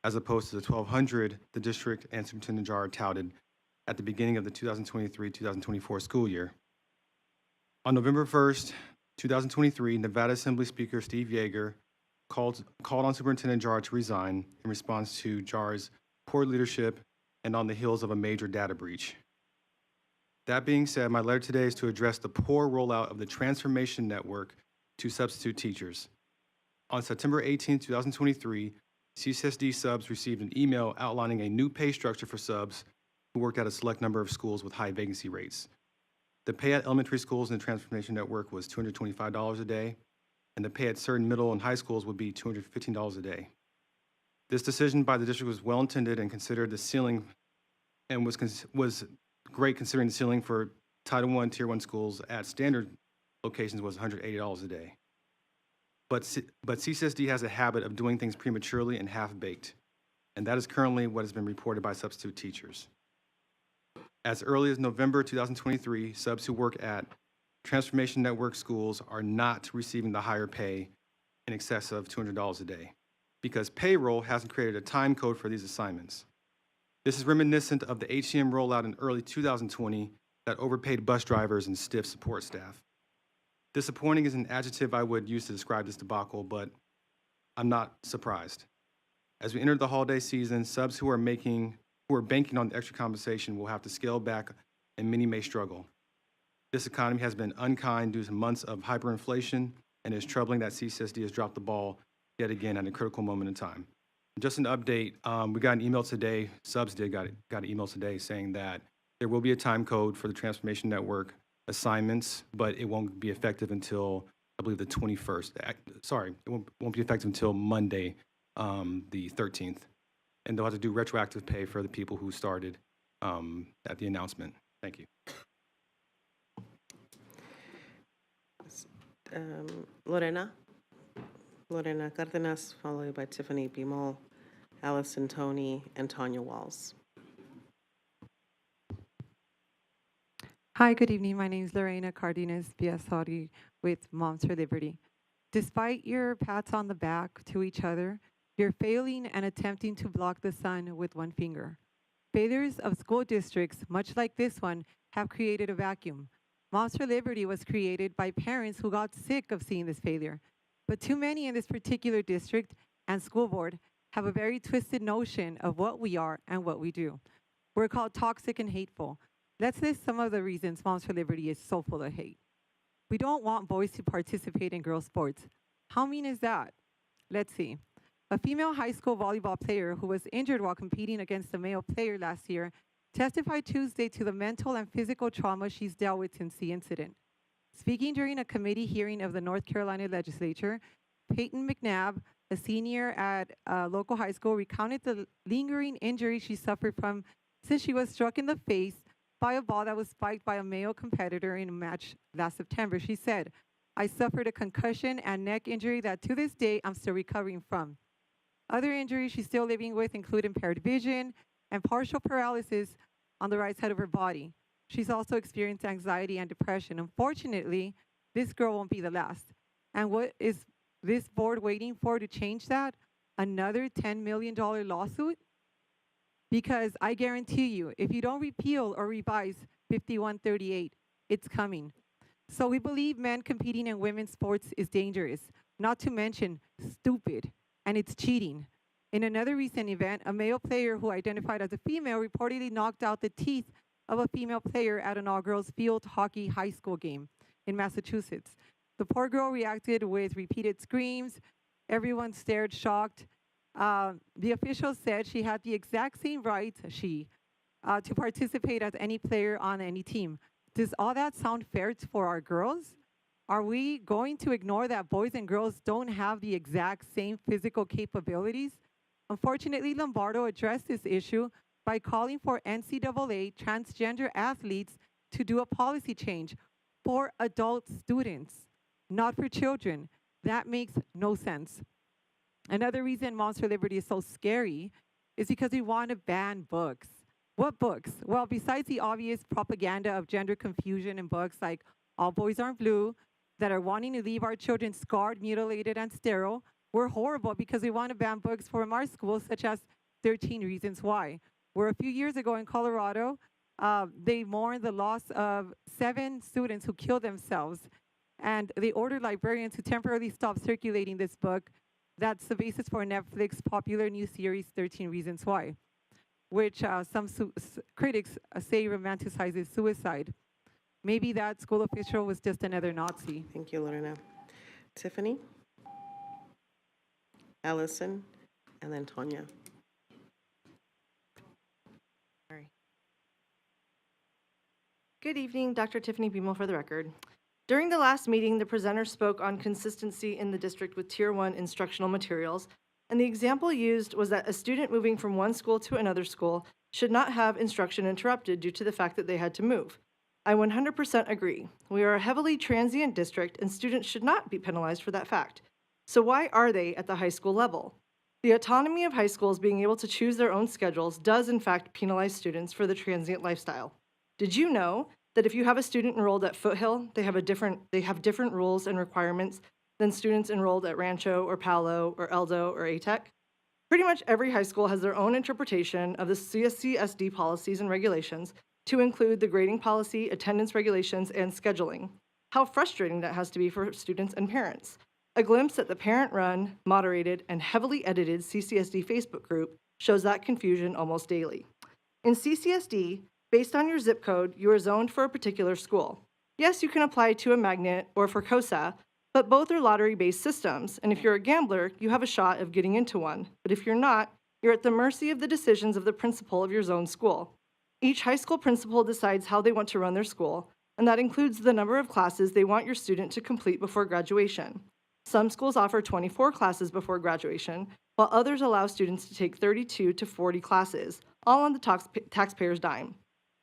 as opposed to the 1,200 the district and Superintendent Jara touted at the beginning of the 2023-2024 school year. On November 1st, 2023, Nevada Assembly Speaker Steve Yeager called on Superintendent Jara to resign in response to Jara's poor leadership and on the heels of a major data breach. That being said, my letter today is to address the poor rollout of the transformation network to substitute teachers. On September 18, 2023, CCSD subs received an email outlining a new pay structure for subs who worked at a select number of schools with high vacancy rates. The pay at elementary schools in the transformation network was $225 a day, and the pay at certain middle and high schools would be $215 a day. This decision by the district was well-intended and considered the ceiling, and was great considering the ceiling for Title I, Tier 1 schools at standard locations was $180 a day. But CCSD has a habit of doing things prematurely and half-baked, and that is currently what has been reported by substitute teachers. As early as November 2023, subs who work at Transformation Network schools are not receiving the higher pay in excess of $200 a day because payroll hasn't created a time code for these assignments. This is reminiscent of the HCM rollout in early 2020 that overpaid bus drivers and stiff support staff. Disappointing is an adjective I would use to describe this debacle, but I'm not surprised. As we enter the holiday season, subs who are banking on the extra compensation will have to scale back, and many may struggle. This economy has been unkind due to months of hyperinflation, and it's troubling that CCSD has dropped the ball yet again at a critical moment in time. Just an update, we got an email today, subs got an email today saying that there will be a time code for the Transformation Network assignments, but it won't be effective until, I believe, the 21st. Sorry, it won't be effective until Monday, the 13th. And they'll have to do retroactive pay for the people who started at the announcement. Thank you. Lorena Cardenas, followed by Tiffany Bimol, Allison Toney, and Tanya Walls. Hi, good evening. My name is Lorena Cardenas Biasotti with Moms for Liberty. Despite your pats on the back to each other, you're failing and attempting to block the sun with one finger. Failures of school districts, much like this one, have created a vacuum. Moms for Liberty was created by parents who got sick of seeing this failure. But too many in this particular district and school board have a very twisted notion of what we are and what we do. We're called toxic and hateful. Let's list some of the reasons Moms for Liberty is so full of hate. We don't want boys to participate in girls' sports. How mean is that? Let's see. A female high school volleyball player who was injured while competing against a male player last year testified Tuesday to the mental and physical trauma she's dealt with since the incident. Speaking during a committee hearing of the North Carolina legislature, Peyton McNabb, a senior at a local high school, recounted the lingering injury she suffered from since she was struck in the face by a ball that was spiked by a male competitor in a match last September. She said, "I suffered a concussion and neck injury that to this day I'm still recovering from." Other injuries she's still living with include impaired vision and partial paralysis on the right side of her body. She's also experienced anxiety and depression. Unfortunately, this girl won't be the last. And what is this board waiting for to change that? Another $10 million lawsuit? Because I guarantee you, if you don't repeal or revise 5138, it's coming. So we believe men competing in women's sports is dangerous, not to mention stupid, and it's cheating. In another recent event, a male player who identified as a female reportedly knocked out the teeth of a female player at an all-girls field hockey high school game in Massachusetts. The poor girl reacted with repeated screams. Everyone stared shocked. The officials said she had the exact same rights, to participate as any player on any team. Does all that sound fair for our girls? Are we going to ignore that boys and girls don't have the exact same physical capabilities? Unfortunately, Lombardo addressed this issue by calling for NCAA transgender athletes to do a policy change for adult students, not for children. That makes no sense. Another reason Moms for Liberty is so scary is because we want to ban books. What books? Well, besides the obvious propaganda of gender confusion in books like All Boys Aren't Blue, that are wanting to leave our children scarred, mutilated, and sterile, we're horrible because we want to ban books from our schools, such as 13 Reasons Why, where a few years ago in Colorado, they mourned the loss of 7 students who killed themselves, and they ordered librarians to temporarily stop circulating this book. That's the basis for Netflix's popular new series, 13 Reasons Why. which some critics say romanticizes suicide. Maybe that school official was just another Nazi. Thank you, Lorena. Tiffany, Allison, and then Tonya. Good evening, Dr. Tiffany Beamel for the record. During the last meeting, the presenter spoke on consistency in the district with Tier 1 instructional materials, and the example used was that a student moving from one school to another school should not have instruction interrupted due to the fact that they had to move. I 100% agree. We are a heavily transient district, and students should not be penalized for that fact. So why are they at the high school level? The autonomy of high schools being able to choose their own schedules does in fact penalize students for the transient lifestyle. Did you know that if you have a student enrolled at Foothill, they have different rules and requirements than students enrolled at Rancho or Palo or Eldo or ATEC? Pretty much every high school has their own interpretation of the CSCSD policies and regulations to include the grading policy, attendance regulations, and scheduling. How frustrating that has to be for students and parents. A glimpse at the parent-run, moderated, and heavily edited CCSD Facebook group shows that confusion almost daily. In CCSD, based on your zip code, you are zoned for a particular school. Yes, you can apply to a magnet or for COSA, but both are lottery-based systems, and if you're a gambler, you have a shot of getting into one. But if you're not, you're at the mercy of the decisions of the principal of your zone school. Each high school principal decides how they want to run their school, and that includes the number of classes they want your student to complete before graduation. Some schools offer 24 classes before graduation, while others allow students to take 32 to 40 classes, all on the taxpayer's dime.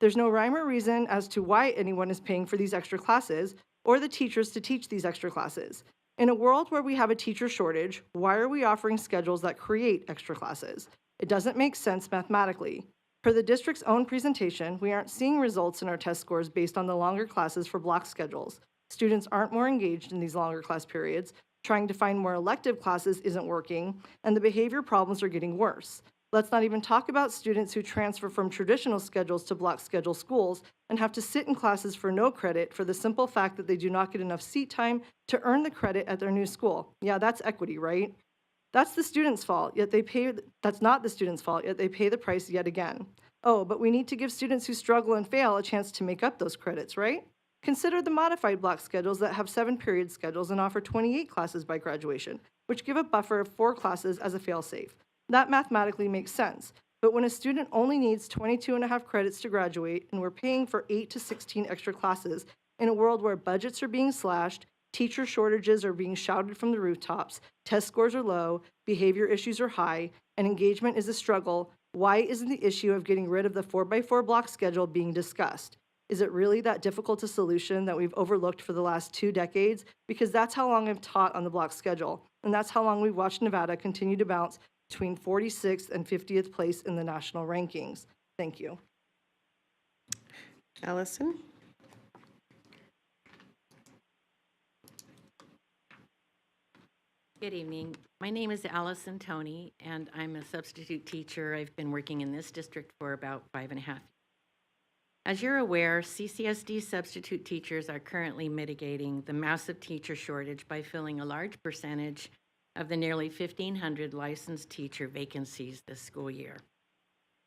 There's no rhyme or reason as to why anyone is paying for these extra classes or the teachers to teach these extra classes. In a world where we have a teacher shortage, why are we offering schedules that create extra classes? It doesn't make sense mathematically. Per the district's own presentation, we aren't seeing results in our test scores based on the longer classes for block schedules. Students aren't more engaged in these longer class periods. Trying to find more elective classes isn't working, and the behavior problems are getting worse. Let's not even talk about students who transfer from traditional schedules to block schedule schools and have to sit in classes for no credit for the simple fact that they do not get enough seat time to earn the credit at their new school. Yeah, that's equity, right? That's the student's fault, yet they pay. That's not the student's fault, yet they pay the price yet again. Oh, but we need to give students who struggle and fail a chance to make up those credits, right? Consider the modified block schedules that have 7-period schedules and offer 28 classes by graduation, which give a buffer of 4 classes as a fail-safe. That mathematically makes sense, but when a student only needs 22.5 credits to graduate and we're paying for 8 to 16 extra classes in a world where budgets are being slashed, teacher shortages are being shouted from the rooftops, test scores are low, behavior issues are high, and engagement is a struggle, why isn't the issue of getting rid of the 4x4 block schedule being discussed? Is it really that difficult a solution that we've overlooked for the last 2 decades? Because that's how long I've taught on the block schedule, and that's how long we've watched Nevada continue to bounce between 46th and 50th place in the national rankings. Thank you. Allison? Good evening. My name is Allison Toney, and I'm a substitute teacher. I've been working in this district for about 5.5 years. As you're aware, CCSD substitute teachers are currently mitigating the massive teacher shortage by filling a large percentage of the nearly 1,500 licensed teacher vacancies this school year.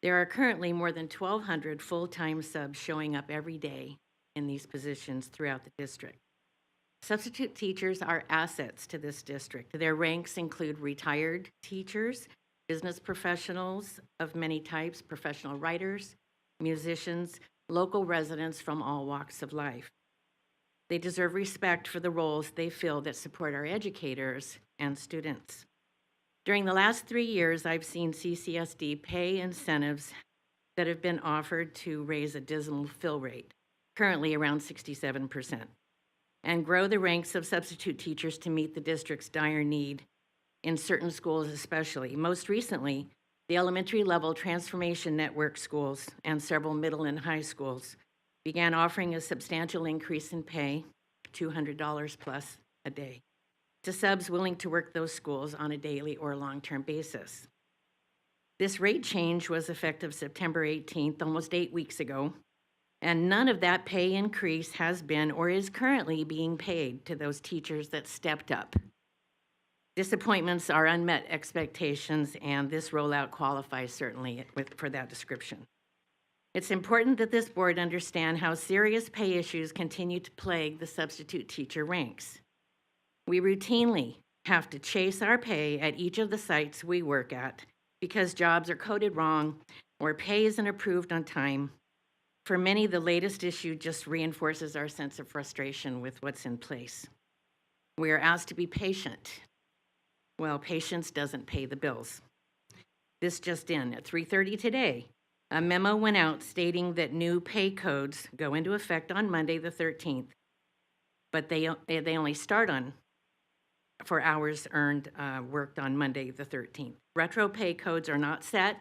There are currently more than 1,200 full-time subs showing up every day in these positions throughout the district. Substitute teachers are assets to this district. Their ranks include retired teachers, business professionals of many types, professional writers, musicians, local residents from all walks of life. They deserve respect for the roles they fill that support our educators and students. During the last 3 years, I've seen CCSD pay incentives that have been offered to raise a dismal fill rate, currently around 67%, and grow the ranks of substitute teachers to meet the district's dire need in certain schools especially. Most recently, the elementary level transformation network schools and several middle and high schools began offering a substantial increase in pay, $200 plus a day, to subs willing to work those schools on a daily or long-term basis. This rate change was effective September 18th, almost 8 weeks ago, and none of that pay increase has been or is currently being paid to those teachers that stepped up. Disappointments are unmet expectations, and this rollout qualifies certainly for that description. It's important that this board understand how serious pay issues continue to plague the substitute teacher ranks. We routinely have to chase our pay at each of the sites we work at because jobs are coded wrong or pay isn't approved on time. For many, the latest issue just reinforces our sense of frustration with what's in place. We are asked to be patient. Well, patience doesn't pay the bills. This just in, at 3:30 today, a memo went out stating that new pay codes go into effect on Monday the 13th, but they only start for hours earned worked on Monday the 13th. Retro pay codes are not set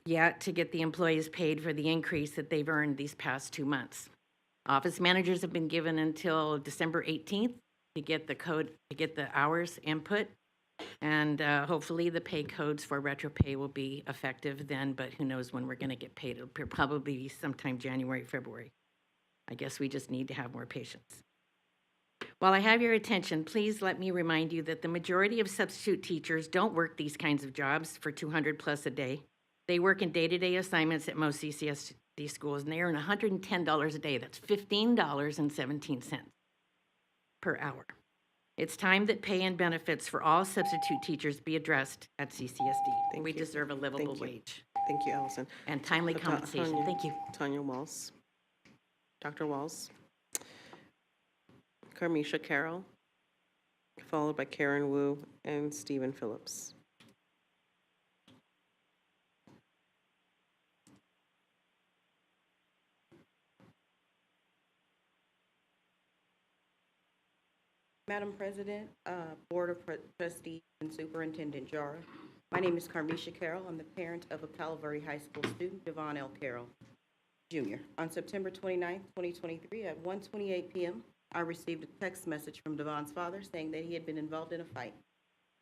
yet to get the employees paid for the increase that they've earned these past 2 months. Office managers have been given until December 18th to get the code, to get the hours input, and hopefully the pay codes for retro pay will be effective then, but who knows when we're going to get paid. It'll probably be sometime January, February. I guess we just need to have more patience. While I have your attention, please let me remind you that the majority of substitute teachers don't work these kinds of jobs for 200 plus a day. They work in day-to-day assignments at most CCSD schools, and they earn $110 a day. That's $15.17 per hour. It's time that pay and benefits for all substitute teachers be addressed at CCSD. We deserve a livable wage. Thank you, Allison. And timely compensation. Thank you. Tanya Walls. Dr. Walls. Carmisha Carroll, followed by Karen Wu and Stephen Phillips. Madam President, Board of Trustees, and Superintendent Jara. My name is Carmisha Carroll. I'm the parent of a Palo Verde High School student, Devon L. Carroll, Jr. On September 29, 2023, at 1:28 p.m., I received a text message from Devon's father saying that he had been involved in a fight.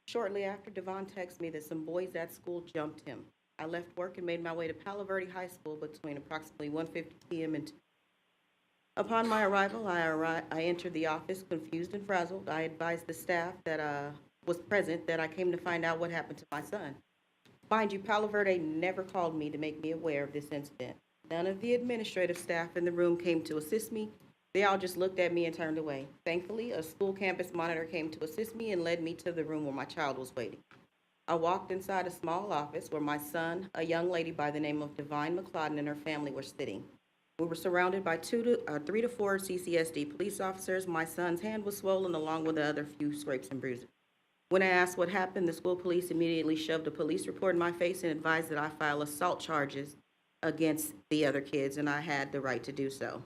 Shortly after, Devon texted me that some boys at school jumped him. I left work and made my way to Palo Verde High School between approximately 1:50 p.m. and 2. Upon my arrival, I entered the office confused and frazzled. I advised the staff that was present that I came to find out what happened to my son. Mind you, Palo Verde never called me to make me aware of this incident. None of the administrative staff in the room came to assist me. They all just looked at me and turned away. Thankfully, a school campus monitor came to assist me and led me to the room where my child was waiting. I walked inside a small office where my son, a young lady by the name of Divine McLeod, and her family were sitting. We were surrounded by 3 to 4 CCSD police officers. My son's hand was swollen along with the other few scrapes and bruises. When I asked what happened, the school police immediately shoved a police report in my face and advised that I file assault charges against the other kids, and I had the right to do so.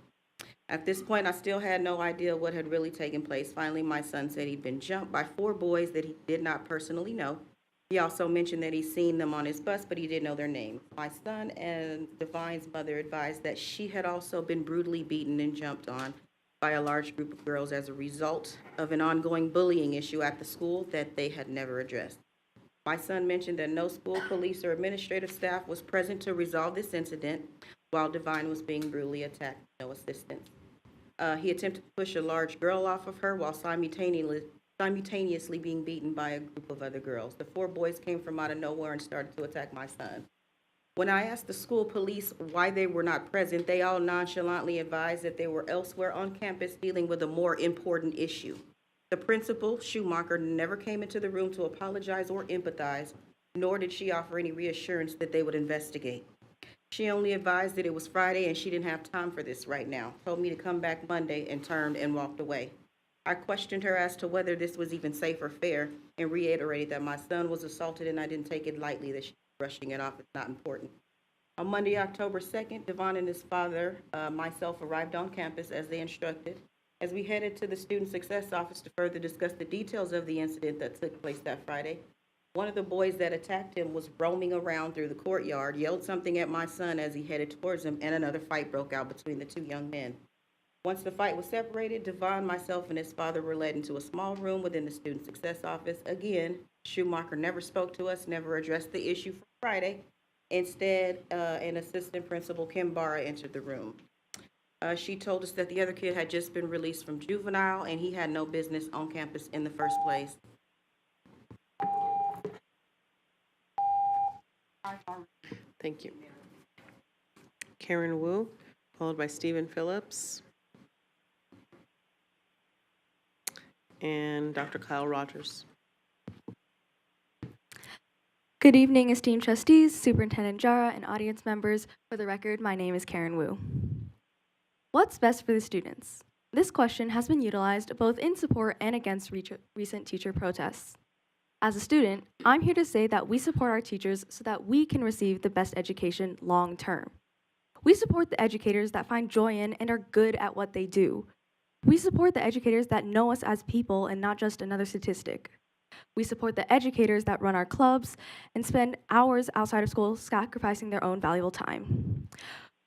At this point, I still had no idea what had really taken place. Finally, my son said he'd been jumped by 4 boys that he did not personally know. He also mentioned that he'd seen them on his bus, but he didn't know their names. My son and Divine's mother advised that she had also been brutally beaten and jumped on by a large group of girls as a result of an ongoing bullying issue at the school that they had never addressed. My son mentioned that no school, police, or administrative staff was present to resolve this incident while Divine was being brutally attacked, no assistance. He attempted to push a large girl off of her while simultaneously being beaten by a group of other girls. The 4 boys came from out of nowhere and started to attack my son. When I asked the school police why they were not present, they all nonchalantly advised that they were elsewhere on campus dealing with a more important issue. The principal, Schumacher, never came into the room to apologize or empathize, nor did she offer any reassurance that they would investigate. She only advised that it was Friday and she didn't have time for this right now, told me to come back Monday, and turned and walked away. I questioned her as to whether this was even safe or fair and reiterated that my son was assaulted and I didn't take it lightly, that she was brushing it off as not important. On Monday, October 2nd, Devon and his father, myself, arrived on campus as they instructed. As we headed to the Student Success Office to further discuss the details of the incident that took place that Friday, one of the boys that attacked him was roaming around through the courtyard, yelled something at my son as he headed towards him, and another fight broke out between the 2 young men. Once the fight was separated, Devon, myself, and his father were led into a small room within the Student Success Office. Again, Schumacher never spoke to us, never addressed the issue for Friday. Instead, an assistant principal, Kim Barra, entered the room. She told us that the other kid had just been released from juvenile and he had no business on campus in the first place. Thank you. Karen Wu, followed by Stephen Phillips. And Dr. Kyle Rogers. Good evening, esteemed trustees, Superintendent Jara, and audience members. For the record, my name is Karen Wu. What's best for the students? This question has been utilized both in support and against recent teacher protests. As a student, I'm here to say that we support our teachers so that we can receive the best education long term. We support the educators that find joy in and are good at what they do. We support the educators that know us as people and not just another statistic. We support the educators that run our clubs and spend hours outside of school sacrificing their own valuable time.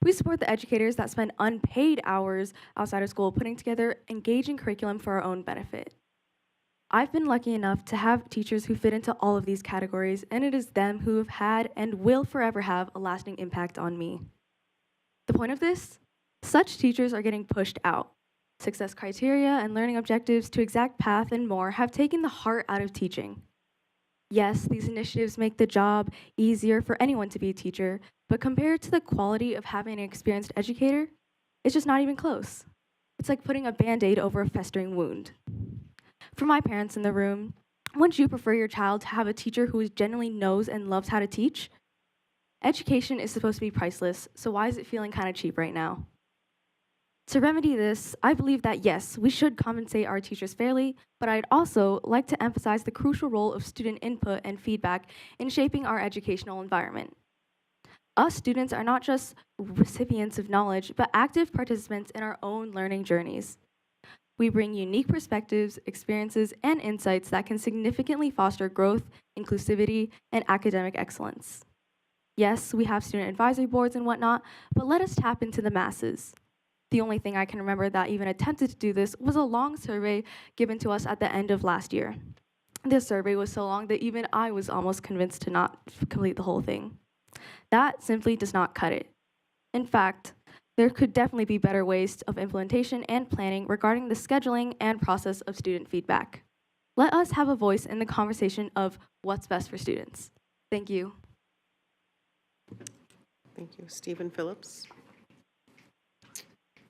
We support the educators that spend unpaid hours outside of school putting together engaging curriculum for our own benefit. I've been lucky enough to have teachers who fit into all of these categories, and it is them who have had and will forever have a lasting impact on me. The point of this? Such teachers are getting pushed out. Success criteria and learning objectives to exact path and more have taken the heart out of teaching. Yes, these initiatives make the job easier for anyone to be a teacher, but compared to the quality of having an experienced educator, it's just not even close. It's like putting a Band-Aid over a festering wound. For my parents in the room, wouldn't you prefer your child to have a teacher who genuinely knows and loves how to teach? Education is supposed to be priceless, so why is it feeling kind of cheap right now? To remedy this, I believe that yes, we should compensate our teachers fairly, but I'd also like to emphasize the crucial role of student input and feedback in shaping our educational environment. Us students are not just recipients of knowledge, but active participants in our own learning journeys. We bring unique perspectives, experiences, and insights that can significantly foster growth, inclusivity, and academic excellence. Yes, we have student advisory boards and whatnot, but let us tap into the masses. The only thing I can remember that even attempted to do this was a long survey given to us at the end of last year. This survey was so long that even I was almost convinced to not complete the whole thing. That simply does not cut it. In fact, there could definitely be better ways of implementation and planning regarding the scheduling and process of student feedback. Let us have a voice in the conversation of what's best for students. Thank you. Thank you. Stephen Phillips,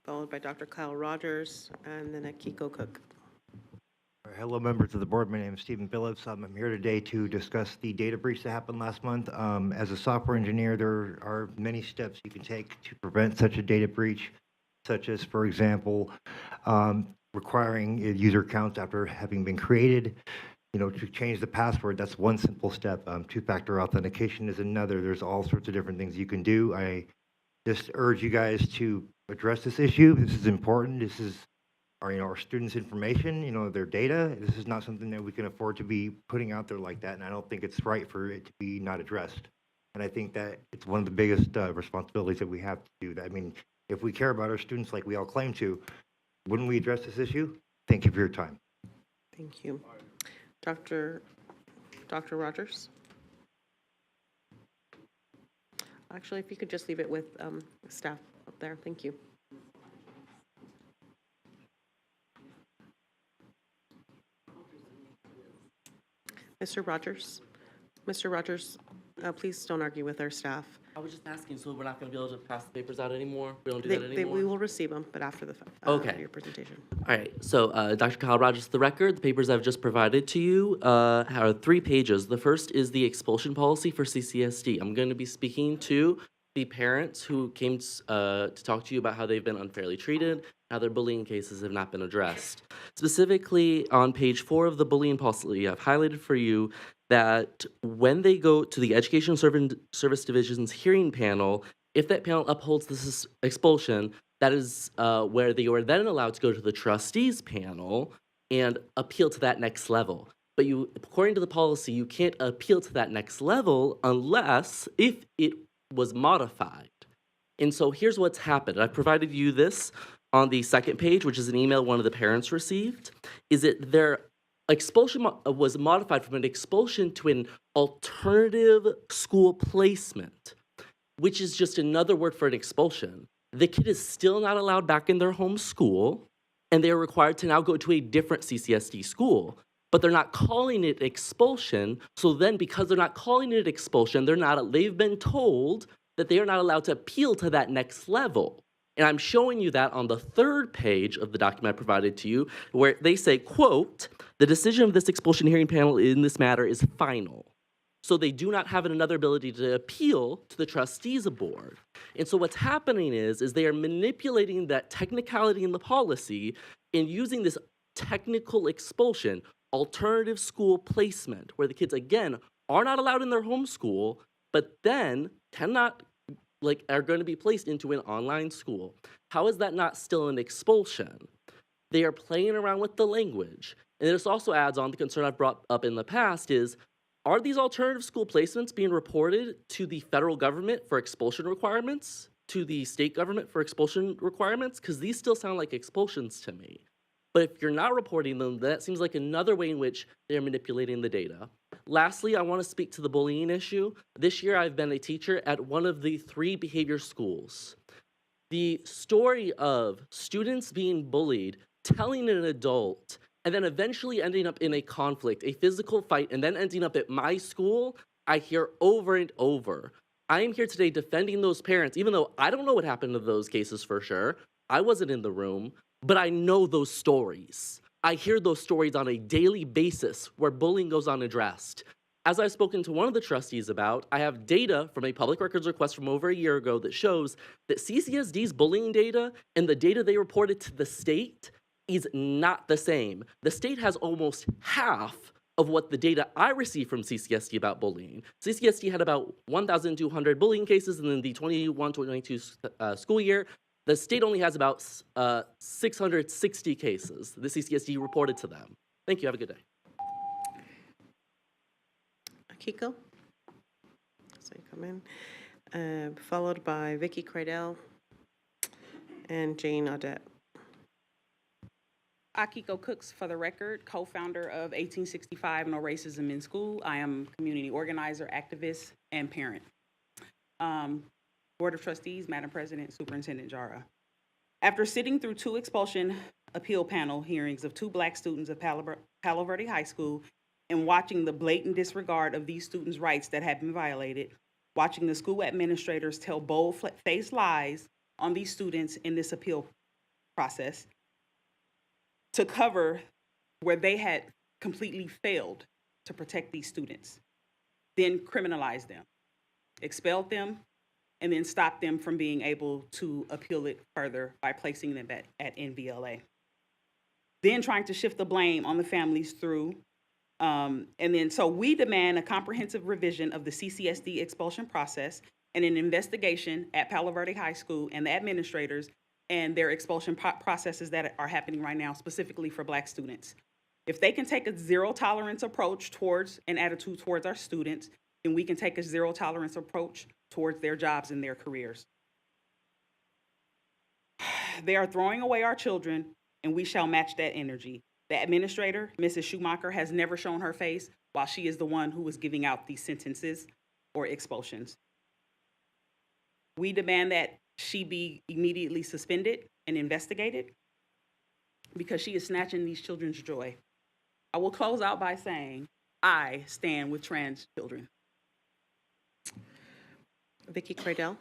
followed by Dr. Kyle Rogers, and then Akiko Cook. Hello, members of the board. My name is Stephen Phillips. I'm here today to discuss the data breach that happened last month. As a software engineer, there are many steps you can take to prevent such a data breach, such as, for example, requiring user accounts after having been created. To change the password, that's one simple step. Two-factor authentication is another. There's all sorts of different things you can do. I just urge you guys to address this issue. This is important. This is our students' information, their data. This is not something that we can afford to be putting out there like that, and I don't think it's right for it to be not addressed. And I think that it's one of the biggest responsibilities that we have to do that. I mean, if we care about our students like we all claim to, wouldn't we address this issue? Thank you for your time. Thank you. Dr. Rogers? Actually, if you could just leave it with staff up there. Thank you. Mr. Rogers? Mr. Rogers, please don't argue with our staff. I was just asking, so we're not going to be able to pass the papers out anymore? We don't do that anymore? We will receive them, but after the Okay. your presentation. All right, so Dr. Kyle Rogers, the record, the papers I've just provided to you are 3 pages. The first is the expulsion policy for CCSD. I'm going to be speaking to the parents who came to talk to you about how they've been unfairly treated, how their bullying cases have not been addressed. Specifically, on page 4 of the bullying policy, I've highlighted for you that when they go to the Education Service Division's hearing panel, if that panel upholds this expulsion, that is where they are then allowed to go to the trustees panel and appeal to that next level. But according to the policy, you can't appeal to that next level unless if it was modified. And so here's what's happened. I provided you this on the second page, which is an email one of the parents received, is that their expulsion was modified from an expulsion to an alternative school placement, which is just another word for an expulsion. The kid is still not allowed back in their home school, and they are required to now go to a different CCSD school. but they're not calling it expulsion. So then because they're not calling it expulsion, they've been told that they are not allowed to appeal to that next level. And I'm showing you that on the third page of the document I provided to you, where they say, quote, "The decision of this expulsion hearing panel in this matter is final." So they do not have another ability to appeal to the trustees board. And so what's happening is they are manipulating that technicality in the policy and using this technical expulsion, alternative school placement, where the kids, again, are not allowed in their home school, but then are going to be placed into an online school. How is that not still an expulsion? They are playing around with the language. And this also adds on the concern I've brought up in the past is, are these alternative school placements being reported to the federal government for expulsion requirements, to the state government for expulsion requirements? Because these still sound like expulsions to me. But if you're not reporting them, that seems like another way in which they're manipulating the data. Lastly, I want to speak to the bullying issue. This year, I've been a teacher at one of the 3 behavior schools. The story of students being bullied, telling an adult, and then eventually ending up in a conflict, a physical fight, and then ending up at my school, I hear over and over. I am here today defending those parents, even though I don't know what happened to those cases for sure. I wasn't in the room, but I know those stories. I hear those stories on a daily basis where bullying goes unaddressed. As I've spoken to one of the trustees about, I have data from a public records request from over a year ago that shows that CCSD's bullying data and the data they reported to the state is not the same. The state has almost half of what the data I received from CCSD about bullying. CCSD had about 1,200 bullying cases in the 21-22 school year. The state only has about 660 cases the CCSD reported to them. Thank you. Have a good day. Akiko? So you come in. Followed by Vicky Cradell and Jane Audette. Akiko Cooks, for the record, co-founder of 1865 No Racism in School. I am community organizer, activist, and parent. Board of Trustees, Madam President, Superintendent Jara. After sitting through 2 expulsion appeal panel hearings of 2 Black students of Palo Verde High School and watching the blatant disregard of these students' rights that had been violated, watching the school administrators tell bold-faced lies on these students in this appeal process to cover where they had completely failed to protect these students, then criminalized them, expelled them, and then stop them from being able to appeal it further by placing them at NVLA. Then trying to shift the blame on the families through, so we demand a comprehensive revision of the CCSD expulsion process and an investigation at Palo Verde High School and the administrators and their expulsion processes that are happening right now, specifically for Black students. If they can take a zero tolerance approach towards an attitude towards our students, then we can take a zero tolerance approach towards their jobs and their careers. They are throwing away our children, and we shall match that energy. The administrator, Mrs. Schumacher, has never shown her face while she is the one who is giving out these sentences or expulsions. We demand that she be immediately suspended and investigated because she is snatching these children's joy. I will close out by saying, I stand with trans children. Vicky Cradell,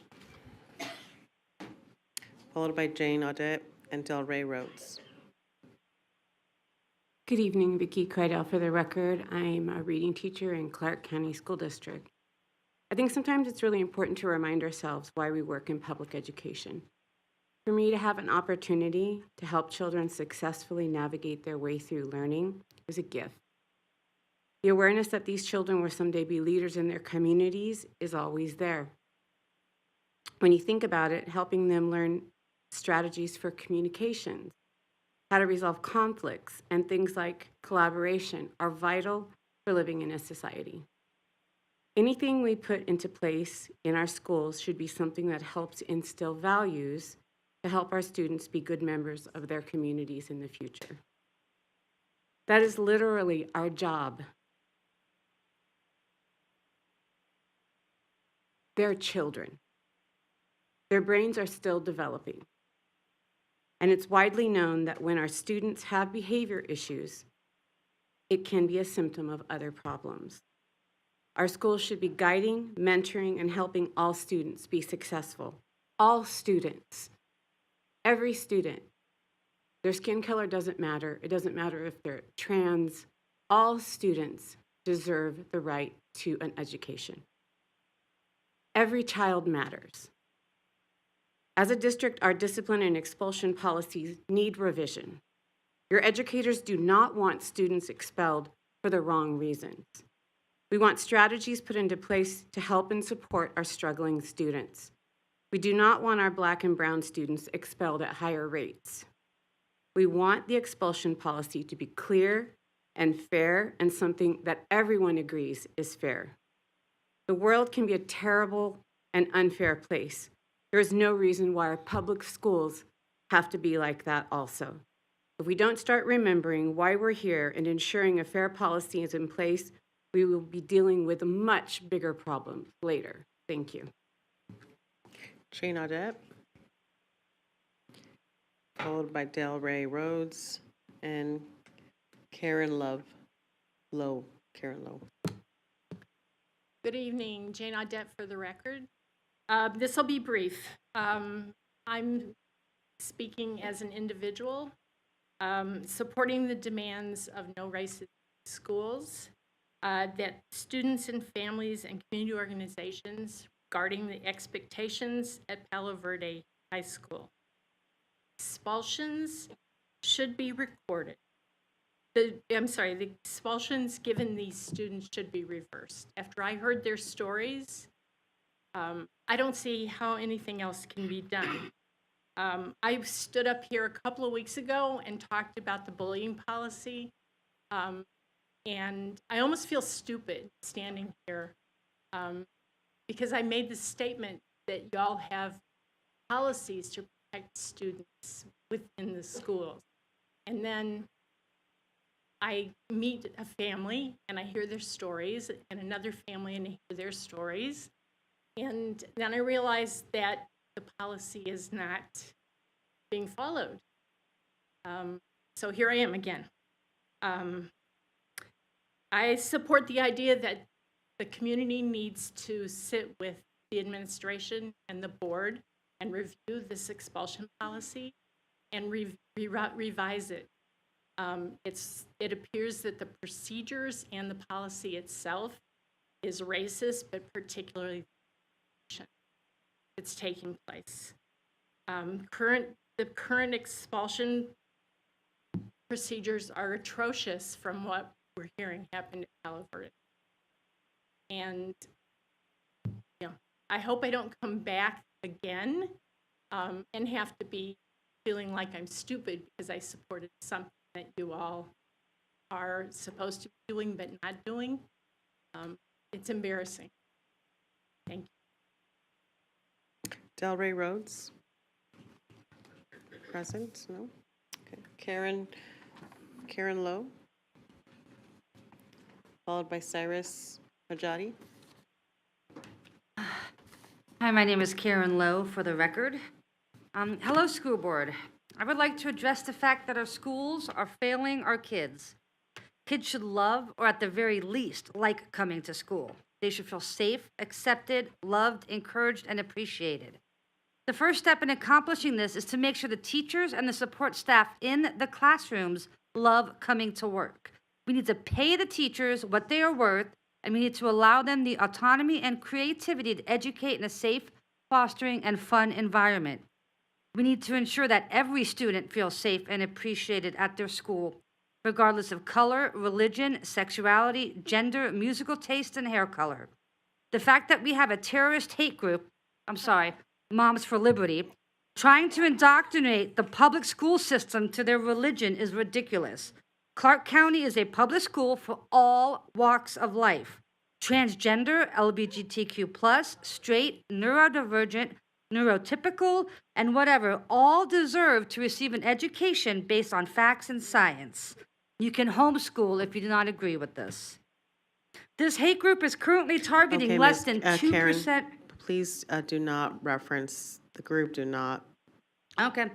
followed by Jane Audette and Delray Rhodes. Good evening, Vicki Cradell for the record. I'm a reading teacher in Clark County School District. I think sometimes it's really important to remind ourselves why we work in public education. For me to have an opportunity to help children successfully navigate their way through learning is a gift. The awareness that these children will someday be leaders in their communities is always there. When you think about it, helping them learn strategies for communications, how to resolve conflicts, and things like collaboration are vital for living in a society. Anything we put into place in our schools should be something that helps instill values to help our students be good members of their communities in the future. That is literally our job. They're children. Their brains are still developing. And it's widely known that when our students have behavior issues, it can be a symptom of other problems. Our schools should be guiding, mentoring, and helping all students be successful. All students. Every student. Their skin color doesn't matter. It doesn't matter if they're trans. All students deserve the right to an education. Every child matters. As a district, our discipline and expulsion policies need revision. Your educators do not want students expelled for the wrong reasons. We want strategies put into place to help and support our struggling students. We do not want our Black and brown students expelled at higher rates. We want the expulsion policy to be clear and fair and something that everyone agrees is fair. The world can be a terrible and unfair place. There is no reason why our public schools have to be like that also. If we don't start remembering why we're here and ensuring a fair policy is in place, we will be dealing with much bigger problems later. Thank you. Jane Audette, followed by Delray Rhodes and Karen Lowe. Karen Lowe. Good evening, Jane Audette for the record. This will be brief. I'm speaking as an individual, supporting the demands of no racist schools, that students and families and community organizations regarding the expectations at Palo Verde High School. Expulsions should be recorded. The expulsions given these students should be reversed. After I heard their stories, I don't see how anything else can be done. I stood up here a couple of weeks ago and talked about the bullying policy, and I almost feel stupid standing here because I made the statement that y'all have policies to protect students within the schools. And then I meet a family and I hear their stories, and another family and I hear their stories. And then I realize that the policy is not being followed. So here I am again. I support the idea that the community needs to sit with the administration and the board and review this expulsion policy and revise it. It appears that the procedures and the policy itself is racist, but particularly it's taking place. The current expulsion procedures are atrocious from what we're hearing happened at Palo Verde. And I hope I don't come back again and have to be feeling like I'm stupid because I supported something that you all are supposed to be doing but not doing. It's embarrassing. Thank you. Delray Rhodes? Present? No? Okay. Karen Lowe? Followed by Cyrus Majadi. Hi, my name is Karen Lowe, for the record. Hello, school board. I would like to address the fact that our schools are failing our kids. Kids should love, or at the very least, like coming to school. They should feel safe, accepted, loved, encouraged, and appreciated. The first step in accomplishing this is to make sure the teachers and the support staff in the classrooms love coming to work. We need to pay the teachers what they are worth, and we need to allow them the autonomy and creativity to educate in a safe, fostering, and fun environment. We need to ensure that every student feels safe and appreciated at their school, regardless of color, religion, sexuality, gender, musical taste, and hair color. The fact that we have a terrorist hate group, Moms for Liberty, trying to indoctrinate the public school system to their religion is ridiculous. Clark County is a public school for all walks of life. Transgender, LGBTQ+, straight, neurodivergent, neurotypical, and whatever, all deserve to receive an education based on facts and science. You can homeschool if you do not agree with this. This hate group is currently targeting less than 2%. Karen, please do not reference the group. Do not. Okay.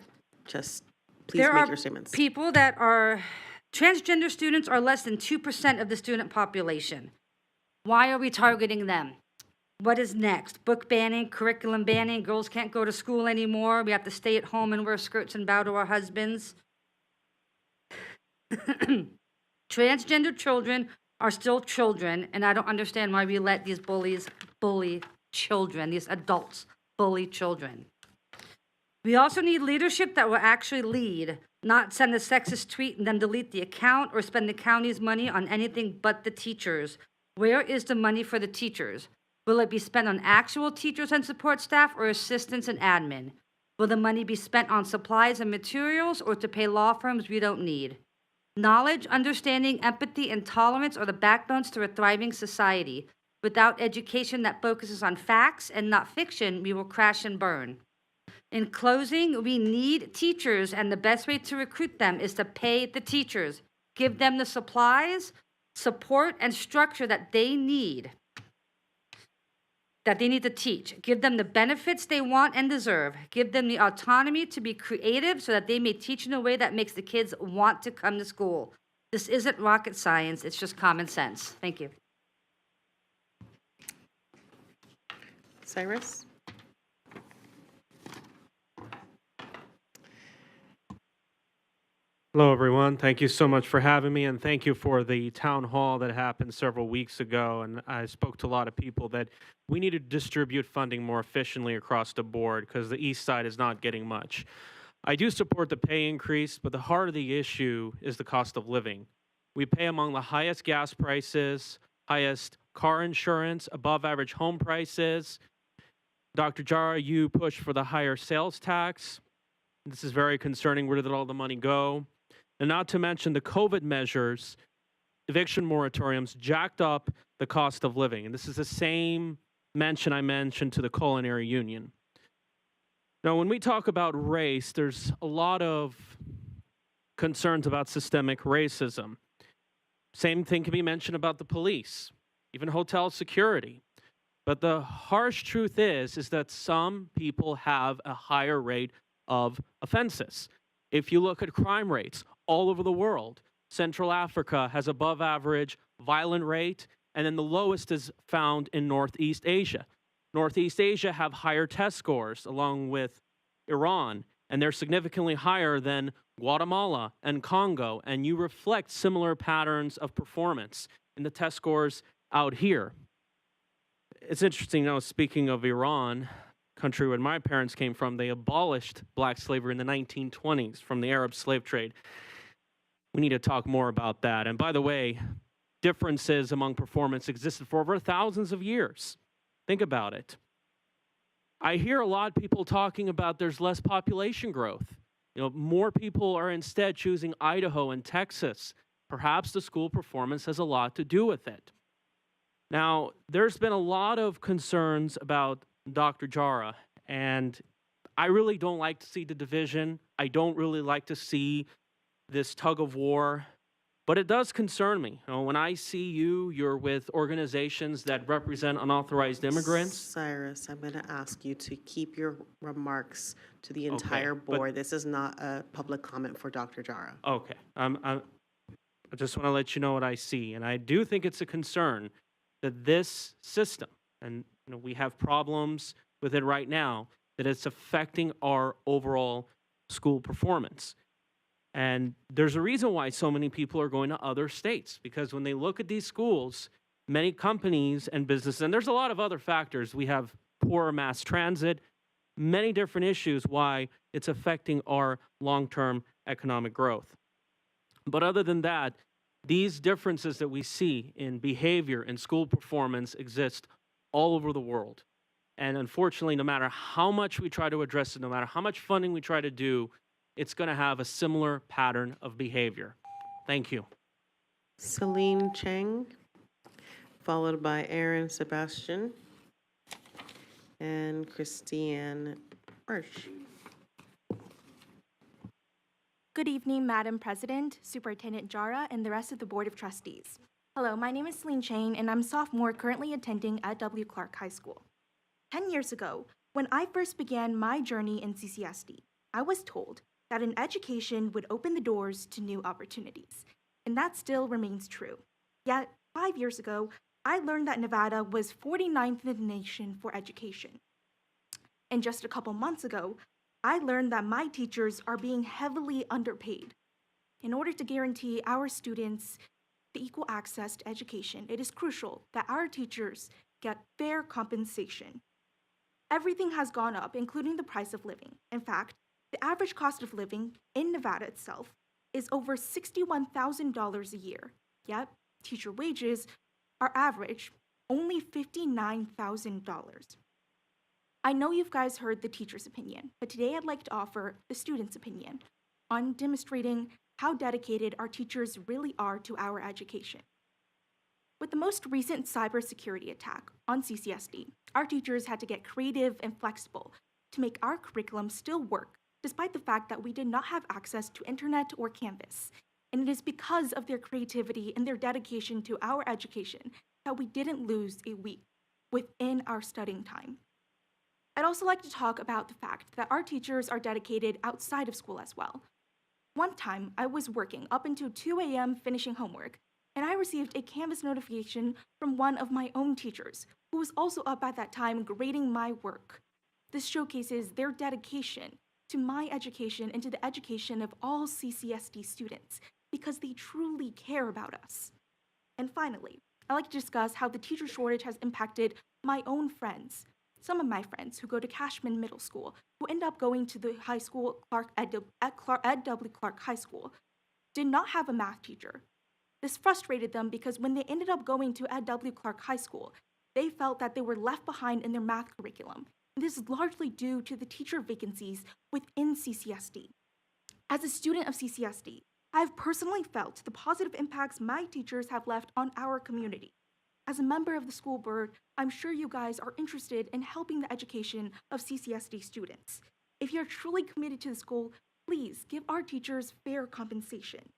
Just please make your statements. People that are Transgender students are less than 2% of the student population. Why are we targeting them? What is next? Book banning, curriculum banning, girls can't go to school anymore, we have to stay at home and wear skirts and bow to our husbands. Transgender children are still children, and I don't understand why we let these bullies bully children, these adults bully children. We also need leadership that will actually lead, not send a sexist tweet and then delete the account or spend the county's money on anything but the teachers. Where is the money for the teachers? Will it be spent on actual teachers and support staff or assistants and admin? Will the money be spent on supplies and materials or to pay law firms we don't need? Knowledge, understanding, empathy, and tolerance are the backbones to a thriving society. Without education that focuses on facts and not fiction, we will crash and burn. In closing, we need teachers, and the best way to recruit them is to pay the teachers. Give them the supplies, support, and structure that they need to teach. Give them the benefits they want and deserve. Give them the autonomy to be creative so that they may teach in a way that makes the kids want to come to school. This isn't rocket science, it's just common sense. Thank you. Cyrus? Hello, everyone. Thank you so much for having me, and thank you for the town hall that happened several weeks ago. And I spoke to a lot of people that we need to distribute funding more efficiently across the board because the east side is not getting much. I do support the pay increase, but the heart of the issue is the cost of living. We pay among the highest gas prices, highest car insurance, above average home prices. Dr. Jara, you push for the higher sales tax. This is very concerning. Where did all the money go? And not to mention the COVID measures, eviction moratoriums jacked up the cost of living. And this is the same mention I mentioned to the culinary union. Now, when we talk about race, there's a lot of concerns about systemic racism. Same thing can be mentioned about the police, even hotel security. But the harsh truth is that some people have a higher rate of offenses. If you look at crime rates all over the world, Central Africa has above average violent rate, and then the lowest is found in Northeast Asia. Northeast Asia have higher test scores along with Iran, and they're significantly higher than Guatemala and Congo, and you reflect similar patterns of performance in the test scores out here. It's interesting, speaking of Iran, country where my parents came from, they abolished black slavery in the 1920s from the Arab slave trade. We need to talk more about that. And by the way, differences among performance existed for over thousands of years. Think about it. I hear a lot of people talking about there's less population growth. More people are instead choosing Idaho and Texas. Perhaps the school performance has a lot to do with it. Now, there's been a lot of concerns about Dr. Jara, and I really don't like to see the division. I don't really like to see this tug of war, but it does concern me. When I see you're with organizations that represent unauthorized immigrants. Cyrus, I'm going to ask you to keep your remarks to the entire board. This is not a public comment for Dr. Jara. Okay. I just want to let you know what I see, and I do think it's a concern that this system, and we have problems with it right now, that it's affecting our overall school performance. And there's a reason why so many people are going to other states, because when they look at these schools, many companies and businesses, and there's a lot of other factors. We have poor mass transit, many different issues why it's affecting our long-term economic growth. But other than that, these differences that we see in behavior and school performance exist all over the world. And unfortunately, no matter how much we try to address it, no matter how much funding we try to do, it's going to have a similar pattern of behavior. Thank you. Celine Cheng, followed by Aaron Sebastian and Christiane Arch. Good evening, Madam President, Superintendent Jara, and the rest of the Board of Trustees. Hello, my name is Celine Chang, and I'm a sophomore currently attending at W. Clark High School. 10 years ago, when I first began my journey in CCSD, I was told that an education would open the doors to new opportunities, and that still remains true. Yet, 5 years ago, I learned that Nevada was 49th in the nation for education. And just a couple months ago, I learned that my teachers are being heavily underpaid. In order to guarantee our students the equal access to education, it is crucial that our teachers get fair compensation. Everything has gone up, including the price of living. In fact, the average cost of living in Nevada itself is over $61,000 a year. Yet, teacher wages are average only $59,000. I know you guys heard the teacher's opinion, but today I'd like to offer the student's opinion on demonstrating how dedicated our teachers really are to our education. With the most recent cybersecurity attack on CCSD, our teachers had to get creative and flexible to make our curriculum still work, despite the fact that we did not have access to internet or Canvas. And it is because of their creativity and their dedication to our education that we didn't lose a week within our studying time. I'd also like to talk about the fact that our teachers are dedicated outside of school as well. One time, I was working up until 2 a.m. finishing homework, and I received a Canvas notification from one of my own teachers, who was also up at that time grading my work. This showcases their dedication to my education and to the education of all CCSD students, because they truly care about us. And finally, I'd like to discuss how the teacher shortage has impacted my own friends. Some of my friends who go to Cashman Middle School, who end up going to the high school, Ed W. Clark High School, did not have a math teacher. This frustrated them because when they ended up going to Ed W. Clark High School, they felt that they were left behind in their math curriculum. And this is largely due to the teacher vacancies within CCSD. As a student of CCSD, I've personally felt the positive impacts my teachers have left on our community. As a member of the school board, I'm sure you guys are interested in helping the education of CCSD students. If you're truly committed to the school, please give our teachers fair compensation.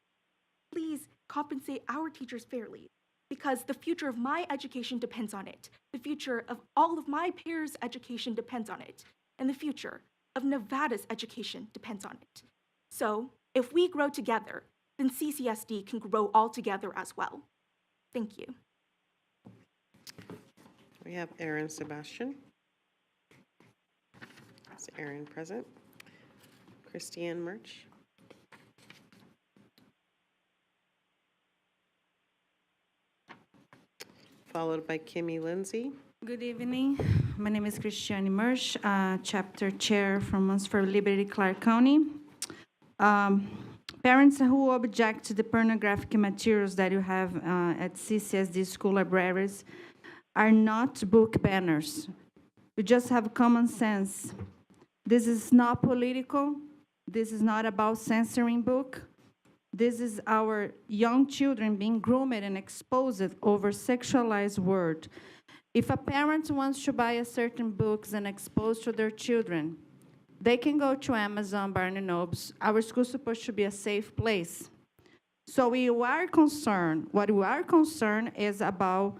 Please compensate our teachers fairly, because the future of my education depends on it. The future of all of my peers' education depends on it. And the future of Nevada's education depends on it. So, if we grow together, then CCSD can grow all together as well. Thank you. We have Aaron Sebastian. Is Aaron present? Christiane Murch. Followed by Kimmy Lindsay. Good evening. My name is Christiane Murch, chapter chair from Moms for Liberty, Clark County. Parents who object to the pornographic materials that you have at CCSD school libraries are not book banners. You just have common sense. This is not political. This is not about censoring book. This is our young children being groomed and exposed over sexualized word. If a parent wants to buy a certain books and expose to their children, they can go to Amazon, Barnes & Nobles. Our school is supposed to be a safe place. So we are concerned. What we are concerned is about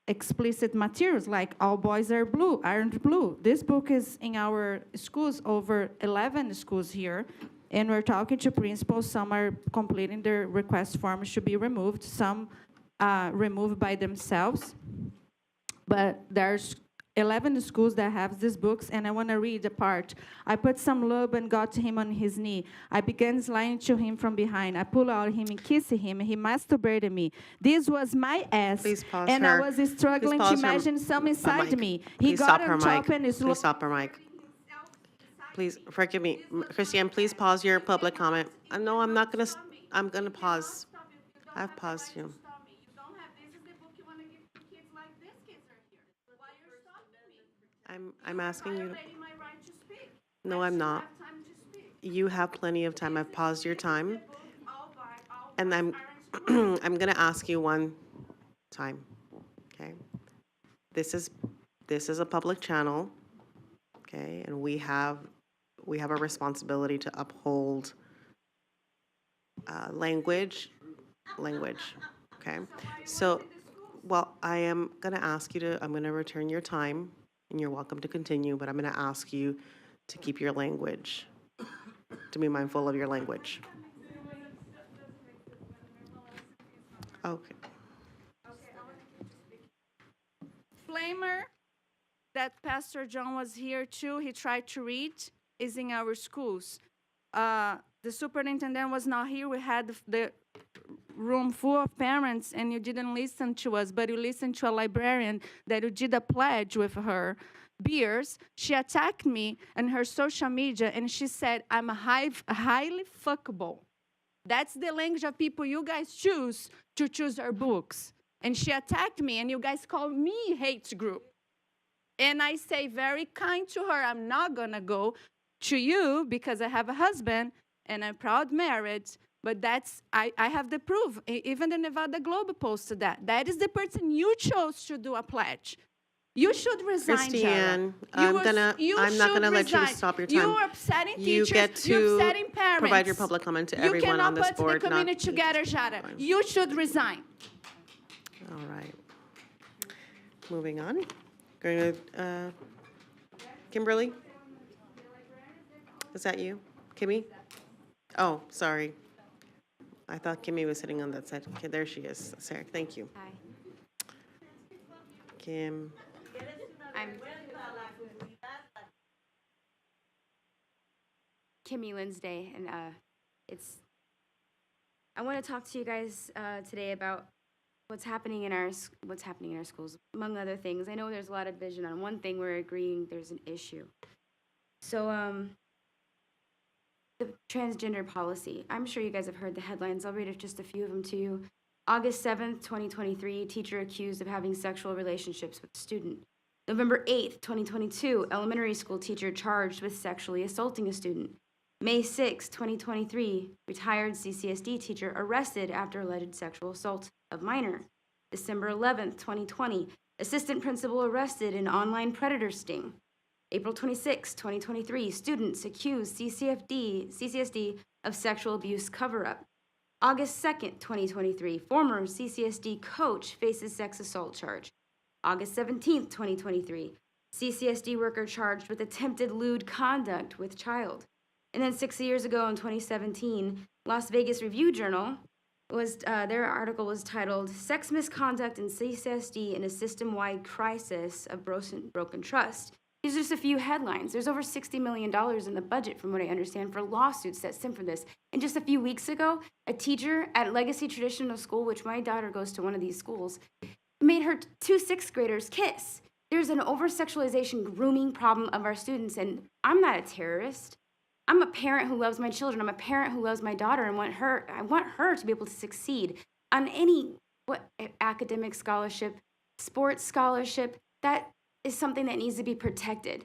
explicit materials like all boys are blue, aren't blue. This book is in our schools, over 11 schools here, and we're talking to principals. Some are completing their request forms to be removed, some removed by themselves. But there's 11 schools that have these books, and I want to read the part. I put some lube and got him on his knee. I began sliding to him from behind. I pulled out him and kissed him. He masturbated me. This was my ass, and I was struggling to imagine some inside me. He got on top and Please stop her mic. Please, forgive me. Christiane, please pause your public comment. No, I'm not going to, I'm going to pause. I've paused you. I'm asking you. No, I'm not. You have plenty of time. I've paused your time. And I'm I'm going to ask you one time. Okay? This is a public channel. Okay? And we have a responsibility to uphold language. Okay? So, well, I am going to ask you to, I'm going to return your time, and you're welcome to continue, but I'm going to ask you to keep your language, to be mindful of your language. Okay. Disclaimer that Pastor John was here too. He tried to read, is in our schools. The superintendent was not here. We had the room full of parents, and you didn't listen to us, but you listened to a librarian that you did a pledge with her. Beers, she attacked me on her social media, and she said, I'm highly fuckable. That's the language of people you guys choose to choose our books. And she attacked me, and you guys call me hate group. And I say very kind to her, I'm not gonna go to you because I have a husband and I'm proud married, but I have the proof. Even the Nevada Globe posted that. That is the person you chose to do a pledge. You should resign, Jara. Christiane, I'm not gonna let you stop your time. You're upsetting You teachers. get You're to upsetting parents. provide your public comment to everyone on this You cannot board. put the community together, Jara. You should resign. All right. Moving on. Going to, Kimberly? Is that you? Kimmy? Oh, sorry. I thought Kimmy was sitting on that side. Okay, there she is. Sorry, thank you. Hi. Kim. I'm Kimmy Linsday, and I want to talk to you guys today about what's happening in our schools, among other things. I know there's a lot of division on one thing. We're agreeing there's an issue. So the transgender policy. I'm sure you guys have heard the headlines. I'll read just a few of them to you. August 7th, 2023, teacher accused of having sexual relationships with student. November 8th, 2022, elementary school teacher charged with sexually assaulting a student. May 6th, 2023, retired CCSD teacher arrested after alleged sexual assault of minor. December 11th, 2020, assistant principal arrested in online predator sting. April 26, 2023, students accused CCSD of sexual abuse cover-up. August 2nd, 2023, former CCSD coach faces sex assault charge. August 17th, 2023, CCSD worker charged with attempted lewd conduct with child. And then 6 years ago in 2017, Las Vegas Review-Journal their article was titled "Sex Misconduct in CCSD in a System-Wide Crisis of Broken Trust." These are just a few headlines. There's over $60 million in the budget, from what I understand, for lawsuits that stem from this. And just a few weeks ago, a teacher at Legacy Traditional School, which my daughter goes to one of these schools, made her two sixth graders kiss. There's an over-sexualization grooming problem of our students, and I'm not a terrorist. I'm a parent who loves my children. I'm a parent who loves my daughter and I want her to be able to succeed on any academic scholarship, sports scholarship. That is something that needs to be protected.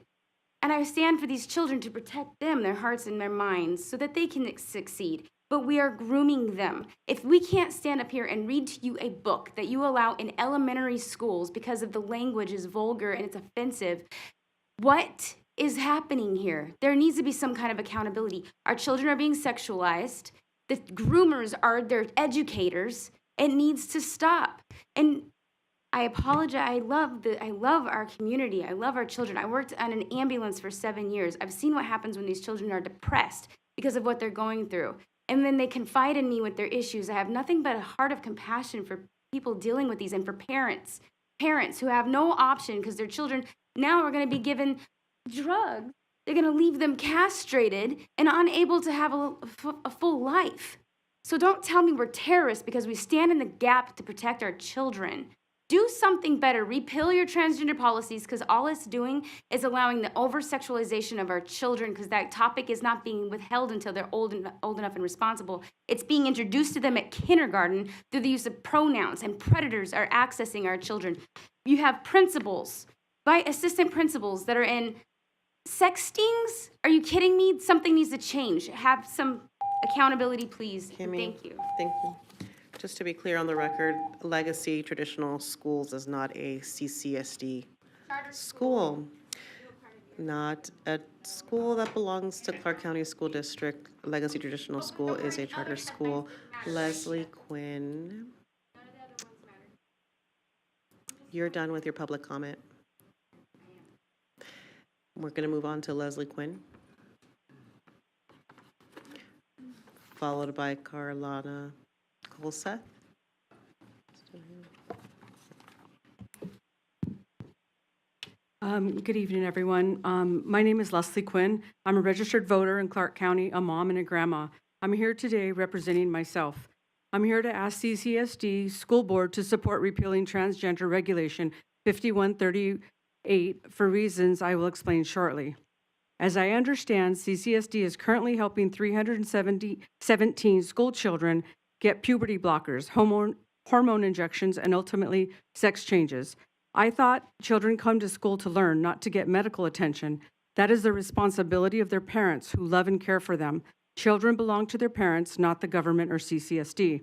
And I stand for these children to protect them, their hearts and their minds, so that they can succeed. But we are grooming them. If we can't stand up here and read to you a book that you allow in elementary schools because of the language is vulgar and it's offensive, what is happening here? There needs to be some kind of accountability. Our children are being sexualized. The groomers are their educators. It needs to stop. And I apologize. I love our community. I love our children. I worked on an ambulance for 7 years. I've seen what happens when these children are depressed because of what they're going through. And then they confide in me with their issues. I have nothing but a heart of compassion for people dealing with these and for parents who have no option because their children now are going to be given drugs. They're going to leave them castrated and unable to have a full life. So don't tell me we're terrorists because we stand in the gap to protect our children. Do something better. Repeal your transgender policies, because all it's doing is allowing the over-sexualization of our children, because that topic is not being withheld until they're old enough and responsible. It's being introduced to them at kindergarten through the use of pronouns, and predators are accessing our children. You have principals, assistant principals that are in sex stings. Are you kidding me? Something needs to change. Have some accountability, please. Kimmy, Thank you. Thank you. Just to be clear on the record, Legacy Traditional Schools is not a CCSD school. Not a school that belongs to Clark County School District. Legacy Traditional School is a charter school. Leslie Quinn. You're done with your public comment. We're going to move on to Leslie Quinn, followed by Carlana Colseth. Good evening, everyone. My name is Leslie Quinn. I'm a registered voter in Clark County, a mom and a grandma. I'm here today representing myself. I'm here to ask CCSD School Board to support repealing transgender regulation 5138 for reasons I will explain shortly. As I understand, CCSD is currently helping 317 school children get puberty blockers, hormone injections, and ultimately sex changes. I thought children come to school to learn, not to get medical attention. That is the responsibility of their parents who love and care for them. Children belong to their parents, not the government or CCSD.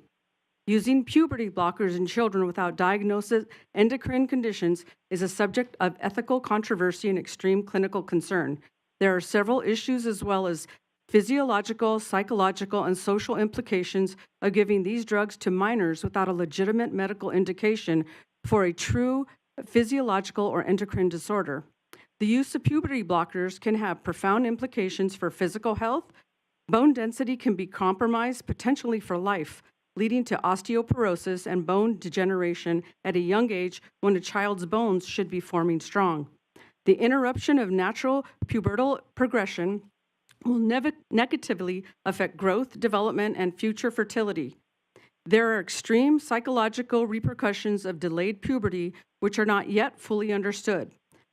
Using puberty blockers in children without diagnosis endocrine conditions is a subject of ethical controversy and extreme clinical concern. There are several issues as well as physiological, psychological, and social implications of giving these drugs to minors without a legitimate medical indication for a true physiological or endocrine disorder. The use of puberty blockers can have profound implications for physical health. Bone density can be compromised potentially for life, leading to osteoporosis and bone degeneration at a young age when a child's bones should be forming strong. The interruption of natural pubertal progression will negatively affect growth, development, and future fertility. There are extreme psychological repercussions of delayed puberty which are not yet fully understood.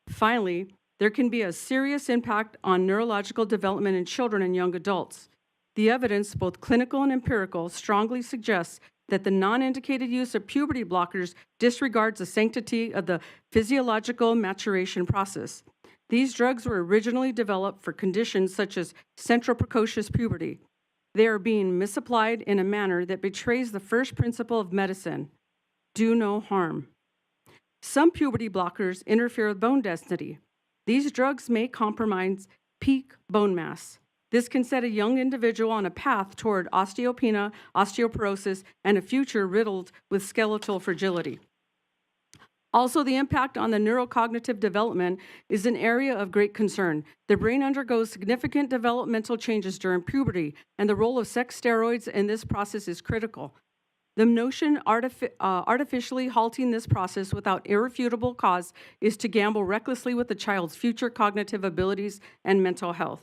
Finally, there can be a serious impact on neurological development in children and young adults. The evidence, both clinical and empirical, strongly suggests that the non-indicated use of puberty blockers disregards the sanctity of the physiological maturation process. These drugs were originally developed for conditions such as central precocious puberty. They are being misapplied in a manner that betrays the first principle of medicine: do no harm. Some puberty blockers interfere with bone density. These drugs may compromise peak bone mass. This can set a young individual on a path toward osteopenia, osteoporosis, and a future riddled with skeletal fragility. Also, the impact on the neurocognitive development is an area of great concern. The brain undergoes significant developmental changes during puberty, and the role of sex steroids in this process is critical. The notion artificially halting this process without irrefutable cause is to gamble recklessly with the child's future cognitive abilities and mental health.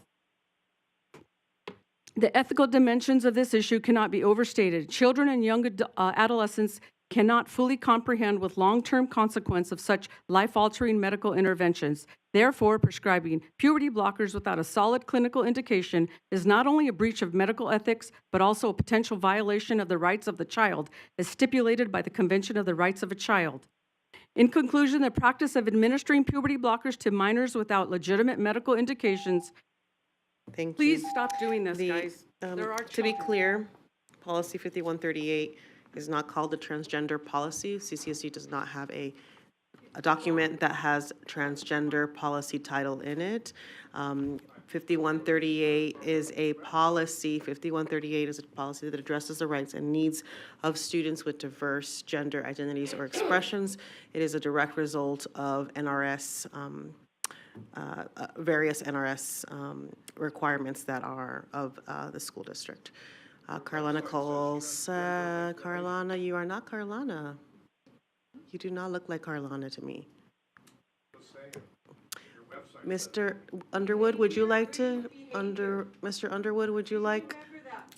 The ethical dimensions of this issue cannot be overstated. Children and young adolescents cannot fully comprehend with long-term consequence of such life-altering medical interventions. Therefore, prescribing puberty blockers without a solid clinical indication is not only a breach of medical ethics, but also a potential violation of the rights of the child, as stipulated by the Convention of the Rights of a Child. In conclusion, the practice of administering puberty blockers to minors without legitimate medical indications. Thank Please you. stop doing this, guys. There are To be clear, policy 5138 is not called the transgender policy. CCSD does not have a document that has transgender policy title in it. 5138 is a policy. 5138 is a policy that addresses the rights and needs of students with diverse gender identities or expressions. It is a direct result of NRS, various NRS requirements that are of the school district. Carlana Coles, Carlana, you are not Carlana. You do not look like Carlana to me. Mr. Underwood, would you like to, Mr. Underwood, would you like,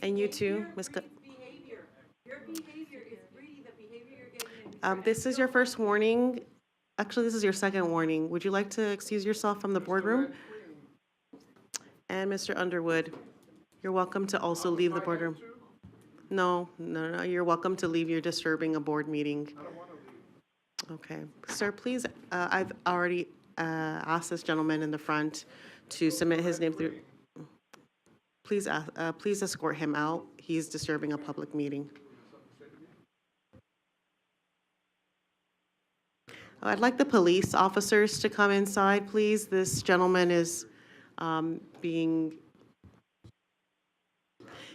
and you too, Ms. This is your first warning. Actually, this is your second warning. Would you like to excuse yourself from the boardroom? And Mr. Underwood, you're welcome to also leave the boardroom. No, you're welcome to leave. You're disturbing a board meeting. I don't want to leave. Okay. Sir, please, I've already asked this gentleman in the front to submit his name through. Please, please escort him out. He's disturbing a public meeting. I'd like the police officers to come inside, please. This gentleman is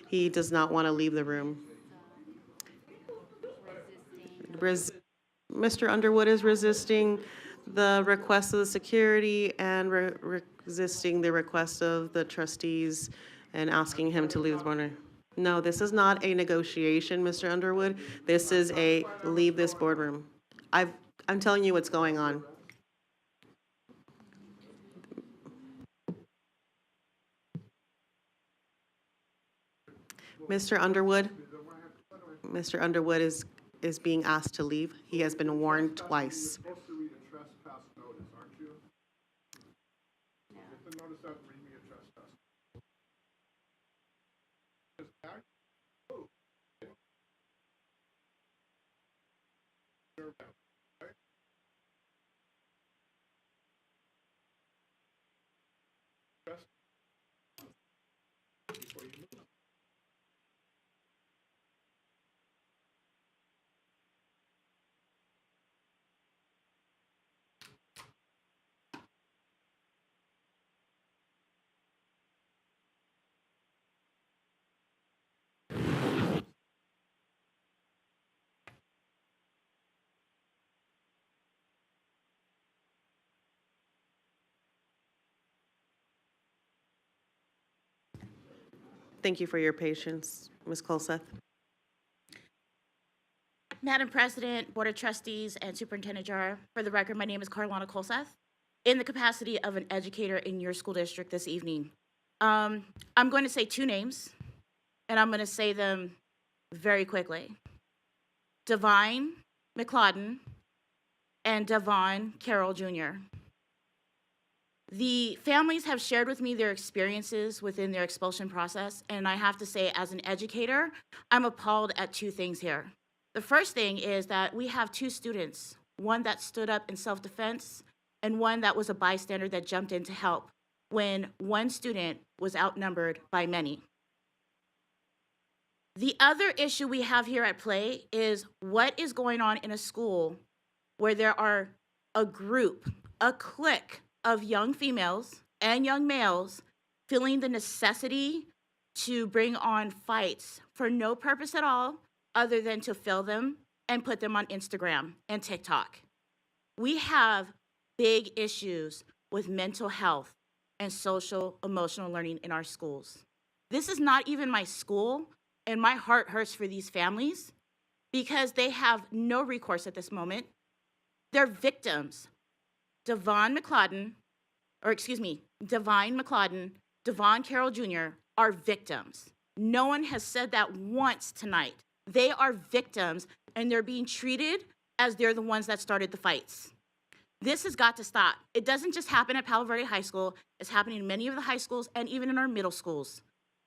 he does not want to leave the room. Mr. Underwood is resisting the request of the security and resisting the request of the trustees and asking him to leave the boardroom. No, this is not a negotiation, Mr. Underwood. This is a leave this boardroom. I'm telling you what's going on. Mr. Underwood? Mr. Underwood is being asked to leave. He has been warned twice. Thank you for your patience, Ms. Colseth. Madam President, Board of Trustees, and Superintendent Jara, for the record, my name is Carlana Colseth, in the capacity of an educator in your school district this evening. I'm going to say two names, and I'm going to say them very quickly. Divine McLeodin and Devon Carroll Jr. The families have shared with me their experiences within their expulsion process, and I have to say, as an educator, I'm appalled at two things here. The first thing is that we have two students, one that stood up in self-defense and one that was a bystander that jumped in to help when one student was outnumbered by many. The other issue we have here at play is what is going on in a school where there are a group, a clique of young females and young males feeling the necessity to bring on fights for no purpose at all other than to film them and put them on Instagram and TikTok. We have big issues with mental health and social emotional learning in our schools. This is not even my school, and my heart hurts for these families because they have no recourse at this moment. They're victims. Devine McLeodin, Devon Carroll Jr. are victims. No one has said that once tonight. They are victims, and they're being treated as they're the ones that started the fights. This has got to stop. It doesn't just happen at Palo Verde High School. It's happening in many of the high schools and even in our middle schools.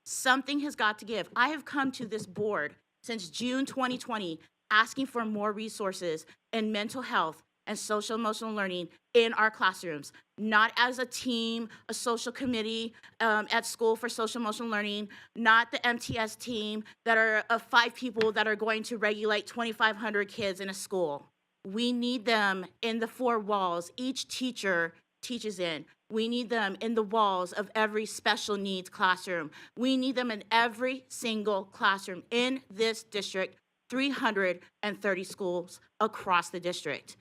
Something has got to give. I have come to this board since June 2020 asking for more resources in mental health and social emotional learning in our classrooms, not as a team, a social committee at school for social emotional learning, not the MTS team that are of 5 people that are going to regulate 2,500 kids in a school. We need them in the 4 walls each teacher teaches in. We need them in the walls of every special needs classroom. We need them in every single classroom in this district, 330 schools across the district.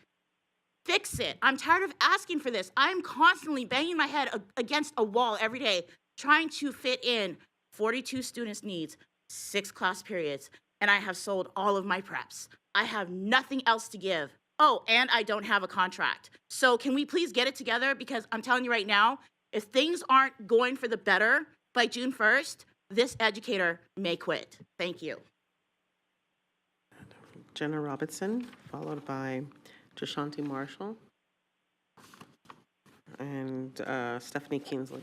Fix it. I'm tired of asking for this. I'm constantly banging my head against a wall every day, trying to fit in 42 students' needs, 6 class periods, and I have sold all of my preps. I have nothing else to give. Oh, and I don't have a contract. So can we please get it together? Because I'm telling you right now, if things aren't going for the better by June 1st, this educator may quit. Thank you. Jenna Robinson, followed by Jashanti Marshall and Stephanie Kingsley.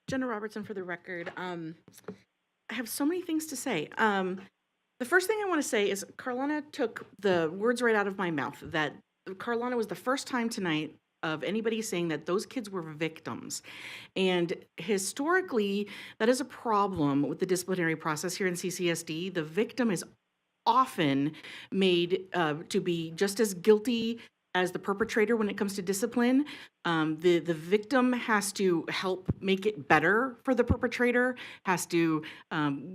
Jenna Robertson for the record. I have so many things to say. The first thing I want to say is Carlana took the words right out of my mouth, that Carlana was the first time tonight of anybody saying that those kids were victims. And historically, that is a problem with the disciplinary process here in CCSD. The victim is often made to be just as guilty as the perpetrator when it comes to discipline. The victim has to help make it better for the perpetrator, has to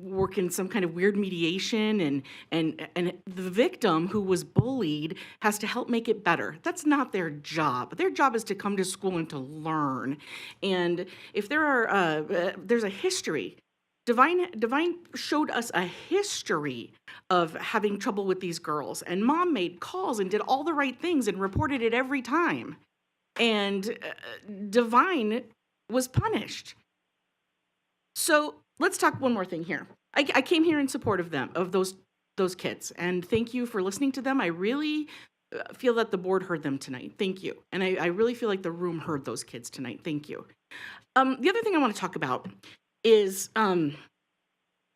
work in some kind of weird mediation, and the victim who was bullied has to help make it better. That's not their job. Their job is to come to school and to learn. And if there are, there's a history. Divine showed us a history of having trouble with these girls, and mom made calls and did all the right things and reported it every time. and Divine was punished. So let's talk one more thing here. I came here in support of them, of those kids, and thank you for listening to them. I really feel that the board heard them tonight. Thank you. And I really feel like the room heard those kids tonight. Thank you. The other thing I want to talk about is I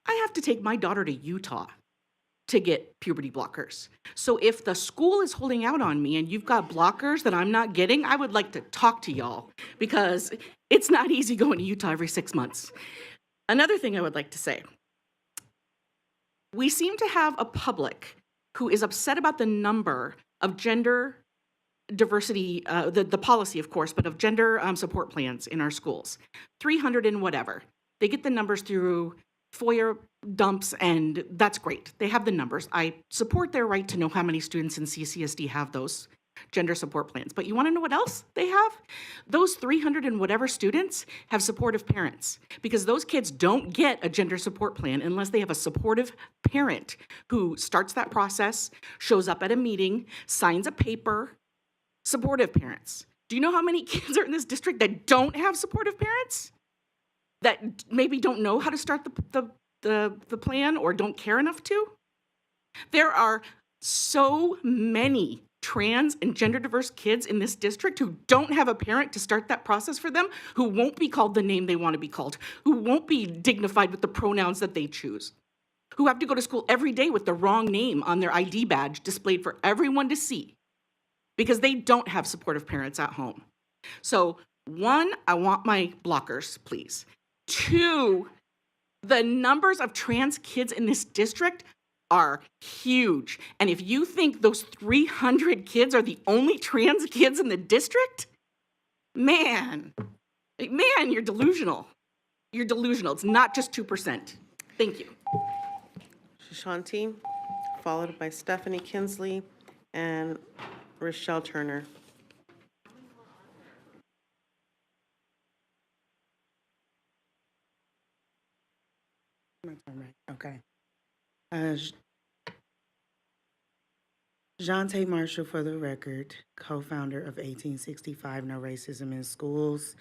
have to take my daughter to Utah to get puberty blockers. So if the school is holding out on me and you've got blockers that I'm not getting, I would like to talk to y'all because it's not easy going to Utah every 6 months. Another thing I would like to say, we seem to have a public who is upset about the number of gender diversity, the policy, of course, but of gender support plans in our schools. 300 and whatever. They get the numbers through FOIA dumps, and that's great. They have the numbers. I support their right to know how many students in CCSD have those gender support plans. But you want to know what else they have? Those 300 and whatever students have supportive parents, because those kids don't get a gender support plan unless they have a supportive parent who starts that process, shows up at a meeting, signs a paper. Supportive parents. Do you know how many kids are in this district that don't have supportive parents? That maybe don't know how to start the plan or don't care enough to? There are so many trans and gender diverse kids in this district who don't have a parent to start that process for them, who won't be called the name they want to be called, who won't be dignified with the pronouns that they choose, who have to go to school every day with the wrong name on their ID badge displayed for everyone to see because they don't have supportive parents at home. So 1, I want my blockers, please. 2, the numbers of trans kids in this district are huge. And if you think those 300 kids are the only trans kids in the district, man, you're delusional. You're delusional. It's not just 2%. Thank you. Shanti, followed by Stephanie Kinsley and Rochelle Turner. Okay. Jante Marshall, for the record, co-founder of 1865 No Racism in Schools.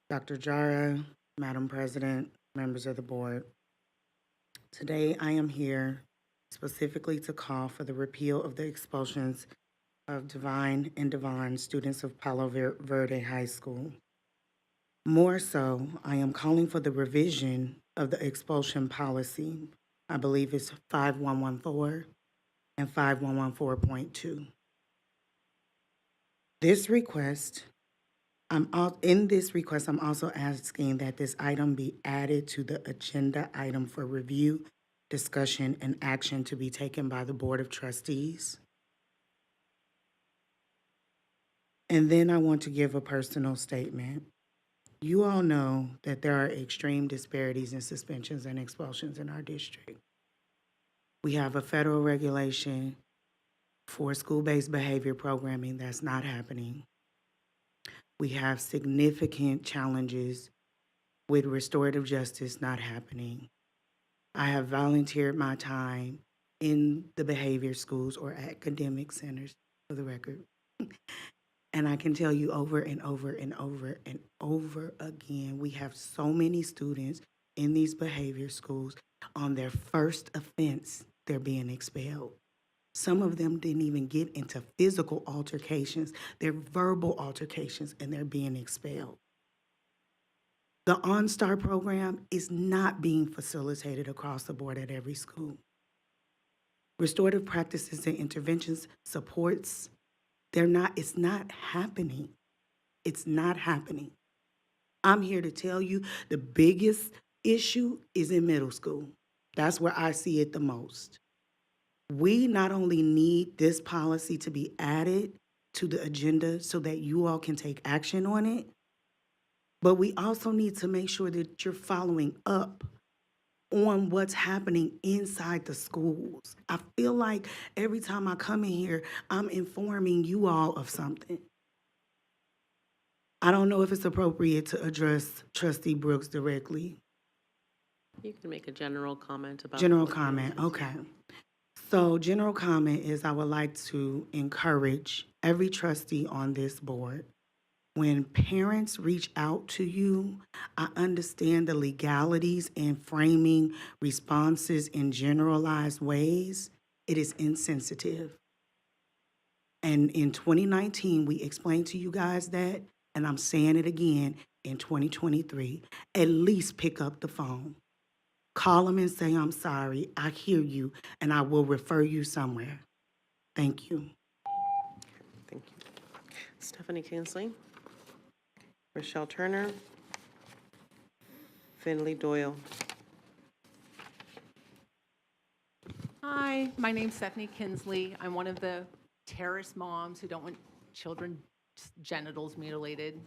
Dr. Jara, Madam President, members of the board. Today I am here specifically to call for the repeal of the expulsions of Divine and Devon, students of Palo Verde High School. More so, I am calling for the revision of the expulsion policy. I believe it's 5114 and 5114.2. This request, I'm also asking that this item be added to the agenda item for review, discussion, and action to be taken by the Board of Trustees. And then I want to give a personal statement. You all know that there are extreme disparities in suspensions and expulsions in our district. We have a federal regulation for school-based behavior programming that's not happening. We have significant challenges with restorative justice not happening. I have volunteered my time in the behavior schools or academic centers, for the record. And I can tell you over and over and over and over again, we have so many students in these behavior schools on their first offense, they're being expelled. Some of them didn't even get into physical altercations, they're verbal altercations, and they're being expelled. The OnStar program is not being facilitated across the board at every school. Restorative practices and interventions supports, it's not happening. It's not happening. I'm here to tell you the biggest issue is in middle school. That's where I see it the most. We not only need this policy to be added to the agenda so that you all can take action on it, but we also need to make sure that you're following up on what's happening inside the schools. I feel like every time I come in here, I'm informing you all of something. I don't know if it's appropriate to address Trustee Brooks directly. You can make a general comment about. General comment, okay. So general comment is I would like to encourage every trustee on this board When parents reach out to you, I understand the legalities and framing responses in generalized ways. It is insensitive. And in 2019, we explained to you guys that, and I'm saying it again in 2023. At least pick up the phone. Call them and say, I'm sorry, I hear you, and I will refer you somewhere. Thank you. Thank you. Stephanie Kinsley, Rochelle Turner, Finley Doyle. Hi, my name's Stephanie Kinsley. I'm one of the terrorist moms who don't want children's genitals mutilated.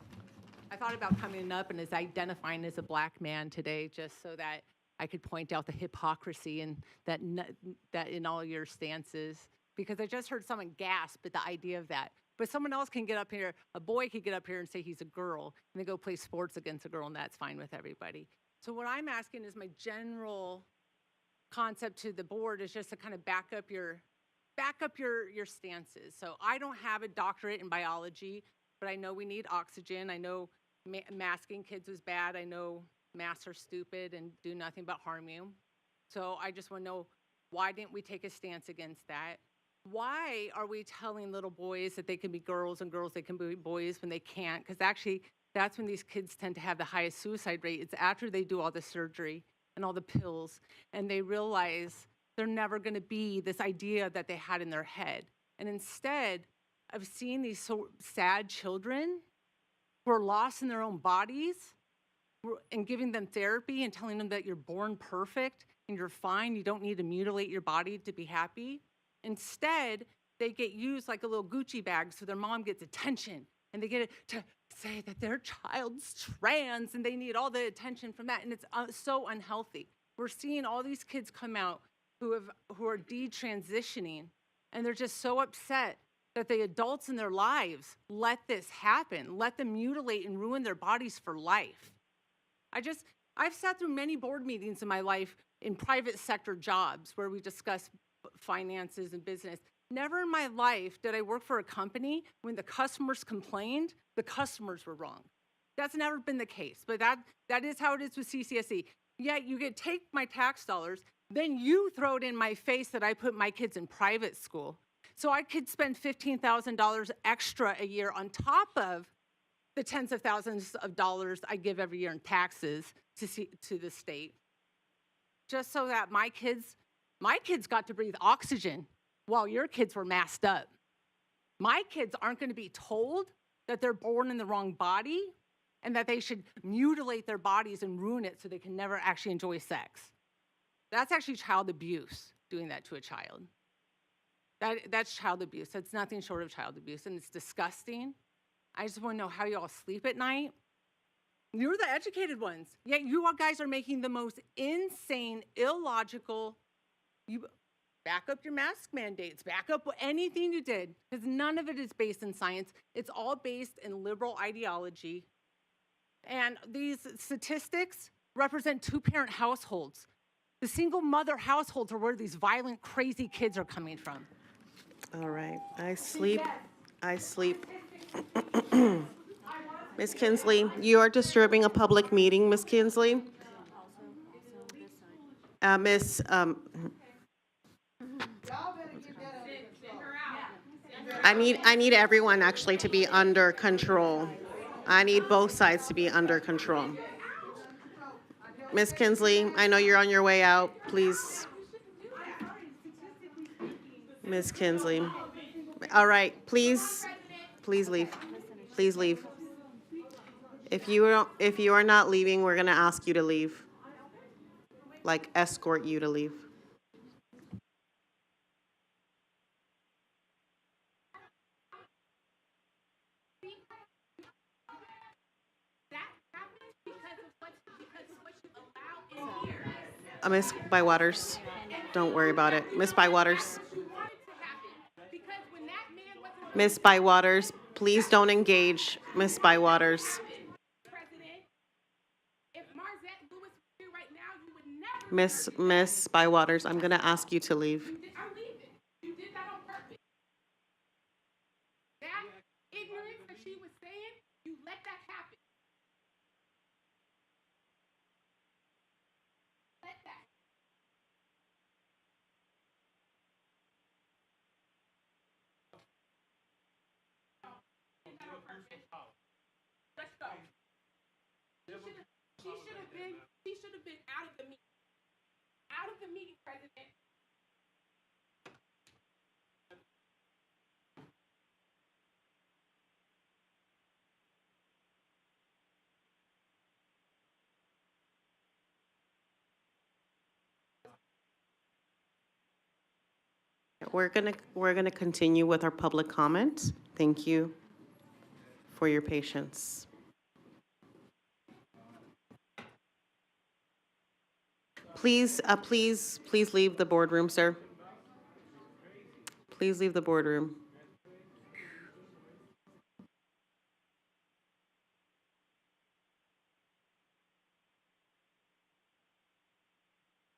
I thought about coming up and as identifying as a black man today just so that I could point out the hypocrisy and that in all your stances, because I just heard someone gasp at the idea of that. But someone else can get up here, a boy could get up here and say he's a girl, and they go play sports against a girl, and that's fine with everybody. So what I'm asking is my general concept to the board is just to kind of back up your stances. So I don't have a doctorate in biology, but I know we need oxygen. I know masking kids is bad. I know masks are stupid and do nothing but harm you. So I just want to know, why didn't we take a stance against that? Why are we telling little boys that they can be girls and girls they can be boys when they can't? Because actually, that's when these kids tend to have the highest suicide rate. It's after they do all the surgery and all the pills, and they realize they're never going to be this idea that they had in their head. And instead of seeing these so sad children who are lost in their own bodies and giving them therapy and telling them that you're born perfect and you're fine, you don't need to mutilate your body to be happy. Instead, they get used like a little Gucci bag so their mom gets attention, and they get it to say that their child's trans and they need all the attention from that, and it's so unhealthy. We're seeing all these kids come out who are detransitioning, and they're just so upset that the adults in their lives let this happen, let them mutilate and ruin their bodies for life. I've sat through many board meetings in my life in private sector jobs where we discuss finances and business. Never in my life did I work for a company when the customers complained, the customers were wrong. That's never been the case, but that is how it is with CCSE. Yet you get take my tax dollars, then you throw it in my face that I put my kids in private school. So I could spend $15,000 extra a year on top of the tens of thousands of dollars I give every year in taxes to the state, just so that my kids got to breathe oxygen while your kids were masked up. My kids aren't going to be told that they're born in the wrong body and that they should mutilate their bodies and ruin it so they can never actually enjoy sex. That's actually child abuse, doing that to a child. That's child abuse. That's nothing short of child abuse, and it's disgusting. I just want to know how you all sleep at night. You're the educated ones, yet you all guys are making the most insane, illogical. You back up your mask mandates, back up anything you did, because none of it is based in science. It's all based in liberal ideology. And these statistics represent two-parent households. The single mother households are where these violent, crazy kids are coming from. All right, I sleep. Ms. Kinsley, you are disturbing a public meeting, Ms. Kinsley. I need everyone actually to be under control. I need both sides to be under control. Ms. Kinsley, I know you're on your way out, please. Ms. Kinsley. All right, please leave. Please leave. If you are not leaving, we're gonna ask you to leave. Like, escort you to leave. Miss Bywaters, don't worry about it. Miss Bywaters. Miss Bywaters, please don't engage. Miss Bywaters. Miss Bywaters, I'm gonna ask you to leave. You did that on purpose. That ignorance that she was saying You let that happen. Let that. Let's go. She should have been out of the meeting. Out of the meeting, President. We're gonna continue with our public comment. Thank you for your patience. Please leave the boardroom, sir. Please leave the boardroom.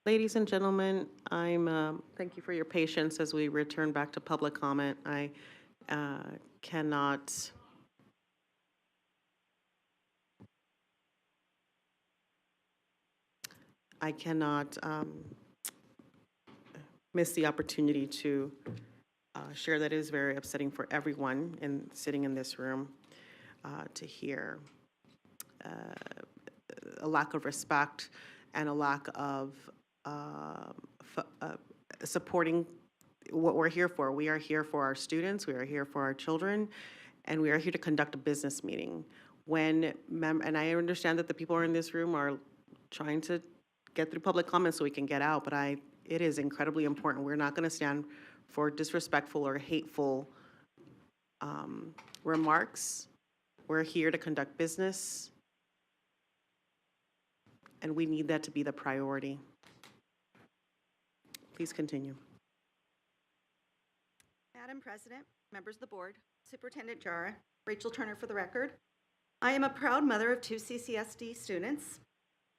Ladies and gentlemen, thank you for your patience as we return back to public comment. I cannot miss the opportunity to share that it is very upsetting for everyone sitting in this room to hear a lack of respect and a lack of supporting what we're here for. We are here for our students, we are here for our children, and we are here to conduct a business meeting. And I understand that the people who are in this room are trying to get through public comments so we can get out, but it is incredibly important. We're not going to stand for disrespectful or hateful remarks. We're here to conduct business, and we need that to be the priority. Please continue. Madam President, members of the board, Superintendent Jara, Rachel Turner for the record. I am a proud mother of 2 CCSD students.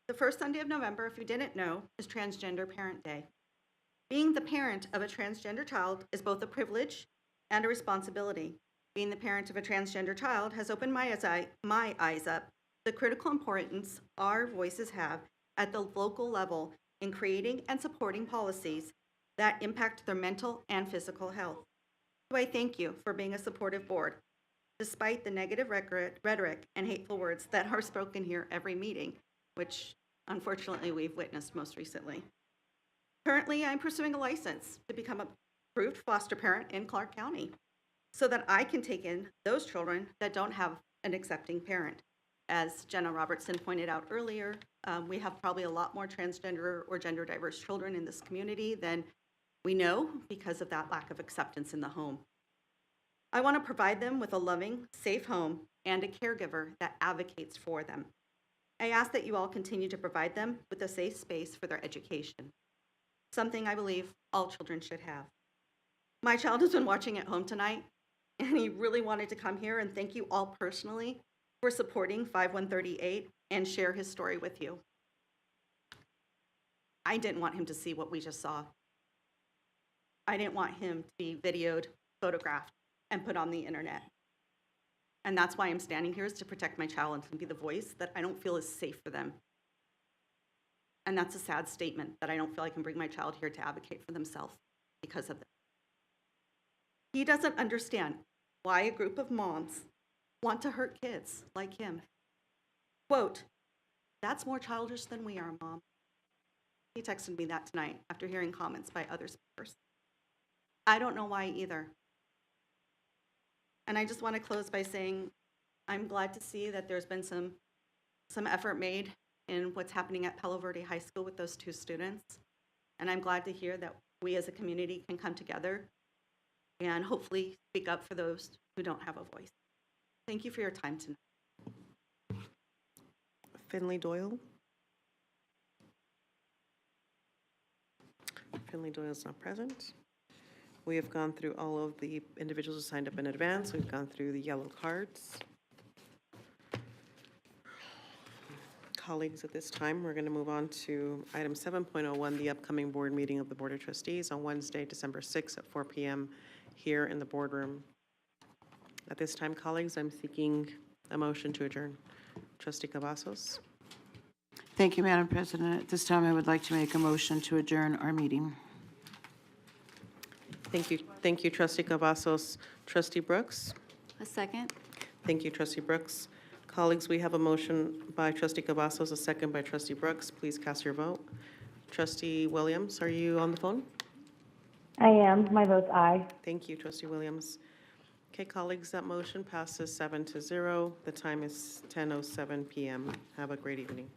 The first Sunday of November, if you didn't know, is Transgender Parent Day. Being the parent of a transgender child is both a privilege and a responsibility. Being the parent of a transgender child has opened my eyes up to the critical importance our voices have at the local level in creating and supporting policies that impact their mental and physical health. So I thank you for being a supportive board, despite the negative rhetoric and hateful words that are spoken here every meeting, which unfortunately we've witnessed most recently. Currently, I'm pursuing a license to become an approved foster parent in Clark County so that I can take in those children that don't have an accepting parent. As Jenna Robertson pointed out earlier, we have probably a lot more transgender or gender diverse children in this community than we know because of that lack of acceptance in the home. I want to provide them with a loving, safe home and a caregiver that advocates for them. I ask that you all continue to provide them with a safe space for their education, something I believe all children should have. My child has been watching at home tonight, and he really wanted to come here and thank you all personally for supporting 5138 and share his story with you. I didn't want him to see what we just saw. I didn't want him to be videoed, photographed, and put on the internet. And that's why I'm standing here, is to protect my child and to be the voice that I don't feel is safe for them. And that's a sad statement, that I don't feel I can bring my child here to advocate for themselves because of that. He doesn't understand why a group of moms want to hurt kids like him. Quote, "That's more childish than we are, Mom." He texted me that tonight after hearing comments by other speakers. I don't know why either. And I just want to close by saying I'm glad to see that there's been some effort made in what's happening at Palo Verde High School with those 2 students. And I'm glad to hear that we as a community can come together and hopefully speak up for those who don't have a voice. Thank you for your time tonight. Finley Doyle. Finley Doyle is not present. We have gone through all of the individuals who signed up in advance. We've gone through the yellow cards. Colleagues, at this time, we're going to move on to item 7.01, the upcoming board meeting of the Board of Trustees on Wednesday, December 6th at 4 p.m. here in the boardroom. At this time, colleagues, I'm seeking a motion to adjourn. Trustee Cavazos. Thank you, Madam President. At this time, I would like to make a motion to adjourn our meeting. Thank you, Trustee Cavazos. Trustee Brooks? A second. Thank you, Trustee Brooks. Colleagues, we have a motion by Trustee Cavazos, a second by Trustee Brooks. Please cast your vote. Trustee Williams, are you on the phone? I am. My vote's aye. Thank you, Trustee Williams. Okay, colleagues, that motion passes 7-0. The time is 10:07 p.m. Have a great evening.